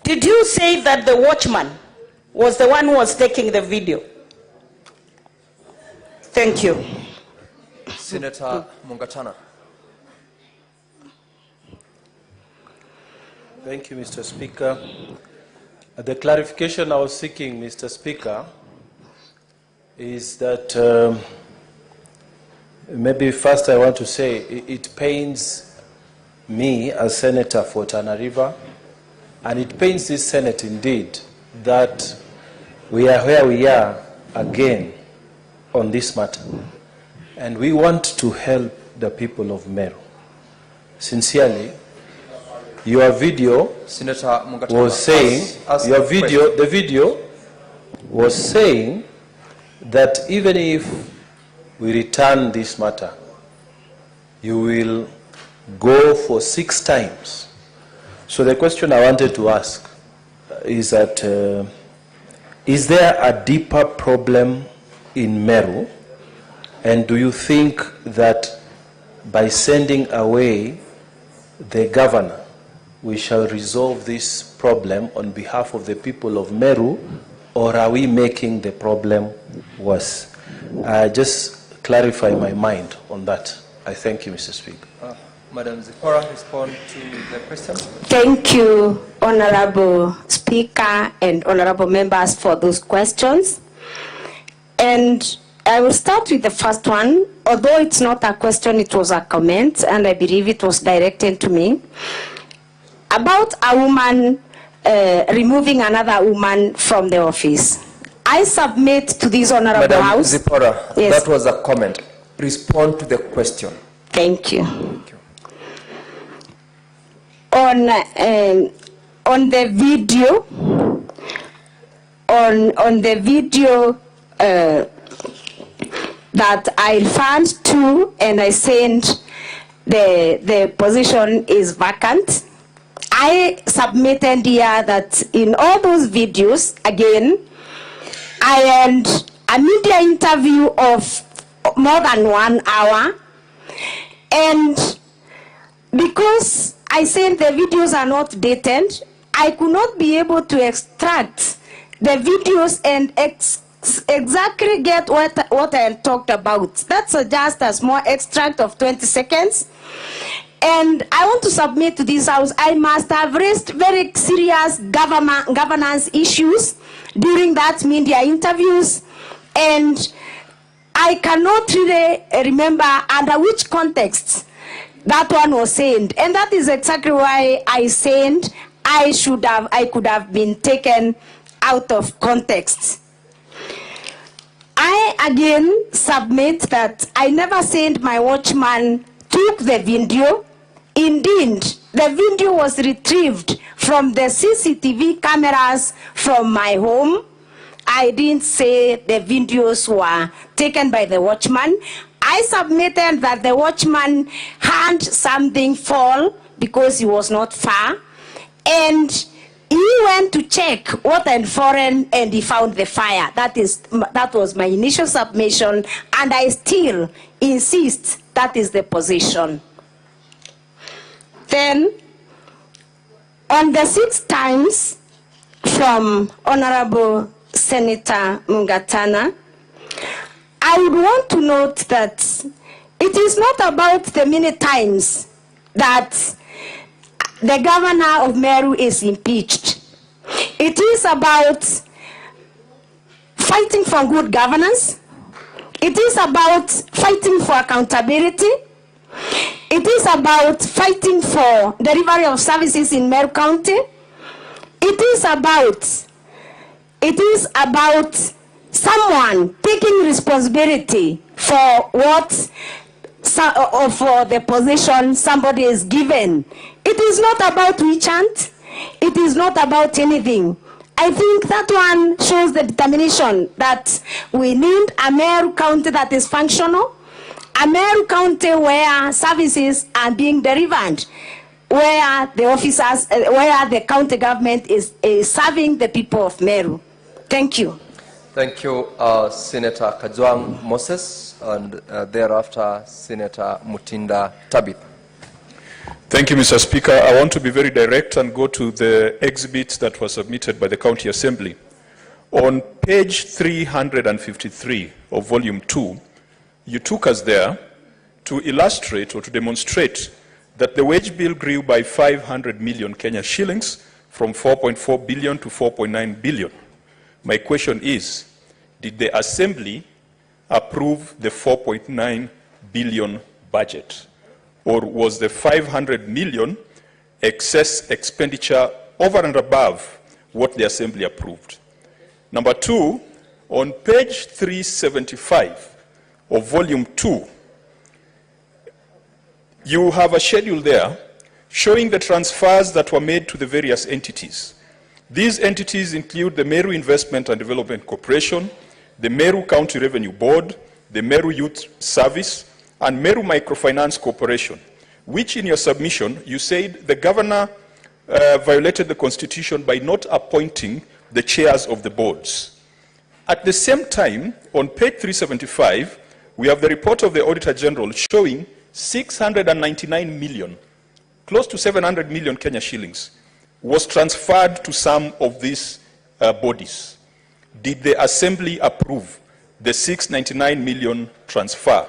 did you say that the watchman was the one who was taking the video? Thank you. Senator Mwangaza'S. Thank you, Mr. Speaker. The clarification I was seeking, Mr. Speaker, is that maybe first I want to say it pains me as Senator for Tana River, and it pains this Senate indeed that we are where we are again on this matter. And we want to help the people of Meru. Sincerely, your video Senator was saying, the video was saying that even if we return this matter, you will go for 6 times. So the question I wanted to ask is that, is there a deeper problem in Meru? And do you think that by sending away the governor, we shall resolve this problem on behalf of the people of Meru, or are we making the problem worse? Just clarify my mind on that. I thank you, Mr. Speaker. Madam Zipporah, respond to the question. Thank you, Honorable Speaker and Honorable members, for those questions. And I will start with the first one. Although it's not a question, it was a comment, and I believe it was directed to me. About a woman removing another woman from the office. I submit to this Honorable Madam House. Zipporah, yes. That was a comment. Respond to the question. Thank you. On the video, on the video that I referred to, and I sent the position is vacant. I submitted here that in all those videos, again, I had a media interview of more than 1 hour, and because I said the videos are not dated, I could not be able to extract the videos and exactly get what I talked about. That's just a small extract of 20 seconds. And I want to submit to this House, I must have raised very serious governance issues during that media interviews, and I cannot really remember under which context that one was said. And that is exactly why I said I could have been taken out of context. I again submit that I never said my watchman took the video. Indeed, the video was retrieved from the CCTV cameras from my home. I didn't say the videos were taken by the watchman. I submitted that the watchman had something fall because he was not far, and he went to check what and foreign, and he found the fire. That was my initial submission, and I still insist that is the position. Then, on the 6 times from Honorable Senator Mwangaza'S, I would want to note that it is not about the many times that the governor of Meru is impeached. It is about fighting for good governance. It is about fighting for accountability. It is about fighting for delivery of services in Meru County. It is about someone taking responsibility for for the position somebody is given. It is not about we chant. It is not about anything. I think that one shows the determination that we need a Meru County that is functional. a Meru County where services are being delivered, where the officers, where the county government is serving the people of Meru. Thank you. Thank you, Senator Kajwang Moses, and thereafter Senator Mutinda Tabith. Thank you, Mr. Speaker. I want to be very direct and go to the exhibit that was submitted by the County Assembly. On page 353 of Volume 2, you took us there to illustrate or to demonstrate that the wage bill grew by 500 million Kenya shillings from 4.4 billion to 4.9 billion. My question is, did the Assembly approve the 4.9 billion budget? Or was the 500 million excess expenditure over and above what the Assembly approved? Number two, on page 375 of Volume 2, you have a schedule there showing the transfers that were made to the various entities. These entities include the Meru Investment and Development Corporation, the Meru County Revenue Board, the Meru Youth Service, and Meru Microfinance Corporation, which in your submission, you said the governor violated the constitution by not appointing the chairs of the boards. At the same time, on page 375, we have the report of the Auditor General showing 699 million, close to 700 million Kenya shillings, was transferred to some of these bodies. Did the Assembly approve the 699 million transfer?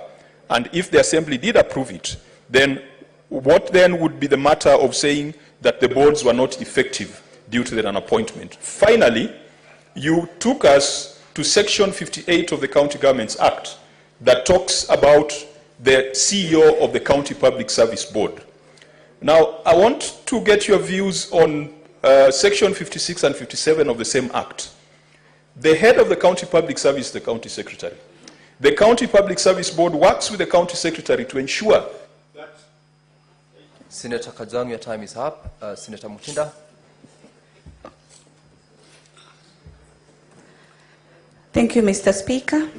And if the Assembly did approve it, then what then would be the matter of saying that the boards were not effective due to the non-appointment? Finally, you took us to Section 58 of the County Governments Act that talks about the CEO of the County Public Service Board. Now, I want to get your views on Section 56 and 57 of the same Act. The head of the County Public Service is the County Secretary. The County Public Service Board works with the County Secretary to ensure that... Senator Kajwang, your time is up. Senator Mutinda. Thank you, Mr. Speaker.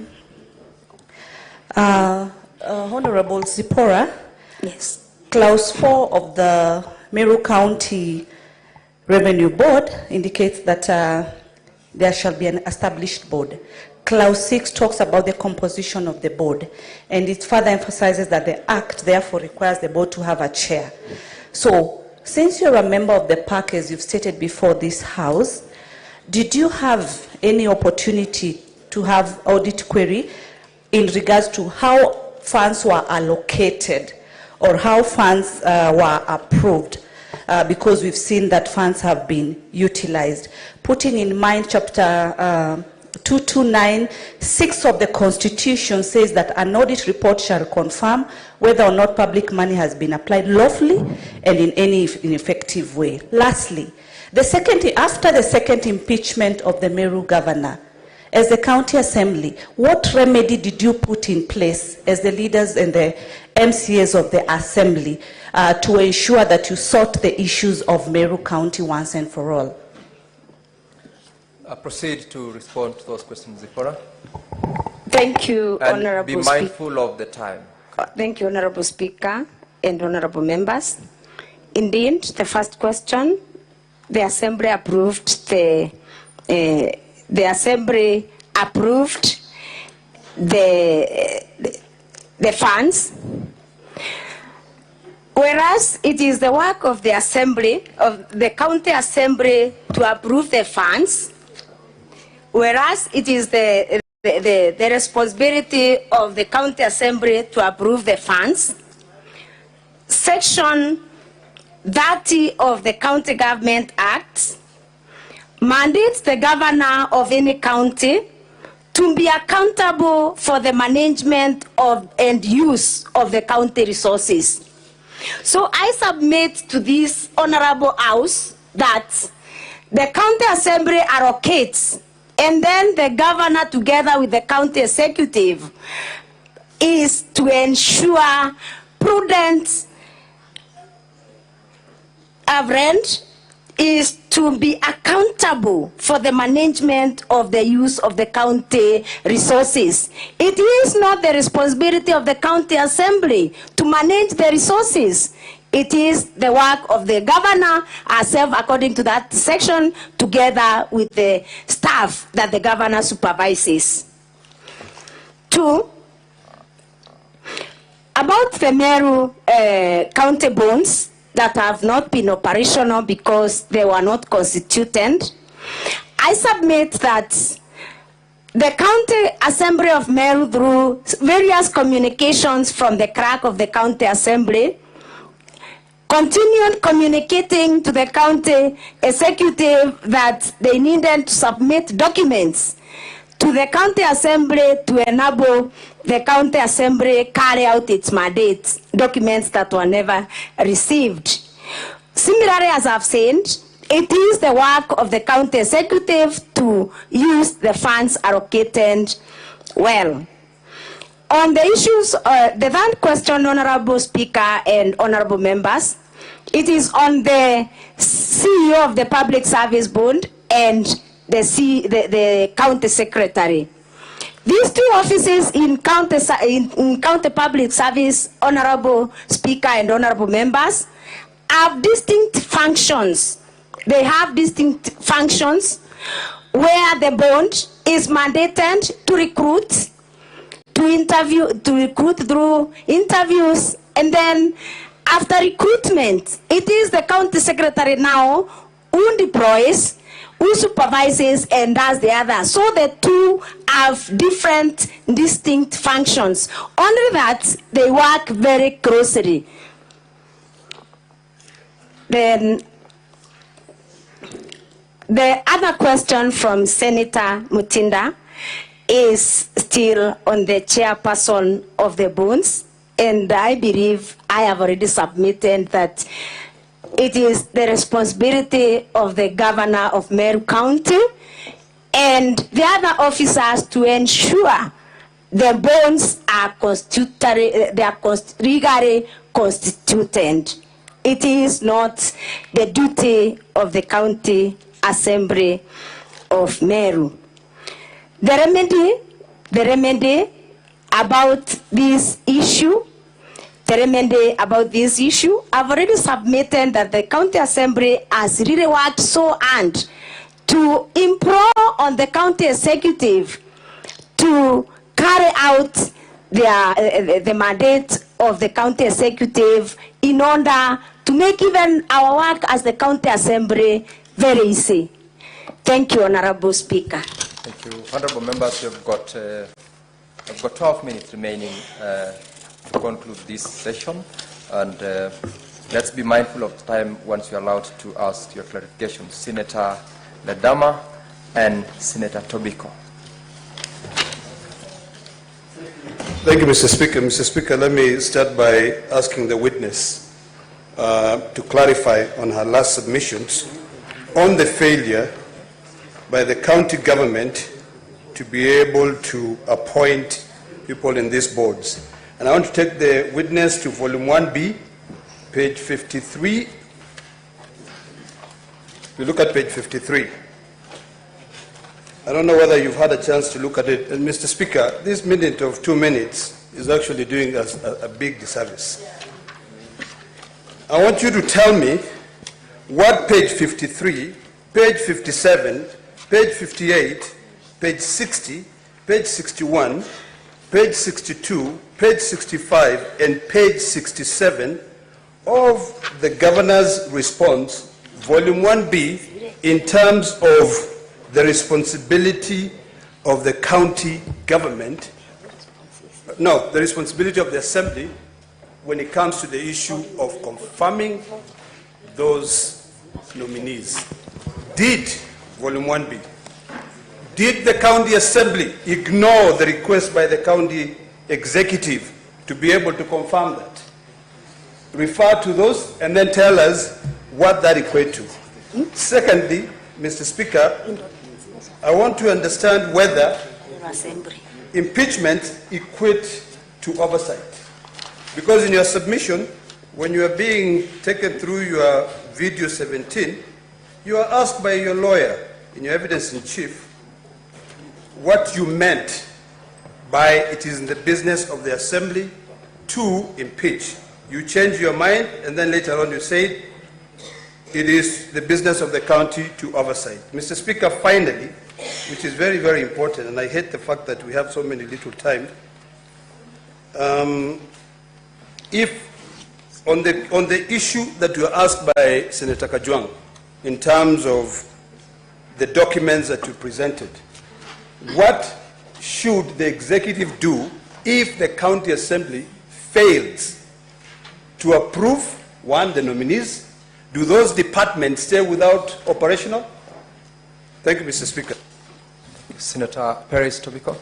Honorable Zipporah. Yes. Clause 4 of the Meru County Revenue Board indicates that there shall be an established board. Clause 6 talks about the composition of the board, and it further emphasizes that the Act therefore requires the board to have a chair. So, since you're a member of the PAC, as you've stated before this House, did you have any opportunity to have audit query in regards to how funds were allocated or how funds were approved? Because we've seen that funds have been utilized. Putting in mind Chapter 229(6) of the Constitution says that an audit report shall confirm whether or not public money has been applied lawfully and in any ineffective way. Lastly, after the second impeachment of the Meru governor, as the County Assembly, what remedy did you put in place as the leaders and the MCAs of the Assembly to ensure that you sort the issues of Meru County once and for all? Proceed to respond to those questions, Zipporah. Thank you, and Honorable be mindful of the time. Thank you, Honorable Speaker and Honorable Members. Indeed, the first question, the Assembly approved the funds, whereas it is the work of the Assembly, of the County Assembly, to approve the funds, whereas it is the responsibility of the County Assembly to approve the funds. Section 30 of the County Government Act mandates the governor of any county to be accountable for the management of and use of the county resources. So I submit to this Honorable House that the County Assembly allocates, and then the governor together with the county executive is to ensure prudent rent is to be accountable for the management of the use of the county resources. It is not the responsibility of the county assembly to manage the resources. It is the work of the governor herself, according to that section, together with the staff that the governor supervises. 2, about the Meru county bonds that have not been operational because they were not constituted, I submit that the County Assembly of Meru, through various communications from the clerk of the County Assembly, continued communicating to the county executive that they needed to submit documents to the county assembly to enable the county assembly carry out its mandate, documents that were never received. Similarly, as I've said, it is the work of the county executive to use the funds allocated well. On the issues, the third question, Honorable Speaker and Honorable Members, it is on the CEO of the Public Service Board and the County Secretary. These two offices in county public service, Honorable Speaker and Honorable Members, have distinct functions. They have distinct functions where the board is mandated to recruit, to recruit through interviews, and then after recruitment, it is the county secretary now who deploys, who supervises and does the other. So the two have different distinct functions. Only that they work very closely. Then the other question from Senator Mutinda is still on the chairperson of the bonds, and I believe I have already submitted that it is the responsibility of the governor of Meru County and the other officers to ensure the bonds are legally constituted. It is not the duty of the county assembly of Meru. The remedy about this issue, I've already submitted that the county assembly has really worked so hard to implore on the county executive to carry out the mandate of the county executive in order to make even our work as the county assembly very easy. Thank you, Honorable Speaker. Thank you. Honorable members, you've got, I've got 12 minutes remaining to conclude this session, and let's be mindful of the time once you're allowed to ask your clarification. Senator Ledama and Senator Tobiko. Thank you, Mr. Speaker. Mr. Speaker, let me start by asking the witness to clarify on her last submissions on the failure by the county government to be able to appoint people in these boards. And I want to take the witness to volume 1B, page 53. We look at page 53. I don't know whether you've had a chance to look at it. And Mr. Speaker, this minute of 2 minutes is actually doing us a big disservice. I want you to tell me what page 53, page 57, page 58, page 60, page 61, page 62, page 65, and page 67 of the governor's response, volume 1B, in terms of the responsibility of the county government, no, the responsibility of the assembly when it comes to the issue of confirming those nominees. Did, volume 1B, did the county assembly ignore the request by the county executive to be able to confirm that? Refer to those and then tell us what that equates to. Secondly, Mr. Speaker, I want to understand whether impeachment equates to oversight. Because in your submission, when you are being taken through your video 17, You are asked by your lawyer in your evidence in chief what you meant by it is in the business of the assembly to impeach. You change your mind, and then later on you say it is the business of the county to oversight. Mr. Speaker, finally, which is very, very important, and I hate the fact that we have so many little time, if on the issue that you were asked by Senator Kajwang in terms of the documents that you presented, what should the executive do if the county assembly fails to approve, one, the nominees? Do those departments stay without operational? Thank you, Mr. Speaker. Senator Perez Tobiko.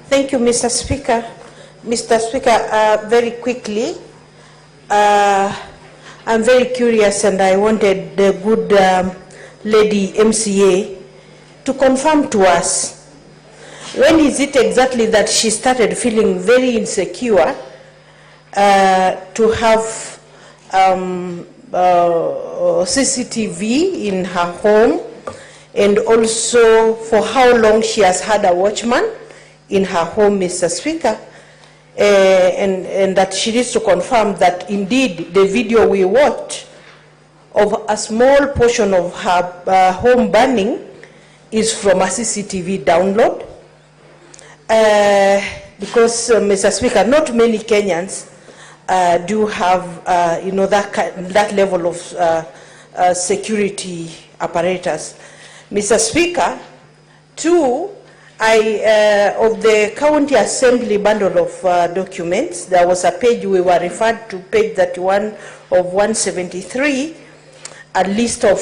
Thank you, Mr. Speaker. Mr. Speaker, very quickly, I'm very curious, and I wanted the good lady MCA to confirm to us, when is it exactly that she started feeling very insecure to have CCTV in her home, and also for how long she has had a watchman in her home, Mr. Speaker, and that she needs to confirm that indeed the video we watched of a small portion of her home burning is from a CCTV download. Because, Mr. Speaker, not many Kenyans do have, that level of security apparatus. Mr. Speaker, two, of the county assembly bundle of documents, there was a page we were referred to, page 31 of 173, a list of,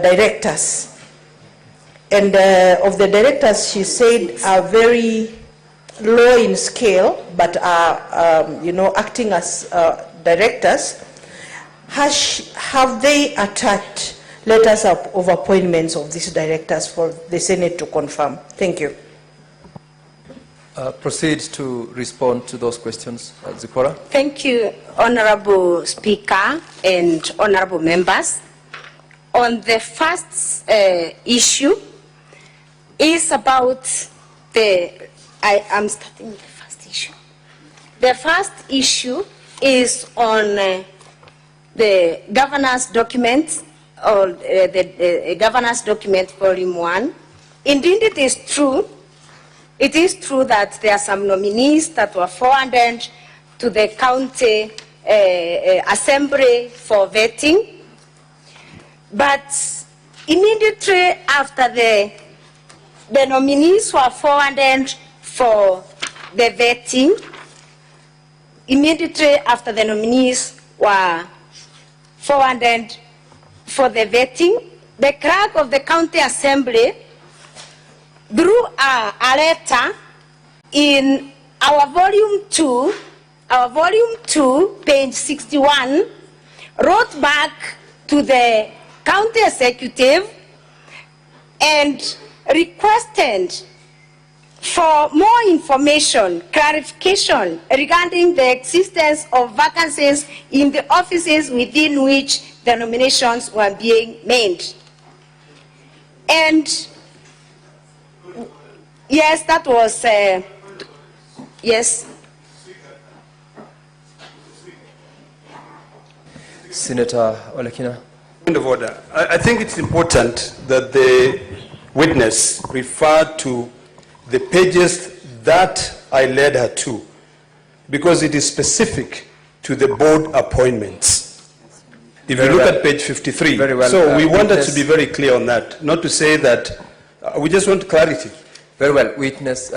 directors. And of the directors, she said, are very low in scale, but are, acting as directors. Have they attached letters of appointments of these directors for the Senate to confirm? Thank you. Proceed to respond to those questions, Zipporah. Thank you, Honorable Speaker and Honorable members. On the first issue, is about I'm starting with the first issue. The first issue is on the governor's document, or the governor's document volume 1. Indeed, it is true. It is true that there are some nominees that were forwarded to the county assembly for vetting. But immediately after the nominees were forwarded for the vetting, immediately after the nominees were forwarded for the vetting, the clerk of the county assembly drew a letter in our volume 2, page 61, wrote back to the county executive and requested for more information, clarification regarding the existence of vacancies in the offices within which the nominations were being made. And yes, that was, yes. Senator Olekina. Point of order. I think it's important that the witness referred to the pages that I led her to, because it is specific to the board appointments. If you look at page 53, very well, so we wanted to be very clear on that, not to say that we just want clarity. Very well, witness,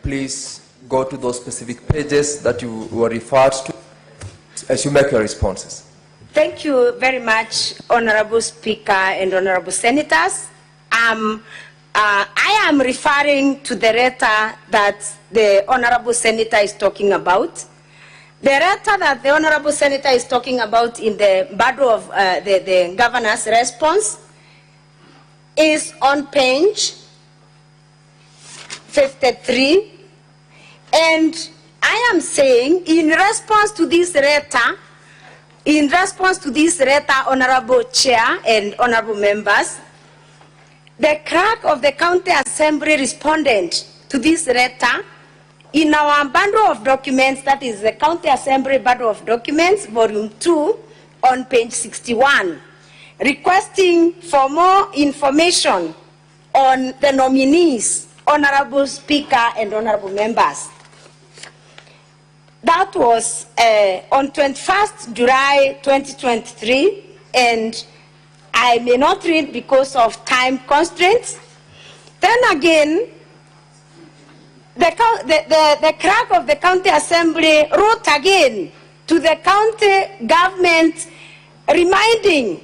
please go to those specific pages that you were referred to as you make your responses. Thank you very much, Honorable Speaker and Honorable Senators. I am referring to the letter that the Honorable Senator is talking about. The letter that the Honorable Senator is talking about in the bundle of the governor's response is on page 53. And I am saying, in response to this letter, In response to this letter, Honorable Chair and Honorable Members, the clerk of the County Assembly responded to this letter in our bundle of documents, that is the County Assembly Bundle of Documents, Volume 2, on page 61, requesting for more information on the nominees, Honorable Speaker and Honorable Members. That was on 21st July 2023, and I may not read because of time constraints. Then again, the clerk of the County Assembly wrote again to the county government reminding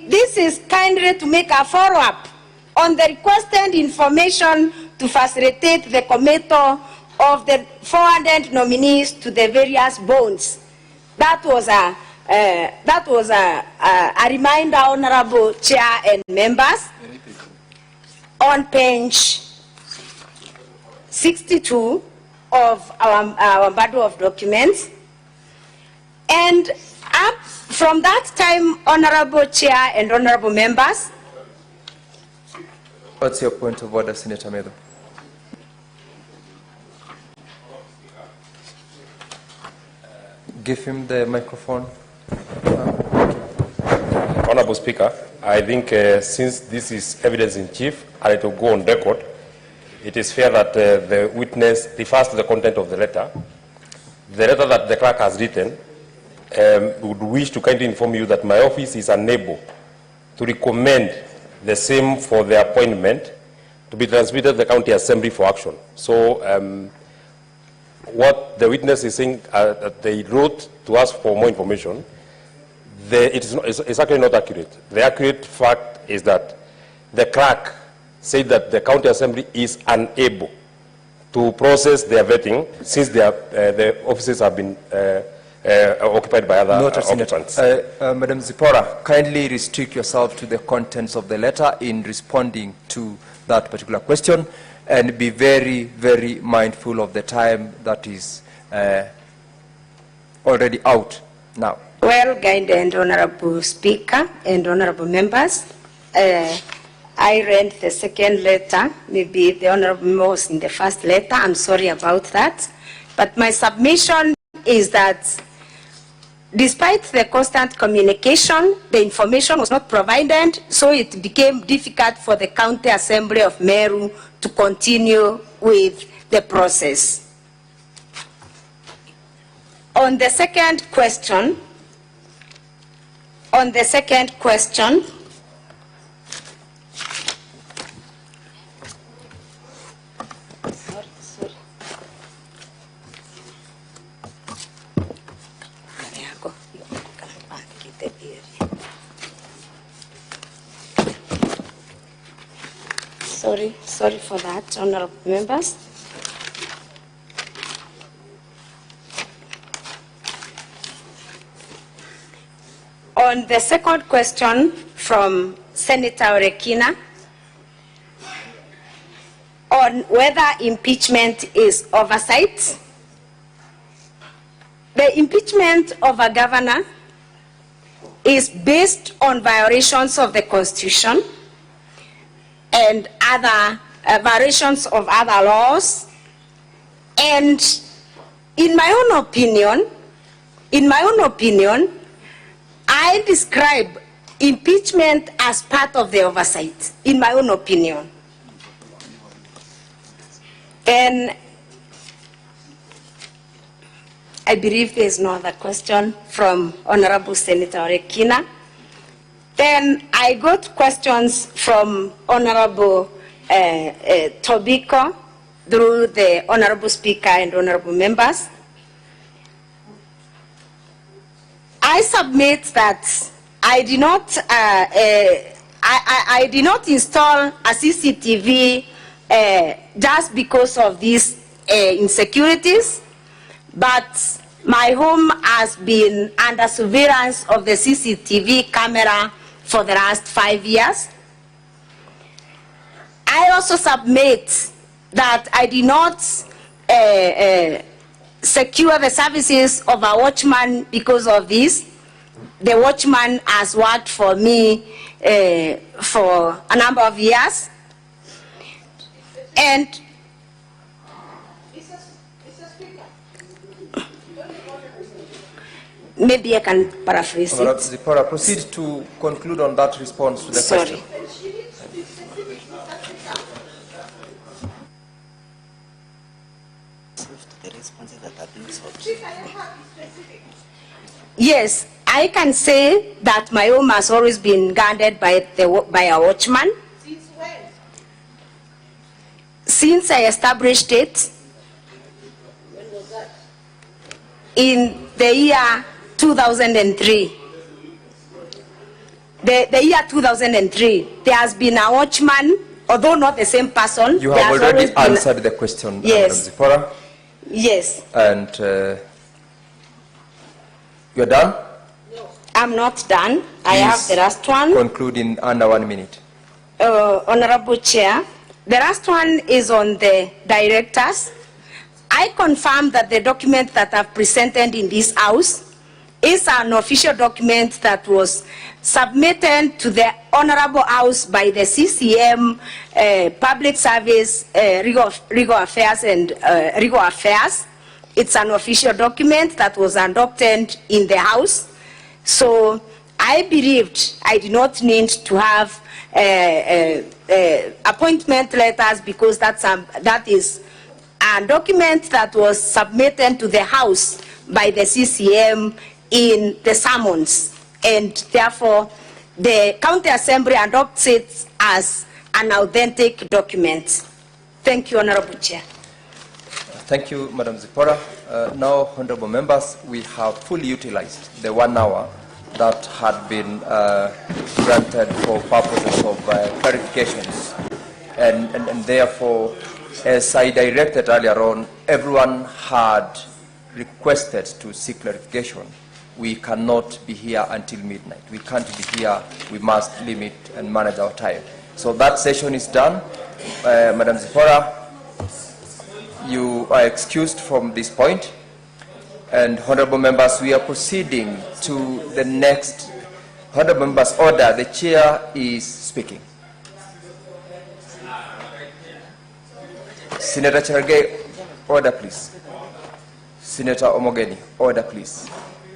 this is kindly to make a follow-up on the requested information to facilitate the committal of the 400 nominees to the various boards. That was a reminder, Honorable Chair and members, on page 62 of our bundle of documents. And up from that time, Honorable Chair and Honorable members. What's your point of order, Senator Medo? Give him the microphone. Honorable Speaker, I think since this is evidence in chief and it will go on record, it is fair that the witness refers to the content of the letter. The letter that the clerk has written would wish to kindly inform you that my office is unable to recommend the same for the appointment to be transmitted to the County Assembly for action. So what the witness is saying, that they wrote to ask for more information, it's actually not accurate. The accurate fact is that the clerk said that the County Assembly is unable to process their vetting since the offices have been occupied by other occupants. Madam Zipporah, kindly restrict yourself to the contents of the letter in responding to that particular question, and be very, very mindful of the time that is already out now. Well, guided Honorable Speaker and Honorable Members, I read the second letter. Maybe the Honorable Member was in the first letter. I'm sorry about that. But my submission is that despite the constant communication, the information was not provided, so it became difficult for the County Assembly of Meru to continue with the process. On the second question, sorry for that, honorable members. On the second question from Senator Orekina on whether impeachment is oversight, the impeachment of a governor is based on violations of the Constitution and other violations of other laws. And in my own opinion, I describe impeachment as part of the oversight, in my own opinion. And I believe there is no other question from Honorable Senator Orekina. Then I got questions from Honorable Tobiko through the Honorable Speaker and Honorable Members. I submit that I did not I did not install a CCTV just because of these insecurities, but my home has been under surveillance of the CCTV camera for the last 5 years. I also submit that I did not secure the services of a watchman because of this. The watchman has worked for me for a number of years. And maybe I can paraphrase it. Zipora, proceed to conclude on that response to the question. Yes, I can say that my home has always been guarded by a watchman. Since when? Since I established it. When was that? In the year 2003. The year 2003, there has been a watchman, although not the same person. You have already answered the question, yes. Madam Zipora. Yes. And you're done? No. I'm not done. I have the last one. Conclude in under 1 minute. Honorable Chair, the last one is on the directors. I confirm that the document that I've presented in this House is an official document that was submitted to the Honorable House by the CCM, Public Service, Legal Affairs and Legal Affairs. It's an official document that was adopted in the House. So I believed I did not need to have appointment letters because that is a document that was submitted to the House by the CCM in the summons, and therefore the County Assembly adopts it as an authentic document. Thank you, Honorable Chair. Thank you, Madam Zipora. Now, honorable members, we have fully utilized the 1 hour that had been granted for purposes of clarifications. And therefore, as I directed earlier on, everyone had requested to seek clarification. We cannot be here until midnight. We can't be here. We must limit and manage our time. So that session is done. Madam Zipora, you are excused from this point. And honorable members, we are proceeding to the next honorable members' order. The chair is speaking. Senator Cherargei, order please. Senator Omogeni, order please.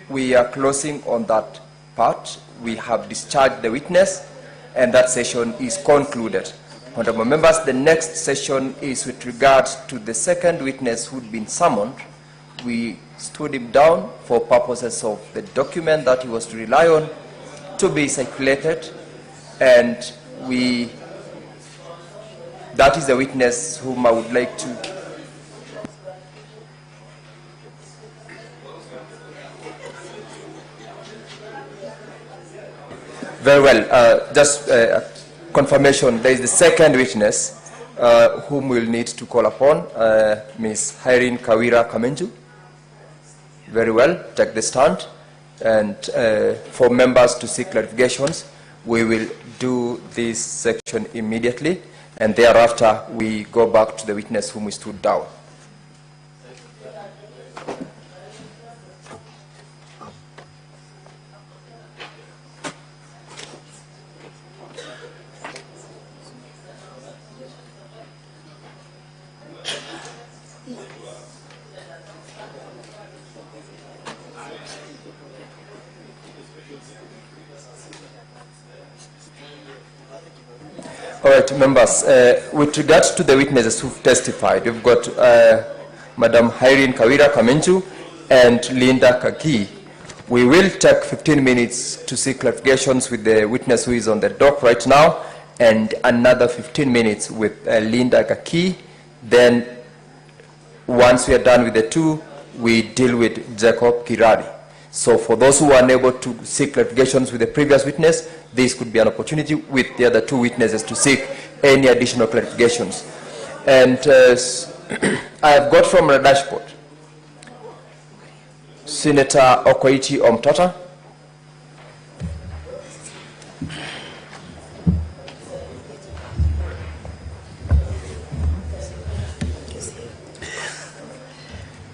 We are closing on that part. We have discharged the witness, and that session is concluded. Honorable members, the next session is with regard to the second witness who'd been summoned. We stood him down for purposes of the document that he was to rely on to be circulated, and that is the witness whom I would like to very well. Just confirmation, there is the second witness whom we'll need to call upon, Ms. Irene Kawira Kamenju. Very well, take the stand. And for members to seek clarifications, we will do this section immediately, and thereafter we go back to the witness whom we stood down. All right, members, with regards to the witnesses who've testified, we've got Madam Irene Kawira Kamenju and Linda Kaki. We will take 15 minutes to seek clarifications with the witness who is on the dock right now, and another 15 minutes with Linda Kaki. Then, once we are done with the two, we deal with Jacob Kirari. So for those who are unable to seek clarifications with the previous witness, this could be an opportunity with the other two witnesses to seek any additional clarifications. And I have got from the dashboard Senator Okoichi Omtata,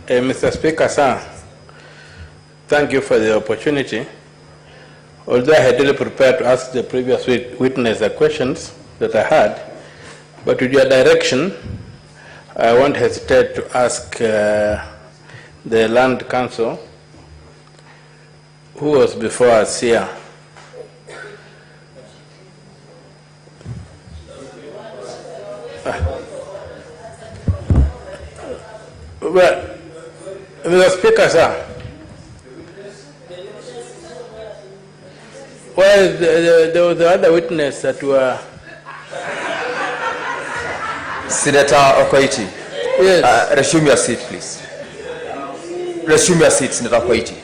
Mr. Speaker, sir, thank you for the opportunity. Although I had really prepared to ask the previous witness the questions that I had, but with your direction, I won't hesitate to ask the Land Council, who was before us here. Well, Mr. Speaker, sir, well, there was the other witness that were... Senator Okoiti. Yes. Resume your seat, please. Resume your seat, Senator Okoiti.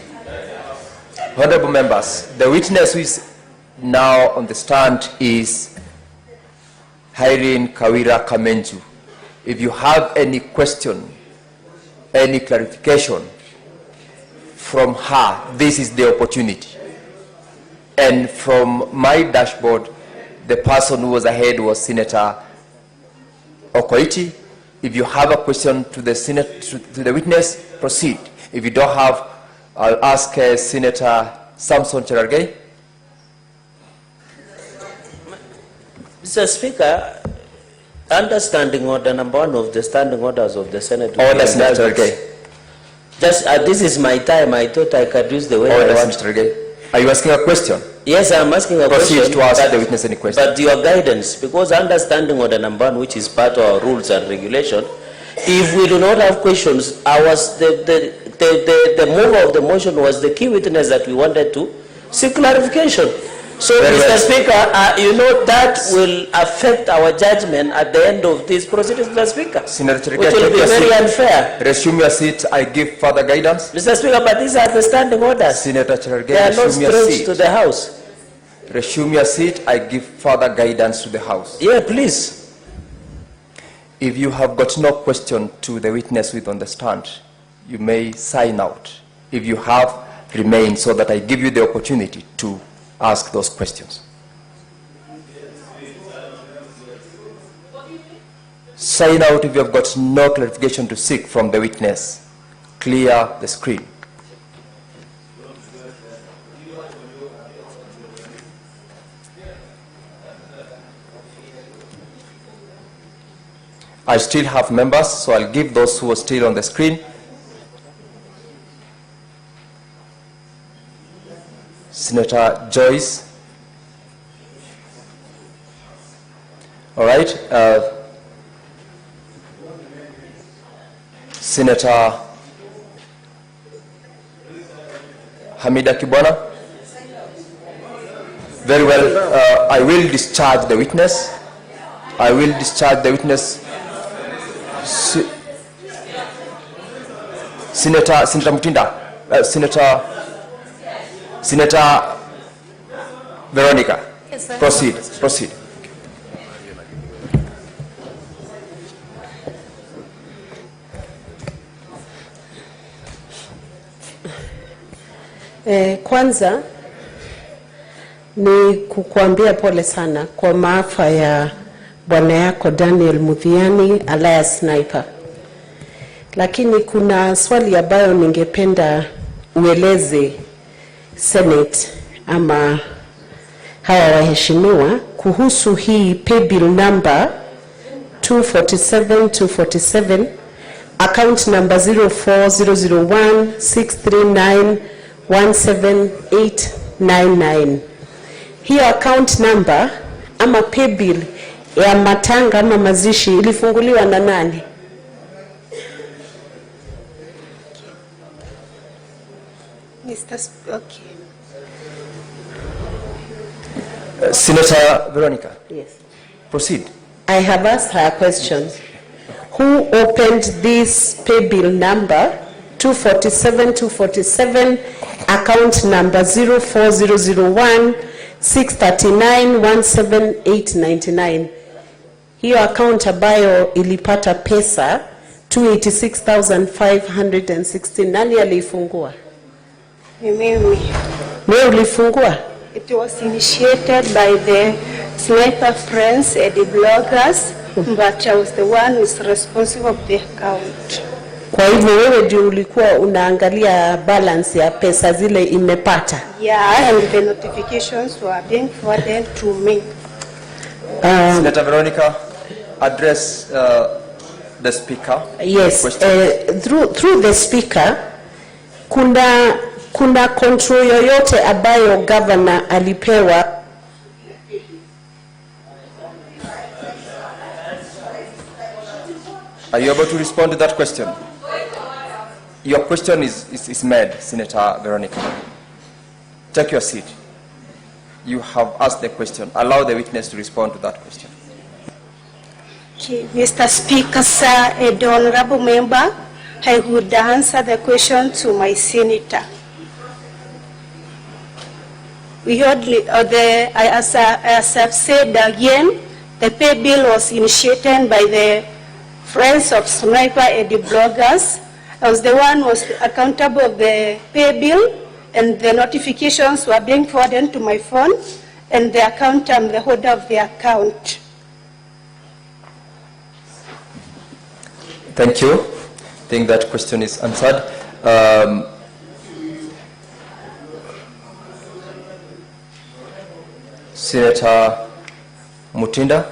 Honorable members, the witness who is now on the stand is Kawira Kamenju. If you have any question, any clarification from her, this is the opportunity. And from my dashboard, the person who was ahead was Senator Okoiti. If you have a question to the witness, proceed. If you don't have, I'll ask Senator Samson Cherargei. Mr. Speaker, understanding order number 1 of the standing orders of the Senate. Order, Senator Cherargei. Just this is my time. I thought I could use the way Order, I want. Senator Cherargei. Are you asking a question? Yes, I'm asking a question. Proceed to ask the witness any question. But your guidance, because understanding order number 1, which is part of our rules and regulation, if we do not have questions, the mover of the motion was the key witness that we wanted to seek clarification. So, Mr. Speaker, you know that will affect our judgment at the end of this proceedings, Mr. Speaker, Senator which will be very unfair. Resume your seat. I give further guidance. Mr. Speaker, but these are the standing orders. Senator Cherargei, they are not resume your strange seat. to the House. Resume your seat. I give further guidance to the House. Yeah, please. If you have got no question to the witness with on the stand, you may sign out. If you have, remain so that I give you the opportunity to ask those questions. Sign out if you have got no clarification to seek from the witness. Clear the screen. I still have members, so I'll give those who are still on the screen. Senator Joyce. All right. Senator Hamida Kibwana. Very well. I will discharge the witness. I will discharge the witness. Senator Mutinda. Senator Veronica. Yes, sir. Proceed. Kwanza ni kukuambia pole sana kwa maafa ya bwana yako Daniel Muthiani alias Sniper. Lakini kuna swali ambayo ningependa ueleze Senate ama hawa waheshimiwa kuhusu hii pay bill number 247 account number 040016391789. Hiyo account number ama pay bill ya matanga ama mazishi ilifunguliwa na nani? Okay. Senator Veronica. Yes. Proceed. I have asked her a question. Who opened this pay bill number 247 account number 040016391789? Hiyo account ambayo ilipata pesa 286,516. Nani alifungua? Mimi. Wewe ulifungua? It was initiated by the Sniper Friends and the bloggers, but I was the one who is responsible of the account. Kwa hivyo wewe ndio ulikuwa unaangalia balance ya pesa zile imepata. Yeah, and the notifications were being forwarded to me. Senator Veronica, address the speaker. Yes, through the speaker, kuna control yoyote ambayo governor alipewa? Are you able to respond to that question? Your question is made, Senator Veronica. Take your seat. You have asked the question. Allow the witness to respond to that question. Okay, Mr. Speaker, sir, and honorable member, I would answer the question to my senator. We heard as I've said again, the pay bill was initiated by the Friends of Sniper and the bloggers. I was the one who was accountable of the pay bill, and the notifications were being forwarded to my phone, and the account, I'm the holder of the account. Thank you. I think that question is answered. Senator Mutinda.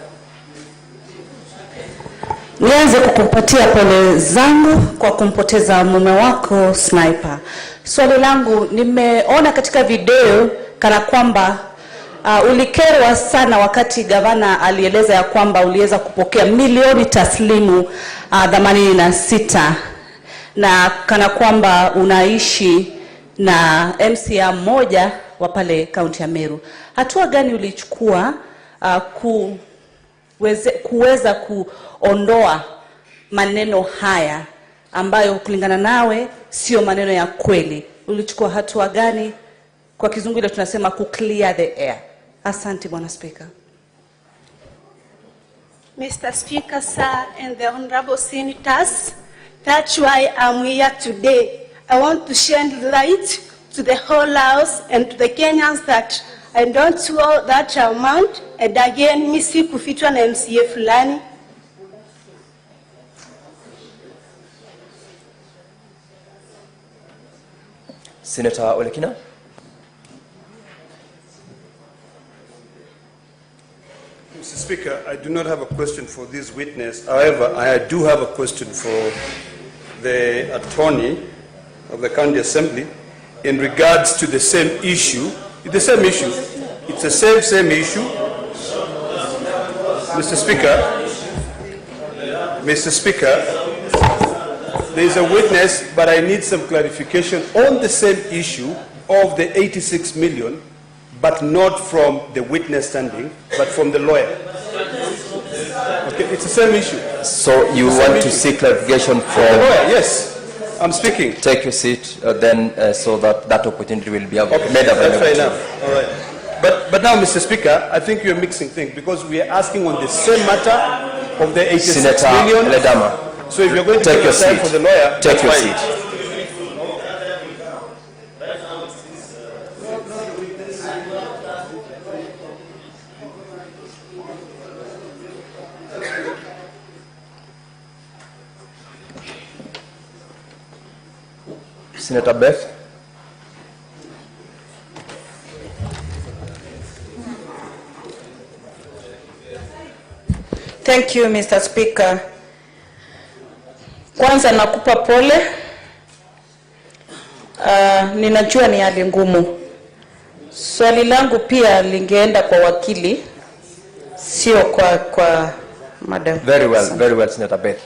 Nianze kukupatia pole zangu kwa kumpoteza mume wako Sniper. Swali langu, nimeona katika video kana kwamba ulikerwa sana wakati gavana alieleza ya kwamba uliweza kupokea milioni taslimu 86 na kana kwamba unaishi na MCA mmoja wa pale kaunti ya Meru. Hatua gani ulichukua kuweza kuondoa maneno haya ambayo kulingana nawe sio maneno ya kweli? Ulichukua hatua gani? Kwa kizungu ile tunasema ku clear the air. Asante Bwana Speaker. Mr. Speaker, sir, and the honorable senators, that's why I'm here today. I want to shed light to the whole house and to the Kenyans that I don't owe that amount, and again, misi kufichwa na MCA fulani. Senator Olekina. Mr. Speaker, I do not have a question for this witness. However, I do have a question for the attorney of the County Assembly in regards to the same issue. It's the same issue. It's the same issue. Mr. Speaker, there is a witness, but I need some clarification on the same issue of the 86 million, but not from the witness standing, but from the lawyer. Okay, it's the same issue. So you want to seek clarification from the lawyer? Yes, I'm speaking. Take your seat, then, so that opportunity will be made available. That's fair enough. All right. But now, Mr. Speaker, I think you're mixing things because we are asking on the same matter of the 86 Senator million. Ledama. So if you're going to take your seat for the lawyer, take your seat. Senator Beth. Thank you, Mr. Speaker. Kwanza nakupa pole. Ninajua ni hali ngumu. Swali langu pia lingeenda kwa wakili, sio kwa madam. Very well, Senator Beth.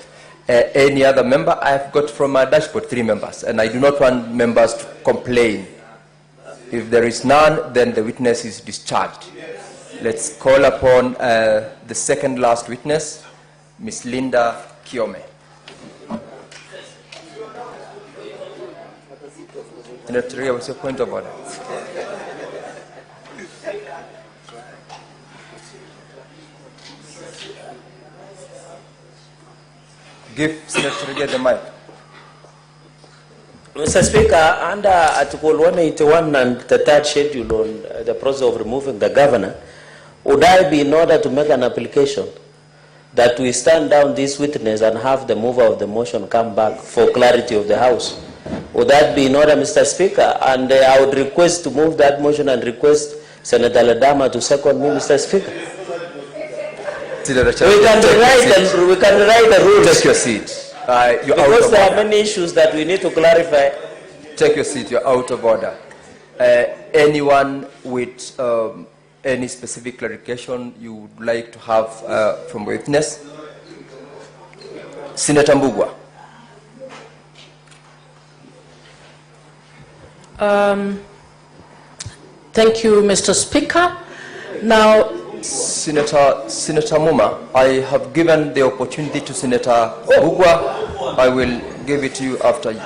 Any other member? I have got from my dashboard 3 members, and I do not want members to complain. If there is none, then the witness is discharged. Let's call upon the second last witness, Ms. Linda Kiome. Senator, what's your point of order? Give Senator the mic. Mr. Speaker, under Article 181 and the third schedule on the process of removing the governor, would I be in order to make an application that we stand down this witness and have the mover of the motion come back for clarity of the House. Would that be in order, Mr. Speaker? And I would request to move that motion and request Senator Ledama to second me, Mr. Speaker. We can rewrite the rules. Take your seat. Because there are many issues that we need to clarify. Take your seat. You're out of order. Anyone with any specific clarification you would like to have from witness? Senator Mbugua. Thank you, Mr. Speaker. Now, Senator Muma, I have given the opportunity to Senator Mbugua. I will give it to you after you.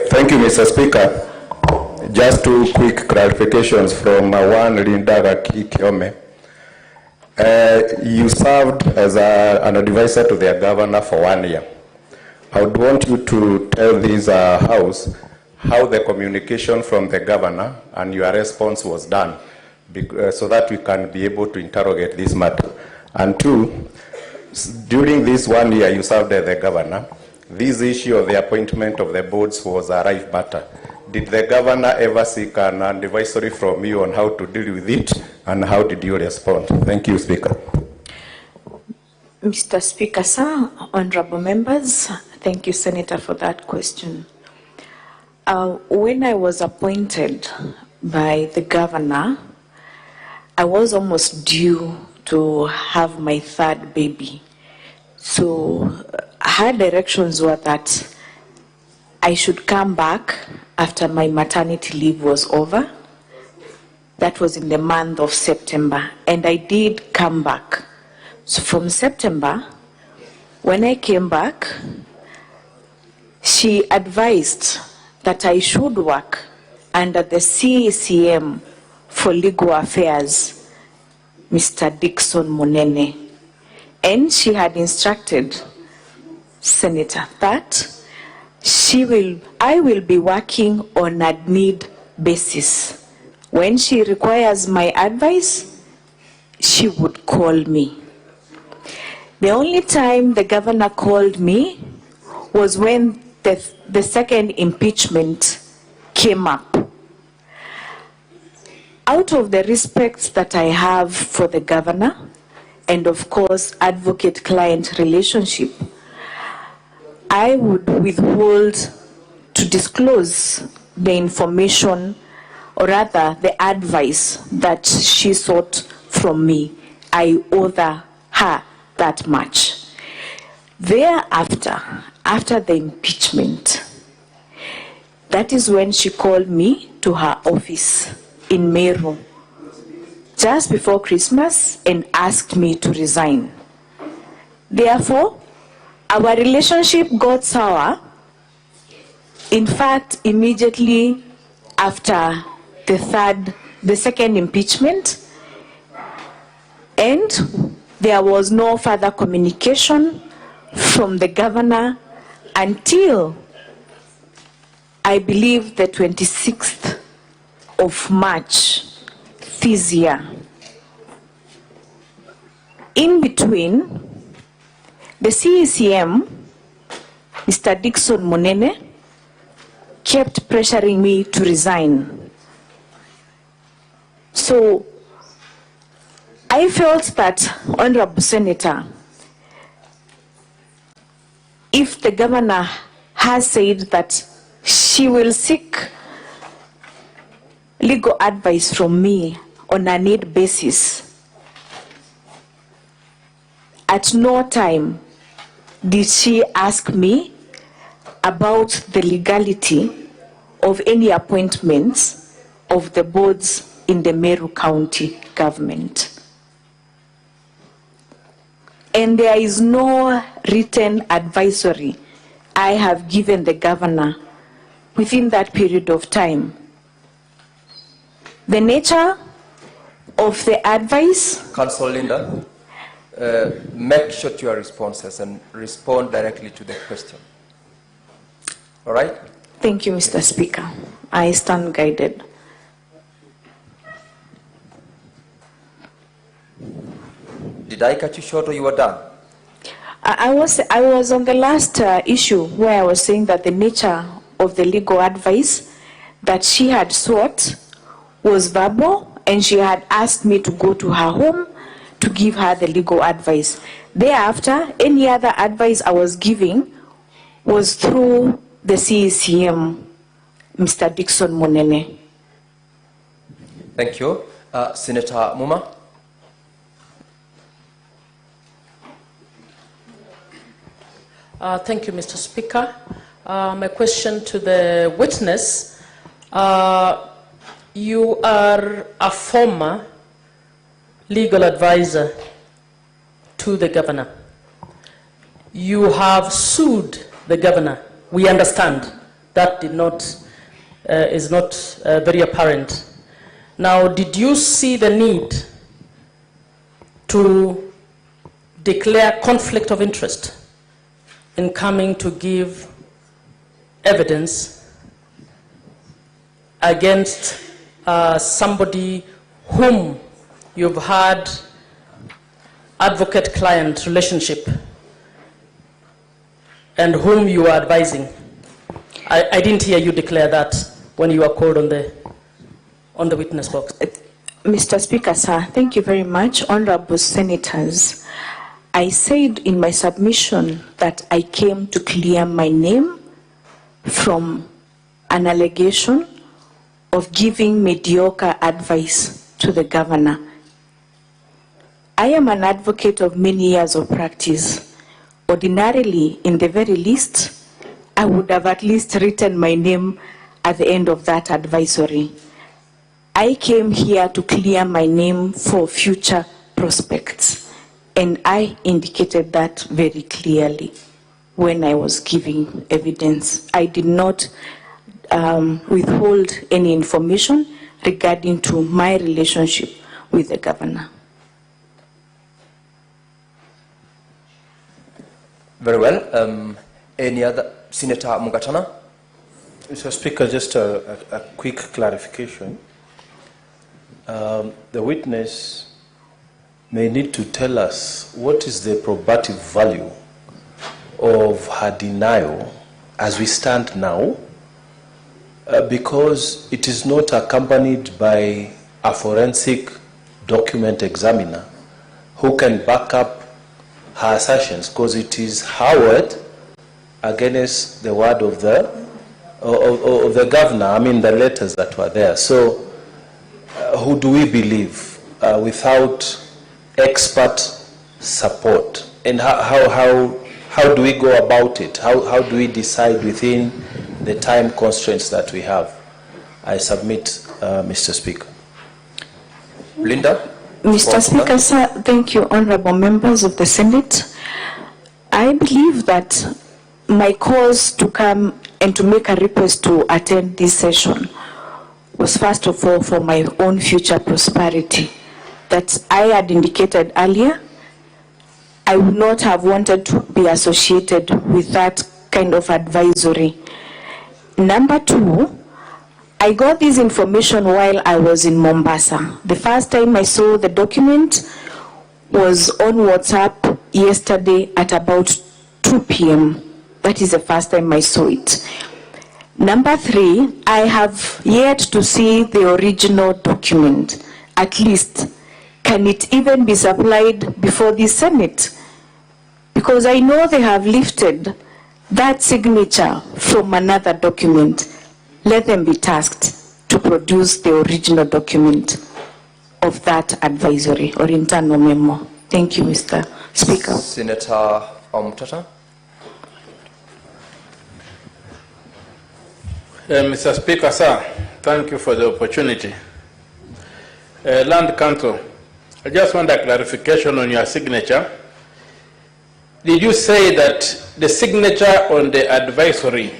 Thank you, Mr. Speaker. Just two quick clarifications from one Linda Kiome. You served as an advisor to the governor for 1 year. I would want you to tell this House how the communication from the governor and your response was done, so that we can be able to interrogate this matter. And two, during this 1 year you served as the governor, this issue of the appointment of the boards was a rife matter. Did the governor ever seek an advisory from you on how to deal with it, and how did you respond? Thank you, Speaker. Mr. Speaker, sir, honorable members, thank you, Senator, for that question. When I was appointed by the governor, I was almost due to have my third baby. So her directions were that I should come back after my maternity leave was over. That was in the month of September, and I did come back. So from September, when I came back, she advised that I should work under the CECM for Legal Affairs, Mr. Dickson Munene. And she had instructed Senator that I will be working on a need basis. When she requires my advice, she would call me. The only time the governor called me was when the second impeachment came up. Out of the respect that I have for the governor, and of course advocate-client relationship, I would withhold to disclose the information, or rather the advice that she sought from me. I owe her that much. Thereafter, after the impeachment, that is when she called me to her office in Meru just before Christmas and asked me to resign. Therefore, our relationship got sour. In fact, immediately after the second impeachment, and there was no further communication from the governor until, I believe, the 26th of March this year. In between, the CECM, Mr. Dickson Munene, kept pressuring me to resign. So I felt that, Honorable Senator, if the governor has said that she will seek legal advice from me on a need basis, at no time did she ask me about the legality of any appointments of the boards in the Meru County government. And there is no written advisory I have given the governor within that period of time. The nature of the advice... Councillor Linda, make short your responses and respond directly to the question. All right? Thank you, Mr. Speaker. I stand guided. Did I cut you short or you were done? I was on the last issue where I was saying that the nature of the legal advice that she had sought was verbal, and she had asked me to go to her home to give her the legal advice. Thereafter, any other advice I was giving was through the CECM, Mr. Dickson Monene. Thank you. Senator Muma. Thank you, Mr. Speaker. My question to the witness. You are a former legal advisor to the governor. You have sued the governor. We understand that is not very apparent. Now, did you see the need to declare conflict of interest in coming to give evidence against somebody whom you've had advocate-client relationship and whom you are advising? I didn't hear you declare that when you were called on the witness box. Mr. Speaker, sir, thank you very much. Honorable Senators, I said in my submission that I came to clear my name from an allegation of giving mediocre advice to the governor. I am an advocate of many years of practice. Ordinarily, in the very least, I would have at least written my name at the end of that advisory. I came here to clear my name for future prospects, and I indicated that very clearly when I was giving evidence. I did not withhold any information regarding to my relationship with the governor. Very well. Any other? Senator Mugatana? Mr. Speaker, just a quick clarification. The witness may need to tell us what is the probative value of her denial as we stand now, because it is not accompanied by a forensic document examiner who can back up her assertions, because it is her word against the word of the governor, I mean the letters that were there. So who do we believe without expert support? And how do we go about it? How do we decide within the time constraints that we have? I submit, Mr. Speaker. Linda? Mr. Speaker, sir, thank you, honorable members of the Senate. I believe that my cause to come and to make a request to attend this session was first of all for my own future prosperity. That I had indicated earlier, I would not have wanted to be associated with that kind of advisory. Number two, I got this information while I was in Mombasa. The first time I saw the document was on WhatsApp yesterday at about 2 p.m. That is the first time I saw it. Number three, I have yet to see the original document. At least, can it even be supplied before the Senate? Because I know they have lifted that signature from another document. Let them be tasked to produce the original document of that advisory or internal memo. Thank you, Mr. Speaker. Senator Omtata? Mr. Speaker, sir, thank you for the opportunity. Land Council, I just want a clarification on your signature. Did you say that the signature on the advisory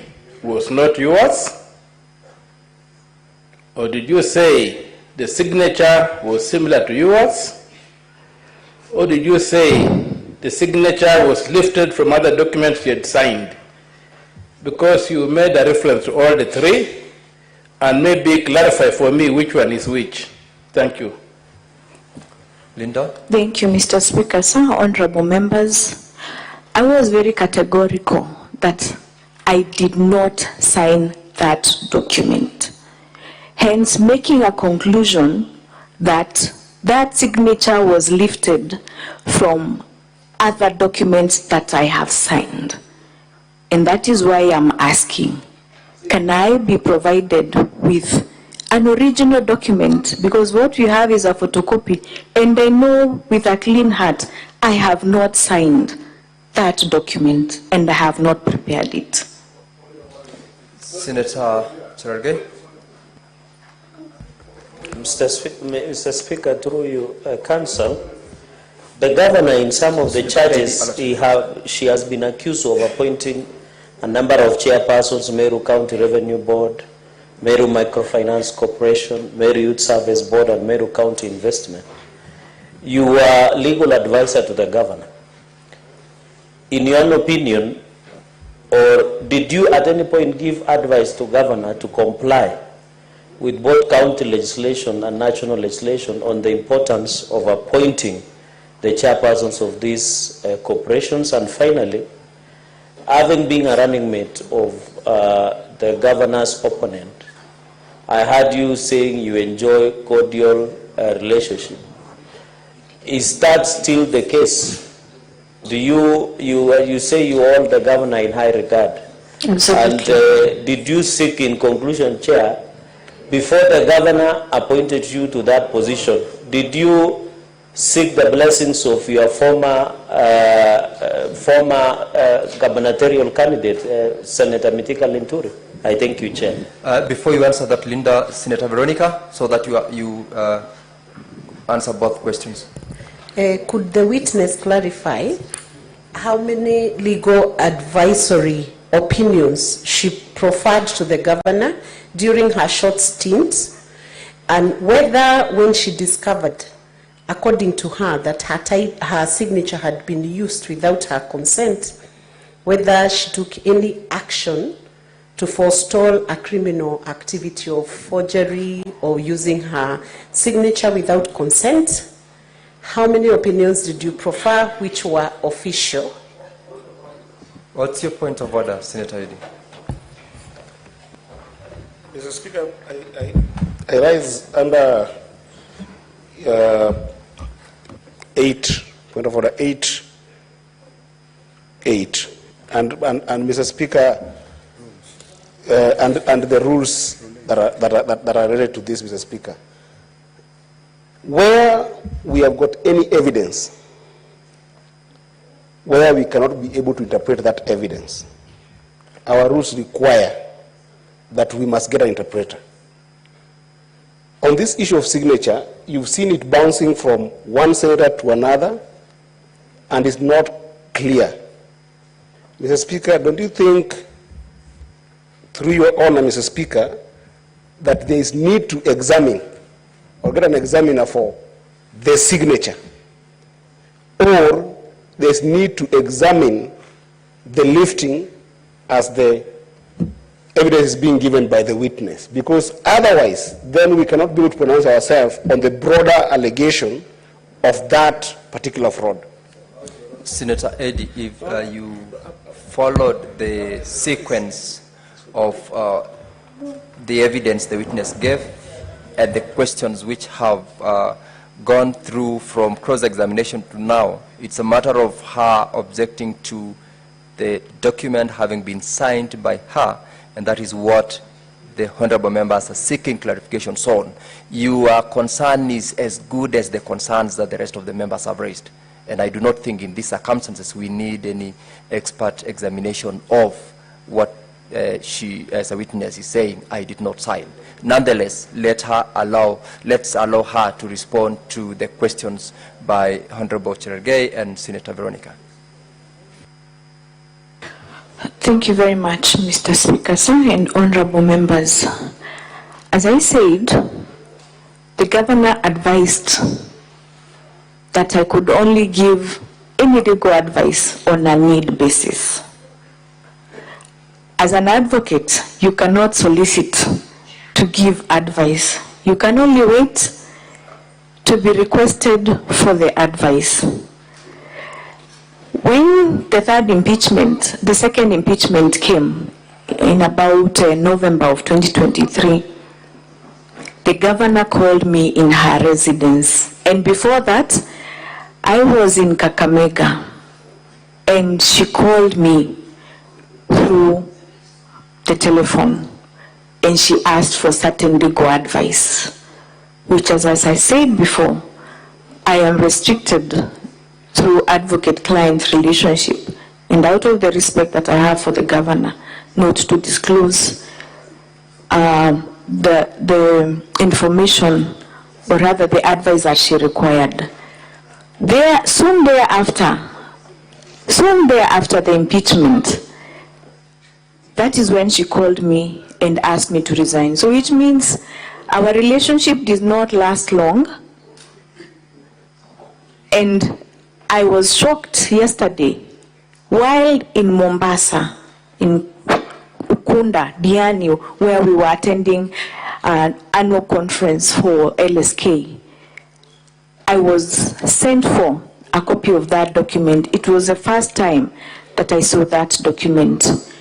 was not yours? Or did you say the signature was similar to yours? Or did you say the signature was lifted from other documents you had signed? Because you made a reference to all the three, and maybe clarify for me which one is which. Thank you. Linda? Thank you, Mr. Speaker. Sir, honorable members, I was very categorical that I did not sign that document. Hence, making a conclusion that that signature was lifted from other documents that I have signed. And that is why I'm asking, can I be provided with an original document? Because what we have is a photocopy, and I know with a clean heart, I have not signed that document, and I have not prepared it. Senator Cherargei? Mr. Speaker, through you, Council, the governor in some of the charges, she has been accused of appointing a number of chairpersons, Meru County Revenue Board, Meru Microfinance Corporation, Meru Youth Service Board, and Meru County Investment. You are legal advisor to the governor. In your opinion, or did you at any point give advice to governor to comply with both county legislation and national legislation on the importance of appointing the chairpersons of these corporations? And finally, having been a running mate of the governor's opponent, I heard you saying you enjoy cordial relationship. Is that still the case? Do you say you hold the governor in high regard? Absolutely. And did you seek, in conclusion, Chair, before the governor appointed you to that position, did you seek the blessings of your former gubernatorial candidate, Senator Mitika Linturi? I thank you, Chair. Before you answer that, Linda, Senator Veronica, so that you answer both questions. Could the witness clarify how many legal advisory opinions she proffered to the governor during her short stint, and whether when she discovered, according to her, that her signature had been used without her consent, whether she took any action to forestall a criminal activity of forgery or using her signature without consent? How many opinions did you proffer which were official? What's your point of order, Senator Eddy? Mr. Speaker, I rise under 8, point of order 8, and Mr. Speaker, and the rules that are related to this, Mr. Speaker. Where we have got any evidence, where we cannot be able to interpret that evidence, our rules require that we must get an interpreter. On this issue of signature, you've seen it bouncing from one senator to another, and it's not clear. Mr. Speaker, don't you think, through your honor, Mr. Speaker, that there is need to examine or get an examiner for the signature, or there's need to examine the lifting as the evidence is being given by the witness, because otherwise then we cannot be able to pronounce ourselves on the broader allegation of that particular fraud. Senator Eddy, if you followed the sequence of the evidence the witness gave and the questions which have gone through from cross-examination to now, it's a matter of her objecting to the document having been signed by her, and that is what the honorable members are seeking clarifications on. Your concern is as good as the concerns that the rest of the members have raised. And I do not think in these circumstances we need any expert examination of what she, as a witness, is saying, I did not sign. Nonetheless, let's allow her to respond to the questions by Honorable Cherargei and Senator Veronica. Thank you very much, Mr. Speaker, sir, and honorable members. As I said, the governor advised that I could only give any legal advice on a need basis. As an advocate, you cannot solicit to give advice. You can only wait to be requested for the advice. When the second impeachment came in about November of 2023, the governor called me in her residence. And before that, I was in Kakamega, and she called me through the telephone, and she asked for certain legal advice, which, as I said before, I am restricted through advocate-client relationship, and out of the respect that I have for the governor, not to disclose the information, or rather the advice that she required. Soon thereafter the impeachment, that is when she called me and asked me to resign. So which means our relationship did not last long. And I was shocked yesterday while in Mombasa, in Ukunda, Diani, where we were attending an annual conference for LSK. I was sent for a copy of that document. It was the first time that I saw that document.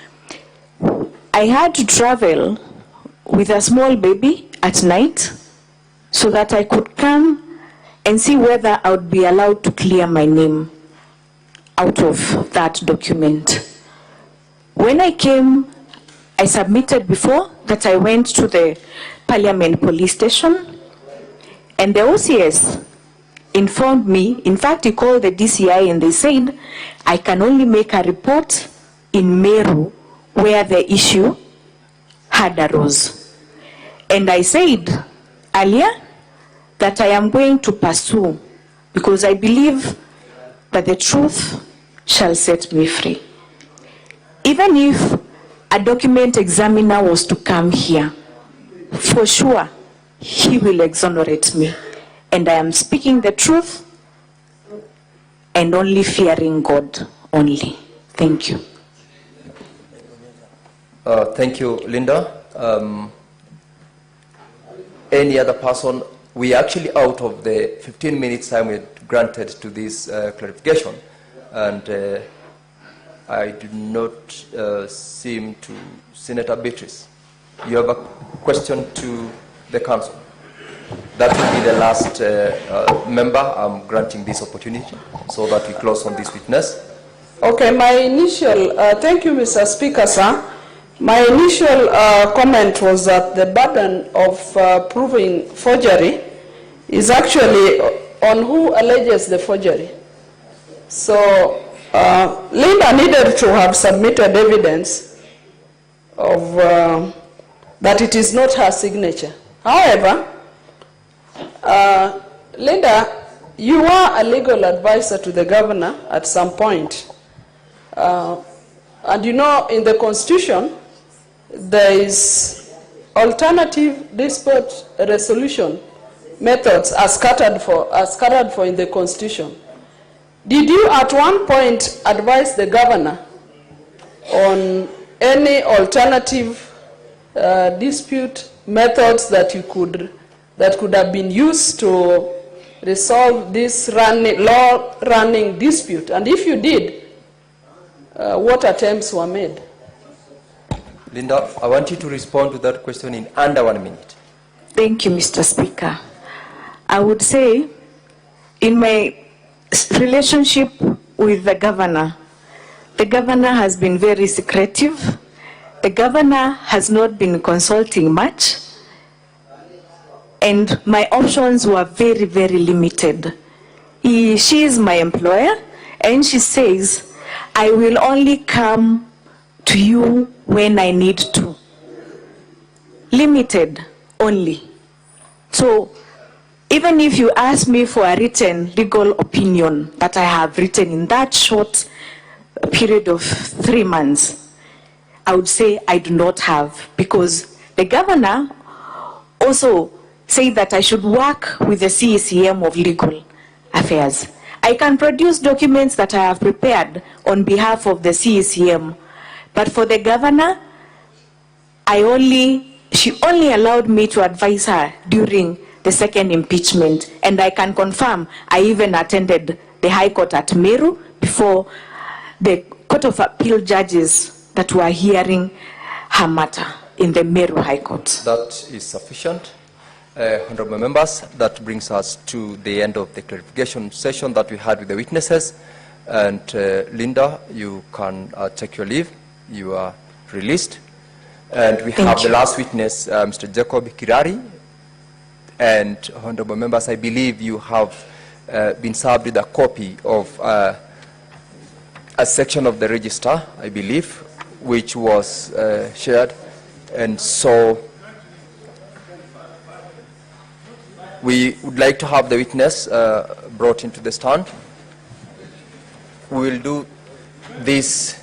I had to travel with a small baby at night so that I could come and see whether I would be allowed to clear my name out of that document. When I came, I submitted before that I went to the Parliament police station, and the OCS informed me. In fact, he called the DCI and they said, I can only make a report in Meru where the issue had arose. And I said earlier that I am going to pursue, because I believe that the truth shall set me free. Even if a document examiner was to come here, for sure he will exonerate me. And I am speaking the truth and only fearing God only. Thank you. Thank you, Linda. Any other person? We are actually out of the 15 minutes time we granted to this clarification, and I do not seem to Senator Beatrice. You have a question to the council? That will be the last member. I'm granting this opportunity so that we close on this witness. Okay, my initial, thank you, Mr. Speaker, sir. My initial comment was that the burden of proving forgery is actually on who alleges the forgery. So Linda needed to have submitted evidence of that it is not her signature. However, Linda, you are a legal advisor to the governor at some point. And you know, in the Constitution, there is alternative dispute resolution methods as scattered for in the Constitution. Did you at one point advise the governor on any alternative dispute methods that could have been used to resolve this law-running dispute? And if you did, what attempts were made? Linda, I want you to respond to that question in under 1 minute. Thank you, Mr. Speaker. I would say, in my relationship with the governor has been very secretive. The governor has not been consulting much, and my options were very, very limited. She is my employer, and she says, I will only come to you when I need to. Limited only. So even if you ask me for a written legal opinion that I have written in that short period of 3 months, I would say I do not have, because the governor also said that I should work with the CECM of legal. Affairs. I can produce documents that I have prepared on behalf of the CECM, but for the governor, she only allowed me to advise her during the second impeachment, and I can confirm I even attended the High Court at Meru before the Court of Appeal judges that were hearing her matter in the Meru High Court. That is sufficient. Honorable members, that brings us to the end of the clarification session that we had with the witnesses. And Linda, you can take your leave. You are released. And we have the last witness, Mr. Jacob Kirari. And honorable members, I believe you have been served with a copy of a section of the register, I believe, which was shared. And so we would like to have the witness brought into the stand. We will do this.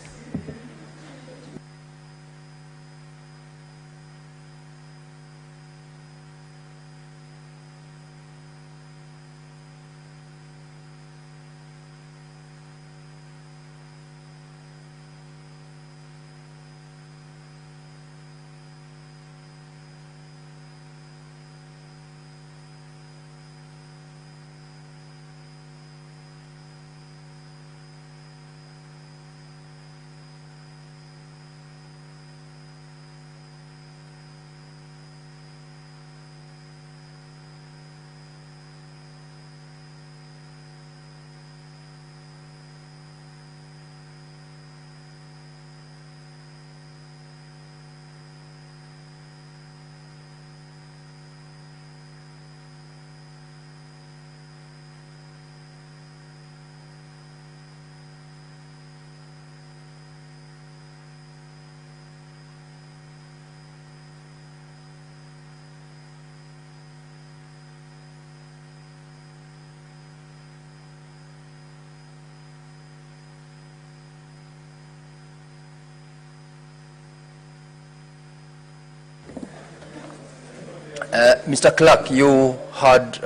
Mr. Clerk, you had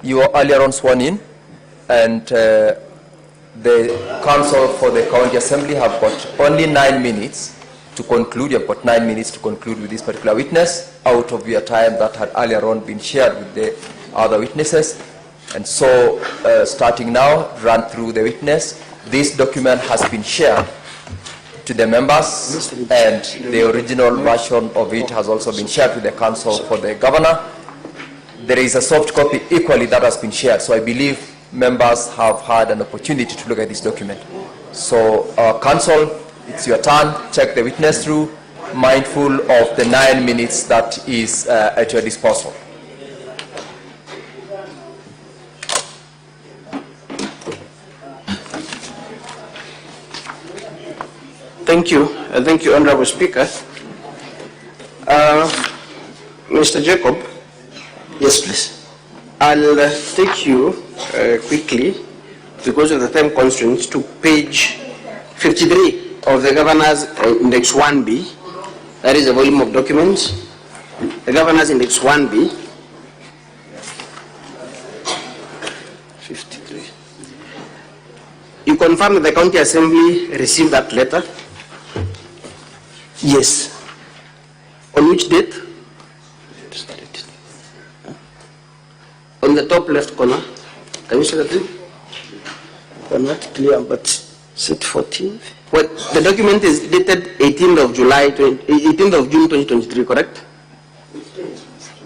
you were earlier on sworn in, and the counsel for the county assembly have got only 9 minutes to conclude. You have got 9 minutes to conclude with this particular witness out of your time that had earlier on been shared with the other witnesses. And so, starting now, run through the witness. This document has been shared to the members, and the original version of it has also been shared with the council for the governor. There is a soft copy equally that has been shared, so I believe members have had an opportunity to look at this document. So, council, it's your turn. Check the witness through, mindful of the 9 minutes that is at your disposal. Thank you. Thank you, Honorable Speaker. Mr. Jacob. Yes, please. I'll take you quickly, because of the time constraints, to page 53 of the Governor's Index 1B. That is a volume of documents. The Governor's Index 1B. 53. You confirm that the County Assembly received that letter? Yes. On which date? On the top left corner. Can you see that thing? I'm not clear, but is it 14th? Well, the document is dated 18th of June 2023, correct?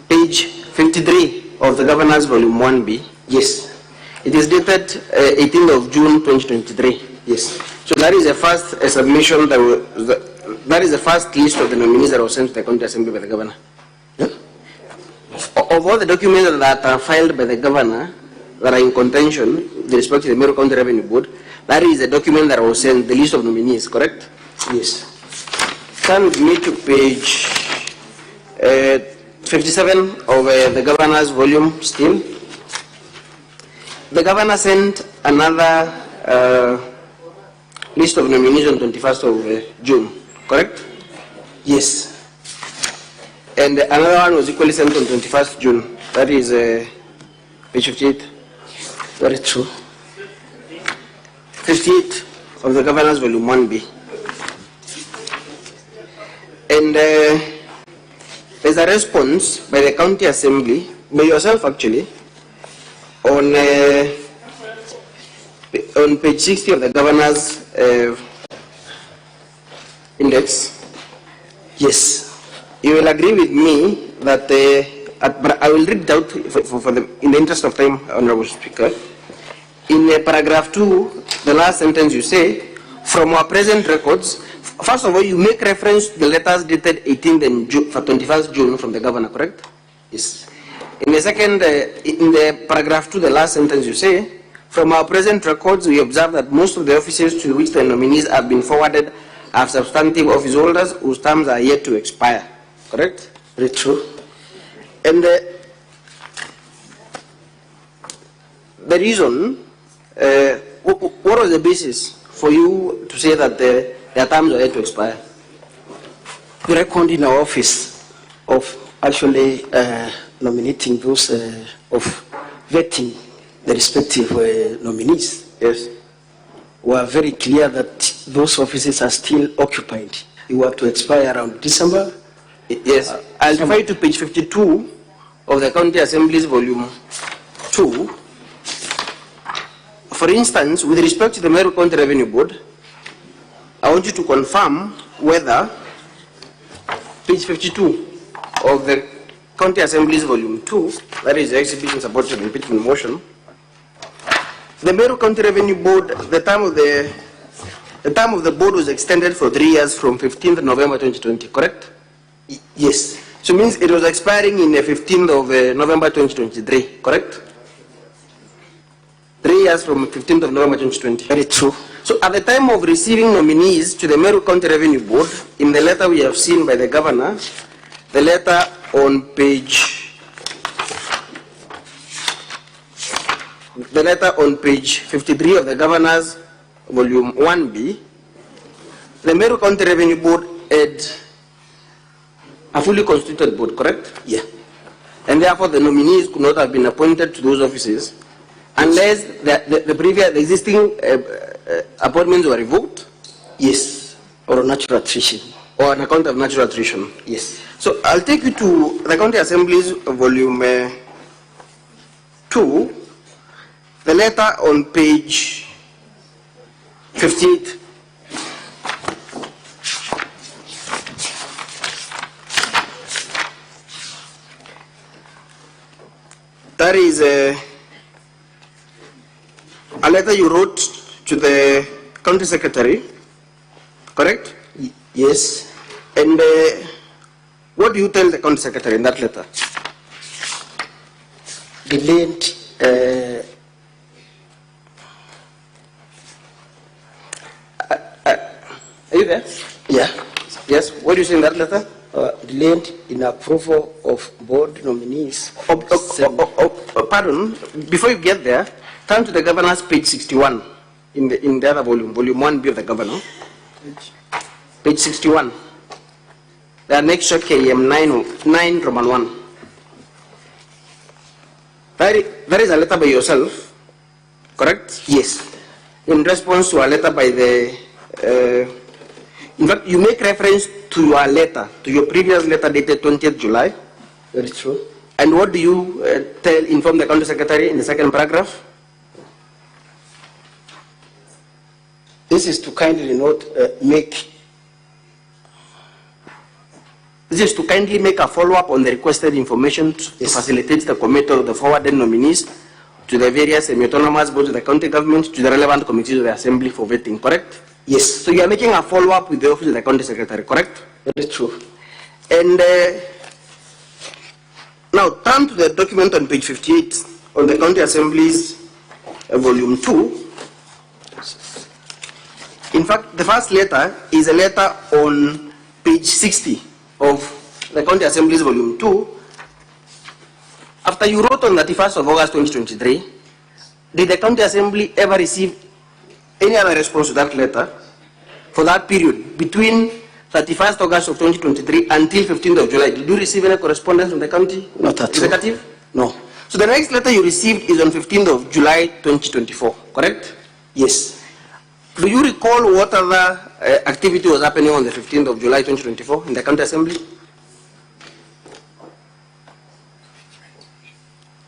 Page 53 of the Governor's Volume 1B. Yes. It is dated 18th of June 2023. Yes. So that is the first submission that is the first list of the nominees that was sent to the County Assembly by the Governor. Yeah? Of all the documents that are filed by the Governor that are in contention with respect to the Meru County Revenue Board, that is the document that was sent, the list of nominees, correct? Yes. Turn with me to page 57 of the Governor's volume still. The Governor sent another list of nominees on 21st of June, correct? Yes. And another one was equally sent on 21st June. That is page 58. Very true. 58 of the Governance Volume 1B. And there's a response by the County Assembly, by yourself actually, on page 60 of the Governor's Index. Yes, you will agree with me that, but I will read it out in the interest of time, Honorable Speaker. In paragraph 2, the last sentence you say, from our present records, first of all, you make reference to the letters dated 18th and 21st June from the Governor, correct? Yes. In the second, in the paragraph 2, the last sentence you say, from our present records, we observe that most of the offices to which the nominees have been forwarded are substantive office holders whose terms are yet to expire, correct? Very true. And the reason, what was the basis for you to say that their terms are yet to expire? The record in our office of actually nominating those, of vetting the respective nominees, yes, were very clear that those offices are still occupied. They were to expire around December. Yes, I'll refer you to page 52 of the County Assembly's Volume 2. For instance, with respect to the Meru County Revenue Board, I want you to confirm whether page 52 of the County Assembly's Volume 2, that is the exhibition supported the impeachment motion, the Meru County Revenue Board, the term of the board was extended for 3 years from 15th November 2020, correct? Yes. So it means it was expiring in the 15th of November 2023, correct? 3 years from 15th of November 2020. Very true. So at the time of receiving nominees to the Meru County Revenue Board, in the letter we have seen by the Governor, the letter on page 53 of the Governor's Volume 1B, the Meru County Revenue Board had a fully constituted board, correct? Yeah. And therefore the nominees could not have been appointed to those offices unless the existing appointments were revoked? Yes, or natural attrition. Or on account of natural attrition? Yes. So I'll take you to the County Assembly's Volume 2, the letter on page 58. That is a letter you wrote to the County Secretary, correct? Yes. And what do you tell the County Secretary in that letter? Delayed are you there? Yeah. Yes. What do you say in that letter? Delayed in approval of board nominees. Pardon. Before you get there, turn to the Governor's page 61 in the other volume, Volume 1B of the Governor. Page 61. The annexure KM 9 Roman 1. There is a letter by yourself, correct? Yes. In response to a letter by the, in fact, you make reference to your letter, to your previous letter dated 20th July. Very true. And what do you inform the County Secretary in the second paragraph? This is to kindly not make. This is to kindly make a follow-up on the requested information to facilitate the committal of the forwarded nominees to the various semi-autonomous boards of the county government to the relevant committees of the Assembly for vetting, correct? Yes. So you are making a follow-up with the Office of the County Secretary, correct? Very true. And now turn to the document on page 58 on the County Assembly's Volume 2. In fact, the first letter is a letter on page 60 of the County Assembly's Volume 2. After you wrote on the 31st of August 2023, did the County Assembly ever receive any other response to that letter for that period between 31st August of 2023 until 15th of July? Did you receive any correspondence from the county Not at executive? all. No. So the next letter you received is on 15th of July 2024, correct? Yes. Do you recall what other activity was happening on the 15th of July 2024 in the county assembly?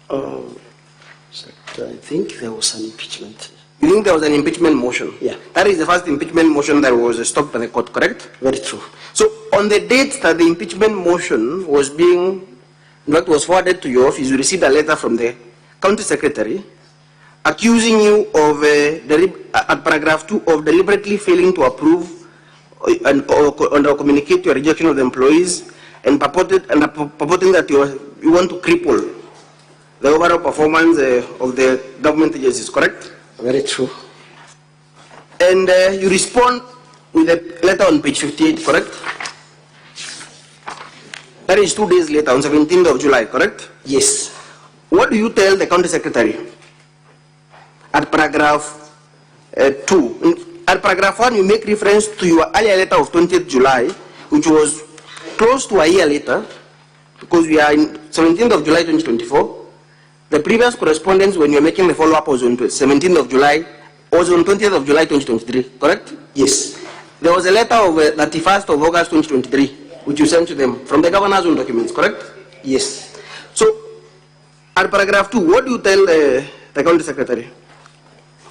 I think there was an impeachment. You think there was an impeachment motion? Yeah. That is the first impeachment motion that was stopped by the court, correct? Very true. So on the date that the impeachment motion was was forwarded to your office, you received a letter from the county secretary accusing you of, at paragraph 2, of deliberately failing to approve or communicate your rejection of the employees and purporting that you want to cripple the overall performance of the government agencies, correct? Very true. And you respond with a letter on page 58, correct? That is 2 days later, on 17th of July, correct? Yes. What do you tell the county secretary at paragraph 2? At paragraph 1, you make reference to your earlier letter of 20th July, which was close to a year later, because we are in 17th of July 2024. The previous correspondence, when you're making the follow-up, was on 17th of July, was on 20th of July 2023, correct? Yes. There was a letter of 31st of August 2023, which you sent to them from the governor's own documents, correct? Yes. So, at paragraph 2, what do you tell the county secretary?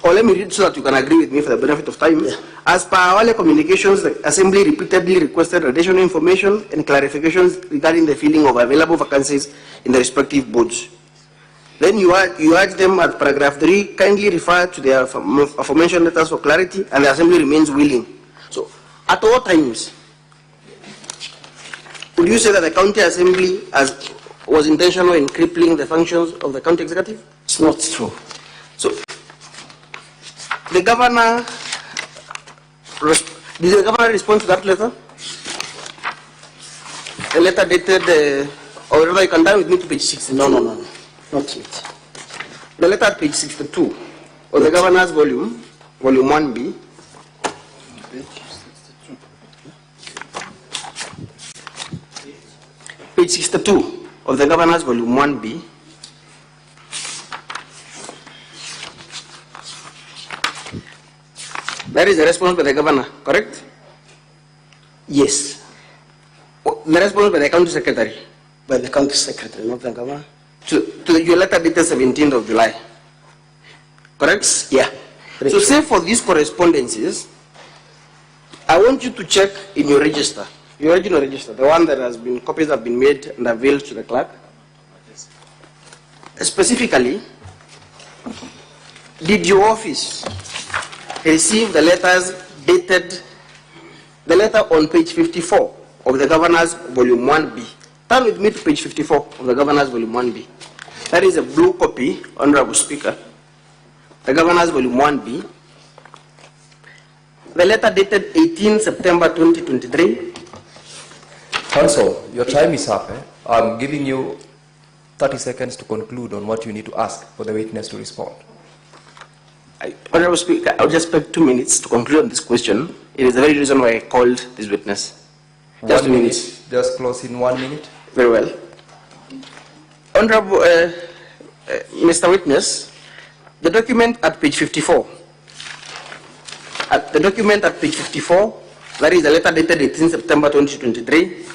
Or let me read so that you can agree with me for the benefit of time. Yeah. As per our communications, the Assembly repeatedly requested additional information and clarifications regarding the filling of available vacancies in the respective boards. Then you urge them at paragraph 3, kindly refer to the aforementioned letters for clarity, and the Assembly remains willing. So, at all times, would you say that the County Assembly was intentional in crippling the functions of the County Executive? It's not true. So, the Governor, did the Governor respond to that letter? The letter dated, or rather you can down with me to page 60. No. Not yet. The letter at page 62 of the Governor's volume 1B. Page 62 of the Governor's volume 1B. That is the response by the Governor, correct? Yes. The response by the County Secretary. By the County Secretary, not the Governor. To your letter dated 17th of July, correct? Yeah. So say for these correspondences, I want you to check in your register, your original register, the one that has been, copies have been made and availed to the clerk. Specifically, did your office receive the letters dated, the letter on page 54 of the Governor's volume 1B? Turn with me to page 54 of the Governor's volume 1B. That is a blue copy, Honorable Speaker. The Governor's volume 1B. The letter dated 18 September 2023. Council, your time is up. I'm giving you 30 seconds to conclude on what you need to ask for the witness to respond. Honorable Speaker, I'll just take 2 minutes to conclude on this question. It is the very reason why I called this witness. Just 2 minutes. Just close in 1 minute. Very well. Honorable Mr. Witness, the document at page 54. The document at page 54, that is the letter dated 18 September 2023.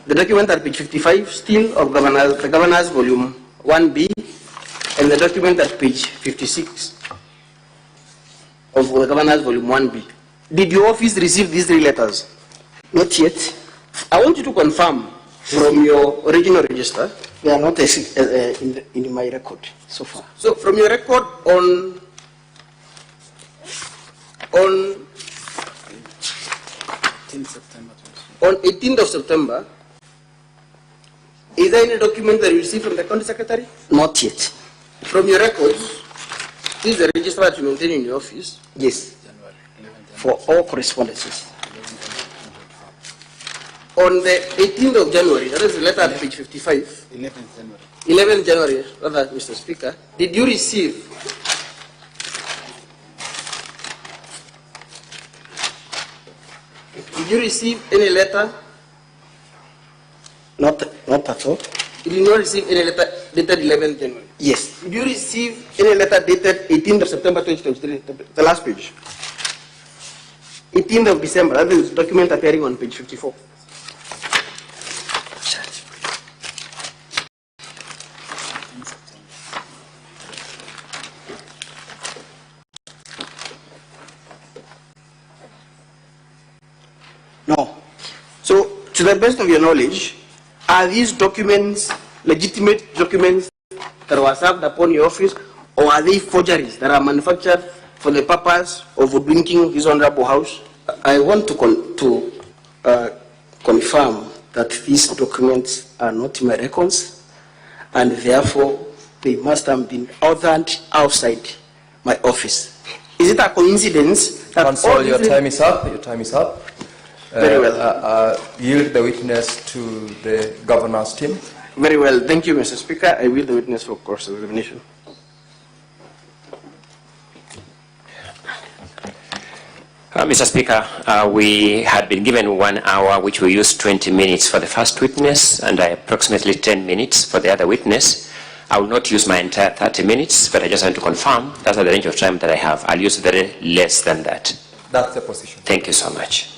The document at page 55, still of the Governor's volume 1B, and the document at page 56 of the Governor's volume 1B. Did your office receive these 3 letters? Not yet. I want you to confirm from your original register. They are not in my record so far. So from your record on 18th of September, is there any document that you received from the County Secretary? Not yet. From your records, this is the register that you maintain in your office? Yes. For all correspondences. On the 18th of January, that is the letter at page 55. 11th January, rather, Mr. Speaker, did you receive any letter? Not at all. You did not receive any letter dated 11th January. Yes. Did you receive any letter dated 18th of September 2023? The last page. 18th of December. That is document appearing on page 54. No. So, to the best of your knowledge, are these documents legitimate documents that were served upon your office, or are they forgeries that are manufactured for the purpose of hoodwinking this honorable house? I want to confirm that these documents are not my records, and therefore they must have been authored outside my office. Is it a coincidence that Counsel, your time is up. Your time is up. Very well. Yield the witness to the governor's team. Very well. Thank you, Mr. Speaker. I yield the witness for cross-examination. Mr. Speaker, we had been given 1 hour, which we used 20 minutes for the first witness and approximately 10 minutes for the other witness. I will not use my entire 30 minutes, but I just want to confirm that's the range of time that I have. I'll use very less than that. That's the position. Thank you so much.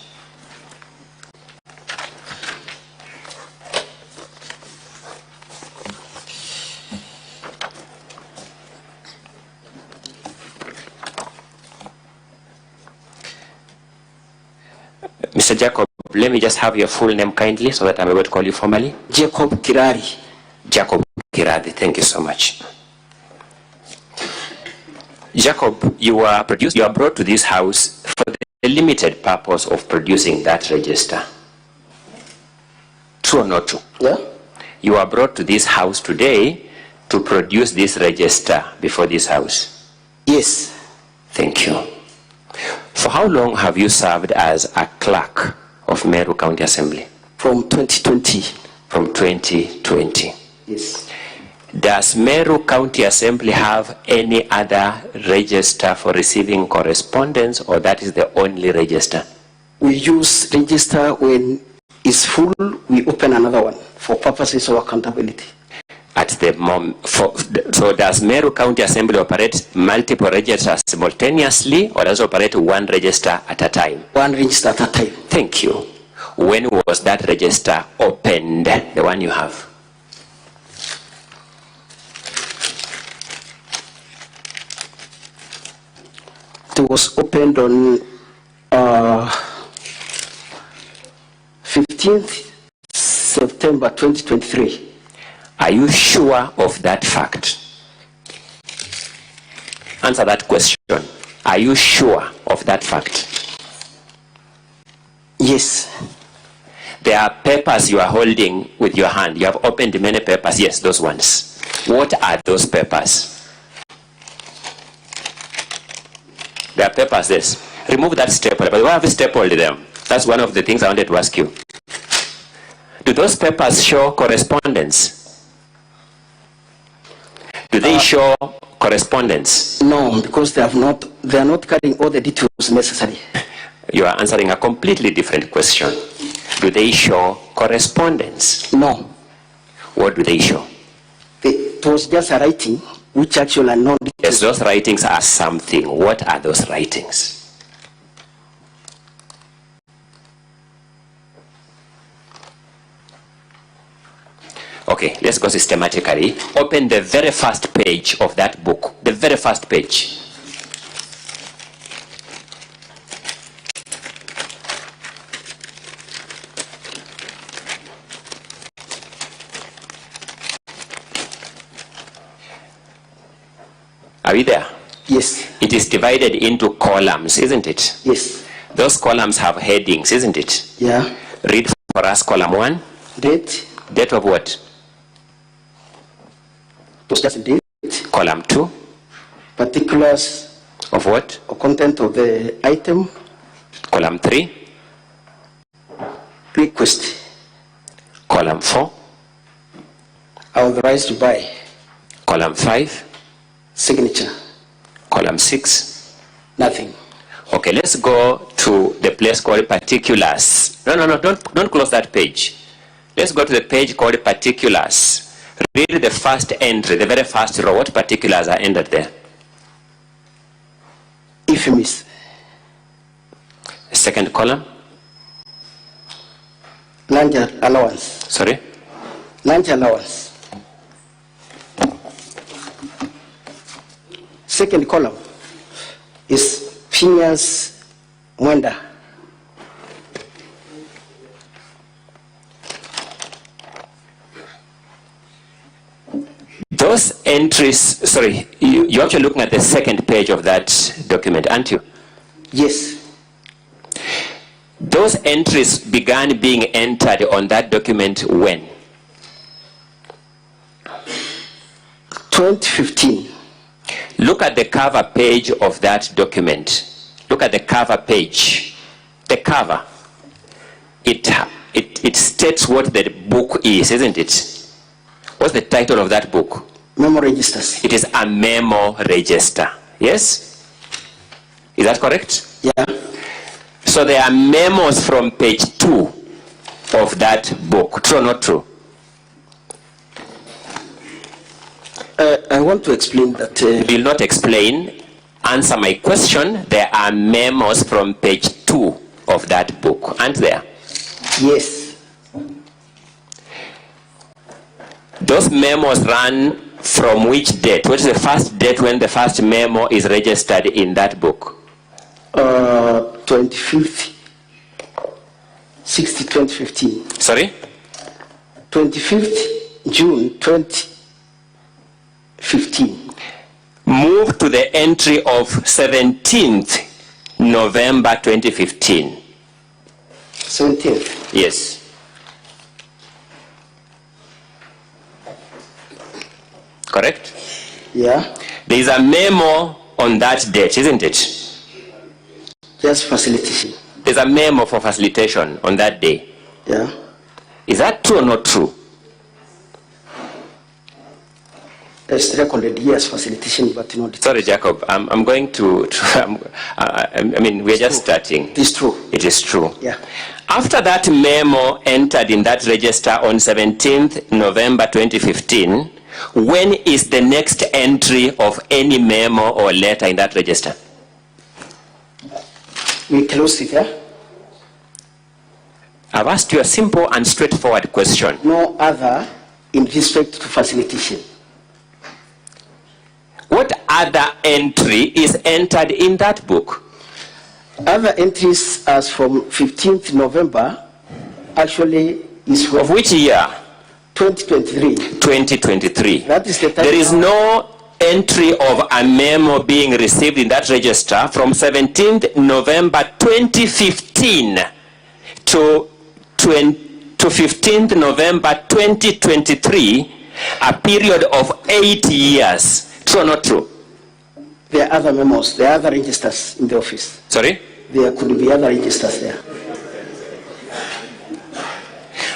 Mr. Jacob, let me just have your full name kindly so that I'm able to call you formally. Jacob Kirari. Jacob Kirari, thank you so much. Jacob, you are brought to this house for the limited purpose of producing that register. True or not true? Yeah. You are brought to this house today to produce this register before this house. Yes. Thank you. For how long have you served as a clerk of Meru County Assembly? From 2020. From 2020. Yes. Does Meru County Assembly have any other register for receiving correspondence, or that is the only register? We use register when it's full, we open another one for purposes of accountability. At the moment, so does Meru County Assembly operate multiple registers simultaneously, or does it operate one register at a time? One register at a time. Thank you. When was that register opened, the one you have? It was opened on 15th September 2023. Are you sure of that fact? Answer that question. Are you sure of that fact? Yes. There are papers you are holding with your hand. You have opened many papers. Yes, those ones. What are those papers? There are papers, yes. Remove that staple. But why have you stapled them? That's one of the things I wanted to ask you. Do those papers show correspondence? Do they show correspondence? No, because they are not carrying all the details necessary. You are answering a completely different question. Do they show correspondence? No. What do they show? It was just a writing, which actually are not. Yes, those writings are something. What are those writings? Okay, let's go systematically. Open the very first page of that book. The very first page. Are we there? Yes. It is divided into columns, isn't it? Yes. Those columns have headings, isn't it? Yeah. Read for us column 1. Date. Date of what? Just date. Column 2. Particulars. Of what? Or content of the item. Column 3. Request. Column 4. Authorized to buy. Column 5. Signature. Column 6. Nothing. Okay, let's go to the place called particulars. No, don't close that page. Let's go to the page called particulars. Read the first entry, the very first row. What particulars are entered there? Infamous. Second column. Lunch allowance. Sorry? Lunch allowance. Second column is Phineas Mwenda. Those entries, sorry, you're actually looking at the second page of that document, aren't you? Yes. Those entries began being entered on that document when? 2015. Look at the cover page of that document. Look at the cover page. The cover. It states what the book is, isn't it? What's the title of that book? Memo registers. It is a memo register. Yes? Is that correct? Yeah. So there are memos from page 2 of that book. True or not true? I want to explain that. Will not explain. Answer my question. There are memos from page 2 of that book, aren't there? Yes. Those memos run from which date? What is the first date when the first memo is registered in that book? 25th, 2015. Sorry? 25th June 2015. Move to the entry of 17th November 2015. 17th? Yes. Correct? Yeah. There is a memo on that date, isn't it? Just facilitation. There's a memo for facilitation on that day. Yeah. Is that true or not true? It's recorded, yes, facilitation, but not. Sorry, Jacob. I'm going to I mean, we're just starting. It's true. It is true. Yeah. After that memo entered in that register on 17th November 2015, when is the next entry of any memo or letter in that register? We close it, yeah? I've asked you a simple and straightforward question. No other in respect to facilitation. What other entry is entered in that book? Other entries as from 15th November actually is from... Of which year? 2023. 2023. That is the time. There is no entry of a memo being received in that register from 17th November 2015 to 15th November 2023, a period of 8 years. True or not true? There are other memos, there are other registers in the office. Sorry? There could be other registers there.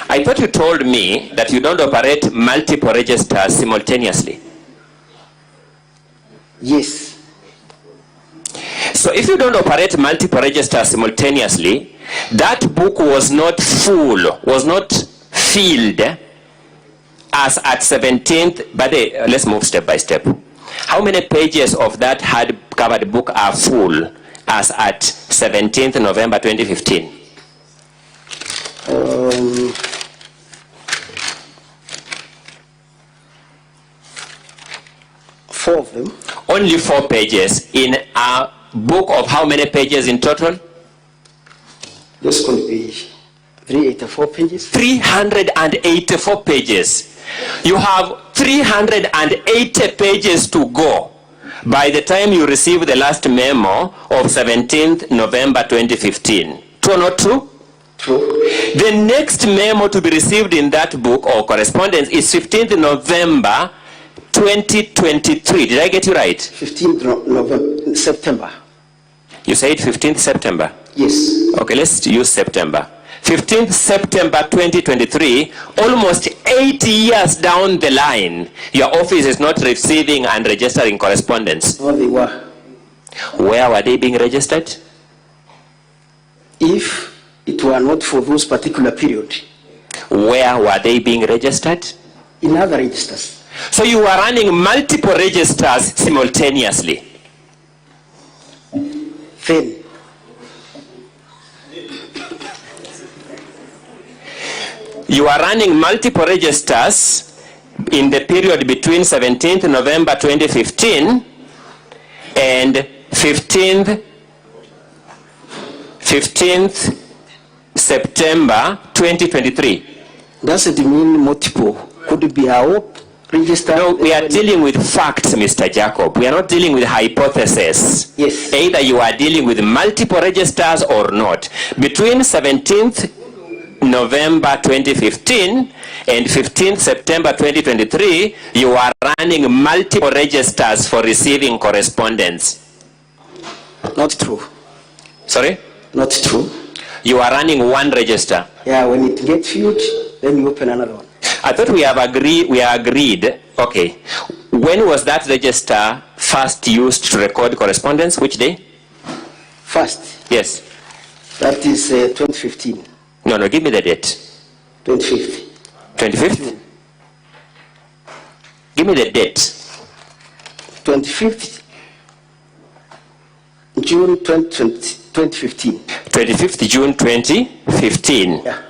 I thought you told me that you don't operate multiple registers simultaneously. Yes. So if you don't operate multiple registers simultaneously, that book was not full, was not filled as at 17th, but let's move step by step. How many pages of that hard-covered book are full as at 17th November 2015? 4 of them. Only 4 pages in a book of how many pages in total? This could be 384 pages. 384 pages. You have 380 pages to go by the time you receive the last memo of 17th November 2015. True or not true? True. The next memo to be received in that book or correspondence is 15th November 2023. Did I get you right? 15th November, September. You said 15th September? Yes. Okay, let's use September. 15th September 2023, almost 8 years down the line, your office is not receiving and registering correspondence. No, they were. Where were they being registered? If it were not for those particular period. Where were they being registered? in other registers. So you are running multiple registers simultaneously. Then, you are running multiple registers in the period between 17th November 2015 and 15th September 2023. Does it mean multiple? Could it be a register? No, we are dealing with facts, Mr. Jacob. We are not dealing with hypotheses. Yes. Either you are dealing with multiple registers or not. Between 17th November 2015 and 15th September 2023, you are running multiple registers for receiving correspondence. Not true. Sorry? Not true. You are running one register. Yeah, when it gets huge, then you open another one. I thought we are agreed. Okay. When was that register first used to record correspondence? Which day? First? Yes. That is 2015. No, give me the date. 25th. 25th? Give me the date. 25th June 2015. 25th June 2015. Yeah.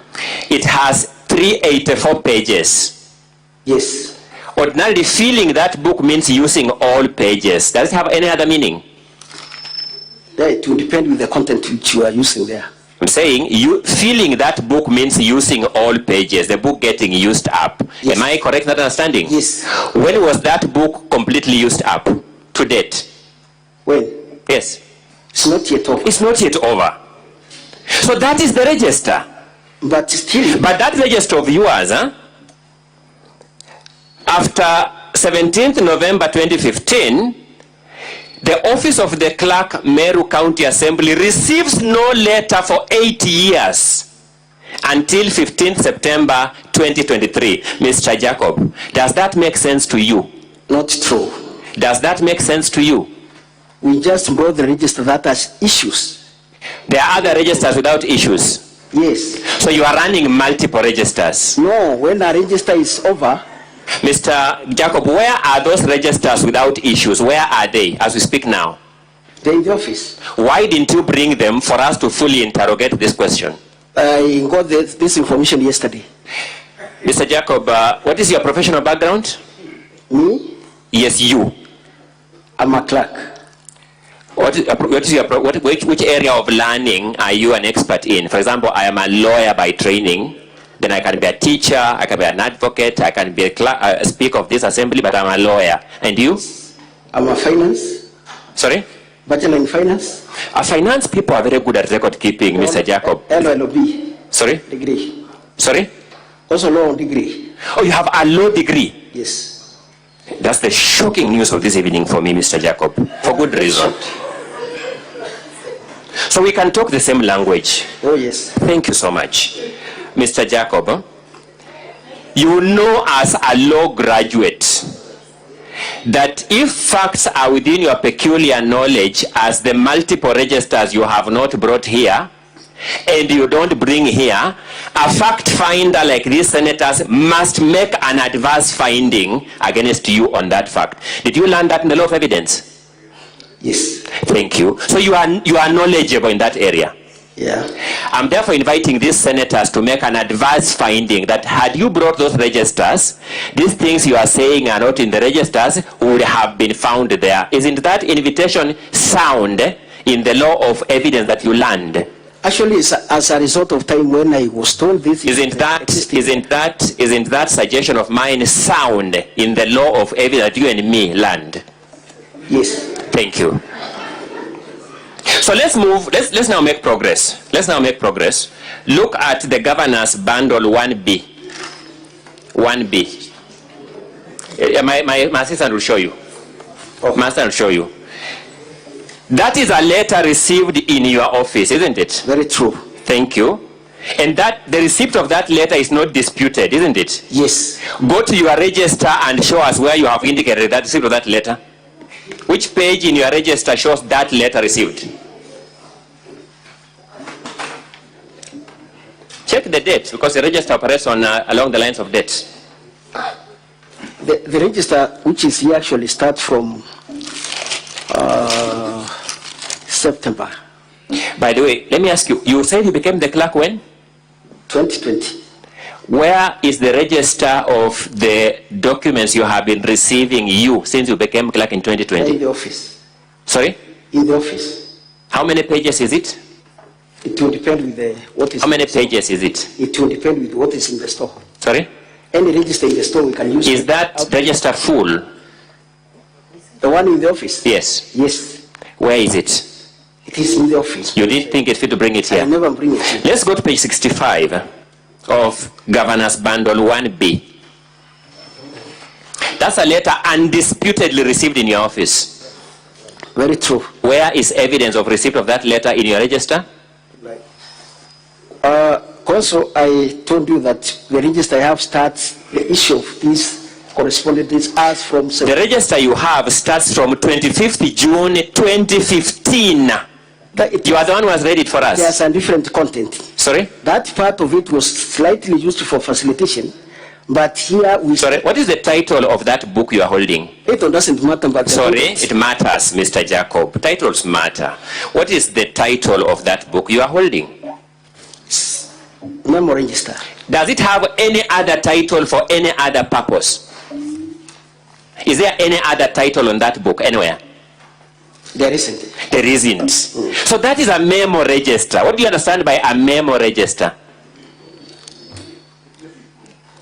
It has 384 pages. Yes. Ordinarily, filling that book means using all pages. Does it have any other meaning? Yeah, it will depend with the content which you are using there. I'm saying filling that book means using all pages, the book getting used up. Yes. Am I correct in that understanding? Yes. When was that book completely used up? To date? When? Yes. It's not yet over. It's not yet over. So that is the register. But still. But that register of yours, after 17th November 2015, the office of the clerk, Meru County Assembly, receives no letter for 8 years until 15th September 2023. Mr. Jacob, does that make sense to you? Not true. Does that make sense to you? We just brought the register that has issues. There are other registers without issues? Yes. So you are running multiple registers? No, when a register is over. Mr. Jacob, where are those registers without issues? Where are they as we speak now? They're in the office. Why didn't you bring them for us to fully interrogate this question? I got this information yesterday. Mr. Jacob, what is your professional background? Me? Yes, you. I'm a clerk. Which area of learning are you an expert in? For example, I am a lawyer by training. Then I can be a teacher, I can be an advocate, I can be a speaker of this assembly, but I'm a lawyer. And you? I'm a finance. Sorry? Bachelor in finance. Finance people are very good at record keeping, Mr. Jacob. LLB. Sorry? Degree. Sorry? Also law degree. Oh, you have a law degree? Yes. That's the shocking news of this evening for me, Mr. Jacob. For good reason. So we can talk the same language. Oh, yes. Thank you so much. Mr. Jacob, you know as a law graduate that if facts are within your peculiar knowledge as the multiple registers you have not brought here and you don't bring here, a fact finder like these senators must make an adverse finding against you on that fact. Did you learn that in the law of evidence? Yes. Thank you. So you are knowledgeable in that area. Yeah. I'm therefore inviting these senators to make an adverse finding that had you brought those registers, these things you are saying are not in the registers would have been found there. Isn't that invitation sound in the law of evidence that you learned? Actually, it's as a result of time when I was told this. Isn't that suggestion of mine sound in the law of evidence that you and me learned? Yes. Thank you. So let's move, let's now make progress. Let's now make progress. Look at the governor's bundle 1B. 1B. My assistant will show you. Oh. My assistant will show you. That is a letter received in your office, isn't it? Very true. Thank you. And that the receipt of that letter is not disputed, isn't it? Yes. Go to your register and show us where you have indicated that receipt of that letter. Which page in your register shows that letter received? Check the date, because the register operates on along the lines of dates. The register, which is here, actually starts from September. By the way, let me ask you, you said you became the clerk when? 2020. Where is the register of the documents you have been receiving since you became clerk in 2020? In the office. Sorry? In the office. How many pages is it? It will depend with what is. How many pages is it? It will depend with what is in the store. Sorry? Any register in the store we can use. Is that register full? The one in the office? Yes. Yes. Where is it? It is in the office. You didn't think it fit to bring it here? I never bring it here. Let's go to page 65 of Governor's Bundle 1B. That's a letter undisputedly received in your office. Very true. Where is evidence of receipt of that letter in your register? Also, I told you that the register I have starts the issue of this correspondence as from the register you have starts from 25th June 2015. You are the one who has read it for us. There's a different content. Sorry? That part of it was slightly used for facilitation, but here we... Sorry, what is the title of that book you are holding? It doesn't matter, but... Sorry, it matters, Mr. Jacob. Titles matter. What is the title of that book you are holding? Memo register. Does it have any other title for any other purpose? Is there any other title on that book anywhere? There isn't. There isn't. So that is a memo register. What do you understand by a memo register?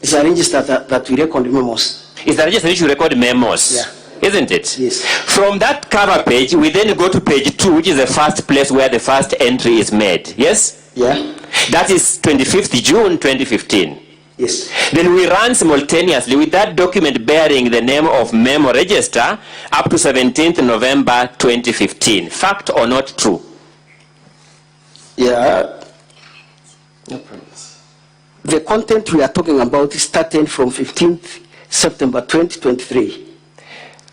It's a register that we record memos. It's a register which you record memos. Yeah. Isn't it? Yes. From that cover page, we then go to page 2, which is the first place where the first entry is made. Yes? Yeah. That is 25th June 2015. Yes. Then we run simultaneously with that document bearing the name of memo register up to 17th November 2015. Fact or not true? Yeah. No problem. The content we are talking about is starting from 15th September 2023.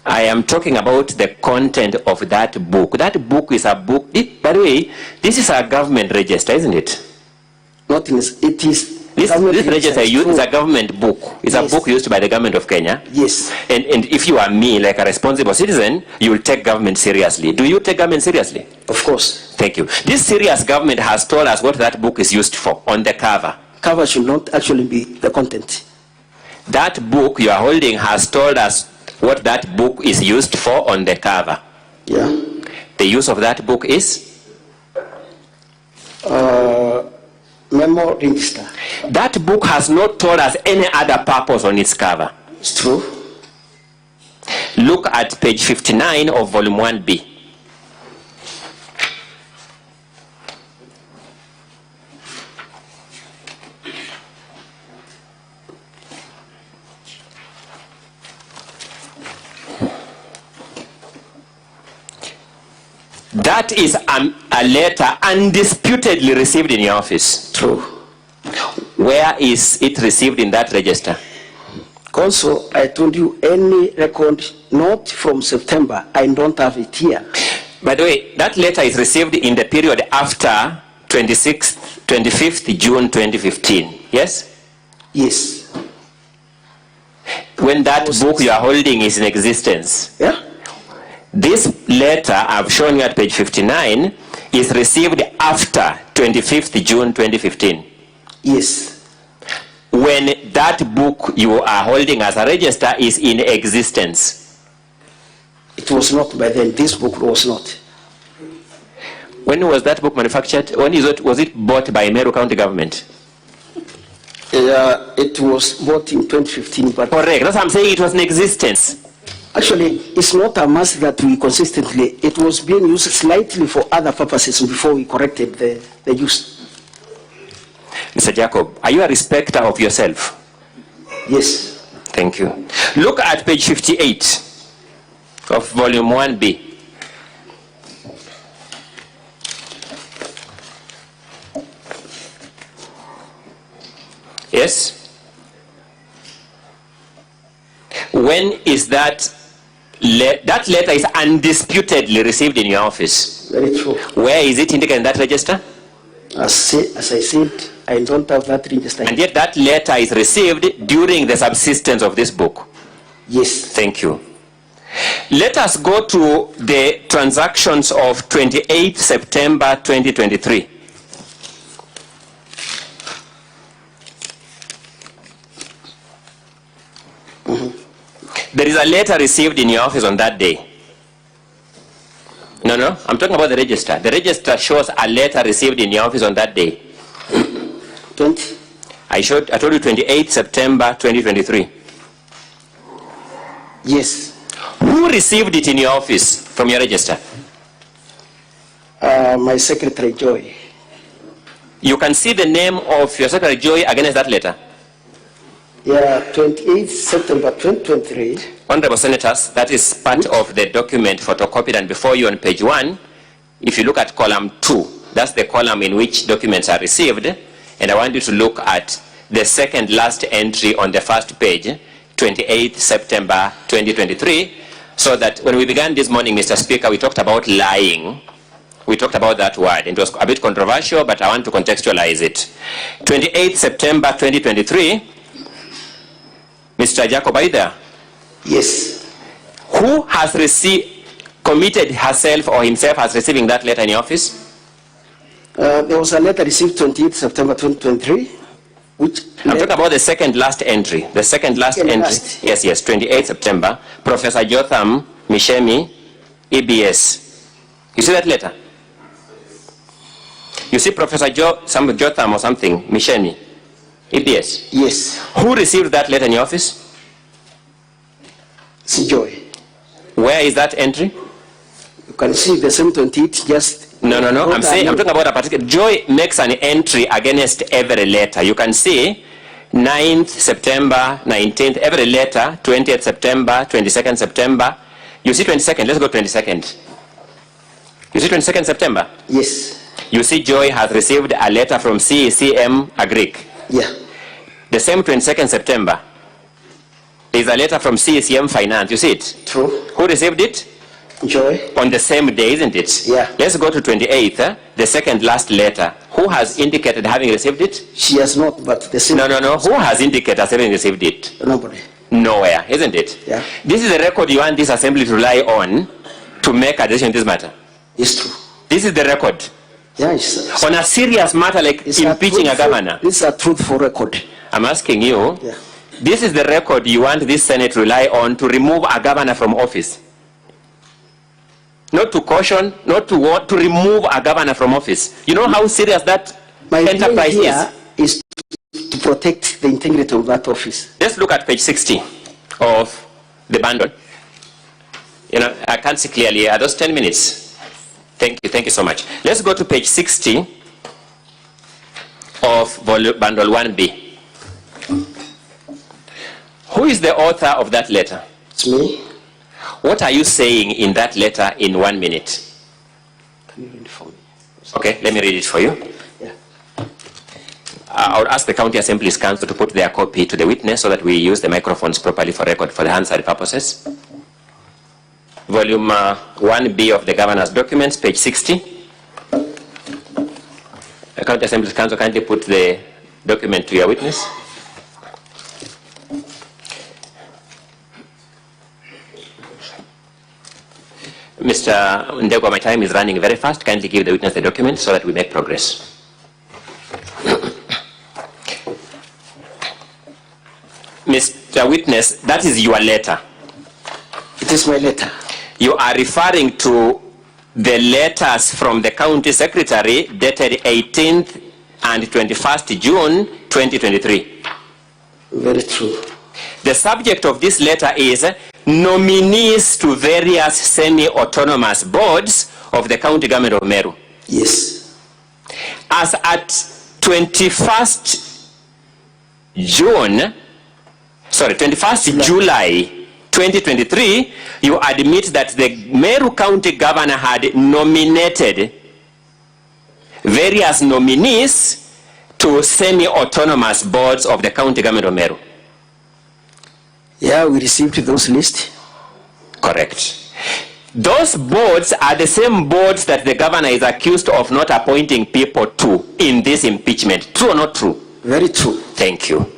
I am talking about the content of that book. That book is a book. By the way, this is a government register, isn't it? Not in it is. This register is a government book. It's a book used by the government of Kenya. Yes. And if you are me, like a responsible citizen, you will take government seriously. Do you take government seriously? Of course. Thank you. This serious government has told us what that book is used for on the cover. Cover should not actually be the content. That book you are holding has told us what that book is used for on the cover. Yeah. The use of that book is? Memo register. That book has not told us any other purpose on its cover. It's true. Look at page 59 of volume 1B. That is a letter undisputedly received in your office. True. Where is it received in that register? Also, I told you any record not from September, I don't have it here. By the way, that letter is received in the period after 25th June 2015. Yes? Yes. When that book you are holding is in existence. Yeah. This letter I've shown you at page 59 is received after 25th June 2015. Yes. When that book you are holding as a register is in existence. It was not by then. This book was not. When was that book manufactured? When was it bought by Meru County government? It was bought in 2015. But correct. That's what I'm saying. It was in existence. Actually, it's not a must that we consistently. It was being used slightly for other purposes before we corrected the use. Mr. Jacob, are you a respecter of yourself? Yes. Thank you. Look at page 58 of volume 1B. Yes? When is that? That letter is undisputedly received in your office. Very true. Where is it indicated in that register? As I said, I don't have that register. And yet that letter is received during the subsistence of this book. Yes. Thank you. Let us go to the transactions of 28 September 2023. There is a letter received in your office on that day. No, I'm talking about the register. The register shows a letter received in your office on that day. 20? I told you 28 September 2023. Yes. Who received it in your office from your register? My secretary, Joy. You can see the name of your secretary, Joy, against that letter. Yeah, 28 September 2023. Honorable Senators, that is part of the document photocopied and before you on page 1. If you look at column 2, that's the column in which documents are received. And I want you to look at the second last entry on the first page, 28 September 2023. So that when we began this morning, Mr. Speaker, we talked about lying. We talked about that word. It was a bit controversial, but I want to contextualize it. 28 September 2023. Mr. Jacob, are you there? Yes. Who has committed herself or himself as receiving that letter in your office? There was a letter received 28 September 2023. I'm talking about the second last entry. The second last entry. Yes, 28 September. Professor Jotham Mishemi, EBS. You see that letter? You see Professor Jotham or something, Mishemi, EBS? Yes. Who received that letter in your office? See Joy. Where is that entry? You can see the same 28 just... No. I'm talking about a particular... Joy makes an entry against every letter. You can see 9th September, 19th, every letter, 20th September, 22nd September. You see 22nd, let's go 22nd. You see 22nd September? Yes. You see Joy has received a letter from CECM Agric. Yeah. The same 22nd September is a letter from CECM Finance. You see it? True. Who received it? Joy. On the same day, isn't it? Yeah. Let's go to 28th, the second last letter. Who has indicated having received it? She has not, but the same... No. Who has indicated as having received it? Nobody. Nowhere, isn't it? Yeah. This is the record you want this assembly to rely on to make a decision in this matter. It's true. This is the record. Yeah, it's on a serious matter like impeaching a governor. This is a truthful record. I'm asking you, this is the record you want this Senate to rely on to remove a governor from office. Not to caution, not to want to remove a governor from office. You know how serious that enterprise is to protect the integrity of that office. Let's look at page 60 of the bundle. You know, I can't see clearly. Are those 10 minutes? Thank you so much. Let's go to page 60 of bundle 1B. Who is the author of that letter? It's me. What are you saying in that letter in 1 minute? Can you read it for me? Okay, let me read it for you. Yeah. I would ask the County Assembly's Council to put their copy to the witness so that we use the microphones properly for record for the Hansard purposes. Volume 1B of the Governor's Documents, page 60. The County Assembly's Council, kindly put the document to your witness. Mr. Ndegwa, my time is running very fast. Kindly give the witness the document so that we make progress. Mr. Witness, that is your letter. It is my letter. You are referring to the letters from the County Secretary dated 18th and 21st June 2023. Very true. The subject of this letter is nominees to various semi-autonomous boards of the county government of Meru. Yes. As at 21st July 2023, you admit that the Meru County Governor had nominated various nominees to semi-autonomous boards of the county government of Meru. Yeah, we received those lists. Correct. Those boards are the same boards that the governor is accused of not appointing people to in this impeachment. True or not true? Very true. Thank you.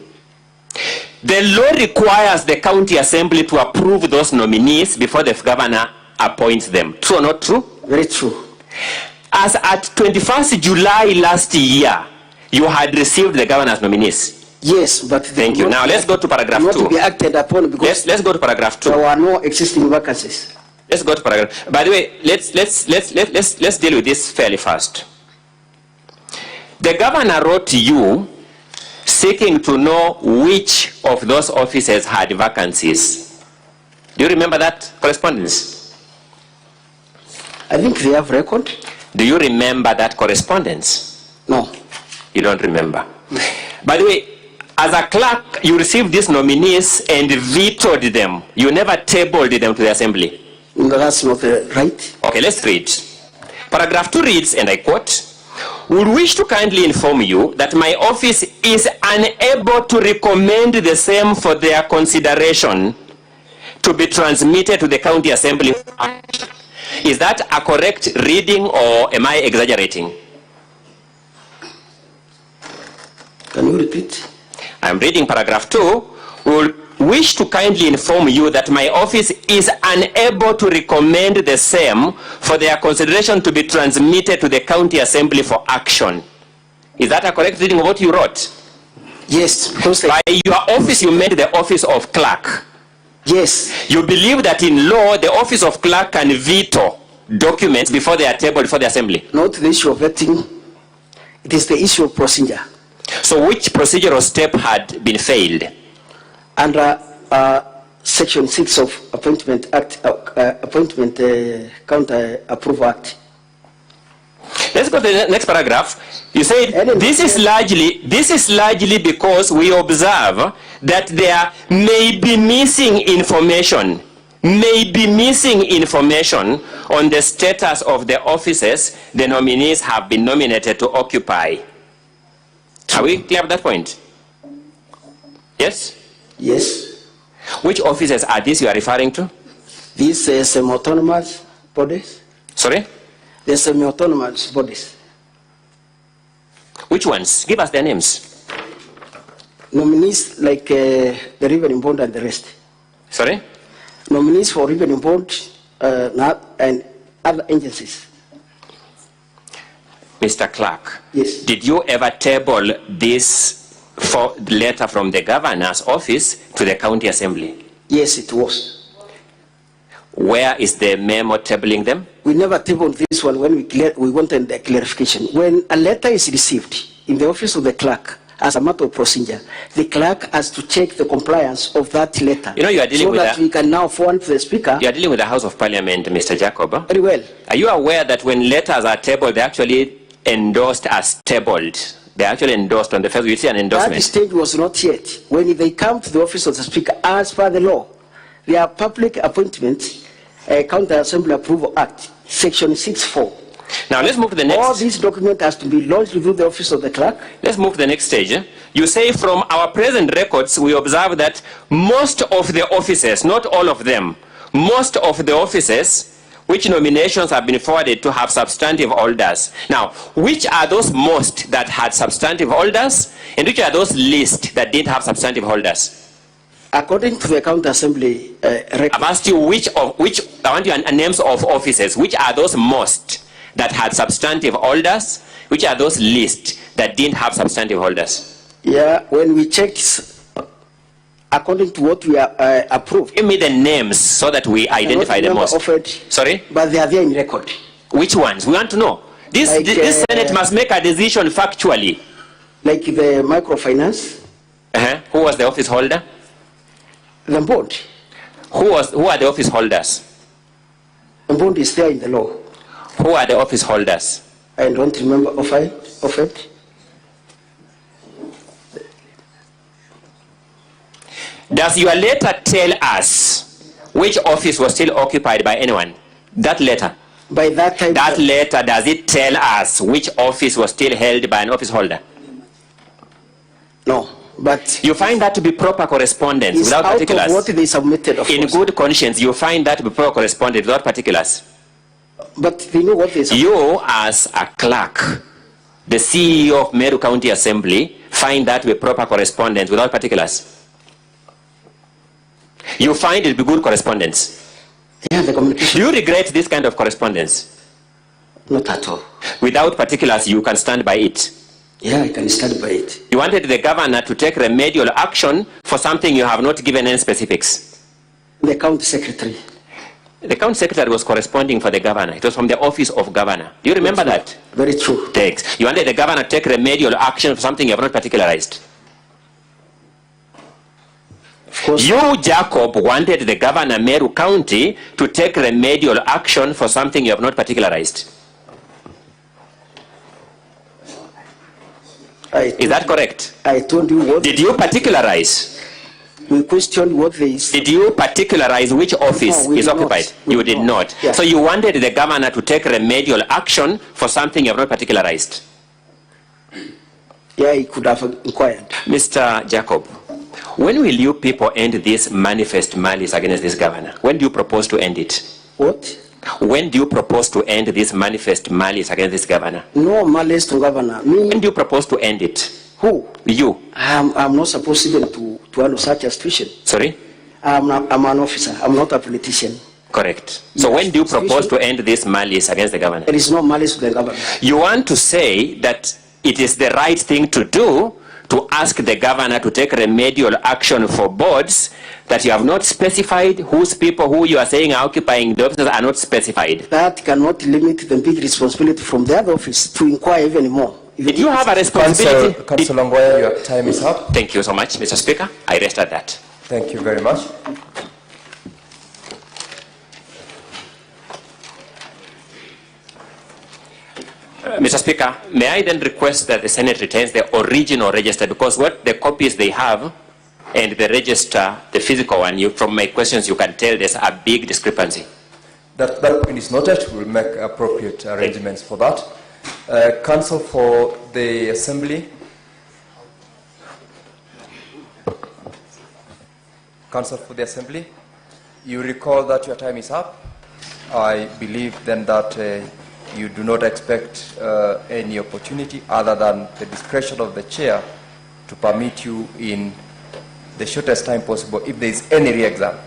The law requires the county assembly to approve those nominees before the governor appoints them. True or not true? Very true. As at 21st July last year, you had received the governor's nominees. Yes, but thank you. Now let's go to paragraph 2. Not to be acted upon because let's go to paragraph 2. There are no existing vacancies. Let's go to paragraph. By the way, let's deal with this fairly fast. The governor wrote to you seeking to know which of those offices had vacancies. Do you remember that correspondence? I think they have record. Do you remember that correspondence? No. You don't remember. By the way, as a clerk, you received these nominees and vetoed them. You never tabled them to the assembly. No, that's not right. Okay, let's read. Paragraph 2 reads, and I quote, "Would wish to kindly inform you that my office is unable to recommend the same for their consideration to be transmitted to the county assembly." Is that a correct reading or am I exaggerating? Can you repeat? I'm reading paragraph 2. Will wish to kindly inform you that my office is unable to recommend the same for their consideration to be transmitted to the county assembly for action. Is that a correct reading of what you wrote? Yes. By your office, you meant the office of clerk. Yes. You believe that in law, the office of clerk can veto documents before they are tabled before the assembly? Not the issue of vetting. It is the issue of procedure. So which procedural step had been failed? Under Section 6 of Appointment Act, Counter Approval Act. Let's go to the next paragraph. You said this is largely because we observe that there may be missing information on the status of the offices the nominees have been nominated to occupy. Are we clear at that point? Yes? Yes. Which offices are these you are referring to? These semi-autonomous bodies. Sorry? The semi-autonomous bodies. Which ones? Give us their names. Nominees like the revenue bond and the rest. Sorry? Nominees for revenue bond and other agencies. Mr. Clerk, yes. Did you ever table this letter from the governor's office to the county assembly? Yes, it was. Where is the memo tabling them? We never tabled this one when we wanted the clarification. When a letter is received in the office of the clerk, as a matter of procedure, the clerk has to check the compliance of that letter. You know, you are dealing so with that we can now forward to the speaker. You are dealing with the House of Parliament, Mr. Jacob. Very well. Are you aware that when letters are tabled, they're actually endorsed as tabled? They're actually endorsed on the first. You see an endorsement. That stage was not yet. When they come to the office of the speaker, as per the law, they are public appointment, Counter Assembly Approval Act, Section 6(4). Now let's move to the next. All these documents has to be lodged through the office of the clerk. Let's move to the next stage. You say from our present records, we observe that most of the offices, not all of them, most of the offices which nominations have been forwarded to have substantive holders. Now, which are those most that had substantive holders, and which are those least that didn't have substantive holders? According to the County Assembly record. I've asked you I want you names of offices. Which are those most that had substantive holders? Which are those least that didn't have substantive holders? Yeah, when we checked, according to what we are approved. Give me the names so that we identify the most. Sorry? But they are there in record. Which ones? We want to know. This Senate must make a decision factually. Like the microfinance. Who was the office holder? The board. Who are the office holders? The board is there in the law. Who are the office holders? I don't remember of it. Does your letter tell us which office was still occupied by anyone? That letter. By that time. That letter, does it tell us which office was still held by an office holder? No. But you find that to be proper correspondence without particulars. Of what they submitted, of in course. Good conscience, you find that to be proper correspondence without particulars. But they know what they submitted. You, as a clerk, the CEO of Meru County Assembly, find that to be proper correspondence without particulars. You find it be good correspondence? Yeah, the communication. Do you regret this kind of correspondence? Not at all. Without particulars, you can stand by it? Yeah, I can stand by it. You wanted the governor to take remedial action for something you have not given any specifics? The county secretary. The county secretary was corresponding for the governor. It was from the office of governor. Do you remember that? Very true. Thanks. You wanted the governor to take remedial action for something you have not particularized? Of course. You, Jacob, wanted the governor Meru County to take remedial action for something you have not particularized. Is that correct? I told you what. Did you particularize? We questioned what there is. Did you particularize which office is occupied? You did not. Yeah. So you wanted the governor to take remedial action for something you have not particularized? Yeah, he could have inquired. Mr. Jacob, when will you people end this manifest malice against this governor? When do you propose to end it? What? When do you propose to end this manifest malice against this governor? No malice to governor. Me. When do you propose to end it? Who? You. I'm not supposed even to handle such a situation. Sorry? I'm an officer. I'm not a politician. Correct. So when do you propose to end this malice against the governor? There is no malice to the governor. You want to say that it is the right thing to do to ask the governor to take remedial action for boards that you have not specified, whose people who you are saying are occupying the offices are not specified. That cannot limit the big responsibility from the other office to inquire even more. Did you have a responsibility? Council Longoya, your time is up. Thank you so much, Mr. Speaker. I rest at that. Thank you very much. Mr. Speaker, may I then request that the Senate retains the original register, because what the copies they have and the register, the physical one, from my questions you can tell there's a big discrepancy. That point is noted. We'll make appropriate arrangements for that. Council for the Assembly. Council for the Assembly. You recall that your time is up. I believe then that you do not expect any opportunity other than the discretion of the chair to permit you in the shortest time possible if there is any re-exam.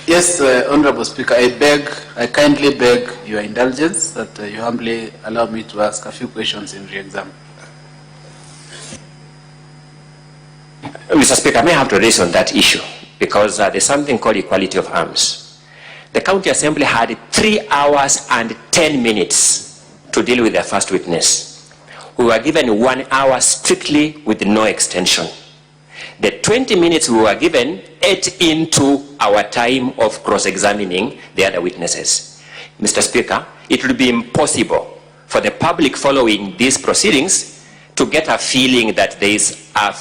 Yes, Honorable Speaker, I kindly beg your indulgence that you humbly allow me to ask a few questions in re-exam. Mr. Speaker, may I have to raise on that issue, because there's something called equality of arms. The County Assembly had 3 hours and 10 minutes to deal with their first witness. We were given 1 hour strictly with no extension. The 20 minutes we were given ate into our time of cross-examining the other witnesses. Mr. Speaker, it will be impossible for the public following these proceedings to get a feeling that there is a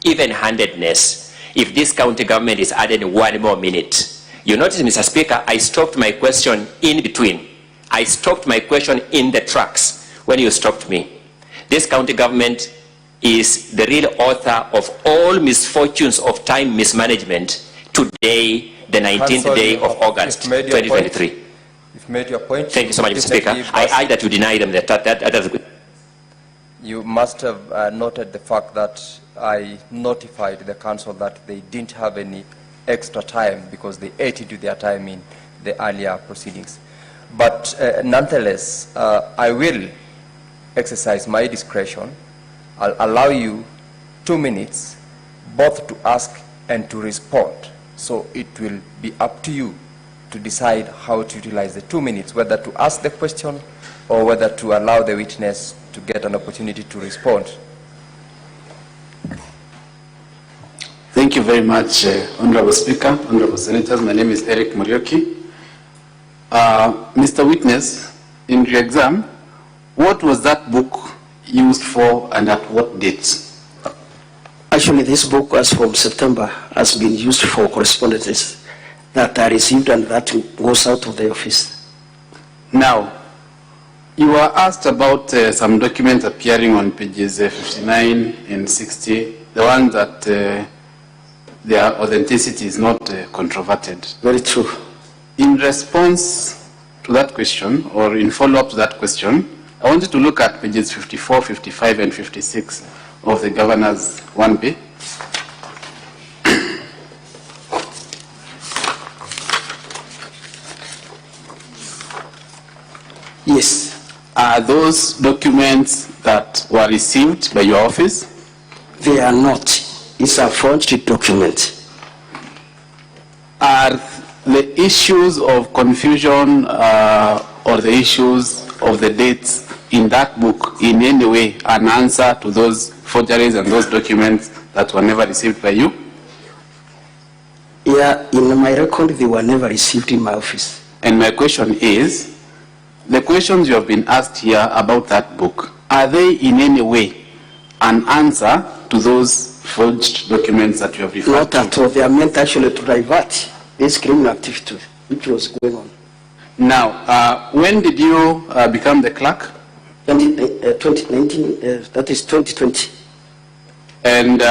even-handedness if this county government is adding 1 more minute. You notice, Mr. Speaker, I stopped my question in between. I stopped my question in the tracks when you stopped me. This county government is the real author of all misfortunes of time mismanagement today, the 19th day of August, 2023. You've made your point. Thank you so much, Mr. Speaker. I urge that you deny them that. You must have noted the fact that I notified the council that they didn't have any extra time because they ate into their time in the earlier proceedings. But nonetheless, I will exercise my discretion. I'll allow you 2 minutes both to ask and to respond. So it will be up to you to decide how to utilize the 2 minutes, whether to ask the question or whether to allow the witness to get an opportunity to respond. Thank you very much, Honorable Speaker, Honorable Senators. My name is Eric Morioki. Mr. Witness, in your exam, what was that book used for and at what date? Actually, this book was from September, has been used for correspondences that are received and that goes out of the office. Now, you were asked about some documents appearing on pages 59 and 60, the ones that their authenticity is not controverted. Very true. In response to that question, or in follow-up to that question, I wanted to look at pages 54, 55, and 56 of the Governor's 1B. Yes. Are those documents that were received by your office? They are not. It's a forged document. Are the issues of confusion or the issues of the dates in that book in any way an answer to those forgeries and those documents that were never received by you? Yeah, in my record, they were never received in my office. And my question is, the questions you have been asked here about that book, are they in any way an answer to those forged documents that you have referred Not to? at all. They are meant actually to divert this criminal activity which was going on. Now, when did you become the clerk? 2019, that is 2020. And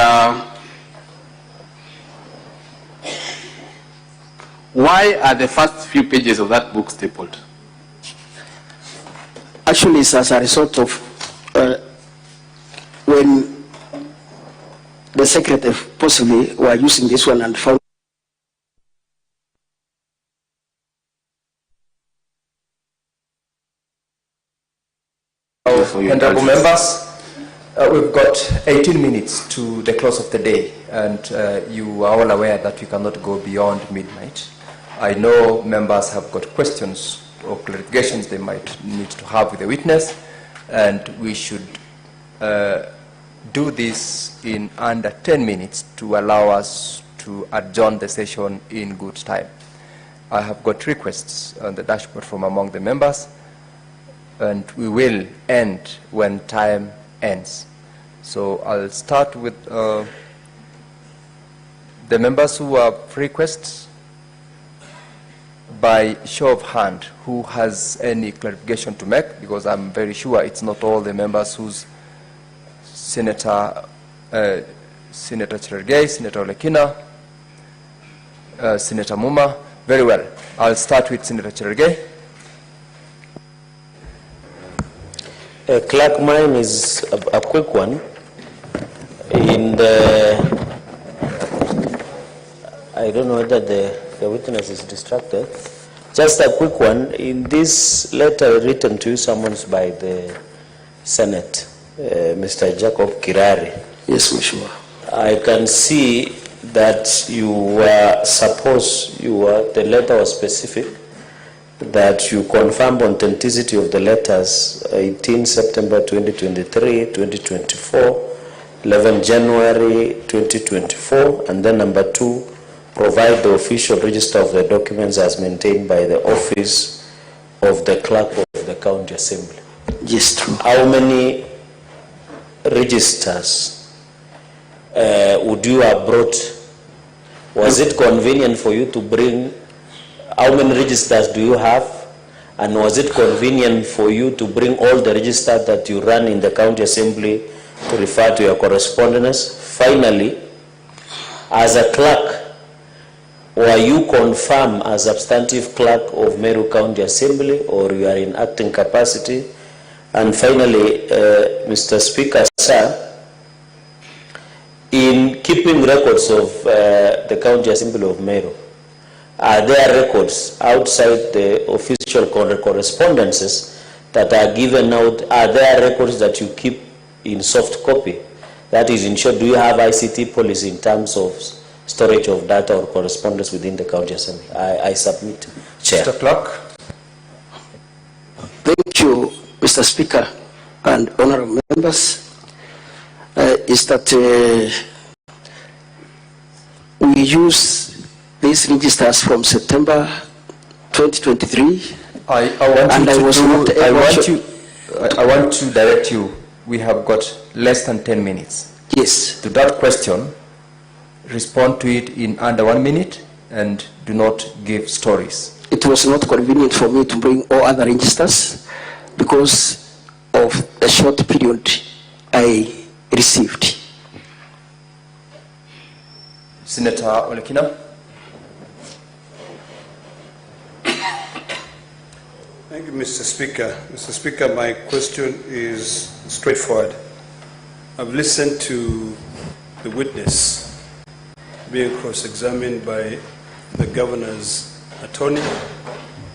why are the first few pages of that book stapled? Actually, it's as a result of when the secretary possibly were using this one and found. Honorable members, we've got 18 minutes to the close of the day, and you are all aware that we cannot go beyond midnight. I know members have got questions or clarifications they might need to have with the witness, and we should do this in under 10 minutes to allow us to adjourn the session in good time. I have got requests on the dashboard from among the members, and we will end when time ends. So I'll start with the members who have requests. By show of hand, who has any clarification to make? Because I'm very sure it's not all the members whose Senator Cherargei, Senator Olekina, Senator Muma. Very well. I'll start with Senator Cherargei. Clerk, mine is a quick one. In the, I don't know whether the witness is distracted. Just a quick one. In this letter written to you, summoned by the Senate, Mr. Jacob Kirari. Yes, Mheshimiwa. I can see that you were supposed, the letter was specific, that you confirm authenticity of the letters 18 September 2023, 2024, 11 January 2024, and then number 2, provide the official register of the documents as maintained by the office of the clerk of the county assembly. Yes, true. How many registers would you have brought? Was it convenient for you to bring? How many registers do you have? And was it convenient for you to bring all the registers that you run in the county assembly to refer to your correspondence? Finally, as a clerk, were you confirmed as substantive clerk of Meru County Assembly, or you are in acting capacity? And finally, Mr. Speaker, sir, in keeping records of the County Assembly of Meru, are there records outside the official correspondences that are given out? Are there records that you keep in soft copy? That is, in short, do you have ICT policy in terms of storage of data or correspondence within the County Assembly? I submit, Chair. Mr. Clerk. Thank you, Mr. Speaker and honorable members. Is that we use these registers from September 2023. I want to direct you. We have got less than 10 minutes. Yes. To that question, respond to it in under 1 minute and do not give stories. It was not convenient for me to bring all other registers because of the short period I received. Senator Olekina. Thank you, Mr. Speaker. Mr. Speaker, my question is straightforward. I've listened to the witness being cross-examined by the governor's attorney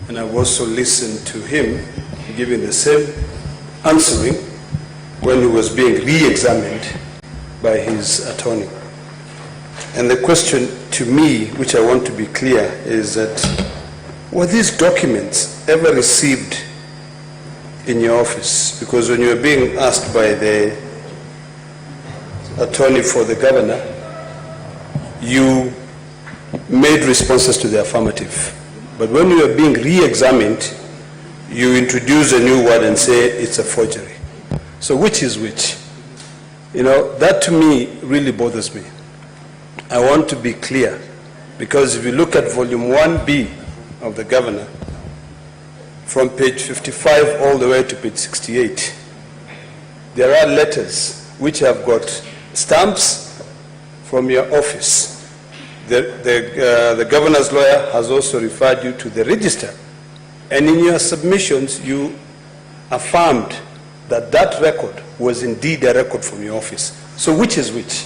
and I've also listened to him giving the same answering when he was being re-examined by his attorney. And the question to me, which I want to be clear, is that were these documents ever received in your office? Because when you were being asked by the attorney for the governor, you made responses to the affirmative. But when you are being re-examined, you introduce a new word and say it's a forgery. So which is which? You know, that to me really bothers me. I want to be clear, because if you look at volume 1B of the governor, from page 55 all the way to page 68, there are letters which have got stamps from your office. The governor's lawyer has also referred you to the register, and in your submissions you affirmed that that record was indeed a record from your office. So which is which?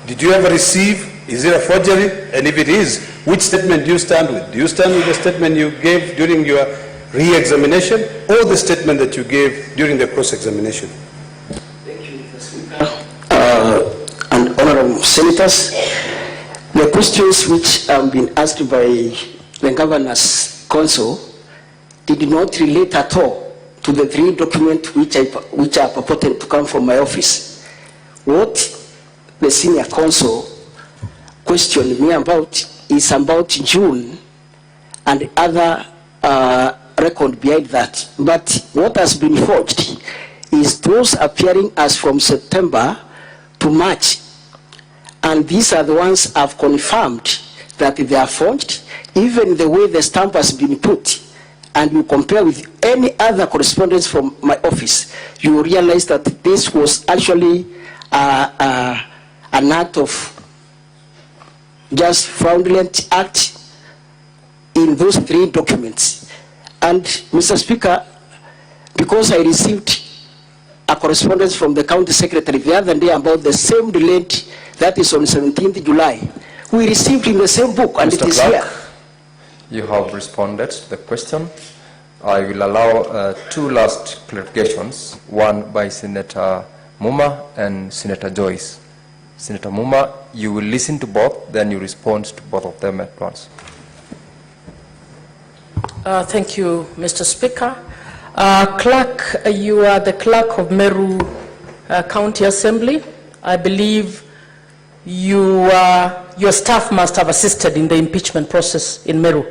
Did you ever receive? Is it a forgery? And if it is, which statement do you stand with? Do you stand with the statement you gave during your re-examination, or the statement that you gave during the cross-examination? Thank you, Mr. Speaker. And honorable senators, the questions which have been asked by the governor's counsel did not relate at all to the three documents which are purported to come from my office. What the senior counsel questioned me about is about June and other record behind that. But what has been forged is those appearing as from September to March. And these are the ones I've confirmed that they are forged, even the way the stamp has been put. And you compare with any other correspondence from my office, you realize that this was actually an act of just fraudulent act in those three documents. And Mr. Speaker, because I received a correspondence from the county secretary the other day about the same delayed, that is on 17th July, we received in the same book, and Mr. it is Clark, here. you have responded to the question. I will allow two last clarifications, one by Senator Muma and Senator Joyce. Senator Muma, you will listen to both, then you respond to both of them at once. Thank you, Mr. Speaker. Clerk, you are the clerk of Meru County Assembly. I believe your staff must have assisted in the impeachment process in Meru.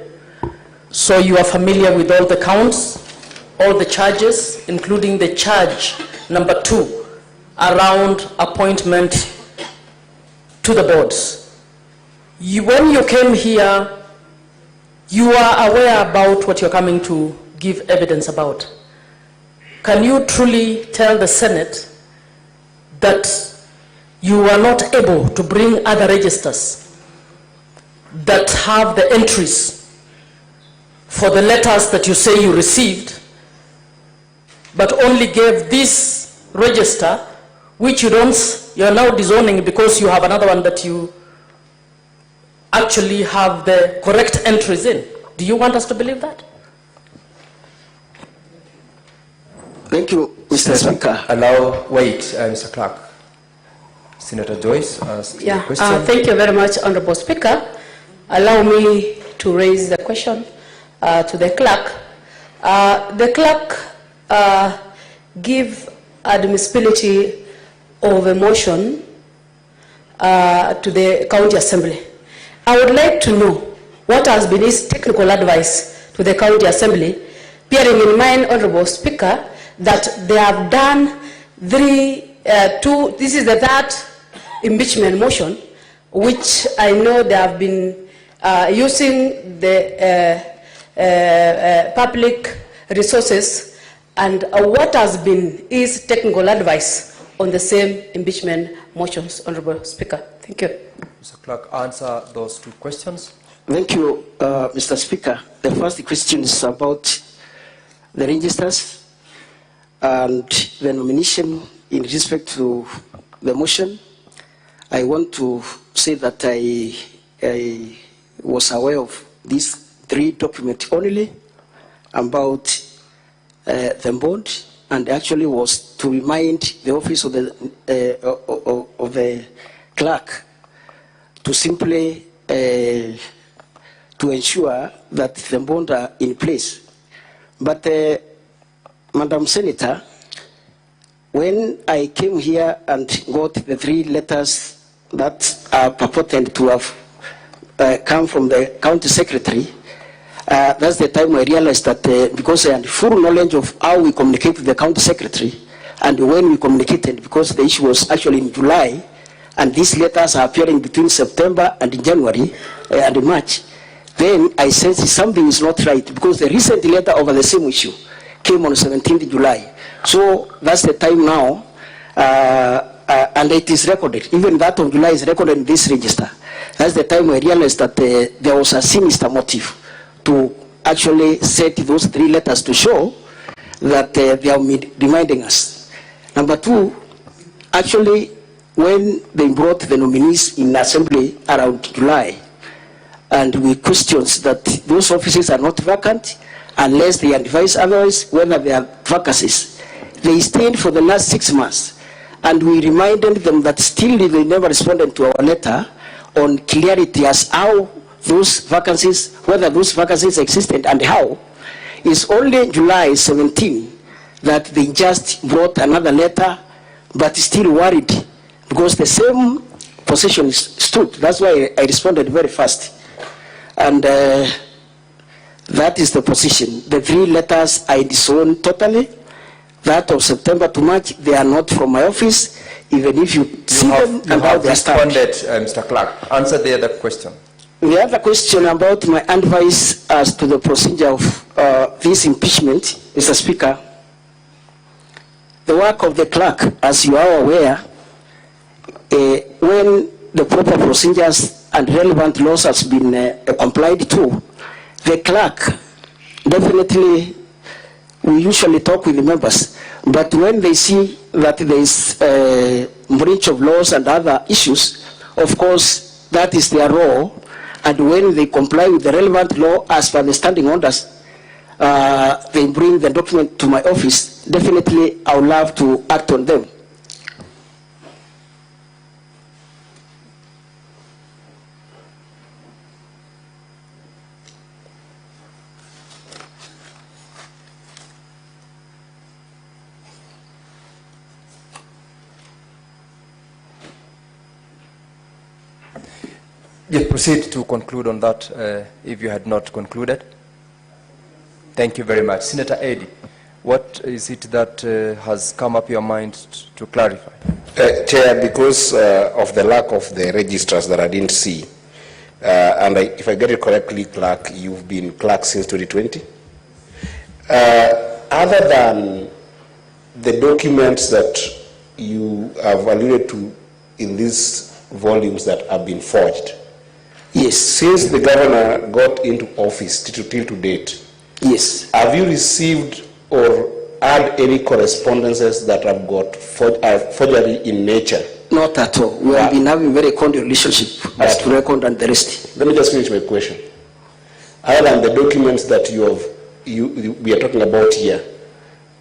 So you are familiar with all the counts, all the charges, including the charge number 2 around appointment to the boards. When you came here, you are aware about what you're coming to give evidence about. Can you truly tell the Senate that you are not able to bring other registers that have the entries for the letters that you say you received, but only gave this register, which you're now disowning because you have another one that you actually have the correct entries in? Do you want us to believe that? Thank you, Mr. Speaker. Mr. Clark. Senator Joyce asked the question. Thank you very much, Honorable Speaker. Allow me to raise the question to the clerk. The clerk give admissibility of a motion to the County Assembly. I would like to know what has been his technical advice to the County Assembly, bearing in mind, Honorable Speaker, that they have done this is the third impeachment motion, which I know they have been using the public resources, and what has been his technical advice on the same impeachment motions, Honorable Speaker. Thank you. Mr. Clark, answer those two questions. Thank you, Mr. Speaker. The first question is about the registers and the nomination in respect to the motion. I want to say that I was aware of these three documents only, about the bond, and actually was to remind the office of the clerk to simply to ensure that the bond are in place. But Madam Senator, when I came here and got the 3 letters that are purported to have come from the county secretary, that's the time I realized that because I had full knowledge of how we communicate with the county secretary and when we communicated, because the issue was actually in July, and these letters are appearing between September and January and March, then I sensed something is not right, because the recent letter over the same issue came on 17th July. So that's the time now, and it is recorded. Even that of July is recorded in this register. That's the time I realized that there was a sinister motive to actually set those 3 letters to show that they are reminding us. Number 2, actually, when they brought the nominees in assembly around July, and we questioned that those offices are not vacant unless they advise otherwise whether they are vacancies. They stayed for the last 6 months, and we reminded them that still they never responded to our letter on clarity as how those vacancies, whether those vacancies existed and how. It's only July 17 that they just brought another letter, but still worried because the same position stood. That's why I responded very fast. And that is the position. The 3 letters I disown totally. That of September to March, they are not from my office, even if you see them and how they are stamped. Mr. Clerk. Answer the other question. The other question about my advice as to the procedure of this impeachment, Mr. Speaker, the work of the clerk, as you are aware, when the proper procedures and relevant laws has been complied to, the clerk definitely, we usually talk with the members, but when they see that there is a breach of laws and other issues, of course, that is their role. And when they comply with the relevant law as per the standing orders, they bring the document to my office. Definitely, I would love to act on them. Yes, proceed to conclude on that if you had not concluded. Thank you very much. Senator Eddy, what is it that has come up your mind to clarify? Chair, because of the lack of the registers that I didn't see, and if I get it correctly, clerk, you've been clerk since 2020. Other than the documents that you have alluded to in these volumes that have been forged, yes. Since the governor got into office till to date, yes. Have you received or had any correspondences that have got forgery in nature? Not at all. We have been having very cordial relationship as to record and the rest. Let me just finish my question. Other than the documents that we are talking about here,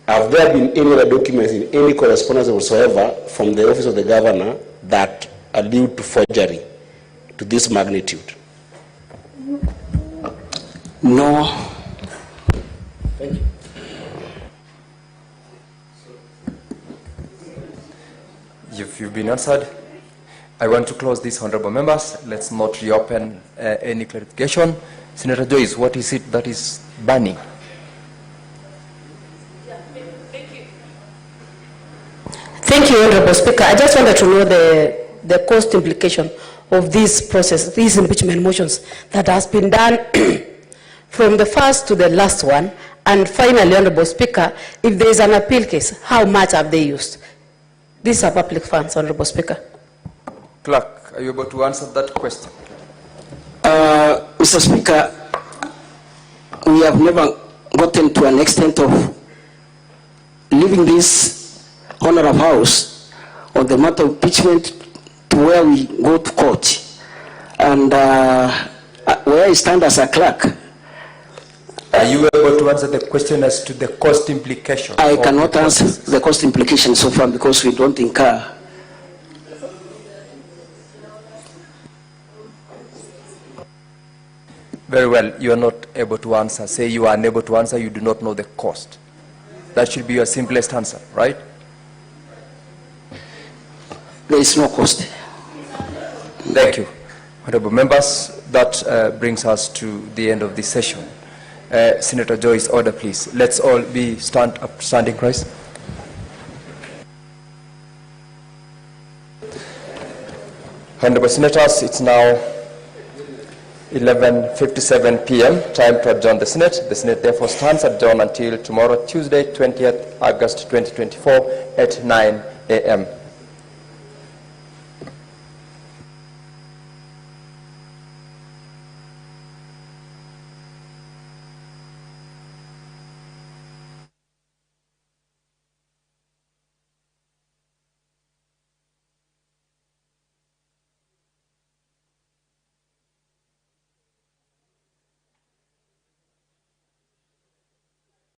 have there been any other documents in any correspondence whatsoever from the office of the governor that allude to forgery to this magnitude? No. Thank you. You've been answered. I want to close this, honorable members. Let's not reopen any clarification. Senator Joyce, what is it that is burning? Thank you, Honorable Speaker. I just wanted to know the cost implication of this process, these impeachment motions that has been done from the first to the last one. And finally, Honorable Speaker, if there is an appeal case, how much have they used? These are public funds, Honorable Speaker. Clerk, are you able to answer that question? Mr. Speaker, we have never gotten to an extent of leaving this honor of house on the matter of impeachment to where we go to court. And where I stand as a clerk, Are you able to answer the question as to the cost implication? I cannot answer the cost implication so far because we don't incur. Very well, you are not able to answer. Say you are unable to answer, you do not know the cost. That should be your simplest answer, right? There is no cost. Thank you. Honorable members, that brings us to the end of this session. Senator Joyce, order please. Let's all be standing, please. Honorable Senators, it's now 11:57 p.m. Time to adjourn the Senate. The Senate therefore stands adjourned until tomorrow, Tuesday, 20th August 2024 at 9 a.m.